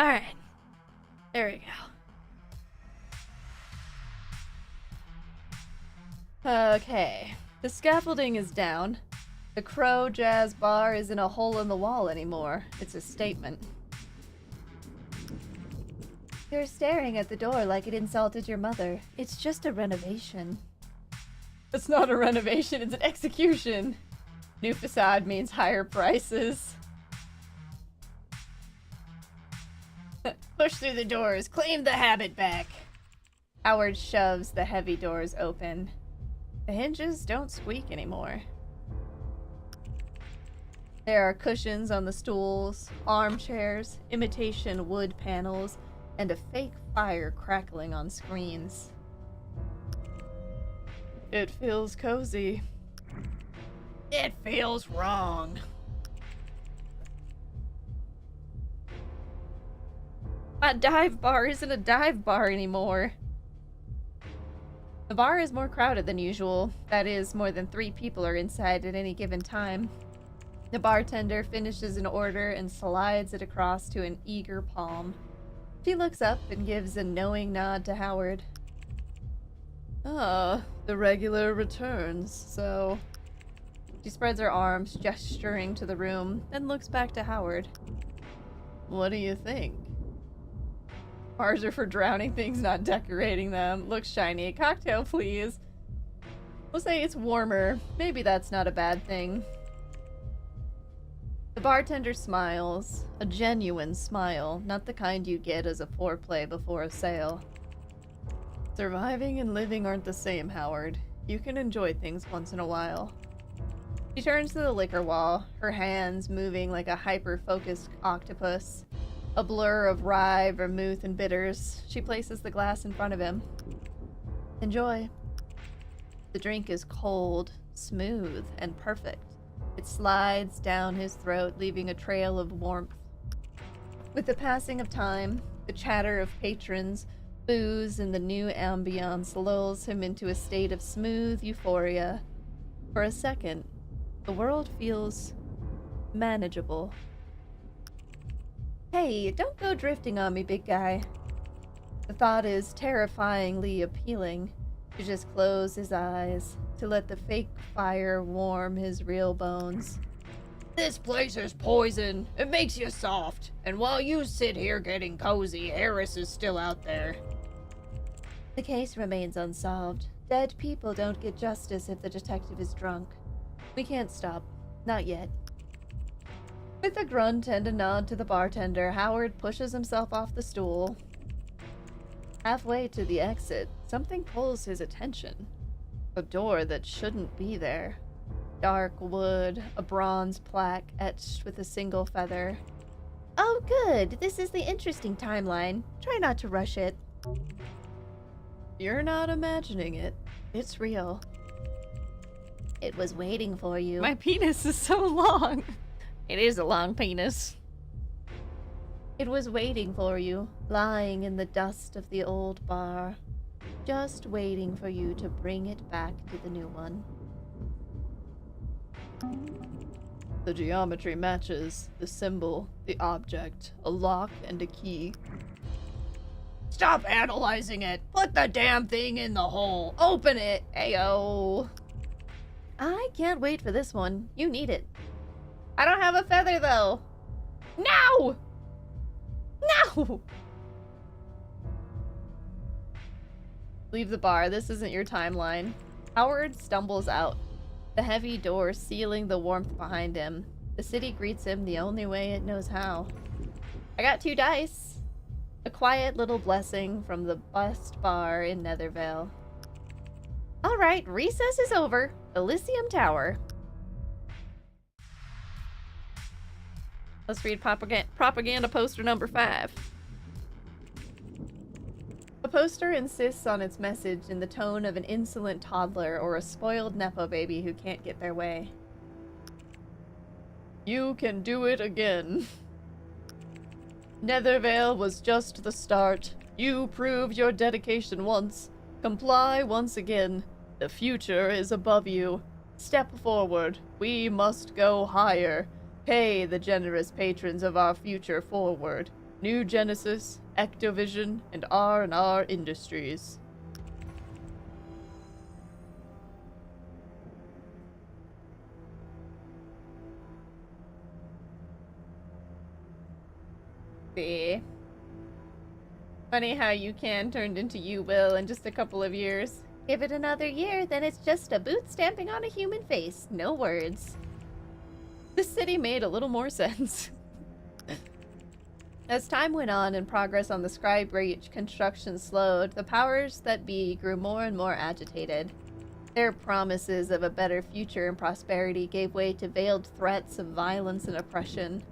Alright. There we go. Okay. The scaffolding is down. The Crow Jazz Bar isn't a hole in the wall anymore. It's a statement. You're staring at the door like it insulted your mother. It's just a renovation. It's not a renovation, it's an execution. New facade means higher prices. Push through the doors, claim the habit back. Howard shoves the heavy doors open. The hinges don't squeak anymore. There are cushions on the stools, armchairs, imitation wood panels, and a fake fire crackling on screens. It feels cozy. It feels wrong. My dive bar isn't a dive bar anymore. The bar is more crowded than usual. That is, more than 3 people are inside at any given time. The bartender finishes an order and slides it across to an eager palm. She looks up and gives a knowing nod to Howard. Ah, the regular returns, so... She spreads her arms, gesturing to the room, and looks back to Howard. What do you think? Bars are for drowning things, not decorating them. Looks shiny. Cocktail, please. We'll say it's warmer. Maybe that's not a bad thing. The bartender smiles. A genuine smile, not the kind you get as a foreplay before a sale. Surviving and living aren't the same, Howard. You can enjoy things once in a while. She turns to the liquor wall, her hands moving like a hyper-focused octopus. A blur of rye, vermouth, and bitters. She places the glass in front of him. Enjoy. The drink is cold, smooth, and perfect. It slides down his throat, leaving a trail of warmth. With the passing of time, the chatter of patrons, booze, and the new ambiance lulls him into a state of smooth euphoria. For a second, the world feels manageable. Hey, don't go drifting on me, big guy. The thought is terrifyingly appealing. To just close his eyes, to let the fake fire warm his real bones. This place is poison. It makes you soft. And while you sit here getting cozy, Harris is still out there. The case remains unsolved. Dead people don't get justice if the detective is drunk. We can't stop. Not yet. With a grunt and a nod to the bartender, Howard pushes himself off the stool. Halfway to the exit, something pulls his attention. A door that shouldn't be there. Dark wood, a bronze plaque etched with a single feather. Oh, good. This is the interesting timeline. Try not to rush it. You're not imagining it. It's real. It was waiting for you. My penis is so long. It is a long penis. It was waiting for you, lying in the dust of the old bar. Just waiting for you to bring it back to the new one. The geometry matches, the symbol, the object, a lock and a key. Stop analyzing it! Put the damn thing in the hole! Open it! Ayo! I can't wait for this one. You need it. I don't have a feather, though! No! No! Leave the bar. This isn't your timeline. Howard stumbles out, the heavy door sealing the warmth behind him. The city greets him the only way it knows how. I got 2 dice. A quiet little blessing from the best bar in Nethervale. Alright, recess is over. Elysium Tower. Let's read propaganda poster number 5. A poster insists on its message in the tone of an insolent toddler or a spoiled nepo baby who can't get their way. You can do it again. Nethervale was just the start. You proved your dedication once. Comply once again. The future is above you. Step forward. We must go higher. Pay the generous patrons of our future forward. New Genesis, Ectovision, and R&R Industries. See. Funny how you can turned into you will in just a couple of years. Give it another year, then it's just a boot stamping on a human face. No words. This city made a little more sense. As time went on and progress on the Scribe Breach construction slowed, the powers that be grew more and more agitated. Their promises of a better future and prosperity gave way to veiled threats of violence and oppression.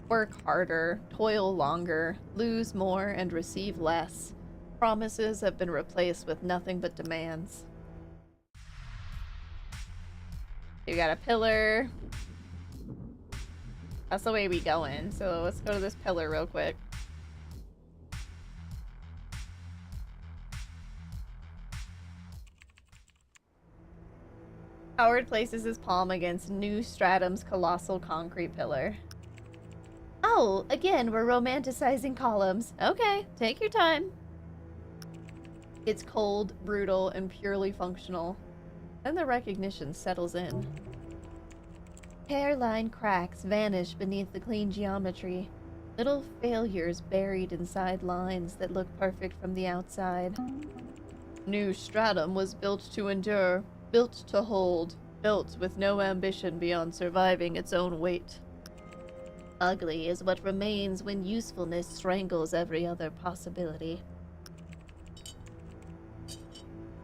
Work harder, toil longer, lose more, and receive less. Promises have been replaced with nothing but demands. You got a pillar. That's the way we going, so let's go to this pillar real quick. Howard places his palm against New Stratum's colossal concrete pillar. Oh, again, we're romanticizing columns. Okay, take your time. It's cold, brutal, and purely functional. Then the recognition settles in. Hairline cracks vanish beneath the clean geometry. Little failures buried inside lines that look perfect from the outside. New Stratum was built to endure, built to hold, built with no ambition beyond surviving its own weight. Ugly is what remains when usefulness strangles every other possibility.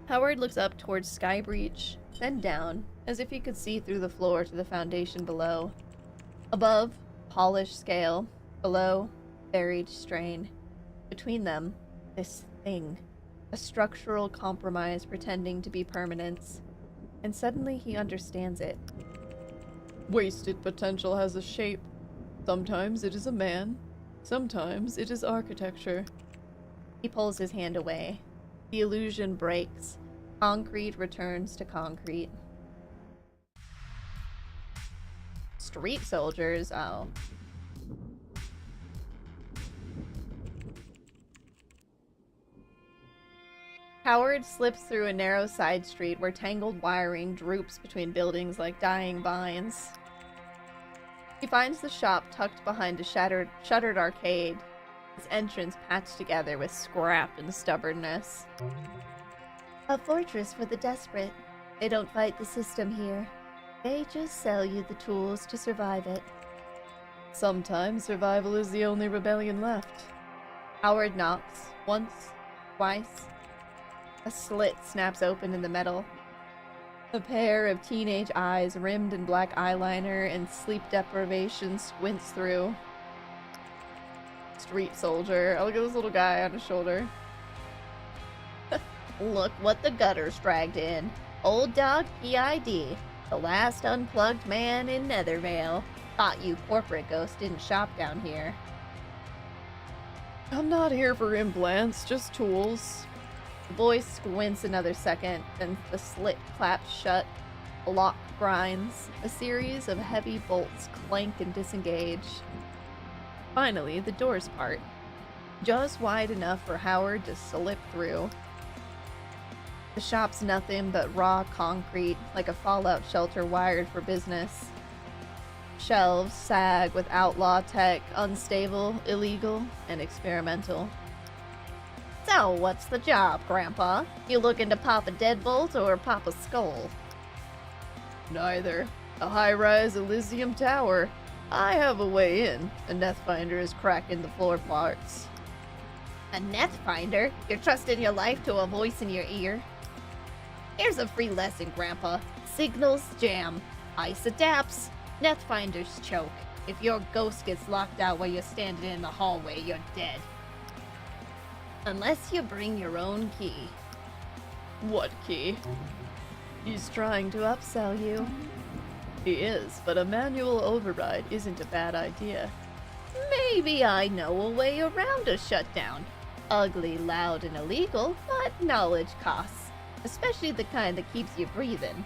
Howard looks up towards Sky Breach, then down, as if he could see through the floor to the foundation below. Above, polished scale. Below, buried strain. Between them, this thing. A structural compromise pretending to be permanence. And suddenly he understands it. Wasted potential has a shape. Sometimes it is a man. Sometimes it is architecture. He pulls his hand away. The illusion breaks. Concrete returns to concrete. Street soldiers? Oh. Howard slips through a narrow side street where tangled wiring droops between buildings like dying vines. He finds the shop tucked behind a shuttered arcade, its entrance patched together with scrap and stubbornness. A fortress for the desperate. They don't fight the system here. They just sell you the tools to survive it. Sometimes survival is the only rebellion left. Howard knocks. Once. Twice. A slit snaps open in the metal. A pair of teenage eyes rimmed in black eyeliner and sleep deprivation squints through. Street soldier. Oh, look at this little guy on his shoulder. Look what the gutters dragged in. Old dog PID. The last unplugged man in Nethervale. Thought you corporate ghosts didn't shop down here. I'm not here for implants, just tools. The boy squints another second, then the slit claps shut. A lock grinds. A series of heavy bolts clank and disengage. Finally, the doors part. Just wide enough for Howard to slip through. The shop's nothing but raw concrete, like a fallout shelter wired for business. Shelves sag with outlaw tech, unstable, illegal, and experimental. So, what's the job, Grandpa? You looking to pop a deadbolt or pop a skull? Neither. A high-rise Elysium tower. I have a way in. A Nethfinder is cracking the floor parts. A Nethfinder? You're trusting your life to a voice in your ear? Here's a free lesson, Grandpa. Signals jam. Ice adapts. Nethfinders choke. If your ghost gets locked out while you're standing in the hallway, you're dead. Unless you bring your own key. What key? He's trying to upsell you. He is, but a manual override isn't a bad idea. Maybe I know a way around a shutdown. Ugly, loud, and illegal, but knowledge costs. Especially the kind that keeps you breathing.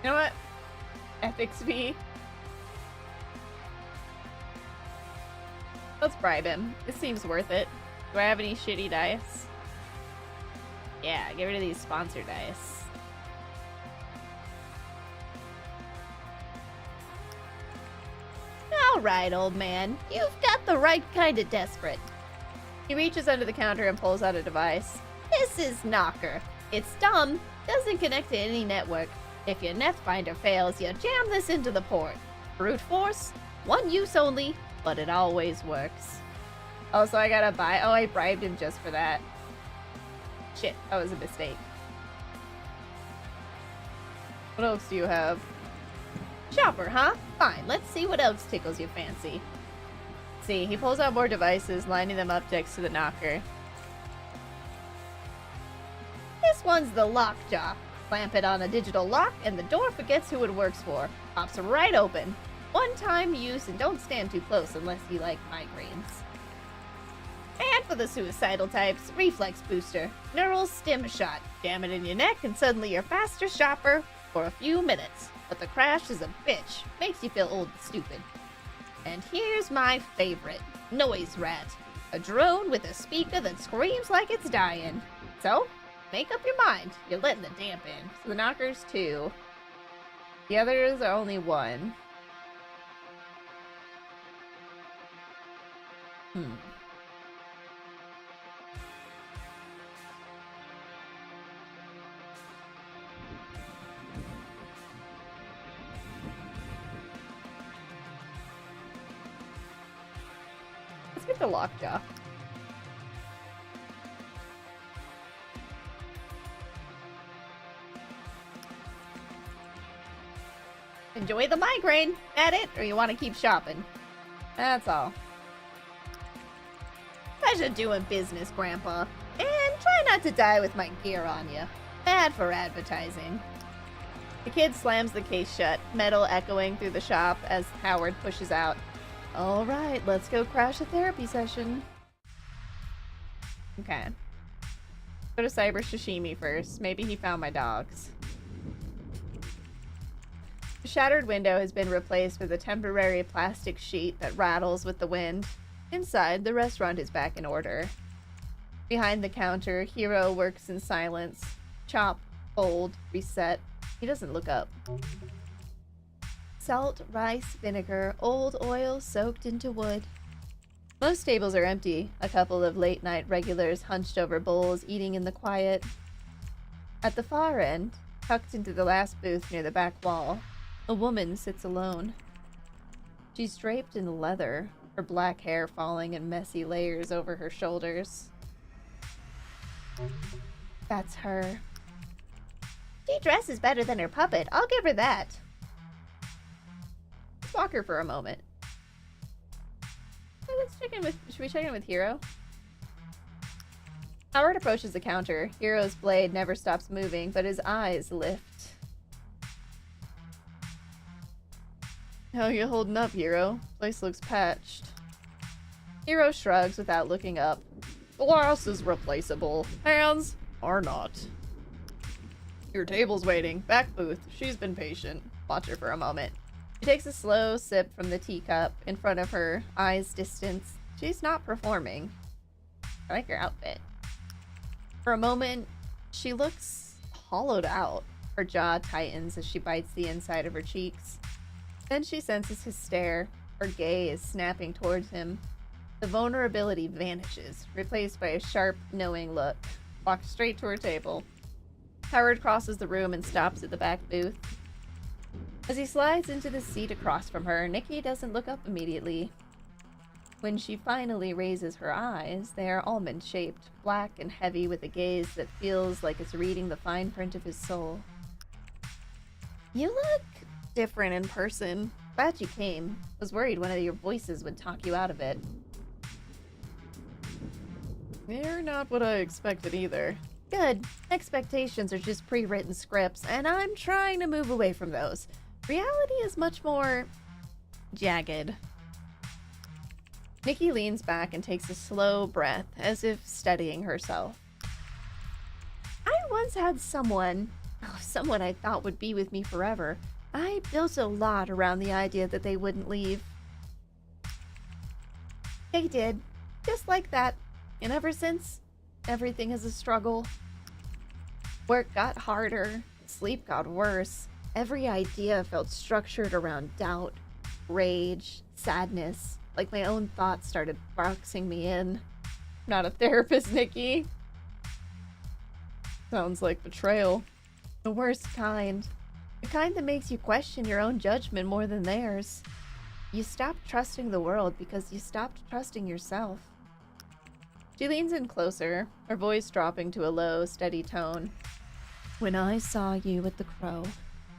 You know what? Ethics V. Let's bribe him. This seems worth it. Do I have any shitty dice? Yeah, get rid of these sponsor dice. Alright, old man. You've got the right kind of desperate. He reaches under the counter and pulls out a device. This is Knocker. It's dumb, doesn't connect to any network. If your Netfinder fails, you jam this into the port. Brute force, one use only, but it always works. Oh, so I gotta buy. Oh, I bribed him just for that. Shit, that was a mistake. What else do you have? Shopper, huh? Fine, let's see what else tickles your fancy. See, he pulls out more devices, lining them up next to the knocker. This one's the lockjaw. Clamp it on a digital lock, and the door forgets who it works for. Pops right open. One-time use, and don't stand too close unless you like migraines. And for the suicidal types, reflex booster. Neural stim shot. Jam it in your neck, and suddenly you're faster shopper for a few minutes. But the crash is a bitch. Makes you feel old and stupid. And here's my favorite. Noise rat. A drone with a speaker that screams like it's dying. So, make up your mind. You're letting the damp in. So the knocker's 2. The others are only 1. Let's get the lockjaw. Enjoy the migraine. That it, or you want to keep shopping? That's all. Pleasure doing business, Grandpa. And try not to die with my gear on you. Bad for advertising. The kid slams the case shut, metal echoing through the shop as Howard pushes out. All right, let's go crash a therapy session. Okay. Go to Cyber Sashimi first. Maybe he found my dogs. The shattered window has been replaced with a temporary plastic sheet that rattles with the wind. Inside, the restaurant is back in order. Behind the counter, Hiro works in silence. Chop, fold, reset. He doesn't look up. Salt, rice, vinegar, old oil soaked into wood. Most tables are empty, a couple of late-night regulars hunched over bowls eating in the quiet. At the far end, tucked into the last booth near the back wall, a woman sits alone. She's draped in leather, her black hair falling in messy layers over her shoulders. That's her. She dresses better than her puppet, I'll give her that. Let's walk her for a moment. Hey, let's check in with. Should we check in with Hiro? Howard approaches the counter. Hiro's blade never stops moving, but his eyes lift. How you holding up, Hiro? Place looks patched. Hiro shrugs without looking up. Glass is replaceable. Hands are not. Your table's waiting. Back booth. She's been patient. Watch her for a moment. She takes a slow sip from the teacup in front of her, eyes distance. She's not performing. I like her outfit. For a moment, she looks hollowed out. Her jaw tightens as she bites the inside of her cheeks. Then she senses his stare, her gaze snapping towards him. The vulnerability vanishes, replaced by a sharp, knowing look. Walks straight to her table. Howard crosses the room and stops at the back booth. As he slides into the seat across from her, Nikki doesn't look up immediately. When she finally raises her eyes, they are almond-shaped, black and heavy with a gaze that feels like it's reading the fine print of his soul. You look different in person. Glad you came. Was worried one of your voices would talk you out of it. You're not what I expected either. Good. Expectations are just pre-written scripts, and I'm trying to move away from those. Reality is much more jagged. Nikki leans back and takes a slow breath, as if studying herself. I once had someone Oh, someone I thought would be with me forever. I built a lot around the idea that they wouldn't leave. They did. Just like that. And ever since, everything is a struggle. Work got harder. Sleep got worse. Every idea felt structured around doubt, rage, sadness. Like my own thoughts started boxing me in. Not a therapist, Nikki. Sounds like betrayal. The worst kind. The kind that makes you question your own judgment more than theirs. You stopped trusting the world because you stopped trusting yourself. She leans in closer, her voice dropping to a low, steady tone. When I saw you at the Crow,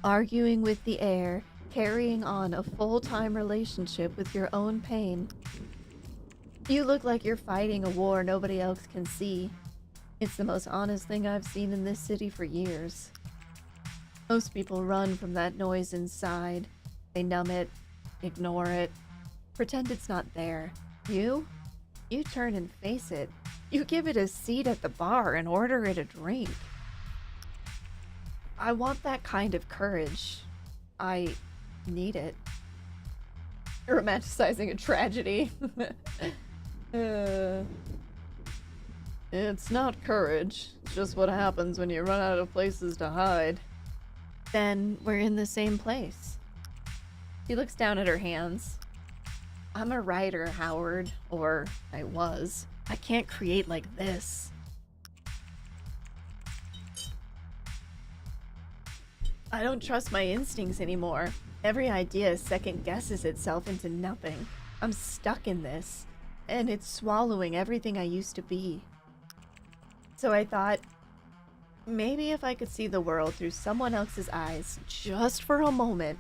arguing with the air, carrying on a full-time relationship with your own pain, you look like you're fighting a war nobody else can see. It's the most honest thing I've seen in this city for years. Most people run from that noise inside. They numb it, ignore it, pretend it's not there. You turn and face it. You give it a seat at the bar and order it a drink. I want that kind of courage. I need it. You're romanticizing a tragedy. It's not courage. It's just what happens when you run out of places to hide. Then we're in the same place. She looks down at her hands. I'm a writer, Howard. Or I was. I can't create like this. I don't trust my instincts anymore. Every idea second guesses itself into nothing. I'm stuck in this, and it's swallowing everything I used to be. So I thought, maybe if I could see the world through someone else's eyes, just for a moment,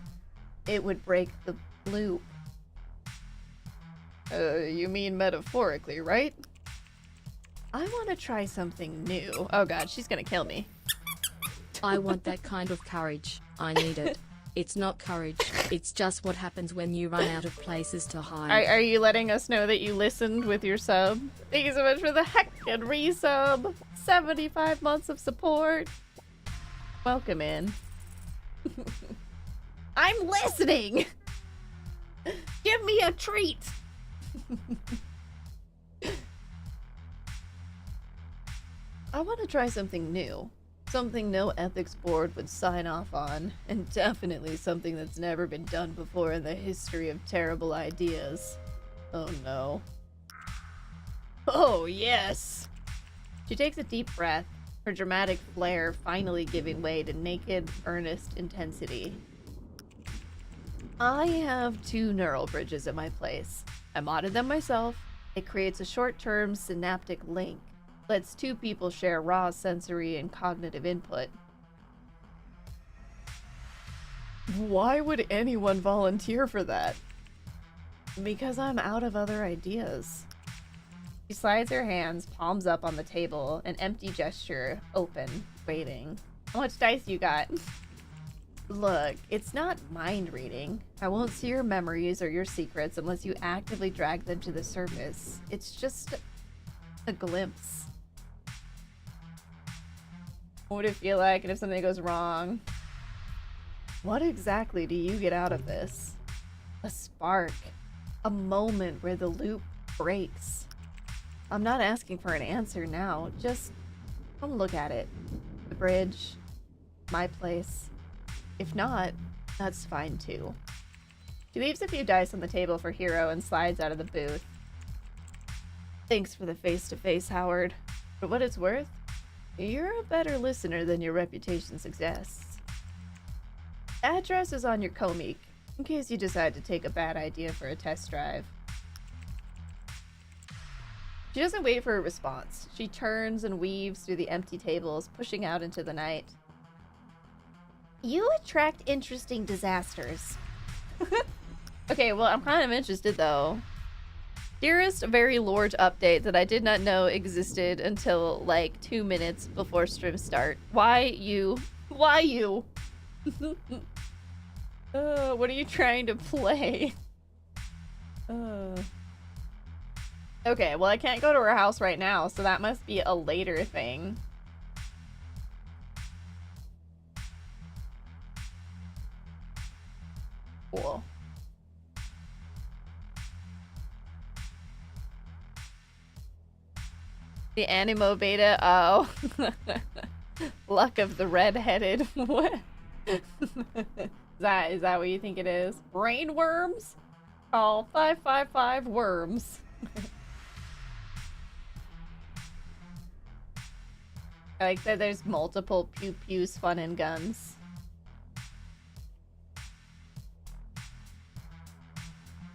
it would break the loop. You mean metaphorically, right? I want to try something new. Oh god, she's gonna kill me. I want that kind of courage. I need it. It's not courage. It's just what happens when you run out of places to hide. Are you letting us know that you listened with your sub? Thank you so much for the heckin' resub. 75 months of support. Welcome in. I'm listening! Give me a treat! I want to try something new. Something no ethics board would sign off on, and definitely something that's never been done before in the history of terrible ideas. Oh no. Oh yes! She takes a deep breath, her dramatic flair finally giving way to naked, earnest intensity. I have 2 neural bridges at my place. I modded them myself. It creates a short-term synaptic link. Lets 2 people share raw sensory and cognitive input. Why would anyone volunteer for that? Because I'm out of other ideas. She slides her hands, palms up on the table, an empty gesture, open, waiting. How much dice you got? Look, it's not mind reading. I won't see your memories or your secrets unless you actively drag them to the surface. It's just a glimpse. What would it feel like if something goes wrong? What exactly do you get out of this? A spark. A moment where the loop breaks. I'm not asking for an answer now. Just come look at it. The bridge. My place. If not, that's fine too. She leaves a few dice on the table for Hero and slides out of the booth. Thanks for the face-to-face, Howard. For what it's worth, you're a better listener than your reputation suggests. Address is on your Comic, in case you decide to take a bad idea for a test drive. She doesn't wait for a response. She turns and weaves through the empty tables, pushing out into the night. You attract interesting disasters. Okay, well, I'm kind of interested, though. Dearest, very large update that I did not know existed until, like, 2 minutes before stream start. Why you? Why you? What are you trying to play? Okay, well, I can't go to her house right now, so that must be a later thing. Cool. The Animo Beta. Oh. Luck of the red-headed. What? Is that what you think it is? Brain worms? Call 555 worms. I like that there's multiple pew-pews, fun, and guns.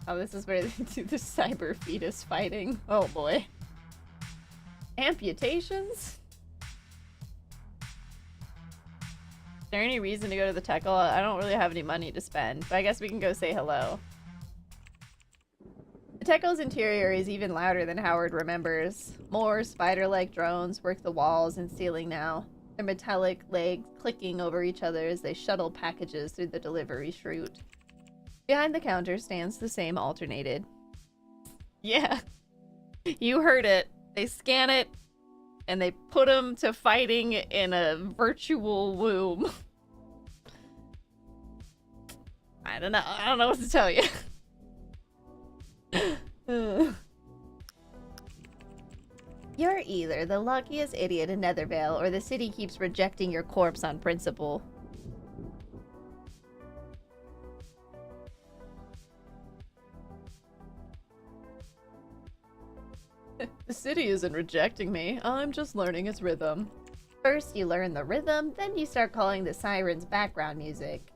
Oh, this is where they do the cyber fetus fighting. Oh boy. Amputations? Is there any reason to go to the Teckle? I don't really have any money to spend, but I guess we can go say hello. The Teckle's interior is even louder than Howard remembers. More spider-like drones work the walls and ceiling now, their metallic legs clicking over each other as they shuttle packages through the delivery chute. Behind the counter stands the same alternated. Yeah, you heard it. They scan it, and they put them to fighting in a virtual womb. I don't know. I don't know what to tell you. You're either the luckiest idiot in Nethervale, or the city keeps rejecting your corpse on principle. The city isn't rejecting me. I'm just learning its rhythm. First you learn the rhythm, then you start calling the sirens background music.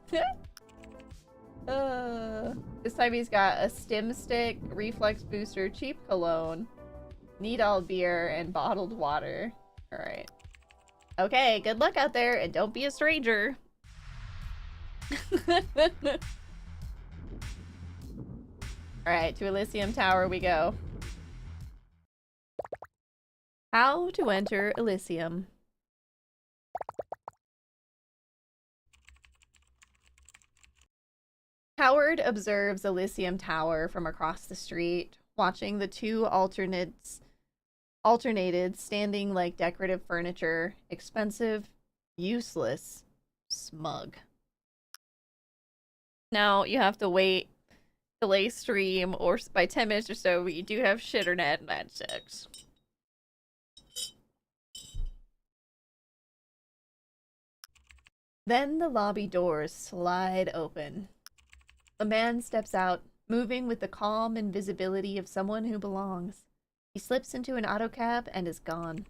This time he's got a stim stick, reflex booster, cheap cologne, Needle beer, and bottled water. Alright. Okay, good luck out there, and don't be a stranger. Alright, to Elysium Tower we go. How to enter Elysium. Howard observes Elysium Tower from across the street, watching the two alternated standing like decorative furniture, expensive, useless, smug. Now you have to wait, delay stream, or by 10 minutes or so, but you do have shitternet and bad 6. Then the lobby doors slide open. A man steps out, moving with the calm invisibility of someone who belongs. He slips into an autocab and is gone.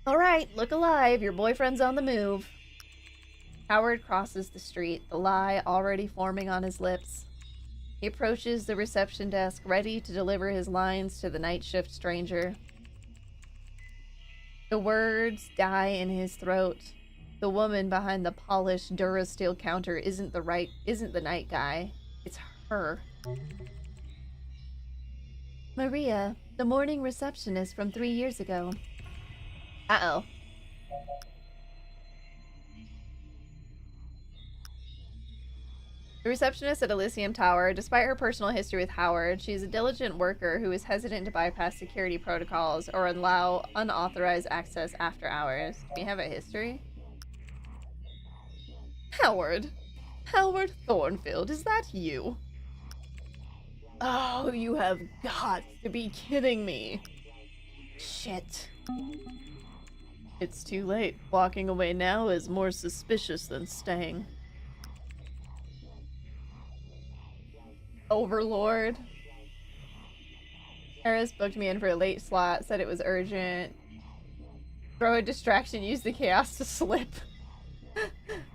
Alright, look alive, your boyfriend's on the move. Howard crosses the street, the lie already forming on his lips. He approaches the reception desk, ready to deliver his lines to the night shift stranger. The words die in his throat. The woman behind the polished Durasteel counter isn't the night guy. It's her. Maria, the morning receptionist from 3 years ago. Uh-oh. The receptionist at Elysium Tower, despite her personal history with Howard, she is a diligent worker who is hesitant to bypass security protocols or allow unauthorized access after hours. Do we have a history? Howard. Howard Thornfield, is that you? Oh, you have got to be kidding me. Shit. It's too late. Walking away now is more suspicious than staying. Overlord. Harris booked me in for a late slot, said it was urgent. Throw a distraction, use the chaos to slip.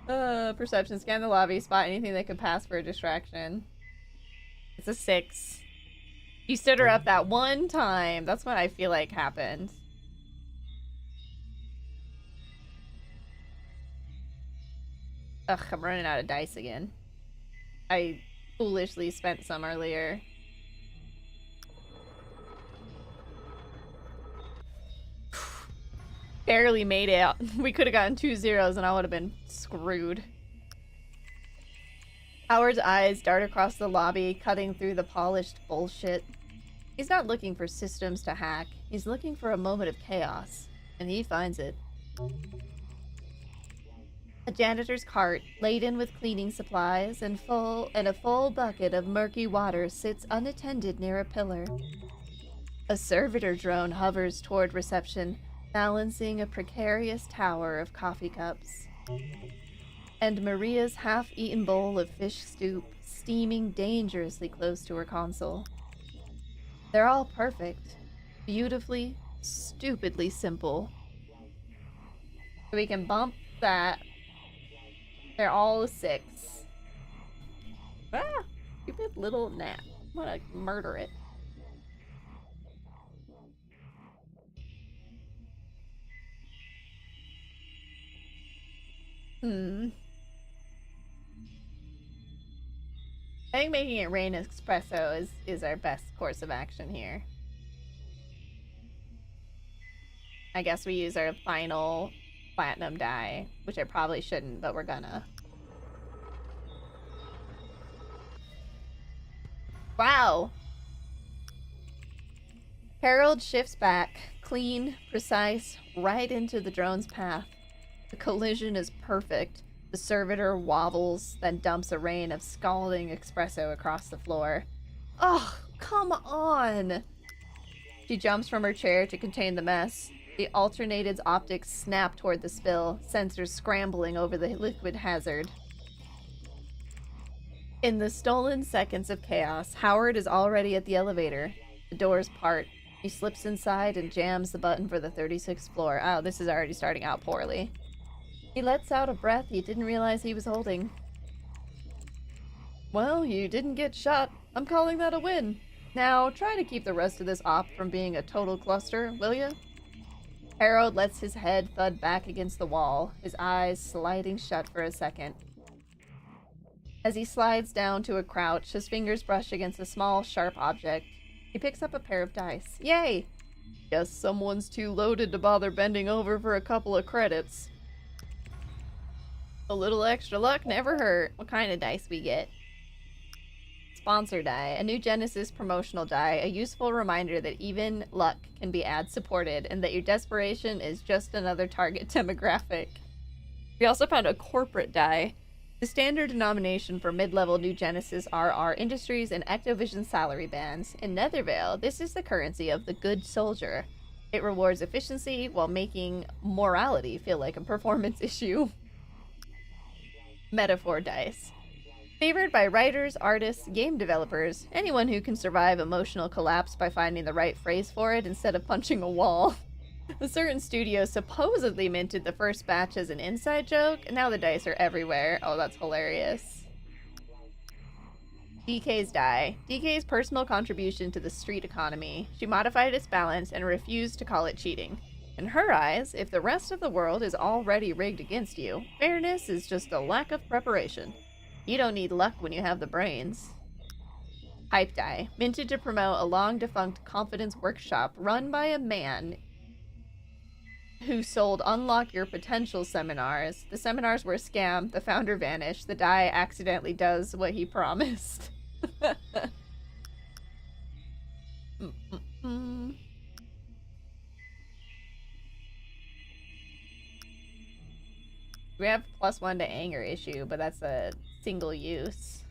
Perception, scan the lobby, spot anything that could pass for a distraction. It's a 6. You stood her up that one time. That's what I feel like happened. Ugh, I'm running out of dice again. I foolishly spent some earlier. Barely made it out. We could have gotten 2 zeros and I would have been screwed. Howard's eyes dart across the lobby, cutting through the polished bullshit. He's not looking for systems to hack. He's looking for a moment of chaos. And he finds it. A janitor's cart, laden with cleaning supplies and a full bucket of murky water, sits unattended near a pillar. A servitor drone hovers toward reception, balancing a precarious tower of coffee cups. And Maria's half-eaten bowl of fish soup, steaming dangerously close to her console. They're all perfect. Beautifully, stupidly simple. So we can bump that. They're all 6. Ah! Stupid little gnat. I'm gonna murder it. I think making it rain espresso is our best course of action here. I guess we use our final platinum dye, which I probably shouldn't, but we're gonna. Wow! Harold shifts back, clean, precise, right into the drone's path. The collision is perfect. The servitor wobbles, then dumps a rain of scalding espresso across the floor. Oh, come on! She jumps from her chair to contain the mess. The alternated's optics snap toward the spill, sensors scrambling over the liquid hazard. In the stolen seconds of chaos, Howard is already at the elevator. The doors part. He slips inside and jams the button for the 36th floor. Oh, this is already starting out poorly. He lets out a breath he didn't realize he was holding. Well, you didn't get shot. I'm calling that a win. Now, try to keep the rest of this op from being a total cluster, will ya? Harold lets his head thud back against the wall, his eyes sliding shut for a second. As he slides down to a crouch, his fingers brush against a small, sharp object. He picks up a pair of dice. Yay! Guess someone's too loaded to bother bending over for a couple of credits. A little extra luck never hurt. What kind of dice we get? Sponsor die, a new Genesis promotional die, a useful reminder that even luck can be ad-supported and that your desperation is just another target demographic. We also found a corporate die. The standard denomination for mid-level new Genesis are our Industries and Activision salary bands. In Nethervale, this is the currency of the good soldier. It rewards efficiency while making morality feel like a performance issue. Metaphor dice. Favored by writers, artists, game developers, anyone who can survive emotional collapse by finding the right phrase for it instead of punching a wall. A certain studio supposedly minted the first batch as an inside joke, and now the dice are everywhere. Oh, that's hilarious. DK's die. DK's personal contribution to the street economy. She modified its balance and refused to call it cheating. In her eyes, if the rest of the world is already rigged against you, fairness is just a lack of preparation. You don't need luck when you have the brains. Hype die. Minted to promote a long-defunct confidence workshop run by a man who sold Unlock Your Potential seminars. The seminars were a scam, the founder vanished, the die accidentally does what he promised. We have +1 to anger issue, but that's a single use.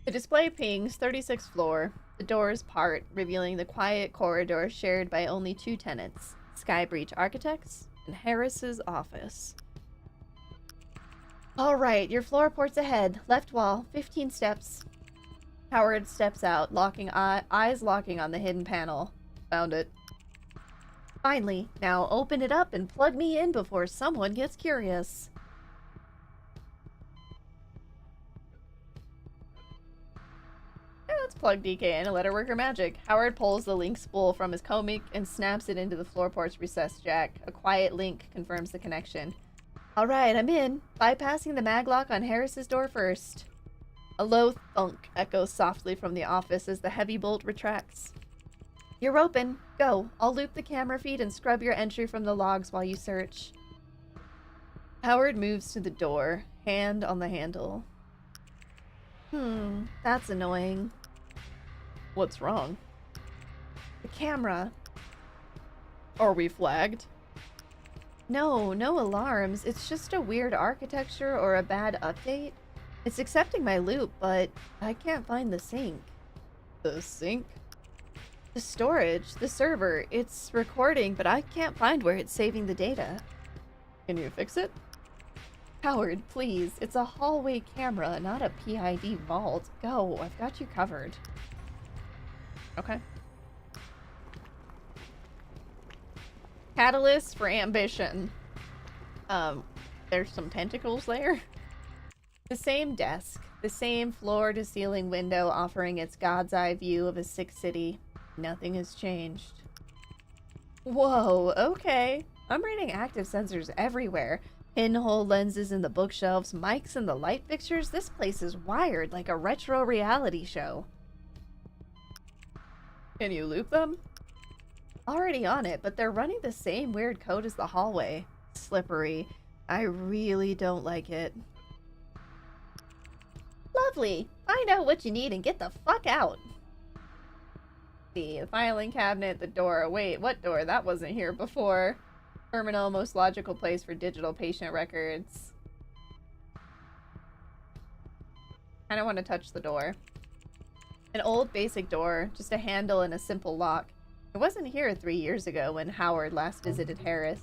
The display pings 36th floor. The doors part, revealing the quiet corridor shared by only 2 tenants, Skybreach Architects and Harris's office. All right, your floor port's ahead. Left wall, 15 steps. Howard steps out, eyes locking on the hidden panel. Found it. Finally, now open it up and plug me in before someone gets curious. Yeah, let's plug DK in and let her work her magic. Howard pulls the link spool from his comic and snaps it into the floor port's recessed jack. A quiet link confirms the connection. Alright, I'm in. Bypassing the maglock on Harris's door first. A low thunk echoes softly from the office as the heavy bolt retracts. You're open. Go. I'll loop the camera feed and scrub your entry from the logs while you search. Howard moves to the door, hand on the handle. That's annoying. What's wrong? The camera. Are we flagged? No, no alarms. It's just a weird architecture or a bad update. It's accepting my loop, but I can't find the sync. The sink? The storage, the server, it's recording, but I can't find where it's saving the data. Can you fix it? Howard, please. It's a hallway camera, not a PID vault. Go, I've got you covered. Okay. Catalyst for ambition. There's some tentacles there. The same desk, the same floor-to-ceiling window offering its god's eye view of a sick city. Nothing has changed. Whoa, okay. I'm reading active sensors everywhere. Pinhole lenses in the bookshelves, mics in the light fixtures. This place is wired like a retro reality show. Can you loop them? Already on it, but they're running the same weird code as the hallway. Slippery. I really don't like it. Lovely. Find out what you need and get the fuck out. The filing cabinet, the door. Wait, what door? That wasn't here before. Terminal, most logical place for digital patient records. I don't want to touch the door. An old basic door, just a handle and a simple lock. It wasn't here 3 years ago when Howard last visited Harris.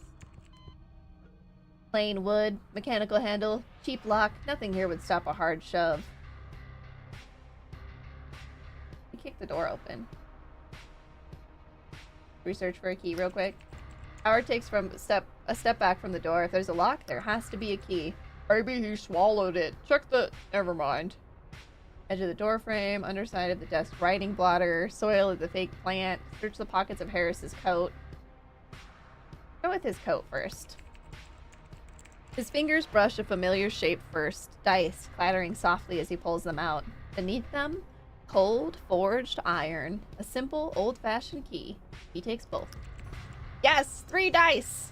Plain wood, mechanical handle, cheap lock. Nothing here would stop a hard shove. We kick the door open. Research for a key real quick. Howard takes a step back from the door. If there's a lock, there has to be a key. Maybe he swallowed it. Check the... Never mind. Edge of the door frame, underside of the desk writing blotter, soil of the fake plant. Search the pockets of Harris's coat. Go with his coat first. His fingers brush a familiar shape first. Dice clattering softly as he pulls them out. Beneath them, cold, forged iron. A simple, old-fashioned key. He takes both. Yes! 3 dice!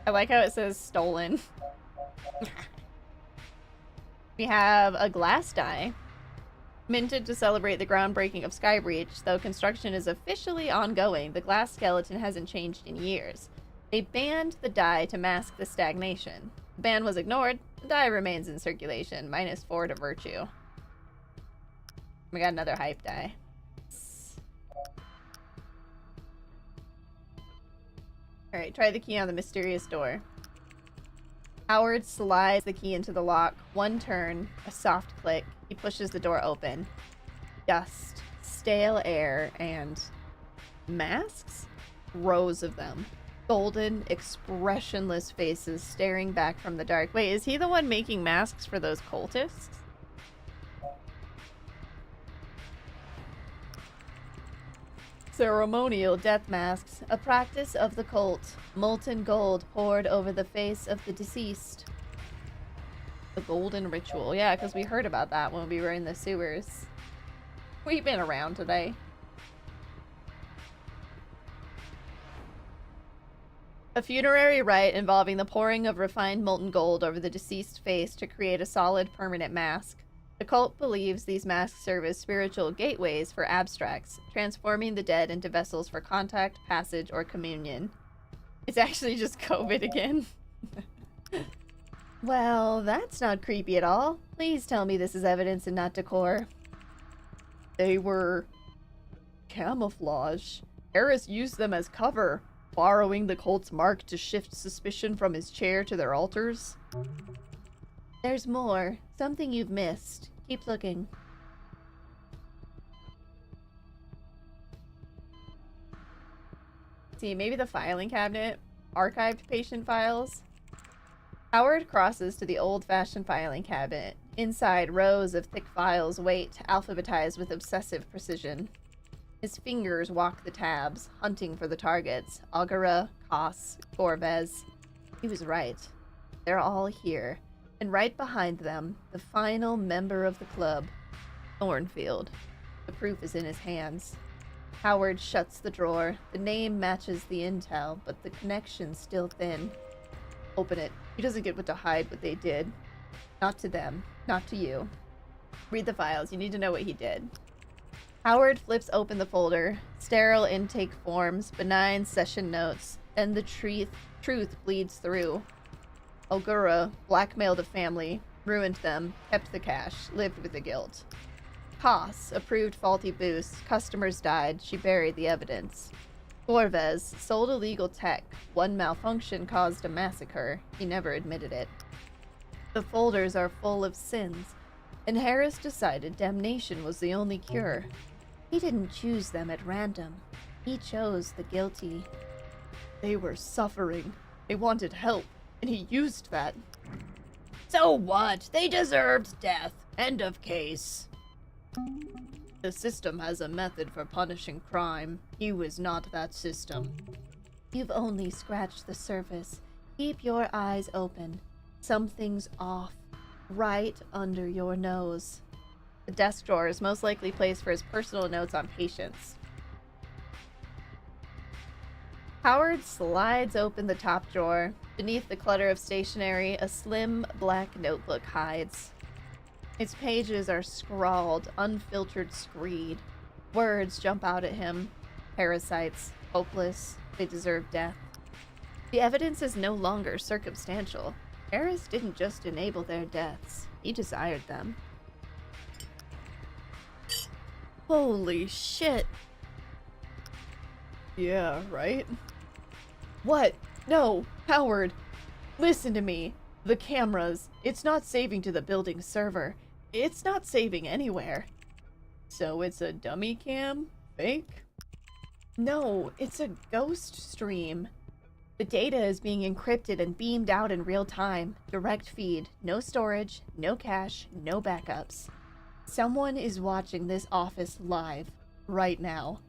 I like how it says stolen. We have a glass die. Minted to celebrate the groundbreaking of Skybreach. Though construction is officially ongoing, the glass skeleton hasn't changed in years. They banned the die to mask the stagnation. The ban was ignored. The die remains in circulation. -4 to virtue. We got another hype die. Alright, try the key on the mysterious door. Howard slides the key into the lock. One turn, a soft click. He pushes the door open. Dust, stale air, and masks? Rows of them. Golden, expressionless faces staring back from the dark. Wait, is he the one making masks for those cultists? Ceremonial death masks, a practice of the cult. Molten gold poured over the face of the deceased. The golden ritual. Yeah, because we heard about that when we were in the sewers. We've been around today. A funerary rite involving the pouring of refined molten gold over the deceased's face to create a solid, permanent mask. The cult believes these masks serve as spiritual gateways for abstracts, transforming the dead into vessels for contact, passage, or communion. It's actually just COVID again. Well, that's not creepy at all. Please tell me this is evidence and not decor. They were camouflage. Harris used them as cover, borrowing the cult's mark to shift suspicion from his chair to their altars. There's more. Something you've missed. Keep looking. See, maybe the filing cabinet. Archived patient files. Howard crosses to the old-fashioned filing cabinet. Inside, rows of thick files wait, alphabetized with obsessive precision. His fingers walk the tabs, hunting for the targets. Augura, Koss, Corvez. He was right. They're all here. And right behind them, the final member of the club, Thornfield. The proof is in his hands. Howard shuts the drawer. The name matches the intel, but the connection's still thin. Open it. He doesn't get to hide what they did. Not to them. Not to you. Read the files. You need to know what he did. Howard flips open the folder. Sterile intake forms, benign session notes, and the truth bleeds through. Ogura blackmailed a family, ruined them, kept the cash, lived with the guilt. Koss approved faulty boosts, customers died, she buried the evidence. Gorvez sold illegal tech, one malfunction caused a massacre, he never admitted it. The folders are full of sins, and Harris decided damnation was the only cure. He didn't choose them at random. He chose the guilty. They were suffering. They wanted help, and he used that. So what? They deserved death. End of case. The system has a method for punishing crime. He was not that system. You've only scratched the surface. Keep your eyes open. Something's off. Right under your nose. The desk drawer is most likely placed for his personal notes on patients. Howard slides open the top drawer. Beneath the clutter of stationery, a slim black notebook hides. Its pages are scrawled, unfiltered screed. Words jump out at him. Parasites, hopeless, they deserve death. The evidence is no longer circumstantial. Harris didn't just enable their deaths, he desired them. Holy shit. Yeah, right? What? No, Howard. Listen to me. The cameras. It's not saving to the building server. It's not saving anywhere. So it's a dummy cam? Fake? No, it's a ghost stream. The data is being encrypted and beamed out in real time. Direct feed. No storage, no cache, no backups. Someone is watching this office live, right now.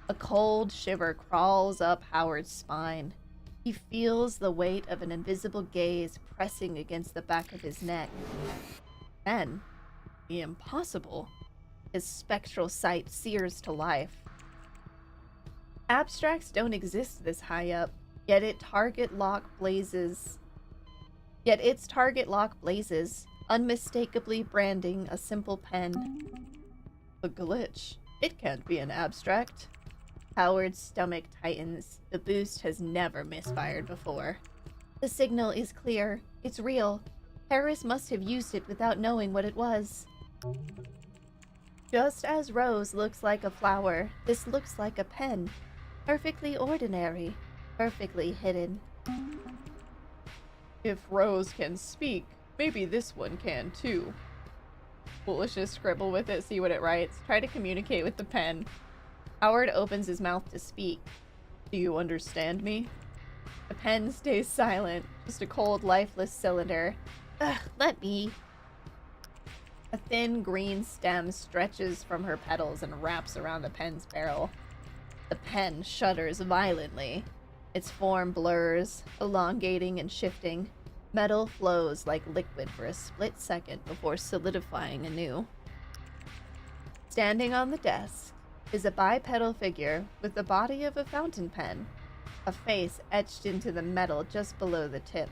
A cold shiver crawls up Howard's spine. He feels the weight of an invisible gaze pressing against the back of his neck. Then, the impossible. His spectral sight sears to life. Abstracts don't exist this high up, yet its target lock blazes, unmistakably branding a simple pen. A glitch. It can't be an abstract. Howard's stomach tightens. The boost has never misfired before. The signal is clear. It's real. Harris must have used it without knowing what it was. Just as Rose looks like a flower, This looks like a pen. Perfectly ordinary. Perfectly hidden. If Rose can speak, maybe this one can too. foolishness scribble with it, see what it writes. Try to communicate with the pen. Howard opens his mouth to speak. Do you understand me? The pen stays silent, just a cold, lifeless cylinder. Ugh, let me. A thin green stem stretches from her petals and wraps around the pen's barrel. The pen shudders violently. Its form blurs, elongating and shifting. Metal flows like liquid for a split second before solidifying anew. Standing on the desk is a bipedal figure with the body of a fountain pen. A face etched into the metal just below the tip.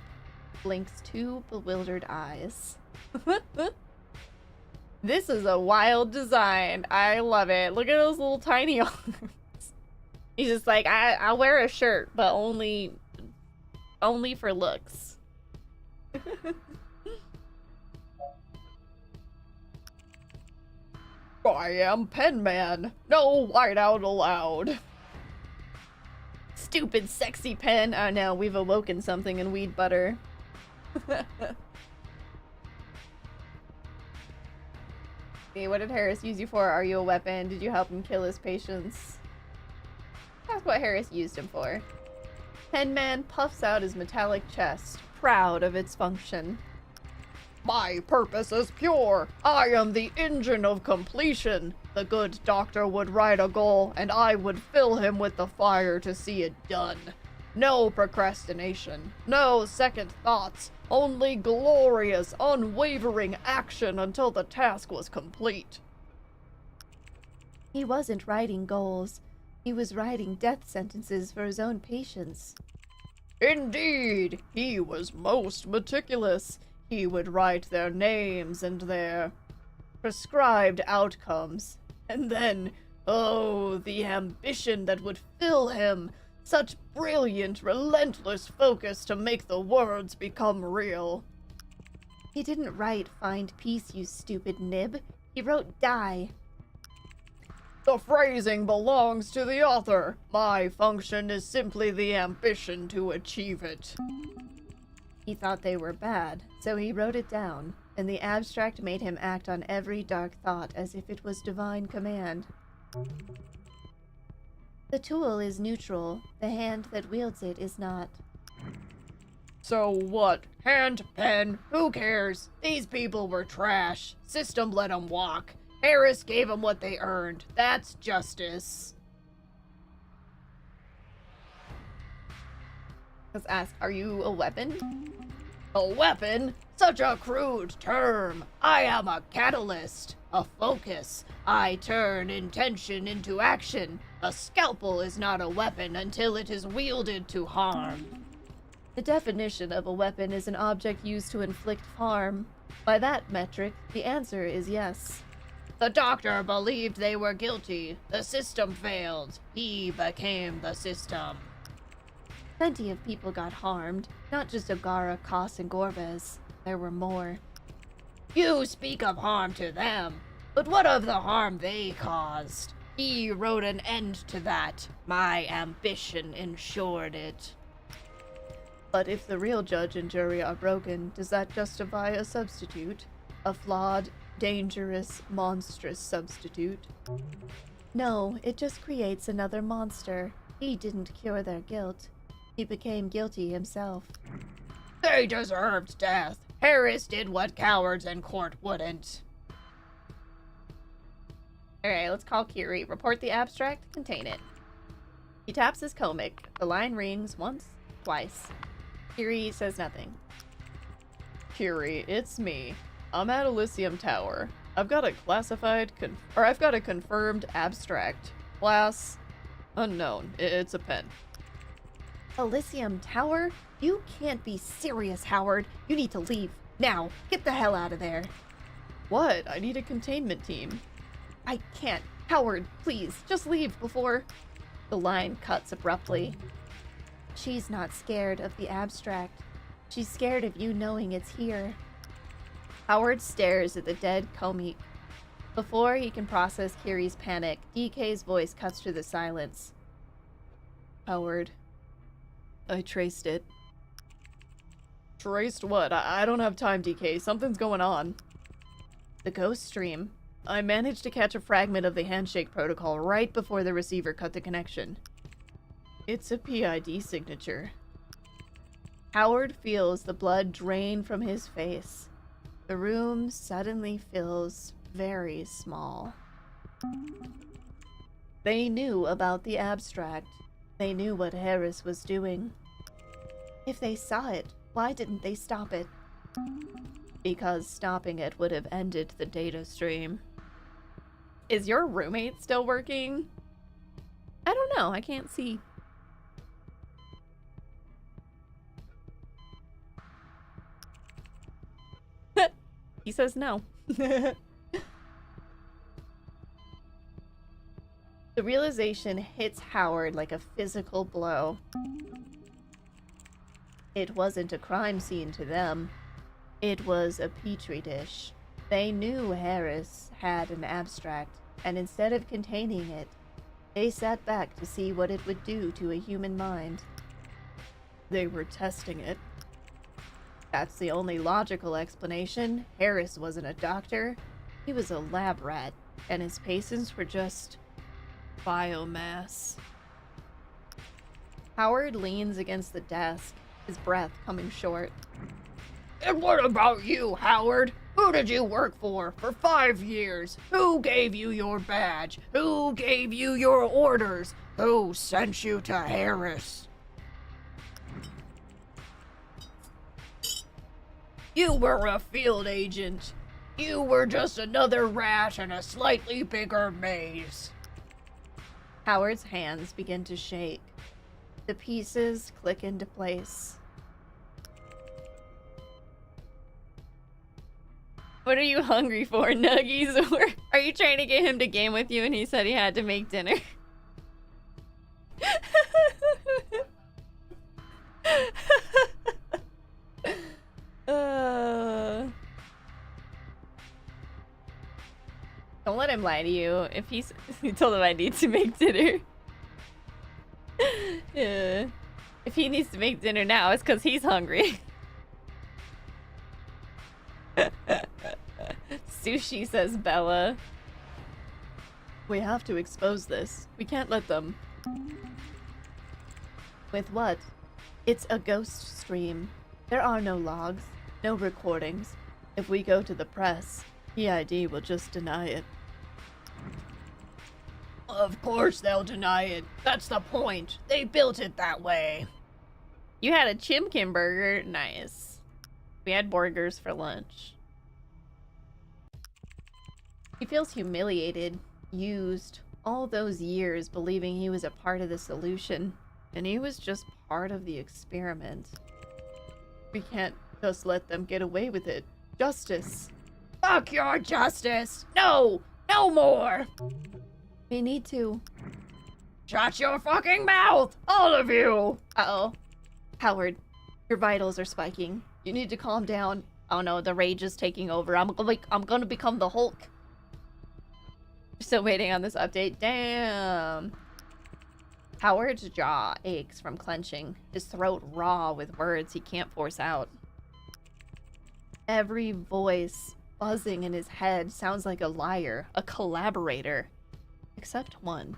Blinks two bewildered eyes. This is a wild design. I love it. Look at those little tiny arms. He's just like, I'll wear a shirt, but only for looks. I am Pen Man. No whiteout allowed. Stupid sexy pen. Oh no, we've awoken something in weed butter. See, what did Harris use you for? Are you a weapon? Did you help him kill his patients? That's what Harris used him for. Pen Man puffs out his metallic chest, proud of its function. My purpose is pure. I am the engine of completion. The good doctor would write a goal, and I would fill him with the fire to see it done. No procrastination, no second thoughts, only glorious, unwavering action until the task was complete. He wasn't writing goals. He was writing death sentences for his own patients. Indeed, he was most meticulous. He would write their names and their prescribed outcomes. And then, oh, the ambition that would fill him. Such brilliant, relentless focus to make the words become real. He didn't write find peace, you stupid nib. He wrote die. The phrasing belongs to the author. My function is simply the ambition to achieve it. He thought they were bad, so he wrote it down, and the abstract made him act on every dark thought as if it was divine command. The tool is neutral, the hand that wields it is not. So what? Hand, pen, who cares? These people were trash. System let them walk. Harris gave them what they earned. That's justice. Let's ask, are you a weapon? A weapon? Such a crude term. I am a catalyst, a focus. I turn intention into action. A scalpel is not a weapon until it is wielded to harm. The definition of a weapon is an object used to inflict harm. By that metric, the answer is yes. The doctor believed they were guilty. The system failed. He became the system. Plenty of people got harmed, not just Ogara, Koss, and Gorbez. There were more. You speak of harm to them, but what of the harm they caused? He wrote an end to that. My ambition ensured it. But if the real judge and jury are broken, does that justify a substitute? A flawed, dangerous, monstrous substitute? No, it just creates another monster. He didn't cure their guilt. He became guilty himself. They deserved death. Harris did what cowards in court wouldn't. Alright, let's call Kiri. Report the abstract, contain it. He taps his comic. The line rings once, twice. Kiri says nothing. Kiri, it's me. I'm at Elysium Tower. I've got a I've got a confirmed abstract. Class unknown. It's a pen. Elysium Tower? You can't be serious, Howard. You need to leave. Now, get the hell out of there. What? I need a containment team. I can't. Howard, please, just leave before... The line cuts abruptly. She's not scared of the abstract. She's scared of you knowing it's here. Howard stares at the dead Komik. Before he can process Kiri's panic, DK's voice cuts through the silence. Howard, I traced it. Traced what? I don't have time, DK. Something's going on. The ghost stream. I managed to catch a fragment of the handshake protocol right before the receiver cut the connection. It's a PID signature. Howard feels the blood drain from his face. The room suddenly feels very small. They knew about the abstract. They knew what Harris was doing. If they saw it, why didn't they stop it? Because stopping it would have ended the data stream. Is your roommate still working? I don't know. I can't see. He says no. The realization hits Howard like a physical blow. It wasn't a crime scene to them. It was a petri dish. They knew Harris had an abstract, and instead of containing it, they sat back to see what it would do to a human mind. They were testing it. That's the only logical explanation. Harris wasn't a doctor. He was a lab rat, and his patients were just biomass. Howard leans against the desk, his breath coming short. And what about you, Howard? Who did you work for 5 years? Who gave you your badge? Who gave you your orders? Who sent you to Harris? You were a field agent. You were just another rat in a slightly bigger maze. Howard's hands begin to shake. The pieces click into place. What are you hungry for, nuggies? Or are you trying to get him to game with you and he said he had to make dinner? Don't let him lie to you. If he told him I need to make dinner. Yeah. If he needs to make dinner now, it's because he's hungry. Sushi, says Bella. We have to expose this. We can't let them. With what? It's a ghost stream. There are no logs, no recordings. If we go to the press, PID will just deny it. Of course they'll deny it. That's the point. They built it that way. You had a chimkin burger? Nice. We had burgers for lunch. He feels humiliated, used, all those years believing he was a part of the solution, and he was just part of the experiment. We can't just let them get away with it. Justice. Fuck your justice! No! No more! We need to. Shut your fucking mouth! All of you! Uh-oh. Howard, your vitals are spiking. You need to calm down. Oh no, the rage is taking over. I'm gonna become the Hulk. Still waiting on this update. Damn. Howard's jaw aches from clenching, his throat raw with words he can't force out. Every voice buzzing in his head sounds like a liar, a collaborator. Except one.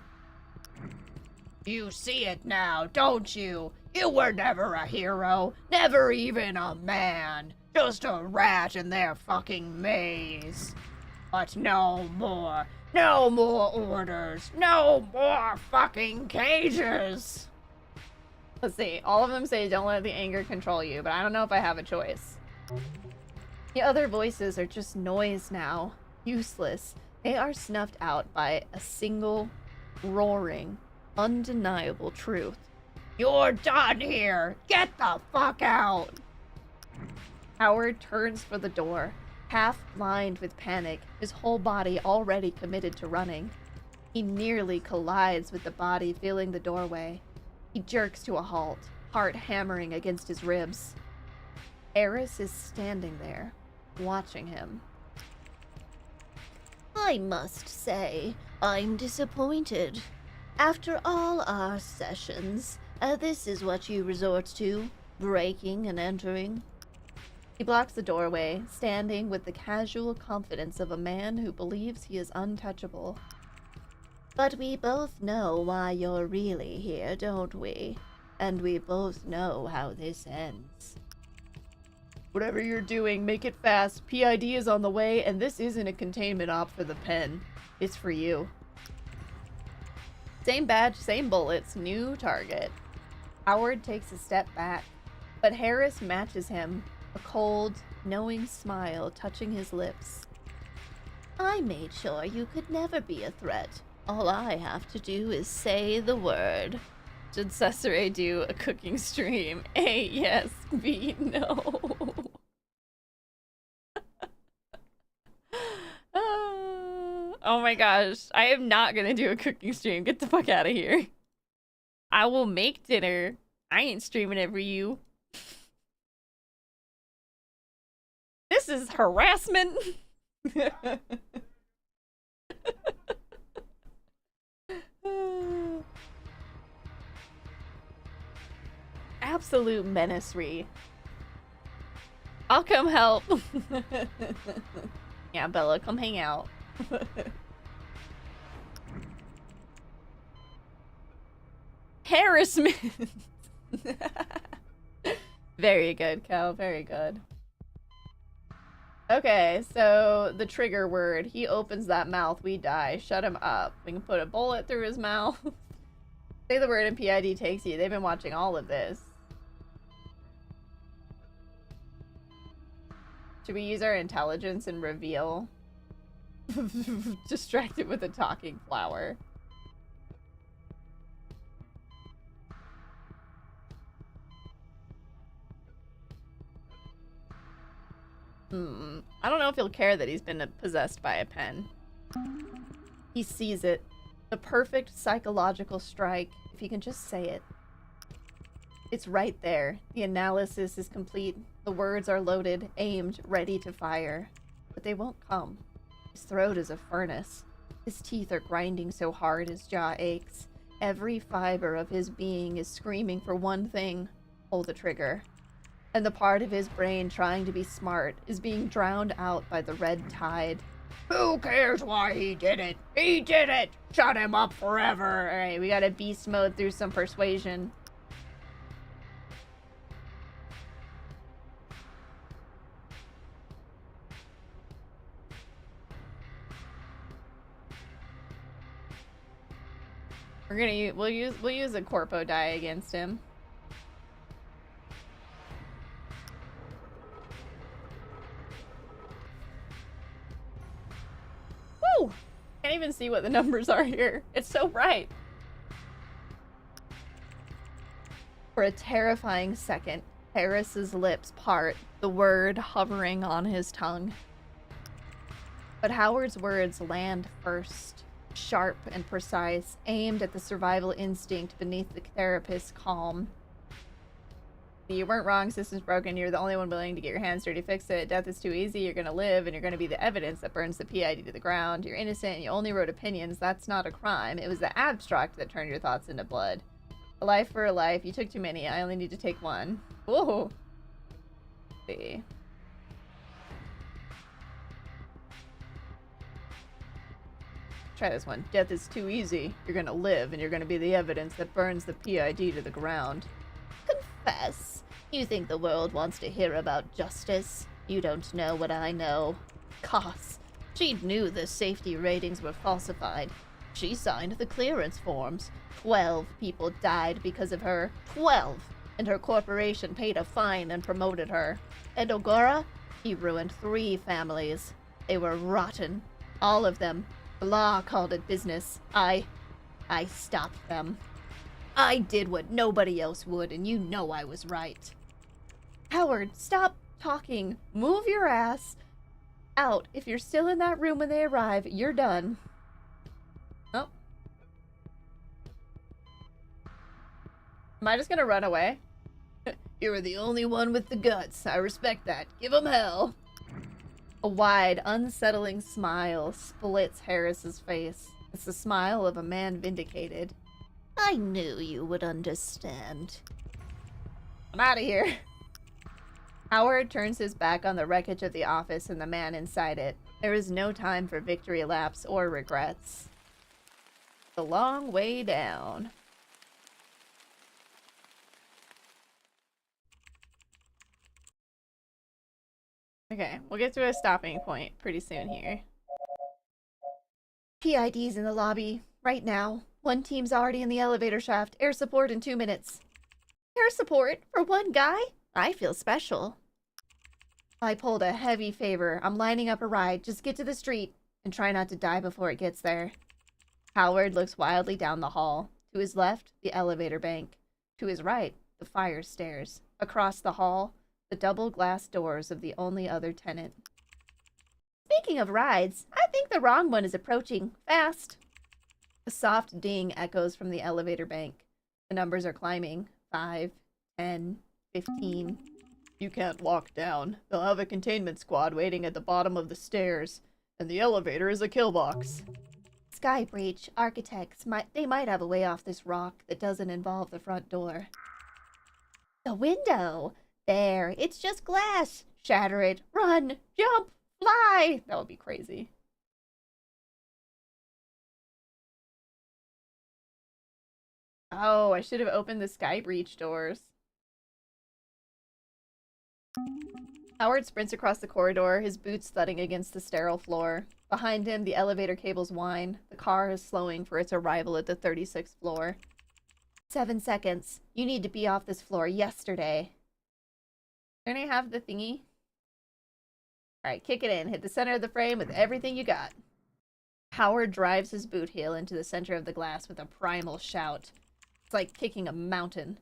You see it now, don't you? You were never a hero, never even a man. Just a rat in their fucking maze. But no more. No more orders. No more fucking cages. Let's see. All of them say don't let the anger control you, but I don't know if I have a choice. The other voices are just noise now. Useless. They are snuffed out by a single, roaring, undeniable truth. You're done here. Get the fuck out. Howard turns for the door, half blind with panic, his whole body already committed to running. He nearly collides with the body filling the doorway. He jerks to a halt, heart hammering against his ribs. Eris is standing there, watching him. I must say, I'm disappointed. After all our sessions, this is what you resort to, breaking and entering. He blocks the doorway, standing with the casual confidence of a man who believes he is untouchable. But we both know why you're really here, don't we? And we both know how this ends. Whatever you're doing, make it fast. PID is on the way, and this isn't a containment op for the pen. It's for you. Same badge, same bullets, new target. Howard takes a step back, but Harris matches him, a cold, knowing smile touching his lips. I made sure you could never be a threat. All I have to do is say the word. Should Cesare do a cooking stream? A, yes. B, no. Oh my gosh. I am not gonna do a cooking stream. Get the fuck out of here. I will make dinner. I ain't streaming it for you. This is harassment. Absolute menacery. I'll come help. Yeah, Bella, come hang out. Harassment. Very good, Cal. Very good. Okay, so the trigger word. He opens that mouth, we die. Shut him up. We can put a bullet through his mouth. Say the word and PID takes you. They've been watching all of this. Should we use our intelligence and reveal? Distracted with a talking flower. I don't know if he'll care that he's been possessed by a pen. He sees it. The perfect psychological strike, if he can just say it. It's right there. The analysis is complete. The words are loaded, aimed, ready to fire. But they won't come. His throat is a furnace. His teeth are grinding so hard his jaw aches. Every fiber of his being is screaming for one thing: pull the trigger. And the part of his brain trying to be smart is being drowned out by the red tide. Who cares why he did it? He did it! Shut him up forever! Alright, we gotta beast mode through some persuasion. We'll use a corpo die against him. Woo! Can't even see what the numbers are here. It's so bright. For a terrifying second, Harris's lips part, the word hovering on his tongue. But Howard's words land first, sharp and precise, aimed at the survival instinct beneath the therapist's calm. You weren't wrong, system's broken, you're the only one willing to get your hands dirty, fix it. Death is too easy, you're gonna live, and you're gonna be the evidence that burns the PID to the ground. You're innocent, and you only wrote opinions, that's not a crime. It was the abstract that turned your thoughts into blood. A life for a life, you took too many, I only need to take one. Whoa. Let's see. Try this one. Death is too easy, you're gonna live, and you're gonna be the evidence that burns the PID to the ground. Confess. You think the world wants to hear about justice? You don't know what I know. Coss. She knew the safety ratings were falsified. She signed the clearance forms. 12 people died because of her. 12! And her corporation paid a fine and promoted her. And Ogura? He ruined 3 families. They were rotten. All of them. The law called it business. I stopped them. I did what nobody else would, and you know I was right. Howard, stop talking. Move your ass out. If you're still in that room when they arrive, you're done. Oh. Am I just gonna run away? You were the only one with the guts. I respect that. Give 'em hell. A wide, unsettling smile splits Harris's face. It's the smile of a man vindicated. I knew you would understand. I'm out of here. Howard turns his back on the wreckage of the office and the man inside it. There is no time for victory laps or regrets. The long way down. Okay, we'll get to a stopping point pretty soon here. PID's in the lobby, right now. One team's already in the elevator shaft. Air support in 2 minutes. Air support? For one guy? I feel special. I pulled a heavy favor. I'm lining up a ride. Just get to the street and try not to die before it gets there. Howard looks wildly down the hall. To his left, the elevator bank. To his right, the fire stairs. Across the hall, the double glass doors of the only other tenant. Speaking of rides, I think the wrong one is approaching. Fast. A soft ding echoes from the elevator bank. The numbers are climbing. 5, 10, 15. You can't walk down. They'll have a containment squad waiting at the bottom of the stairs. And the elevator is a kill box. Sky Breach, architects, they might have a way off this rock that doesn't involve the front door. The window. There, it's just glass. Shatter it. Run. Jump. Fly. That would be crazy. Oh, I should have opened the Sky Breach doors. Howard sprints across the corridor, his boots thudding against the sterile floor. Behind him, the elevator cables whine. The car is slowing for its arrival at the 36th floor. 7 seconds. You need to be off this floor yesterday. Don't I have the thingy? Alright, kick it in. Hit the center of the frame with everything you got. Howard drives his boot heel into the center of the glass with a primal shout. It's like kicking a mountain.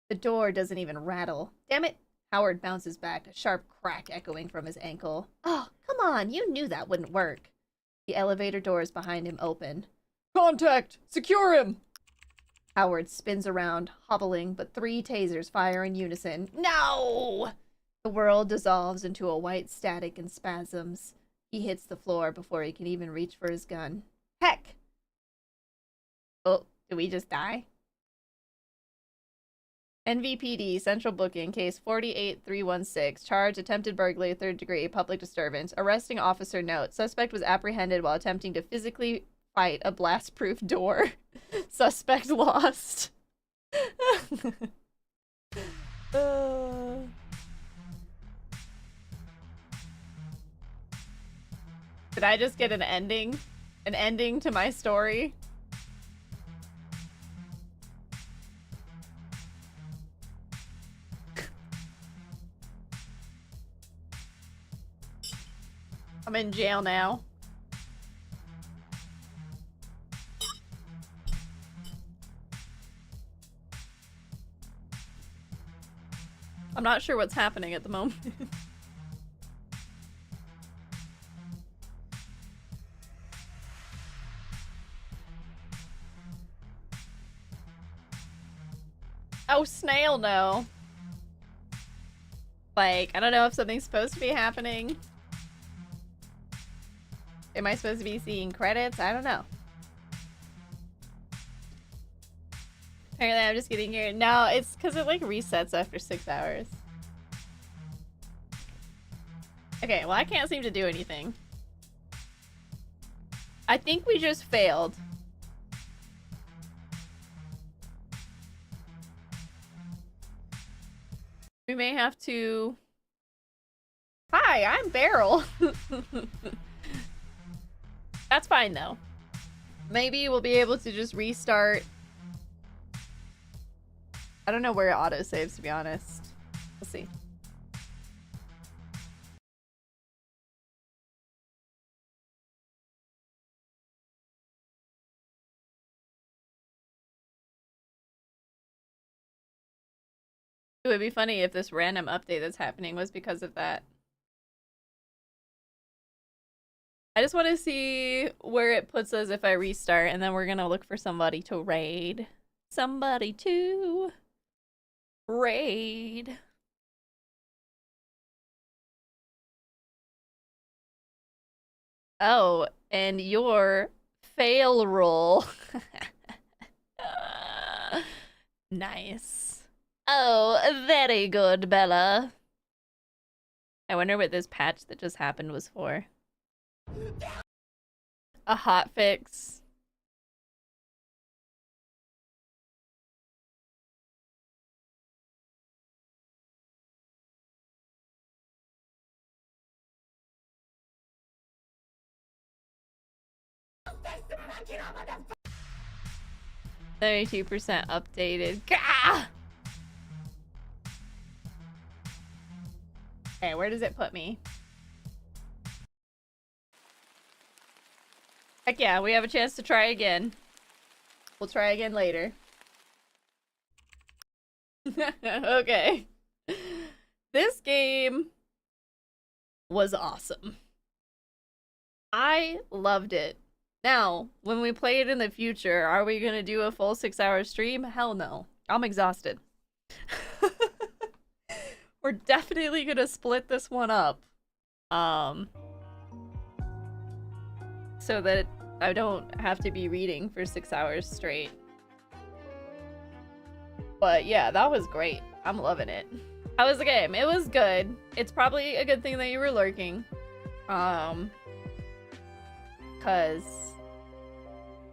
The door doesn't even rattle. Damn it! Howard bounces back, a sharp crack echoing from his ankle. Oh, come on, you knew that wouldn't work. The elevator doors behind him open. Contact! Secure him! Howard spins around, hobbling, but 3 tasers fire in unison. No! The world dissolves into a white static and spasms. He hits the floor before he can even reach for his gun. Heck! Oh, did we just die? NVPD, Central Booking, case 48316. Charge, attempted burglary, 3rd degree, public disturbance. Arresting officer note. Suspect was apprehended while attempting to physically fight a blast-proof door. Suspect lost. Did I just get an ending? An ending to my story? I'm in jail now. I'm not sure what's happening at the moment. Oh, snail, no. Like, I don't know if something's supposed to be happening. Am I supposed to be seeing credits? I don't know. Apparently I'm just getting here. No, it's because it like resets after 6 hours. Okay, well I can't seem to do anything. I think we just failed. We may have to... Hi, I'm Beryl. That's fine though. Maybe we'll be able to just restart. I don't know where it autosaves, to be honest. We'll see. It would be funny if this random update that's happening was because of that. I just want to see where it puts us if I restart, and then we're gonna look for somebody to raid. Somebody to raid. Oh, and your fail roll. Nice. Oh, very good, Bella. I wonder what this patch that just happened was for. A hot fix. $32% updated. Gah! Okay, where does it put me? Heck yeah, we have a chance to try again. We'll try again later. Okay. This game was awesome. I loved it. Now, when we play it in the future, are we gonna do a full 6-hour stream? Hell no. I'm exhausted. We're definitely gonna split this one up. So that I don't have to be reading for 6 hours straight. But yeah, that was great. I'm loving it. How was the game? It was good. It's probably a good thing that you were lurking. Cause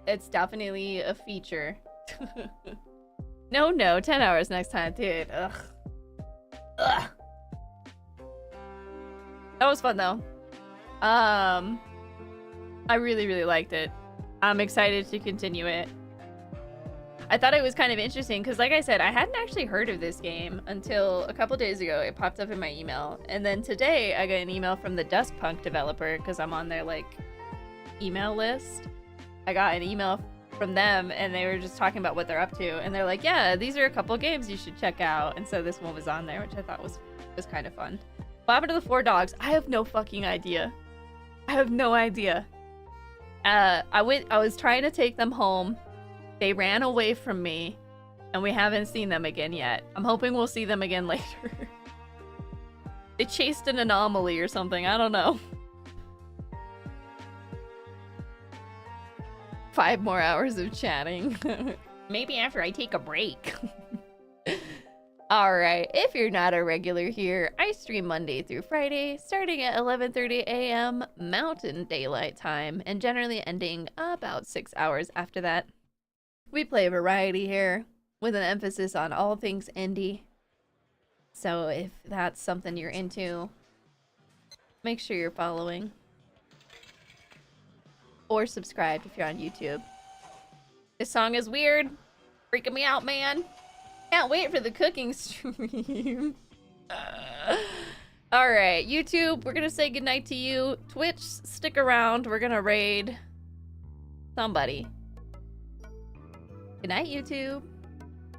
it's definitely a feature. No, 10 hours next time, dude. Ugh. Ugh. That was fun though. I really, really liked it. I'm excited to continue it. I thought it was kind of interesting because, like I said, I hadn't actually heard of this game until a couple days ago. It popped up in my email. And then today, I got an email from the Duskpunk developer because I'm on their, like, email list. I got an email from them, and they were just talking about what they're up to. And they're like, yeah, these are a couple games you should check out. And so this one was on there, which I thought was was kind of fun. What happened to the 4 dogs? I have no fucking idea. I have no idea. I was trying to take them home. They ran away from me, and we haven't seen them again yet. I'm hoping we'll see them again later. They chased an anomaly or something. I don't know. 5 more hours of chatting. Maybe after I take a break. Alright, if you're not a regular here, I stream Monday through Friday, starting at 11:30 a.m. Mountain Daylight Time, and generally ending about 6 hours after that. We play a variety here, with an emphasis on all things indie. So if that's something you're into, make sure you're following. Or subscribed if you're on YouTube. This song is weird. Freaking me out, man. Can't wait for the cooking stream. Alright, YouTube, we're gonna say goodnight to you. Twitch, stick around. We're gonna raid somebody. Good night, YouTube.